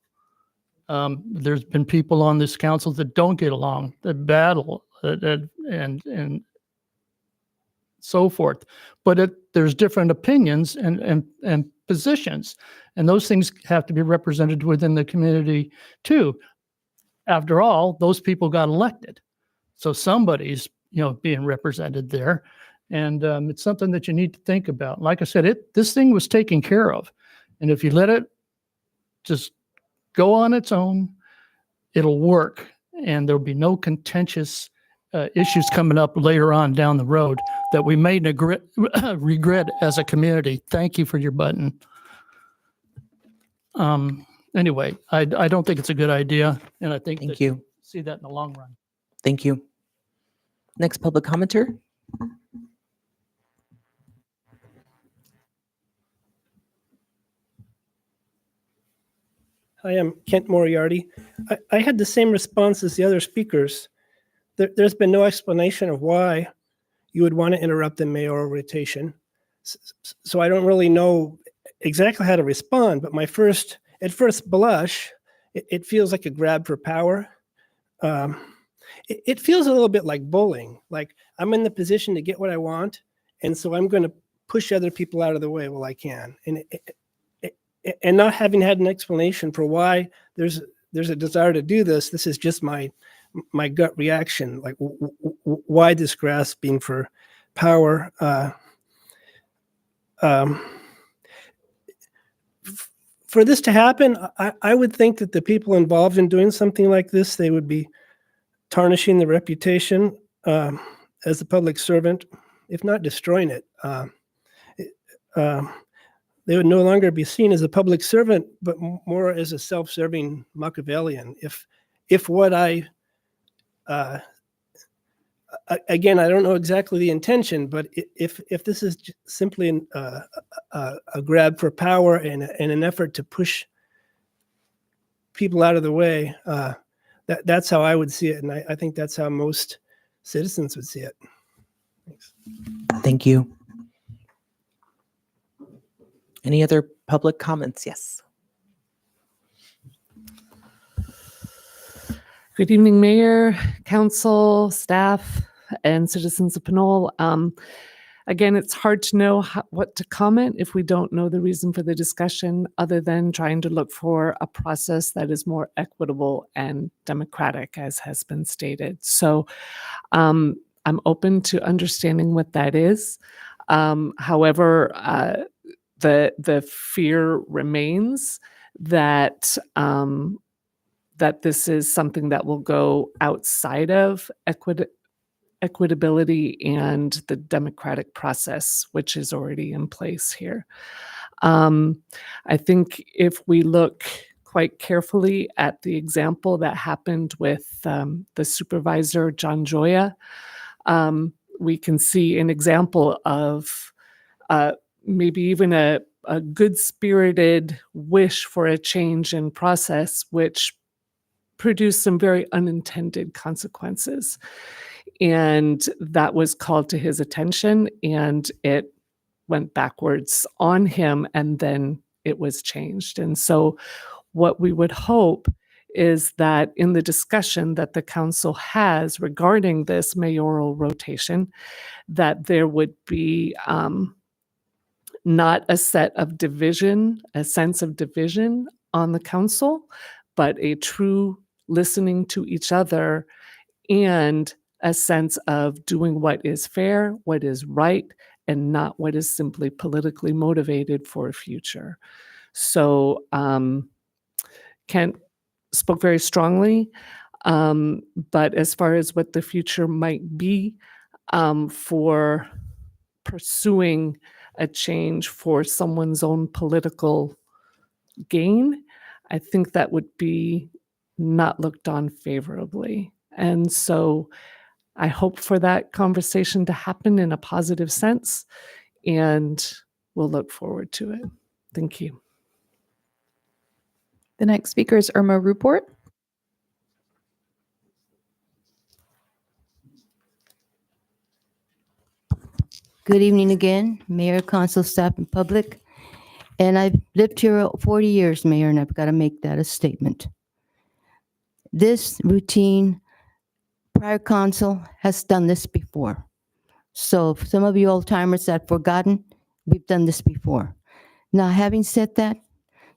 There's been people on this council that don't get along, that battle, and so forth. But there's different opinions and positions, and those things have to be represented within the community too. After all, those people got elected, so somebody's being represented there, and it's something that you need to think about. Like I said, this thing was taken care of, and if you let it just go on its own, it'll work, and there'll be no contentious issues coming up later on down the road that we may regret as a community. Thank you for your button. Anyway, I don't think it's a good idea, and I think Thank you. See that in the long run. Thank you. Next public commenter. Hi, I'm Kent Moriarty. I had the same response as the other speakers. There's been no explanation of why you would want to interrupt the mayoral rotation. So I don't really know exactly how to respond, but at first blush, it feels like a grab for power. It feels a little bit like bullying, like I'm in the position to get what I want, and so I'm going to push other people out of the way while I can. And not having had an explanation for why there's a desire to do this, this is just my gut reaction, like why this grasping for power. For this to happen, I would think that the people involved in doing something like this, they would be tarnishing the reputation as a public servant, if not destroying it. They would no longer be seen as a public servant, but more as a self-serving Machiavellian. If what again, I don't know exactly the intention, but if this is simply a grab for power and an effort to push people out of the way, that's how I would see it, and I think that's how most citizens would see it. Thanks. Thank you. Any other public comments? Yes. Good evening, Mayor, Council, staff, and citizens of Pinole. Again, it's hard to know what to comment if we don't know the reason for the discussion, other than trying to look for a process that is more equitable and democratic, as has been stated. So I'm open to understanding what that is. However, the fear remains that that this is something that will go outside of equitability and the democratic process, which is already in place here. I think if we look quite carefully at the example that happened with the supervisor, John Joya, we can see an example of maybe even a good-spirited wish for a change in process, which produced some very unintended consequences. And that was called to his attention, and it went backwards on him, and then it was changed. And so what we would hope is that in the discussion that the council has regarding this mayoral rotation, that there would be not a sense of division on the council, but a true listening to each other and a sense of doing what is fair, what is right, and not what is simply politically motivated for a future. So Kent spoke very strongly, but as far as what the future might be for pursuing a change for someone's own political gain, I think that would be not looked on favorably. And so I hope for that conversation to happen in a positive sense, and we'll look forward to it. Thank you. The next speaker is Irma Ruport. Good evening again, Mayor, Council, staff, and public. And I've lived here 40 years, Mayor, and I've got to make that a statement. This routine, prior council has done this before. So for some of you old timers that have forgotten, we've done this before. Now, having said that,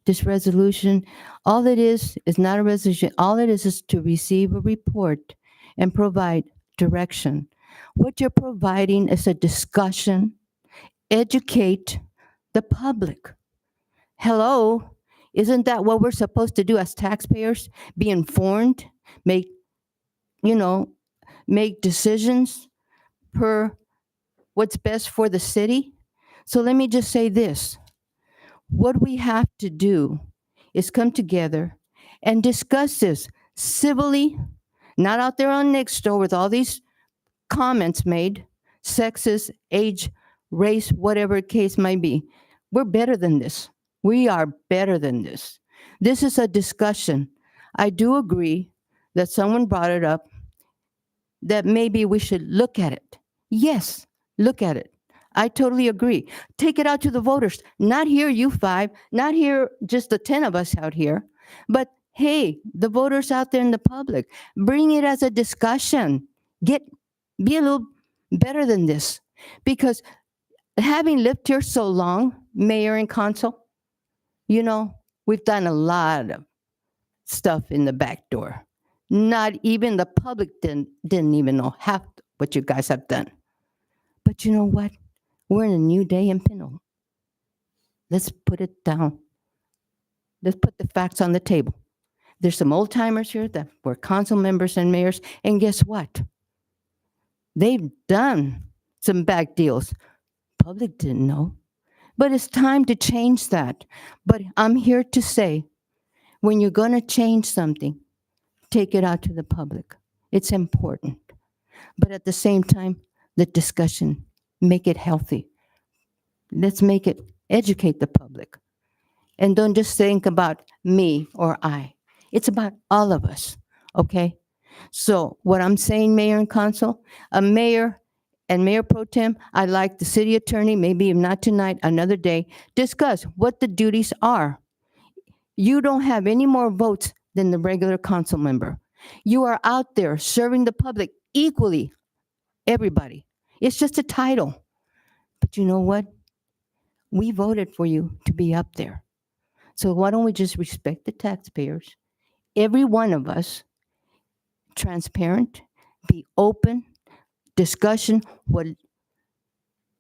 this resolution, all it is not a resolution. All it is to receive a report and provide direction. What you're providing is a discussion, educate the public. Hello, isn't that what we're supposed to do as taxpayers? Be informed, make decisions per what's best for the city? So let me just say this. What we have to do is come together and discuss this civilly, not out there on Nextdoor with all these comments made, sexist, age, race, whatever the case might be. We're better than this. We are better than this. This is a discussion. I do agree that someone brought it up, that maybe we should look at it. Yes, look at it. I totally agree. Take it out to the voters. Not here, you five, not here, just the 10 of us out here, but hey, the voters out there in the public, bring it as a discussion. Be a little better than this. Because having lived here so long, Mayor and Council, we've done a lot of stuff in the back door. Not even the public didn't even know half what you guys have done. But you know what? We're in a new day in Pinole. Let's put it down. Let's put the facts on the table. There's some old timers here that were council members and mayors, and guess what? They've done some bad deals. Public didn't know. But it's time to change that. But I'm here to say, when you're going to change something, take it out to the public. It's important. But at the same time, the discussion, make it healthy. Let's make it, educate the public. And don't just think about me or I. It's about all of us, okay? So what I'm saying, Mayor and Council, a mayor and Mayor Pro Tem, I'd like the city attorney, maybe if not tonight, another day, discuss what the duties are. You don't have any more votes than the regular council member. You are out there serving the public equally, everybody. It's just a title. But you know what? We voted for you to be up there. So why don't we just respect the taxpayers? Every one of us, transparent, be open, discussion,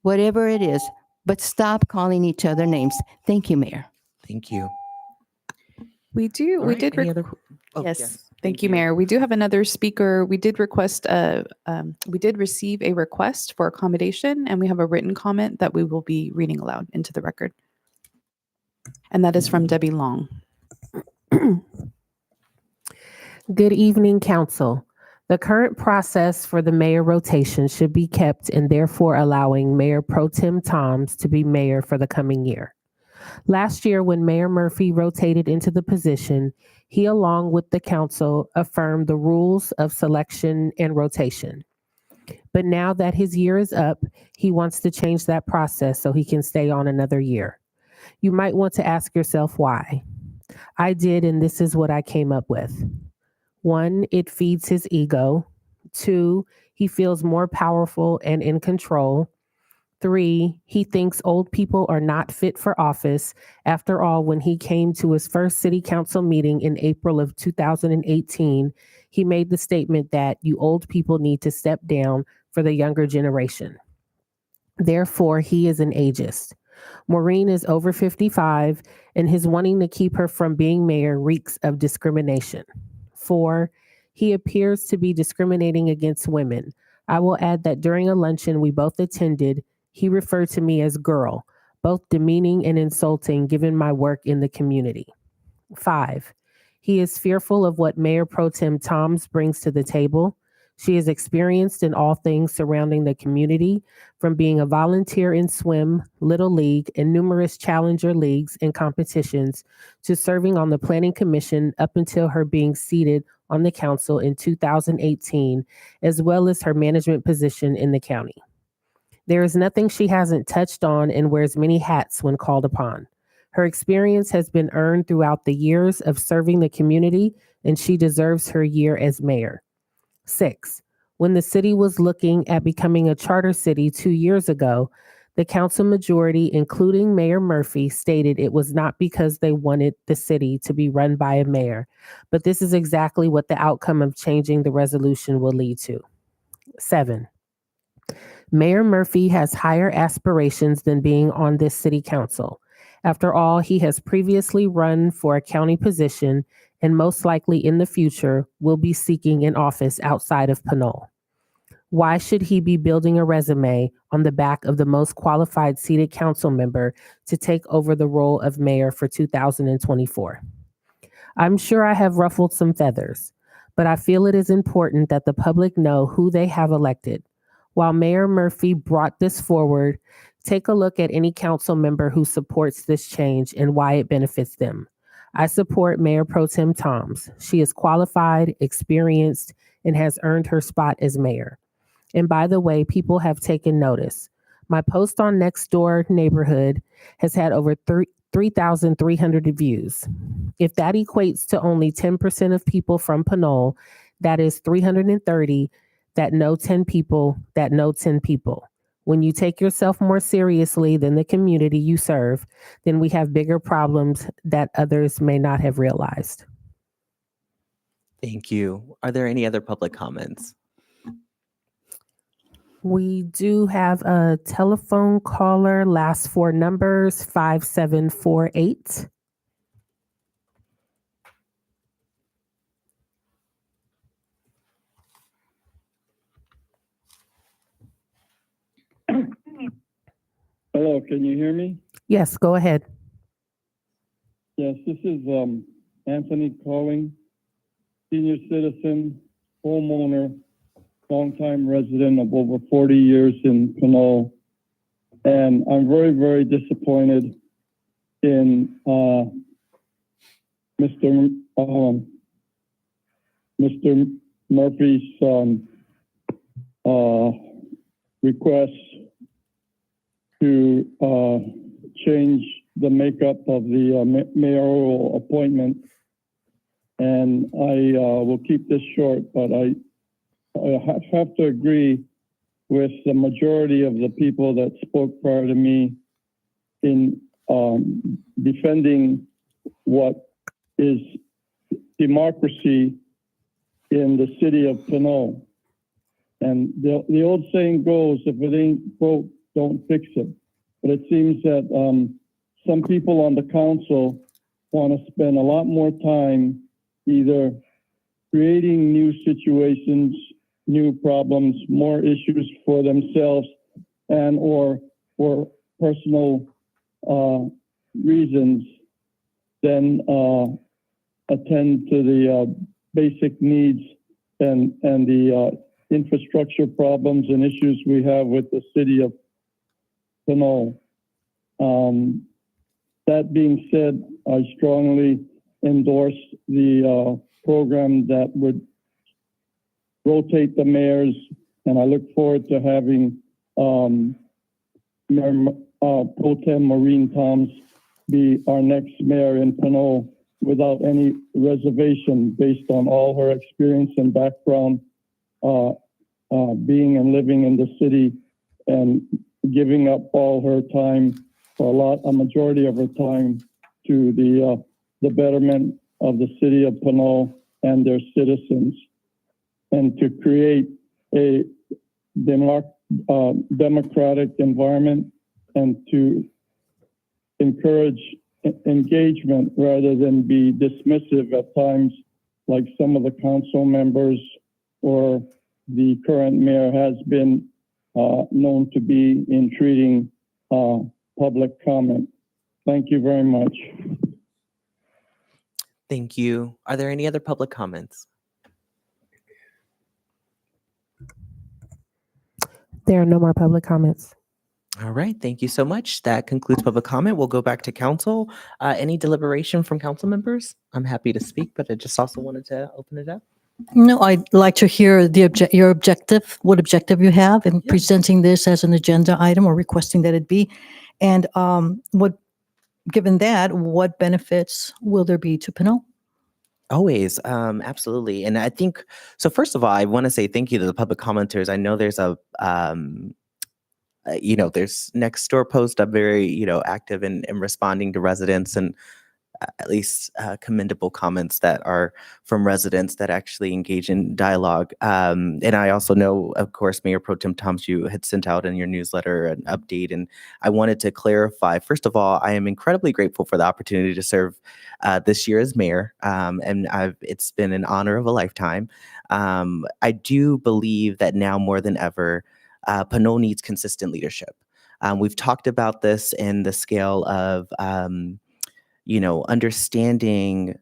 whatever it is, but stop calling each other names. Thank you, Mayor. Thank you. We All right, did. any other- Yes. Thank you, Mayor. We do have another speaker. We did receive a request for accommodation, and we have a written comment that we will be reading aloud into the record. And that is from Debbie Long. Good evening, Council. The current process for the mayor rotation should be kept and therefore allowing Mayor Pro Tem Toms to be mayor for the coming year. Last year, when Mayor Murphy rotated into the position, he, along with the council, affirmed the rules of selection and rotation. But now that his year is up, he wants to change that process so he can stay on another year. You might want to ask yourself why. I did, and this is what I came up with. 1, it feeds his ego. 2, he feels more powerful and in control. 3, he thinks old people are not fit for office. After all, when he came to his first city council meeting in April of 2018, he made the statement that you old people need to step down for the younger generation. Therefore, he is an ageist. Maureen is over 55, and his wanting to keep her from being mayor reeks of discrimination. 4, he appears to be discriminating against women. I will add that during a luncheon we both attended, he referred to me as girl, both demeaning and insulting given my work in the community. 5, he is fearful of what Mayor Pro Tem Toms brings to the table. She is experienced in all things surrounding the community, from being a volunteer in swim, Little League, and numerous challenger leagues and competitions, to serving on the Planning Commission up until her being seated on the council in 2018, as well as her management position in the county. There is nothing she hasn't touched on and wears many hats when called upon. Her experience has been earned throughout the years of serving the community, and she deserves her year as mayor. 6, when the city was looking at becoming a charter city 2 years ago, the council majority, including Mayor Murphy, stated it was not because they wanted the city to be run by a mayor, but this is exactly what the outcome of changing the resolution will lead to. 7, Mayor Murphy has higher aspirations than being on this city council. After all, he has previously run for a county position and most likely in the future will be seeking an office outside of Pinole. Why should he be building a resume on the back of the most qualified seated council member to take over the role of mayor for 2024? I'm sure I have ruffled some feathers, but I feel it is important that the public know who they have elected. While Mayor Murphy brought this forward, take a look at any council member who supports this change and why it benefits them. I support Mayor Pro Tem Toms. She is qualified, experienced, and has earned her spot as mayor. And by the way, people have taken notice. My post on Nextdoor Neighborhood has had over 3,300 views. If that equates to only 10% of people from Pinole, that is 330 that know 10 people that know 10 people. When you take yourself more seriously than the community you serve, then we have bigger problems that others may not have realized. Thank you. Are there any other public comments? We do have a telephone caller, last 4 numbers, 5748. Hello, can you hear me? Yes, go ahead. Yes, this is Anthony calling, senior citizen, homeowner, longtime resident of over 40 years in Pinole. And I'm very, very disappointed in Mr. Murphy's request to change the makeup of the mayoral appointment. And I will keep this short, but I have to agree with the majority of the people that spoke prior to me in defending what is democracy in the city of Pinole. And the old saying goes, if it ain't broke, don't fix it. But it seems that some people on the council want to spend a lot more time either creating new situations, new problems, more issues for themselves, and or for personal reasons than attend to the basic needs and the infrastructure problems and issues we have with the city of Pinole. That being said, I strongly endorse the program that would rotate the mayors, and I look forward to having Mayor Pro Tem Maureen Toms be our next mayor in Pinole without any reservation based on all her experience and background being and living in the city and giving up all her time, a majority of her time, to the betterment of the city of Pinole and their citizens, and to create a democratic environment and to encourage engagement rather than be dismissive at times, like some of the council members or the current mayor has been known to be in treating public comment. Thank you very much. Thank you. Are there any other public comments? There are no more public comments. All right, thank you so much. That concludes public comment. We'll go back to council. Any deliberation from council members? I'm happy to speak, but I just also wanted to open it up. No, I'd like to hear your objective, what objective you have in presenting this as an agenda item or requesting that it be. And given that, what benefits will there be to Pinole? Always, absolutely. And I think, so first of all, I want to say thank you to the public commenters. I know there's there's next door post. I'm very, active in responding to residents, and at least commendable comments that are from residents that actually engage in dialogue. And I also know, of course, Mayor Pro Tem Toms, you had sent out in your newsletter an update, and I wanted to clarify. First of all, I am incredibly grateful for the opportunity to serve this year as mayor, and it's been an honor of a lifetime. I do believe that now more than ever, Pinole needs consistent leadership. We've talked about this in the scale of understanding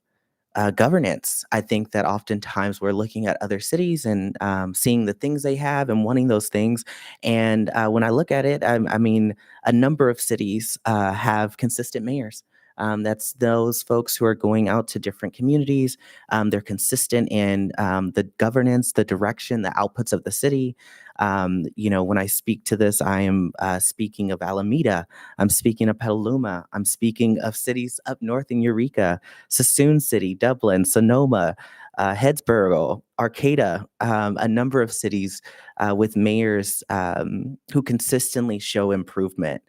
governance. I think that oftentimes we're looking at other cities and seeing the things they have and wanting those things. And when I look at it, I mean, a number of cities have consistent mayors. That's those folks who are going out to different communities. They're consistent in the governance, the direction, the outputs of the city. When I speak to this, I am speaking of Alameda. I'm speaking of Petaluma. I'm speaking of cities up north in Eureka, Sassoon City, Dublin, Sonoma, Headsboro, Arcata, a number of cities with mayors who consistently show improvement.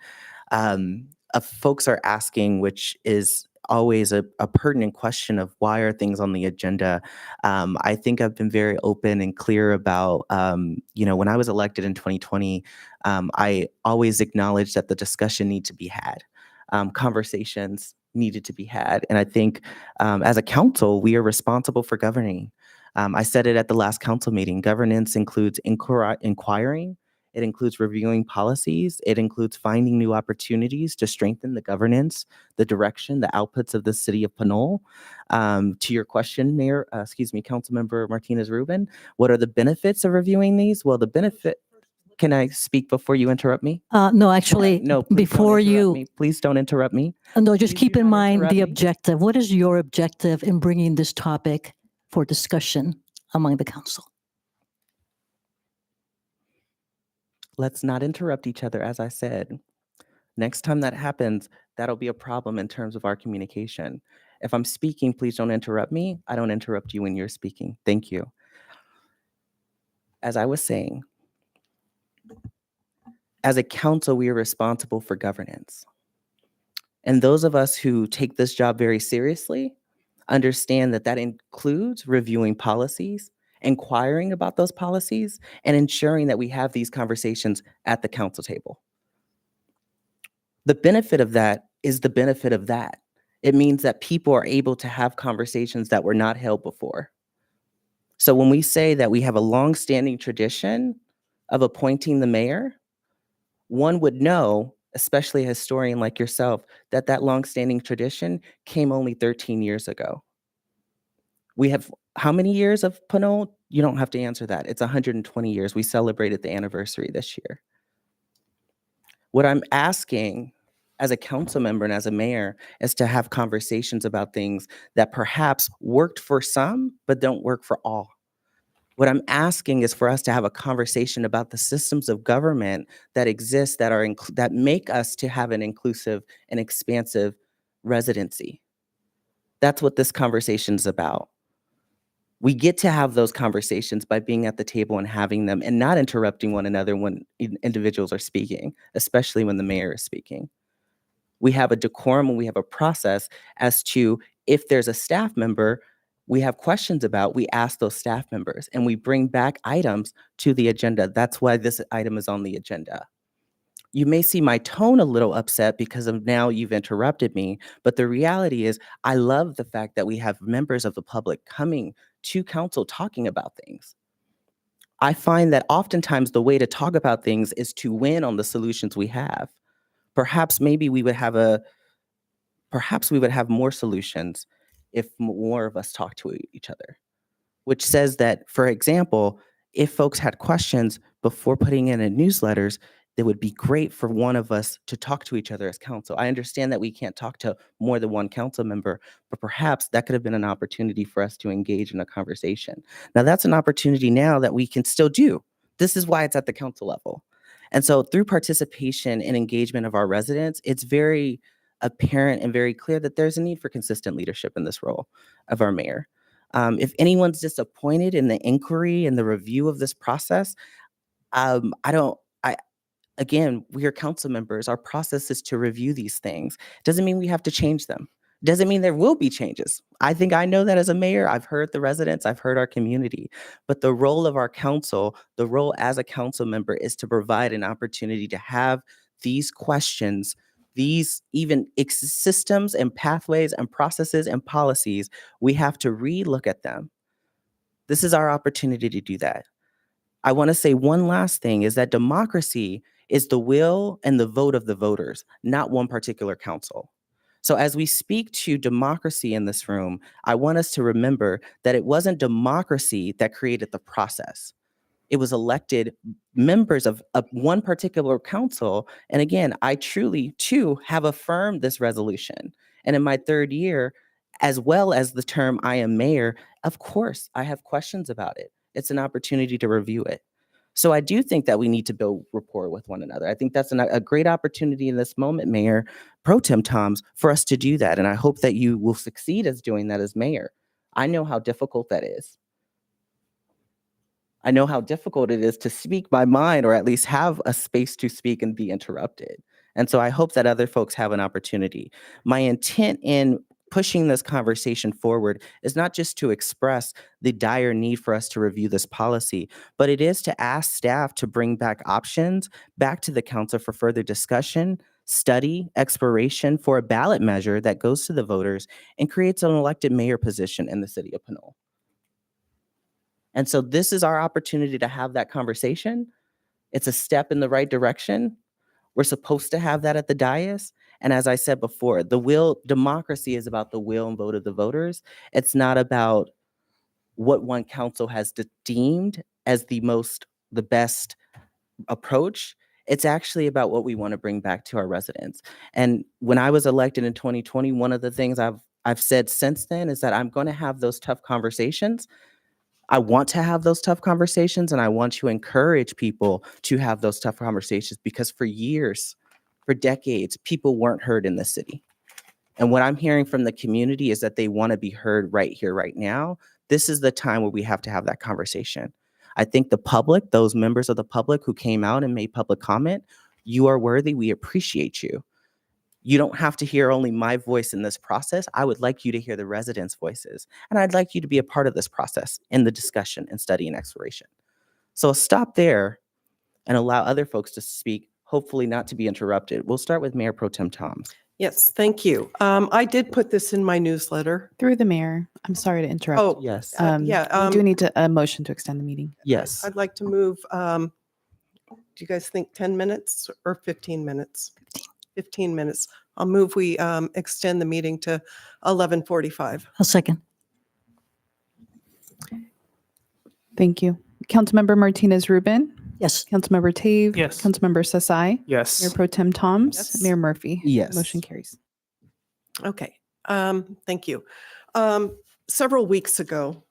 Folks are asking, which is always a pertinent question of why are things on the agenda. I think I've been very open and clear about, when I was elected in 2020, I always acknowledged that the discussion needed to be had. Conversations needed to be had. And I think as a council, we are responsible for governing. I said it at the last council meeting. Governance includes inquiring. It includes reviewing policies. It includes finding new opportunities to strengthen the governance, the direction, the outputs of the city of Pinole. To your question, Councilmember Martinez-Rubin, what are the benefits of reviewing these? Well, can I speak before you interrupt me? No, actually, No, please before don't interrupt you, me. Please don't interrupt me. no, just Please keep do in not mind interrupt the me. objective. What is your objective in bringing this topic for discussion among the council? Let's not interrupt each other, as I said. Next time that happens, that'll be a problem in terms of our communication. If I'm speaking, please don't interrupt me. I don't interrupt you when you're speaking. Thank you. As I was saying, as a council, we are responsible for governance. And those of us who take this job very seriously understand that that includes reviewing policies, inquiring about those policies, and ensuring that we have these conversations at the council table. The benefit of that is the benefit of that. It means that people are able to have conversations that were not held before. So when we say that we have a long-standing tradition of appointing the mayor, one would know, especially a historian like yourself, that that long-standing tradition came only 13 years ago. We have how many years of Pinole? You don't have to answer that. It's 120 years. We celebrated the anniversary this year. What I'm asking as a council member and as a mayor is to have conversations about things that perhaps worked for some, but don't work for all. What I'm asking is for us to have a conversation about the systems of government that exist that are that make us to have an inclusive and expansive residency. That's what this conversation is about. We get to have those conversations by being at the table and having them and not interrupting one another when individuals are speaking, especially when the mayor is speaking. We have a decorum and we have a process as to if there's a staff member we have questions about, we ask those staff members and we bring back items to the agenda. That's why this item is on the agenda. You may see my tone a little upset because of now you've interrupted me, but the reality is I love the fact that we have members of the public coming to council talking about things. I find that oftentimes the way to talk about things is to win on the solutions we have. Perhaps maybe we would have more solutions if more of us talk to each other, which says that, for example, if folks had questions before putting in newsletters, it would be great for one of us to talk to each other as council. I understand that we can't talk to more than one council member, but perhaps that could have been an opportunity for us to engage in a conversation. Now, that's an opportunity now that we can still do. This is why it's at the council level. And so through participation and engagement of our residents, it's very apparent and very clear that there's a need for consistent leadership in this role of our mayor. If anyone's disappointed in the inquiry and the review of this process, again, we are council members. Our process is to review these things. Doesn't mean we have to change them. Doesn't mean there will be changes. I think I know that as a mayor. I've heard the residents, I've heard our community. But the role of our council, the role as a council member is to provide an opportunity to have these questions, these even systems and pathways and processes and policies. We have to re-look at them. This is our opportunity to do that. I want to say one last thing is that democracy is the will and the vote of the voters, not one particular council. So as we speak to democracy in this room, I want us to remember that it wasn't democracy that created the process. It was elected members of one particular council. And again, I truly, too, have affirmed this resolution. And in my third year, as well as the term I am mayor, of course, I have questions about it. It's an opportunity to review it. So I do think that we need to build rapport with one another. I think that's a great opportunity in this moment, Mayor Pro Tem Toms, for us to do that. And I hope that you will succeed as doing that as mayor. I know how difficult that is. I know how difficult it is to speak my mind or at least have a space to speak and be interrupted. And so I hope that other folks have an opportunity. My intent in pushing this conversation forward is not just to express the dire need for us to review this policy, but it is to ask staff to bring back options back to the council for further discussion, study, exploration for a ballot measure that goes to the voters and creates an elected mayor position in the city of Pinole. And so this is our opportunity to have that conversation. It's a step in the right direction. We're supposed to have that at the dais. And as I said before, democracy is about the will and vote of the voters. It's not about what one council has deemed as the best approach. It's actually about what we want to bring back to our residents. And when I was elected in 2020, one of the things I've said since then is that I'm going to have those tough conversations. I want to have those tough conversations, and I want to encourage people to have those tough conversations because for years, for decades, people weren't heard in the city. And what I'm hearing from the community is that they want to be heard right here, right now. This is the time where we have to have that conversation. I think the public, those members of the public who came out and made public comment, you are worthy. We appreciate you. You don't have to hear only my voice in this process. I would like you to hear the residents' voices. And I'd like you to be a part of this process in the discussion and study and exploration. So I'll stop there and allow other folks to speak, hopefully not to be interrupted. We'll start with Mayor Pro Tem Toms. Yes, thank you. I did put this in my newsletter. Through the mayor, I'm sorry to interrupt. Oh, yes. We do need a motion to extend the meeting. Yes. I'd like to move, do you guys think 10 minutes or 15 minutes? 15 minutes. I'll move we extend the meeting to 11:45. I'll second. Thank you. Councilmember Martinez Rubin. Yes. Councilmember Tave. Yes. Councilmember Sasai. Yes. Mayor Pro Tem Toms. Yes. Mayor Murphy. Yes. Motion carries. Okay, thank you. Several weeks ago,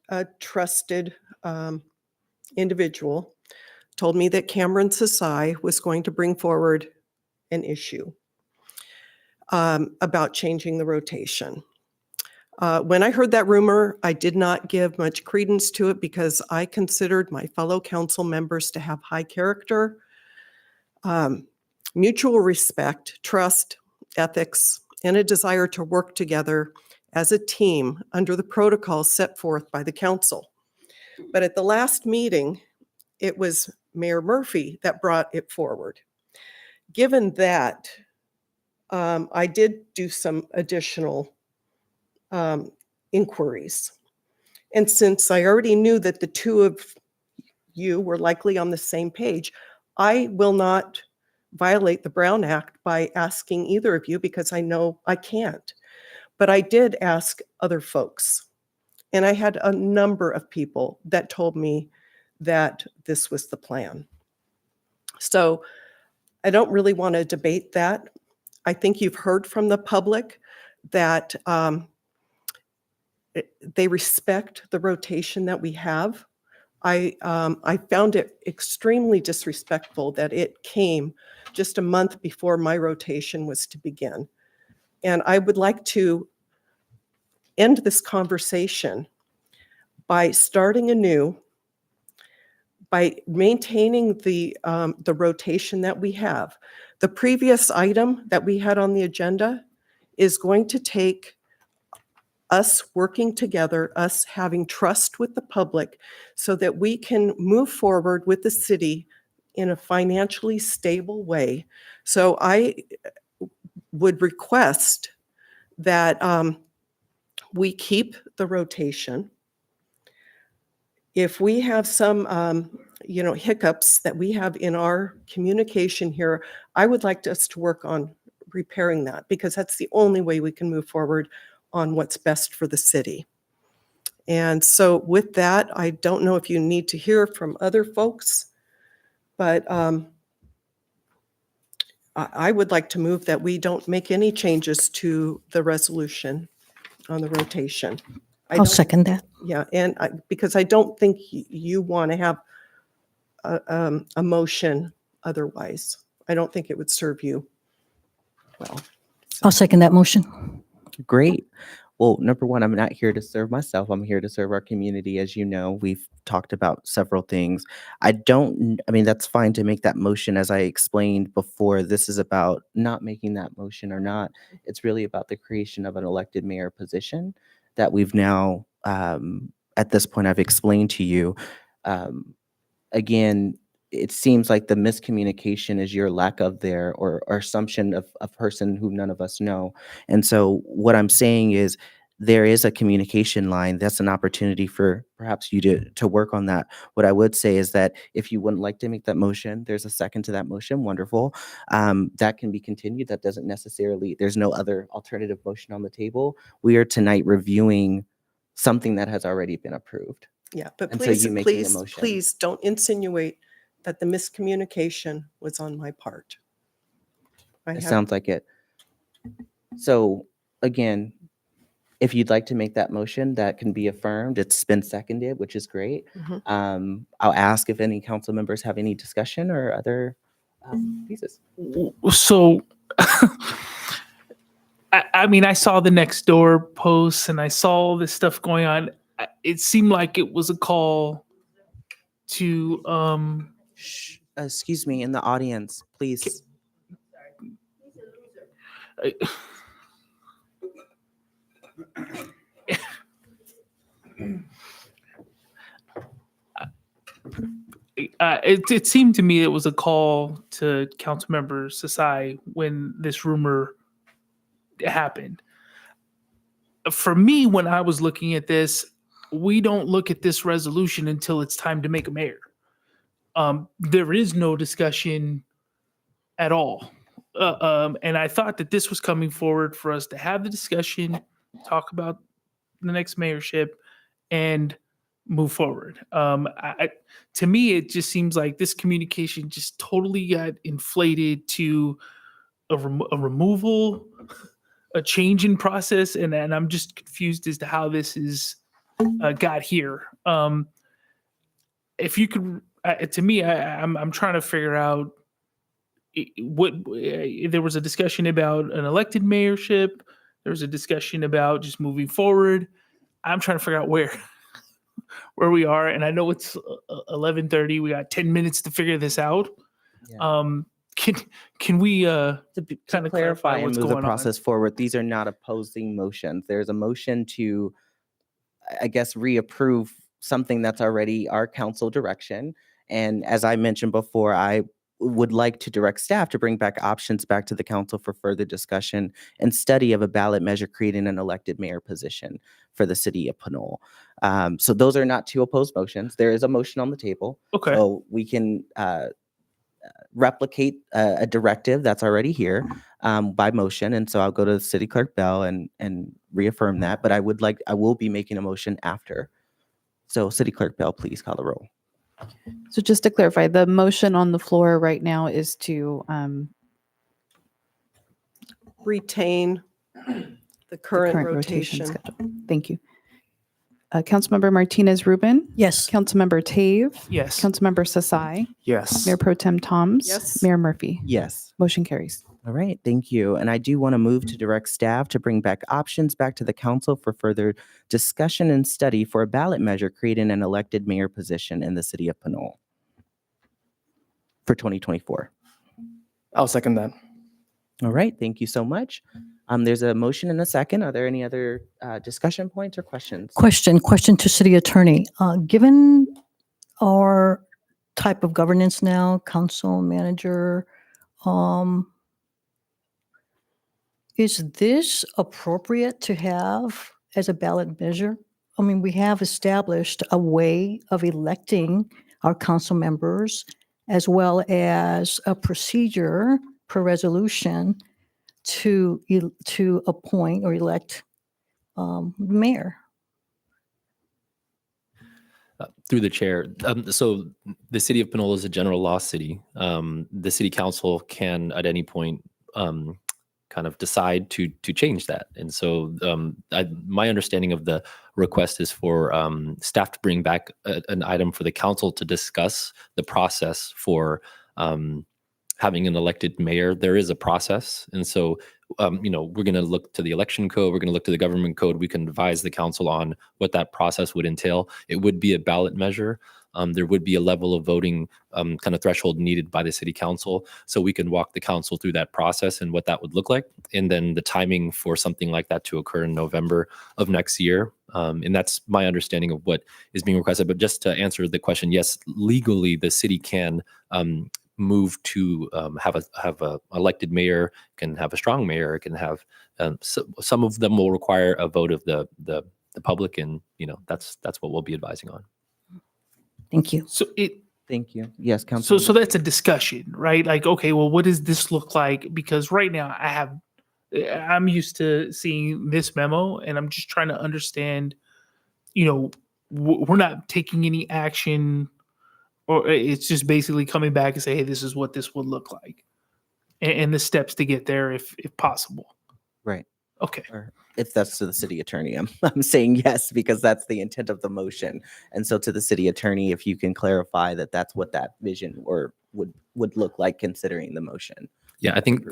a trusted individual told me that Cameron Sasai was going to bring forward an issue about changing the rotation. When I heard that rumor, I did not give much credence to it because I considered my fellow council members to have high character, mutual respect, trust, ethics, and a desire to work together as a team under the protocols set forth by the council. But at the last meeting, it was Mayor Murphy that brought it forward. Given that, I did do some additional inquiries. And since I already knew that the two of you were likely on the same page, I will not violate the Brown Act by asking either of you because I know I can't. But I did ask other folks. And I had a number of people that told me that this was the plan. So I don't really want to debate that. I think you've heard from the public that they respect the rotation that we have. I found it extremely disrespectful that it came just a month before my rotation was to begin. And I would like to end this conversation by starting anew, by maintaining the rotation that we have. The previous item that we had on the agenda is going to take us working together, us having trust with the public so that we can move forward with the city in a financially stable way. So I would request that we keep the rotation. If we have some hiccups that we have in our communication here, I would like us to work on repairing that because that's the only way we can move forward on what's best for the city. And so with that, I don't know if you need to hear from other folks, but I would like to move that we don't make any changes to the resolution on the rotation. I'll second that. Yeah, and because I don't think you want to have a motion otherwise. I don't think it would serve you well. I'll second that motion. Great. Well, number one, I'm not here to serve myself. I'm here to serve our community. As you know, we've talked about several things. I mean, that's fine to make that motion. As I explained before, this is about not making that motion or not. It's really about the creation of an elected mayor position that we've now, at this point, I've explained to you. Again, it seems like the miscommunication is your lack of there or assumption of a person who none of us know. And so what I'm saying is there is a communication line. That's an opportunity for perhaps you to work on that. What I would say is that if you wouldn't like to make that motion, there's a second to that motion. Wonderful. That can be continued. That doesn't necessarily, there's no other alternative motion on the table. We are tonight reviewing something that has already been approved. Yeah, but And so please, you making a please, motion. please don't insinuate that the miscommunication was on my part. It sounds like it. So again, if you'd like to make that motion, that can be affirmed. It's been seconded, which is great. I'll ask if any council members have any discussion or other pieces. So, I mean, I saw the next door posts and I saw all this stuff going on. It seemed like it was a call to excuse me, in the audience, please. It seemed to me it was a call to Councilmember Sasai when this rumor happened. For me, when I was looking at this, we don't look at this resolution until it's time to make a mayor. There is no discussion at all. And I thought that this was coming forward for us to have the discussion, talk about the next mayorship, and move forward. To me, it just seems like this communication just totally got inflated to a removal, a change in process, and I'm just confused as to how this is got here. If you could, to me, I'm trying to figure out what there was a discussion about an elected mayorship. There was a discussion about just moving forward. I'm trying to figure out where we are, and I know it's 11:30. We got 10 minutes to figure this out. Can we kind of clarify and what's move the going on? process forward? These are not opposing motions. There's a motion to, I guess, reapprove something that's already our council direction. And as I mentioned before, I would like to direct staff to bring back options back to the council for further discussion and study of a ballot measure creating an elected mayor position for the city of Pinole. So those are not two opposed motions. There is a motion on the table. Okay. So we can replicate a directive that's already here by motion. And so I'll go to City Clerk Bell and reaffirm that. But I will be making a motion after. So City Clerk Bell, please call the roll. So just to clarify, the motion on the floor right now is to Retain the current rotation. schedule. Thank you. Councilmember Martinez Rubin. Yes. Councilmember Tave. Yes. Councilmember Sasai. Yes. Mayor Pro Tem Toms. Yes. Mayor Murphy. Yes. Motion carries. All right, thank you. And I do want to move to direct staff to bring back options back to the council for further discussion and study for a ballot measure creating an elected mayor position in the city of Pinole for 2024. I'll second that. All right, thank you so much. There's a motion and a second. Are there any other discussion points or questions? Question to city attorney. Given our type of governance now, council manager, is this appropriate to have as a ballot measure? I mean, we have established a way of electing our council members as well as a procedure per resolution to appoint or elect mayor. Through the chair. So the city of Pinole is a general law city. The city council can at any point kind of decide to change that. And so my understanding of the request is for staff to bring back an item for the council to discuss the process for having an elected mayor. There is a process. And so, we're going to look to the election code. We're going to look to the government code. We can advise the council on what that process would entail. It would be a ballot measure. There would be a level of voting kind of threshold needed by the city council. So we can walk the council through that process and what that would look like. And then the timing for something like that to occur in November of next year. And that's my understanding of what is being requested. But just to answer the question, yes, legally the city can move to have a elected mayor, can have a strong mayor, can have some of them will require a vote of the public, and that's what we'll be advising on. Thank you. Thank you. Yes, Council. So that's a discussion, right? Like, okay, well, what does this look like? Because right now I'm used to seeing this memo, and I'm just trying to understand, we're not taking any action, or it's just basically coming back and say, hey, this is what this would look like, and the steps to get there if possible. Right. Okay. Or if that's to the city attorney, I'm saying yes, because that's the intent of the motion. And so to the city attorney, if you can clarify that that's what that vision or would look like considering the motion. Yeah, I think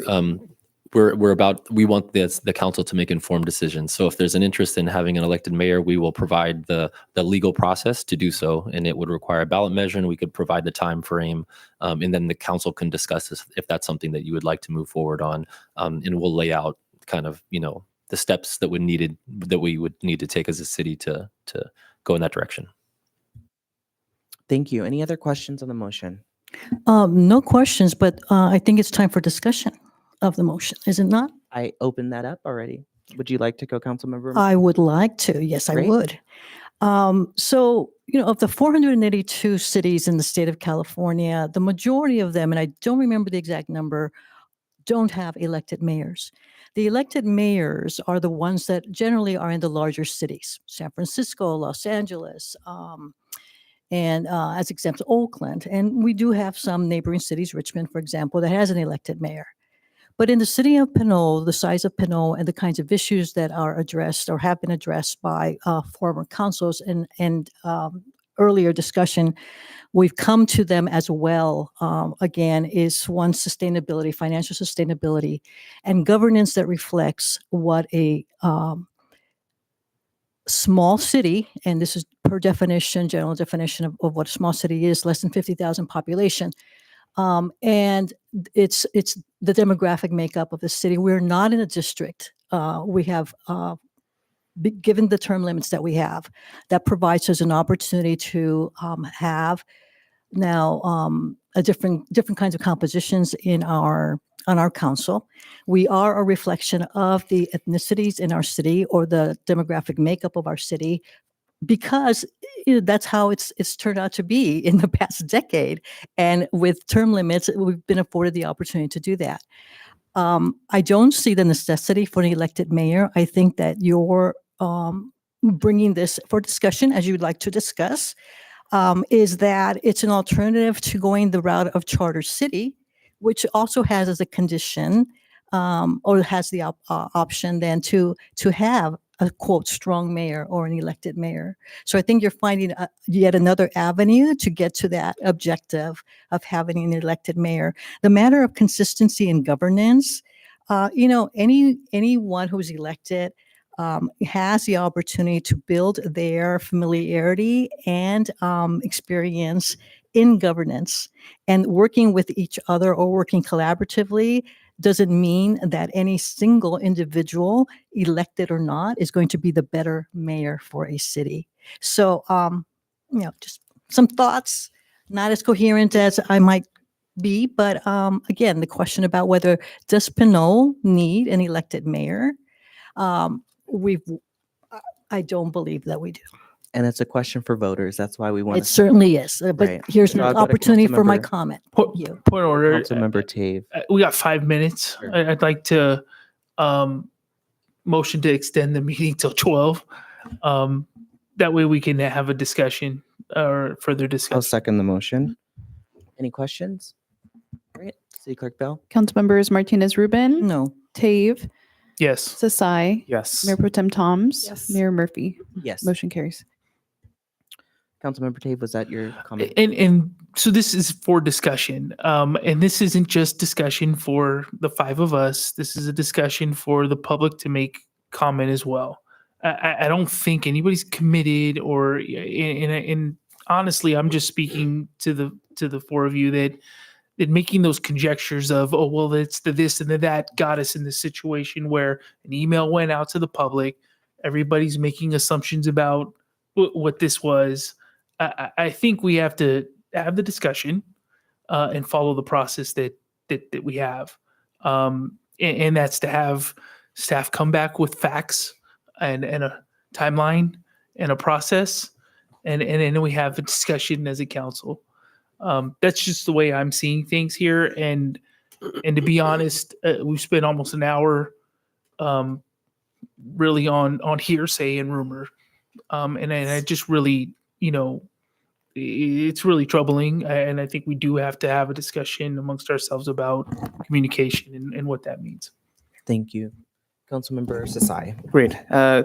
we want the council to make informed decisions. So if there's an interest in having an elected mayor, we will provide the legal process to do so, and it would require a ballot measure, and we could provide the time frame, and then the council can discuss this if that's something that you would like to move forward on, and we'll lay out kind of the steps that we would need to take as a city to go in that direction. Thank you. Any other questions on the motion? No questions, but I think it's time for discussion of the motion, is it not? I opened that up already. Would you like to go, Councilmember? I would like to. Yes, Great. I would. So, of the 482 cities in the state of California, the majority of them, and I don't remember the exact number, don't have elected mayors. The elected mayors are the ones that generally are in the larger cities, San Francisco, Los Angeles, and as examples, Oakland. And we do have some neighboring cities, Richmond, for example, that has an elected mayor. But in the city of Pinole, the size of Pinole and the kinds of issues that are addressed or have been addressed by former councils and earlier discussion, we've come to them as well. Again, is one, sustainability, financial sustainability, and governance that reflects what a small city, and this is per definition, general definition of what a small city is, less than 50,000 population. And it's the demographic makeup of the city. We're not in a district. We have, given the term limits that we have, that provides us an opportunity to have now a different kinds of compositions on our council. We are a reflection of the ethnicities in our city or the demographic makeup of our city, because that's how it's turned out to be in the past decade. And with term limits, we've been afforded the opportunity to do that. I don't see the necessity for an elected mayor. I think that you're bringing this for discussion, as you'd like to discuss, is that it's an alternative to going the route of charter city, which also has as a condition or has the option then to have a quote strong mayor or an elected mayor. So I think you're finding yet another avenue to get to that objective of having an elected mayor. The matter of consistency in governance, anyone who's elected has the opportunity to build their familiarity and experience in governance, and working with each other or working collaboratively doesn't mean that any single individual, elected or not, is going to be the better mayor for a city. So, just some thoughts, not as coherent as I might be, but again, the question about whether does Pinole need an elected mayor? I don't believe that we do. And it's a question for voters. That's why we want It certainly is. But Right. here's So an I'll go to opportunity for my Councilmember- comment. Point Thank you. point of order. Councilmember Tave. We got 5 minutes. Sure. I'd like to motion to extend the meeting till 12. That way we can have a discussion or further I'll discussion. second the motion. Any questions? Great. City Clerk Bell? Councilmembers Martinez Rubin, No. Tave, Yes. Sasai, Yes. Mayor Pro Tem Toms, Yes. Mayor Murphy. Yes. Motion carries. Councilmember Tave, was that your comment? And so this is for discussion. And this isn't just discussion for the 5 of us. This is a discussion for the public to make comment as well. I don't think anybody's committed or, and honestly, I'm just speaking to the 4 of you that making those conjectures of, oh, well, it's the this and the that got us in this situation where an email went out to the public. Everybody's making assumptions about what this was. I think we have to have the discussion and follow the process that we have. And that's to have staff come back with facts and a timeline and a process. And then we have a discussion as a council. That's just the way I'm seeing things here. And to be honest, we've spent almost an hour really on hearsay and rumor. And I just really, it's really troubling. And I think we do have to have a discussion amongst ourselves about communication and what that means. Thank you. Councilmember Sasai. Great.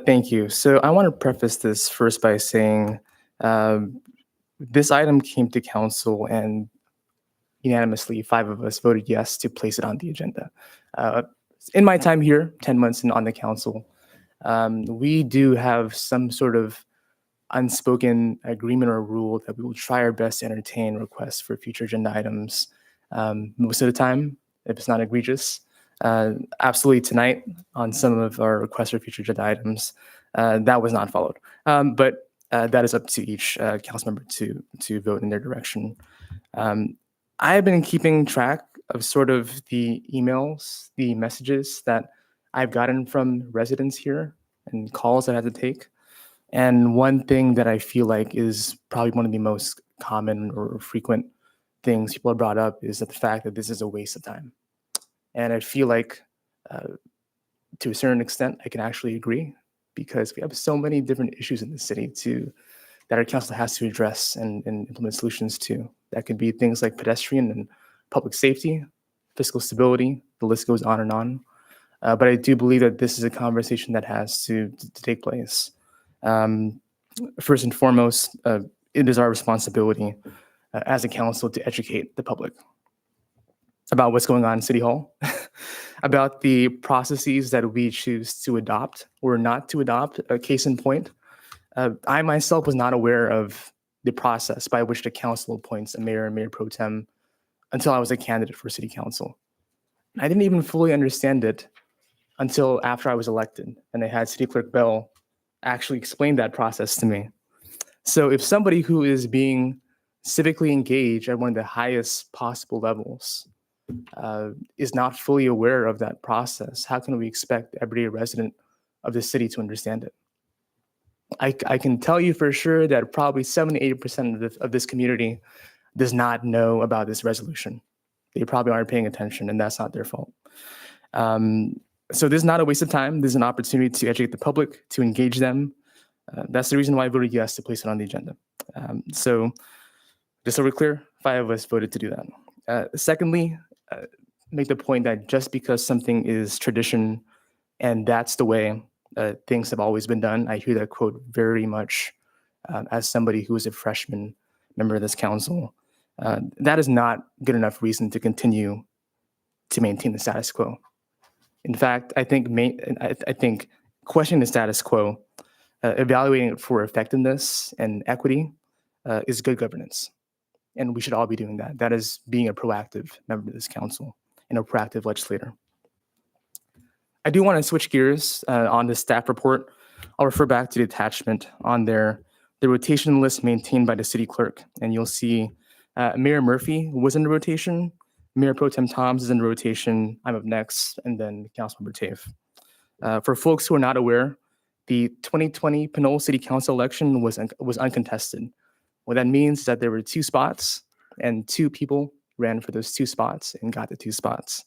Thank you. So I want to preface this first by saying this item came to council and unanimously 5 of us voted yes to place it on the agenda. In my time here, 10 months on the council, we do have some sort of unspoken agreement or rule that we will try our best to entertain requests for future agenda items. Most of the time, if it's not egregious. Absolutely tonight on some of our requests for future agenda items, that was not followed. But that is up to each council member to vote in their direction. I have been keeping track of sort of the emails, the messages that I've gotten from residents here and calls that I had to take. And one thing that I feel like is probably one of the most common or frequent things people have brought up is that the fact that this is a waste of time. And I feel like to a certain extent, I can actually agree because we have so many different issues in the city that our council has to address and implement solutions to. That could be things like pedestrian and public safety, fiscal stability, the list goes on and on. But I do believe that this is a conversation that has to take place. First and foremost, it is our responsibility as a council to educate the public about what's going on in City Hall, about the processes that we choose to adopt or not to adopt. A case in point, I myself was not aware of the process by which the council appoints a mayor and mayor pro tem until I was a candidate for city council. I didn't even fully understand it until after I was elected, and I had City Clerk Bell actually explain that process to me. So if somebody who is being civically engaged at one of the highest possible levels is not fully aware of that process, how can we expect the everyday resident of the city to understand it? I can tell you for sure that probably 70-80% of this community does not know about this resolution. They probably aren't paying attention, and that's not their fault. So this is not a waste of time. This is an opportunity to educate the public, to engage them. That's the reason why I voted yes to place it on the agenda. So just so we're clear, 5 of us voted to do that. Secondly, make the point that just because something is tradition and that's the way things have always been done, I hear that quote very much as somebody who is a freshman member of this council. That is not good enough reason to continue to maintain the status quo. In fact, I think questioning the status quo, evaluating it for effectiveness and equity is good governance. And we should all be doing that. That is being a proactive member of this council and a proactive legislator. I do want to switch gears on the staff report. I'll refer back to the attachment on there, the rotation list maintained by the city clerk. And you'll see Mayor Murphy was in the rotation, Mayor Pro Tem Toms is in the rotation, I'm up next, and then Councilmember Tave. For folks who are not aware, the 2020 Pinole City Council election was uncontested. What that means is that there were 2 spots and 2 people ran for those 2 spots and got the 2 spots.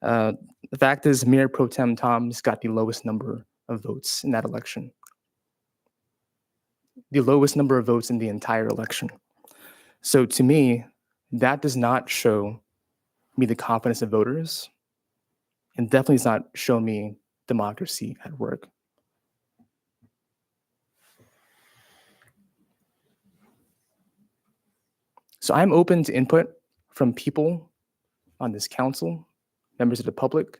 The fact is Mayor Pro Tem Toms got the lowest number of votes in that election. The lowest number of votes in the entire election. So to me, that does not show me the confidence of voters and definitely does not show me democracy at work. So I'm open to input from people on this council, members of the public,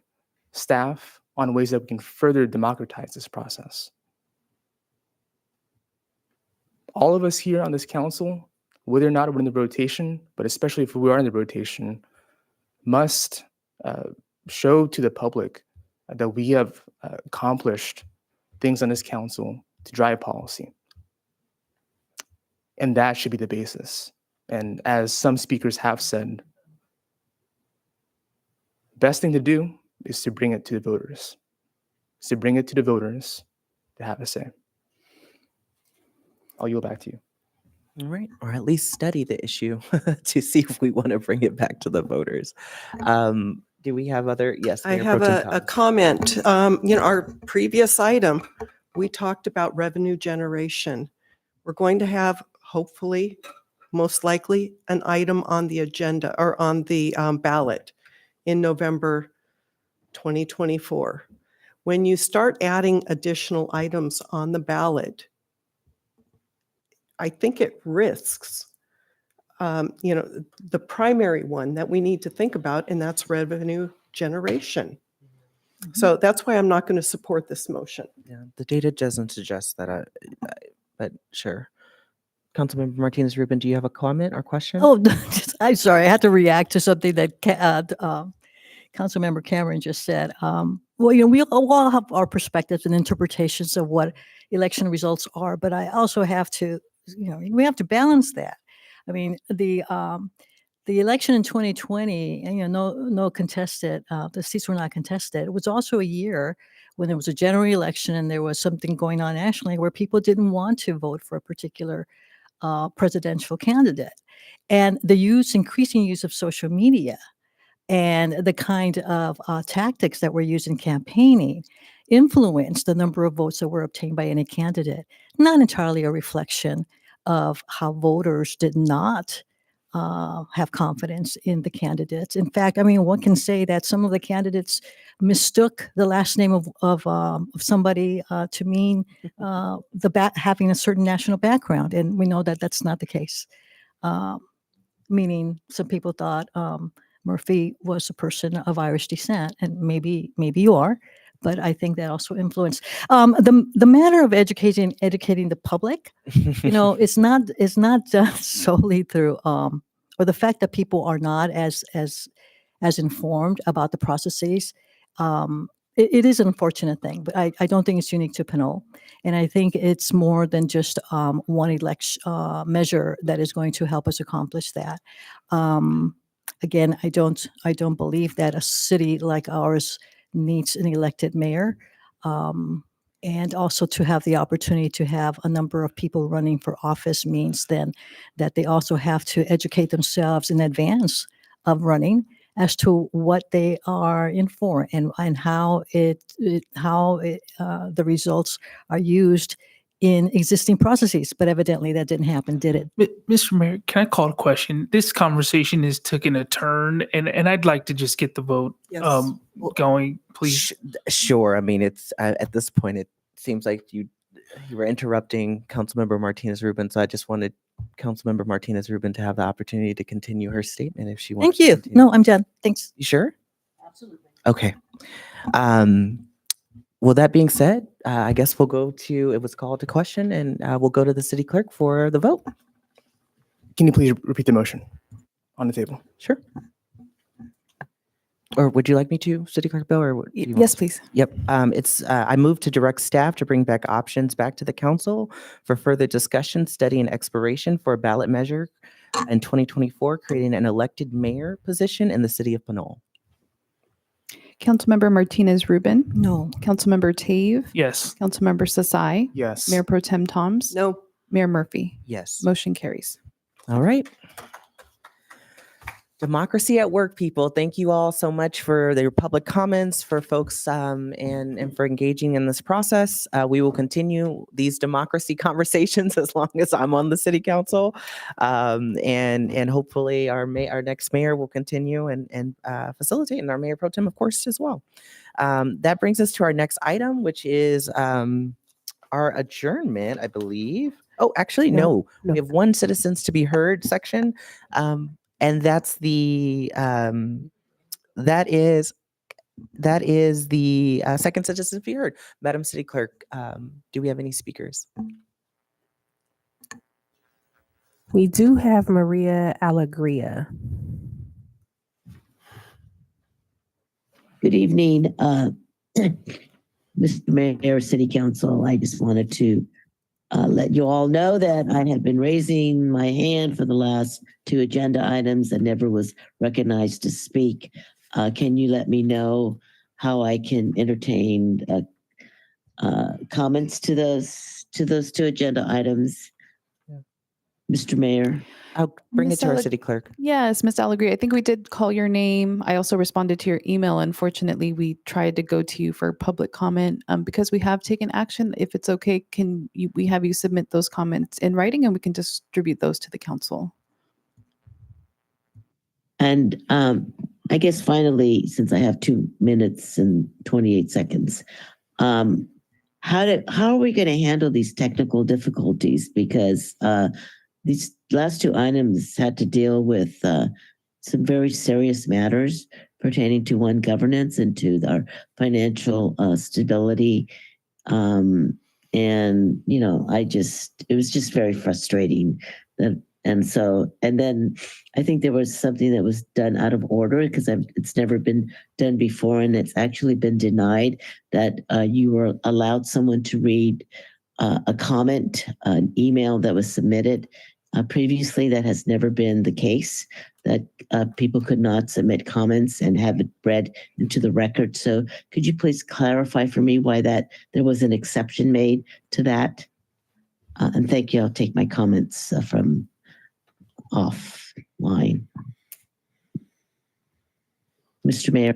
staff, on ways that we can further democratize this process. All of us here on this council, whether or not we're in the rotation, but especially if we are in the rotation, must show to the public that we have accomplished things on this council to drive policy. And that should be the basis. And as some speakers have said, best thing to do is to bring it to the voters. Is to bring it to the voters to have a say. I'll yield back to you. All right, or at least study the issue to see if we want to bring it back to the voters. Do we have other? Yes, I Mayor have Pro Tem a Toms. comment. Our previous item, we talked about revenue generation. We're going to have, hopefully, most likely, an item on the agenda or on the ballot in November 2024. When you start adding additional items on the ballot, I think it risks, the primary one that we need to think about, and that's revenue generation. So that's why I'm not going to support this motion. Yeah, the data doesn't suggest that, but sure. Councilmember Martinez Rubin, do you have a comment or question? Oh, I'm sorry. I had to react to something that Councilmember Cameron just said. Well, we all have our perspectives and interpretations of what election results are, but I also have to, we have to balance that. I mean, the election in 2020, and no contested, the seats were not contested. It was also a year when there was a general election and there was something going on nationally where people didn't want to vote for a particular presidential candidate. And the increasing use of social media and the kind of tactics that were used in campaigning influenced the number of votes that were obtained by any candidate. Not entirely a reflection of how voters did not have confidence in the candidates. In fact, I mean, one can say that some of the candidates mistook the last name of somebody to mean having a certain national background, and we know that that's not the case. Meaning, some people thought Murphy was a person of Irish descent, and maybe you are, but I think that also influenced the matter of educating the public. You know, it's not done solely through or the fact that people are not as informed about the processes. It is an unfortunate thing, but I don't think it's unique to Pinole, and I think it's more than just one election measure that is going to help us accomplish that. Again, I don't believe that a city like ours needs an elected mayor. And also to have the opportunity to have a number of people running for office means then that they also have to educate themselves in advance of running as to what they are in for and how the results are used in existing processes. But evidently that didn't happen, did it? Mr. Mayor, can I call a question? This conversation is taking a turn, and I'd like to just get the vote going, please. Sure. I mean, it's at this point, it seems like you were interrupting Councilmember Martinez Rubin, so I just wanted Councilmember Martinez Rubin to have the opportunity to continue her statement if she wants. Thank you. No, I'm done. Thanks. You sure? Absolutely. Okay. Well, that being said, I guess we'll go to, it was called to question, and we'll go to the city clerk for the vote. Can you please repeat the motion on the table? Sure. Or would you like me to, City Clerk Bill? Or what do you want? Yes, please. Yep. I move to direct staff to bring back options back to the council for further discussion, study, and exploration for a ballot measure in 2024, creating an elected mayor position in the city of Pinole. Councilmember Martinez Rubin. No. Councilmember Tave. Yes. Councilmember Sasai. Yes. Mayor Pro Tem Toms. No. Mayor Murphy. Yes. Motion carries. All right. Democracy at work, people. Thank you all so much for your public comments, for folks and for engaging in this process. We will continue these democracy conversations as long as I'm on the city council, and hopefully our next mayor will continue and facilitate, and our mayor pro tem, of course, as well. That brings us to our next item, which is our adjournment, I believe. Oh, actually, no. We have one citizens to be heard section. And that's the that is the second citizen to be heard. Madam City Clerk, do we have any speakers? We do have Maria Alegria. Good evening, Mr. Mayor, City Council. I just wanted to let you all know that I have been raising my hand for the last 2 agenda items and never was recognized to speak. Can you let me know how I can entertain comments to those 2 agenda items, Mr. Mayor? I'll bring Ms. it to our city clerk. Yes, Ms. Allegri, I think we did call your name. I also responded to your email. Unfortunately, we tried to go to you for public comment because we have taken action. If it's okay, we have you submit those comments in writing and we can distribute those to the council. And I guess finally, since I have 2 minutes and 28 seconds, how are we going to handle these technical difficulties? Because these last 2 items had to deal with some very serious matters pertaining to governance and to our financial stability. And, you know, it was just very frustrating. And then I think there was something that was done out of order because it's never been done before. And it's actually been denied that you were allowed someone to read a comment, an email that was submitted previously. That has never been the case, that people could not submit comments and have it read into the record. So could you please clarify for me why there was an exception made to that? And thank you. I'll take my comments from offline. Mr. Mayor.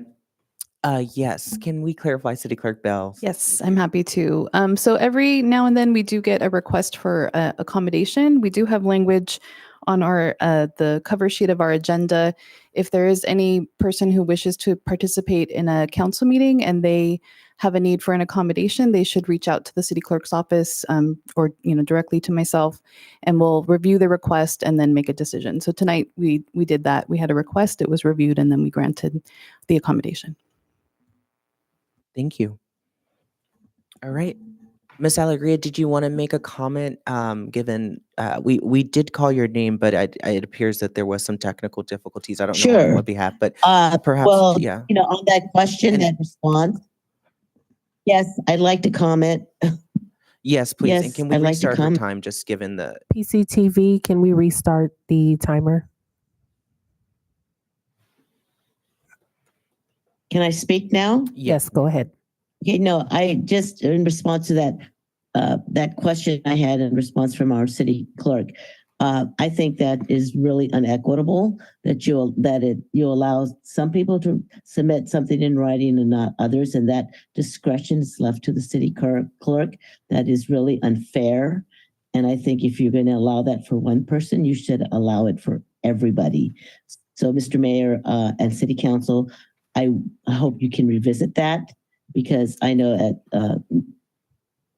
Yes. Can we clarify, City Clerk Bell? Yes, I'm happy to. So every now and then we do get a request for accommodation. We do have language on our the cover sheet of our agenda. If there is any person who wishes to participate in a council meeting and they have a need for an accommodation, they should reach out to the city clerk's office or directly to myself, and we'll review the request and then make a decision. So tonight we did that. We had a request, it was reviewed, and then we granted the accommodation. Thank you. All right. Ms. Alegria, did you want to make a comment? Given we did call your name, but it appears that there was some technical difficulties. I don't know on Sure. what behalf, but perhaps, Well, yeah. On that question, that response, yes, I'd like to comment. Yes, please. Yes, And can we I'd like to restart her comment. time just given the... PCTV, can we restart the timer? Can I speak now? Yes, go ahead. Okay, no, I just, in response to that question I had in response from our city clerk, I think that is really unequitable that you allow some people to submit something in writing and not others, and that discretion is left to the city clerk. That is really unfair. And I think if you're going to allow that for one person, you should allow it for everybody. So, Mr. Mayor and City Council, I hope you can revisit that, because I know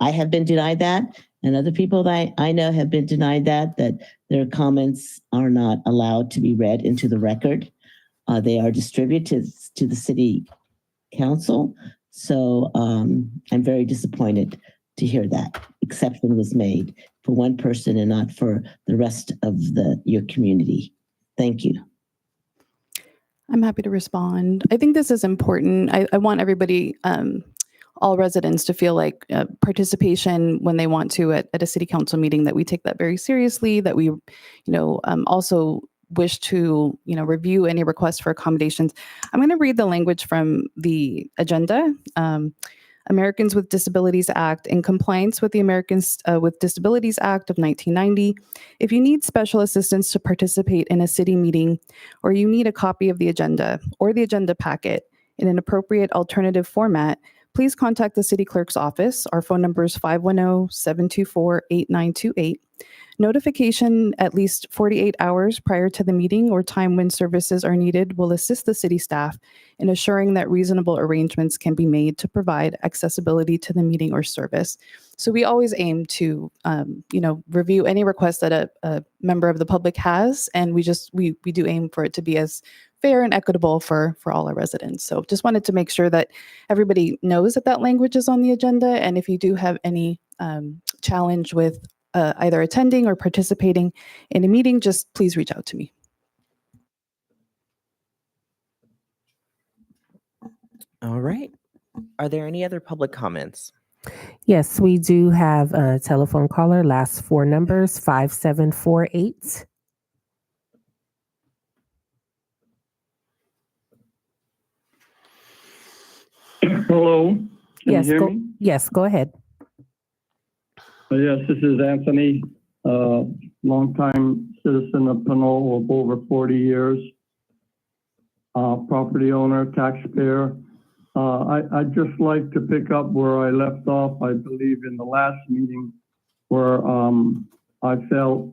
I have been denied that, and other people that I know have been denied that their comments are not allowed to be read into the record. They are distributed to the City Council. So I'm very disappointed to hear that exception was made for one person and not for the rest of your community. Thank you. I'm happy to respond. I think this is important. I want everybody, all residents, to feel like participation when they want to at a city council meeting, that we take that very seriously, that we, also wish to, review any requests for accommodations. I'm going to read the language from the agenda. Americans with Disabilities Act, in compliance with the Americans with Disabilities Act of 1990. If you need special assistance to participate in a city meeting, or you need a copy of the agenda or the agenda packet in an appropriate alternative format, please contact the city clerk's office. Our phone number is 510-724-8928. Notification at least 48 hours prior to the meeting or time when services are needed will assist the city staff in assuring that reasonable arrangements can be made to provide accessibility to the meeting or service. So we always aim to, review any request that a member of the public has, and we do aim for it to be as fair and equitable for all our residents. So just wanted to make sure that everybody knows that language is on the agenda, and if you do have any challenge with either attending or participating in a meeting, just please reach out to me. All right. Are there any other public comments? Yes, we do have a telephone caller. Last four numbers, 5748. Hello. Can Yes, you hear me? Yes, go ahead. Yes, this is Anthony, longtime citizen of Pinole of over 40 years, property owner, taxpayer. I'd just like to pick up where I left off, I believe, in the last meeting, where I felt,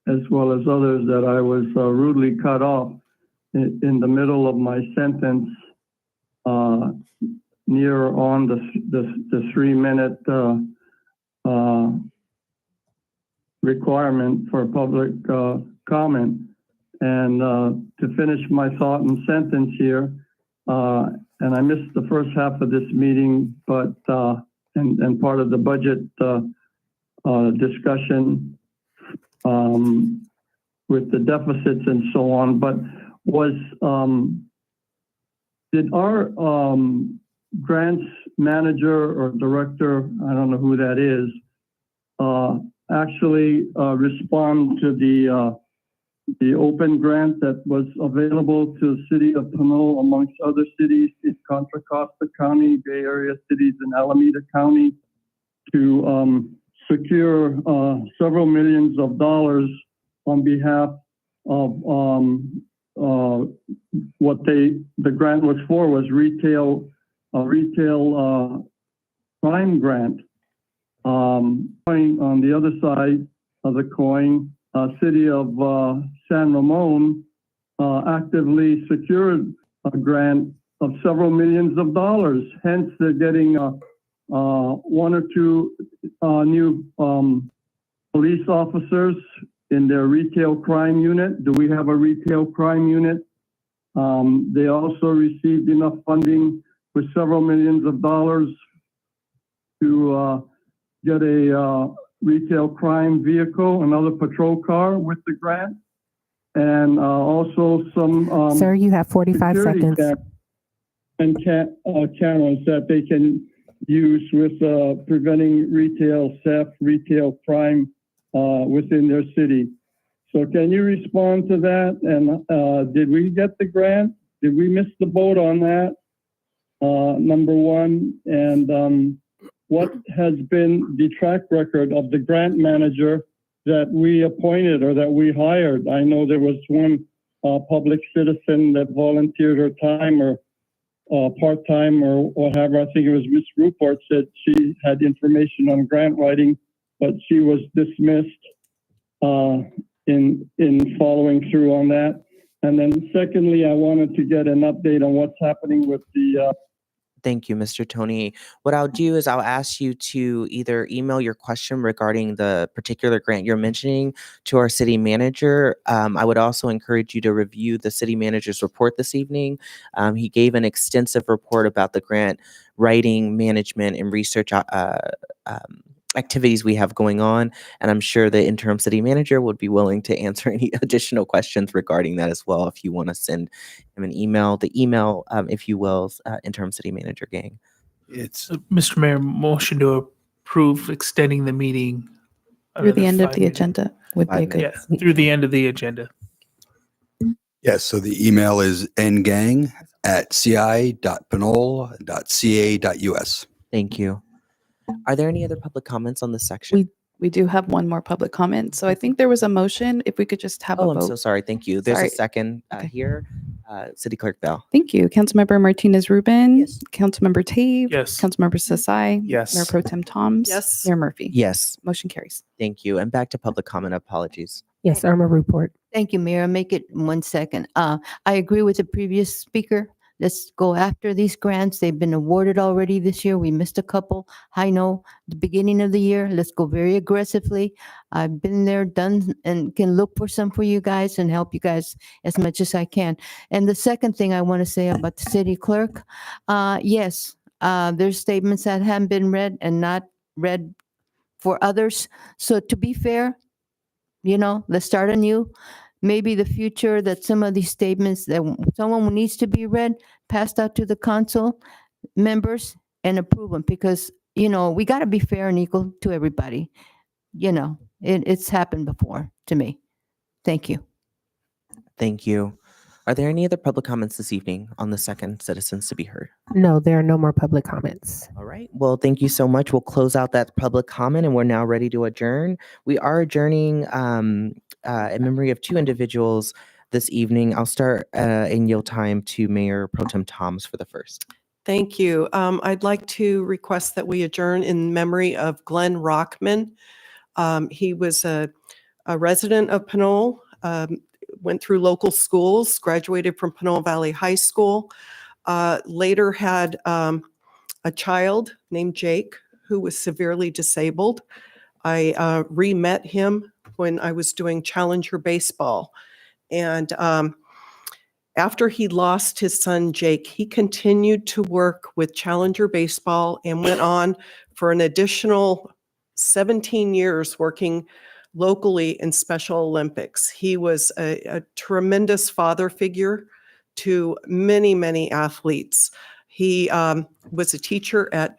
as well as others, that I was rudely cut off in the middle of my sentence, near on the 3-minute requirement for public comment. And to finish my thought and sentence here, and I missed the first half of this meeting, but and part of the budget discussion with the deficits and so on, but did our grants manager or director, I don't know who that is, actually respond to the open grant that was available to the city of Pinole amongst other cities in Contra Costa County, Bay Area cities, and Alameda County to secure several millions of dollars on behalf of what the grant was for was a retail crime grant. On the other side of the coin, city of San Ramon actively secured a grant of several millions of dollars. Hence, they're getting one or two new police officers in their retail crime unit. Do we have a retail crime unit? They also received enough funding for several millions of dollars to get a retail crime vehicle, another patrol car with the grant, and also some Sir, you have 45 seconds. Cameras that they can use with preventing retail theft, retail crime within their city. So can you respond to that? And did we get the grant? Did we miss the boat on that? Number one. And what has been the track record of the grant manager that we appointed or that we hired? I know there was one public citizen that volunteered her time or part-time or whatever. I think it was Miss Rupert said she had information on grant writing, but she was dismissed in following through on that. And then secondly, I wanted to get an update on what's happening with the Thank you, Mr. Tony. What I'll do is I'll ask you to either email your question regarding the particular grant you're mentioning to our city manager. I would also encourage you to review the city manager's report this evening. He gave an extensive report about the grant writing, management, and research activities we have going on, and I'm sure the interim city manager would be willing to answer any additional questions regarding that as well if you want to send him an email. The email, if you will, interim city manager gang. It's Mr. Mayor, motion to approve extending the meeting Through the end of 5 the minutes. agenda would be a good. Yeah, through the end of the agenda. Yes, so the email is ngang@ci.pinole.ca.us. Thank you. Are there any other public comments on this section? We do have one more public comment. So I think there was a motion. If we could just have a Oh, vote. I'm so sorry. Thank you. There's Sorry. a second here. City Clerk Bell. Thank you. Councilmember Martinez Rubin. Yes. Councilmember Tave. Yes. Councilmember Sasai. Yes. Mayor Pro Tem Toms. Yes. Mayor Murphy. Yes. Motion carries. Thank you. And back to public comment. Apologies. Yes, Irma Report. Thank you, Mayor. I'll make it in 1 second. I agree with the previous speaker. Let's go after these grants. They've been awarded already this year. We missed a couple. I know the beginning of the year. Let's go very aggressively. I've been there, done, and can look for some for you guys and help you guys as much as I can. And the second thing I want to say about the city clerk, yes, there's statements that haven't been read and not read for others. So to be fair, let's start anew. Maybe the future that some of these statements that someone needs to be read, passed out to the council members and approve them because, we got to be fair and equal to everybody. It's happened before to me. Thank you. Thank you. Are there any other public comments this evening on the second citizens to be heard? No, there are no more public comments. All right. Well, thank you so much. We'll close out that public comment and we're now ready to adjourn. We are adjourning in memory of two individuals this evening. I'll start and yield time to Mayor Pro Tem Toms for the first. Thank you. I'd like to request that we adjourn in memory of Glenn Rockman. He was a resident of Pinole, went through local schools, graduated from Pinole Valley High School, later had a child named Jake who was severely disabled. I re-met him when I was doing Challenger baseball. And after he lost his son, Jake, he continued to work with Challenger baseball and went on for an additional 17 years working locally in Special Olympics. He was a tremendous father figure to many, many athletes. He was a teacher at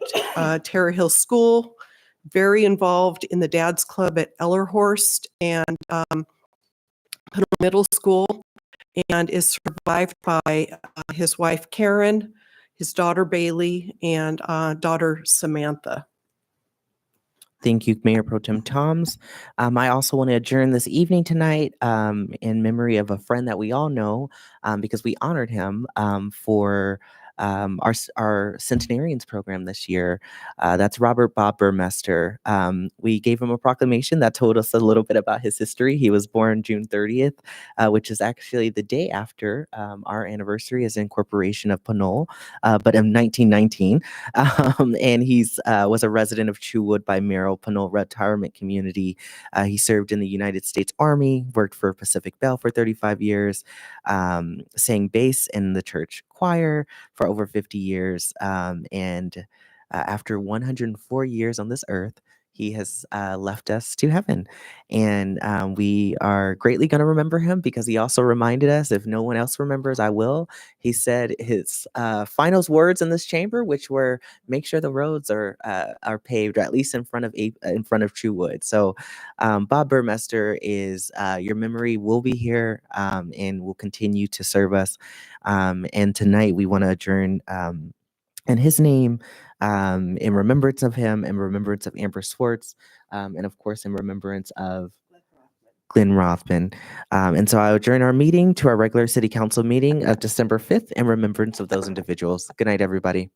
Terra Hill School, very involved in the Dad's Club at Ellerhorst and Pinole Middle School, and is survived by his wife Karen, his daughter Bailey, and daughter Samantha. Thank you, Mayor Pro Tem Toms. I also want to adjourn this evening tonight in memory of a friend that we all know because we honored him for our centenarians program this year. That's Robert Bob Burmester. We gave him a proclamation that told us a little bit about his history. He was born June 30th, which is actually the day after our anniversary as incorporation of Pinole, but in 1919. And he's was a resident of Chewwood by Merrill Pinole Retirement Community. He served in the United States Army, worked for Pacific Bell for 35 years, sang bass in the church choir for over 50 years. And after 104 years on this earth, he has left us to heaven. And we are greatly going to remember him because he also reminded us, if no one else remembers, I will. He said his final words in this chamber, which were, make sure the roads are paved, or at least in front of Chewwood. So Bob Burmester is, your memory will be here and will continue to serve us. And tonight we want to adjourn in his name, in remembrance of him, in remembrance of Amber Swartz, and of course in remembrance of Glenn Rothman. And so I adjourn our meeting to our regular city council meeting of December 5th in remembrance of those individuals. Good night, everybody.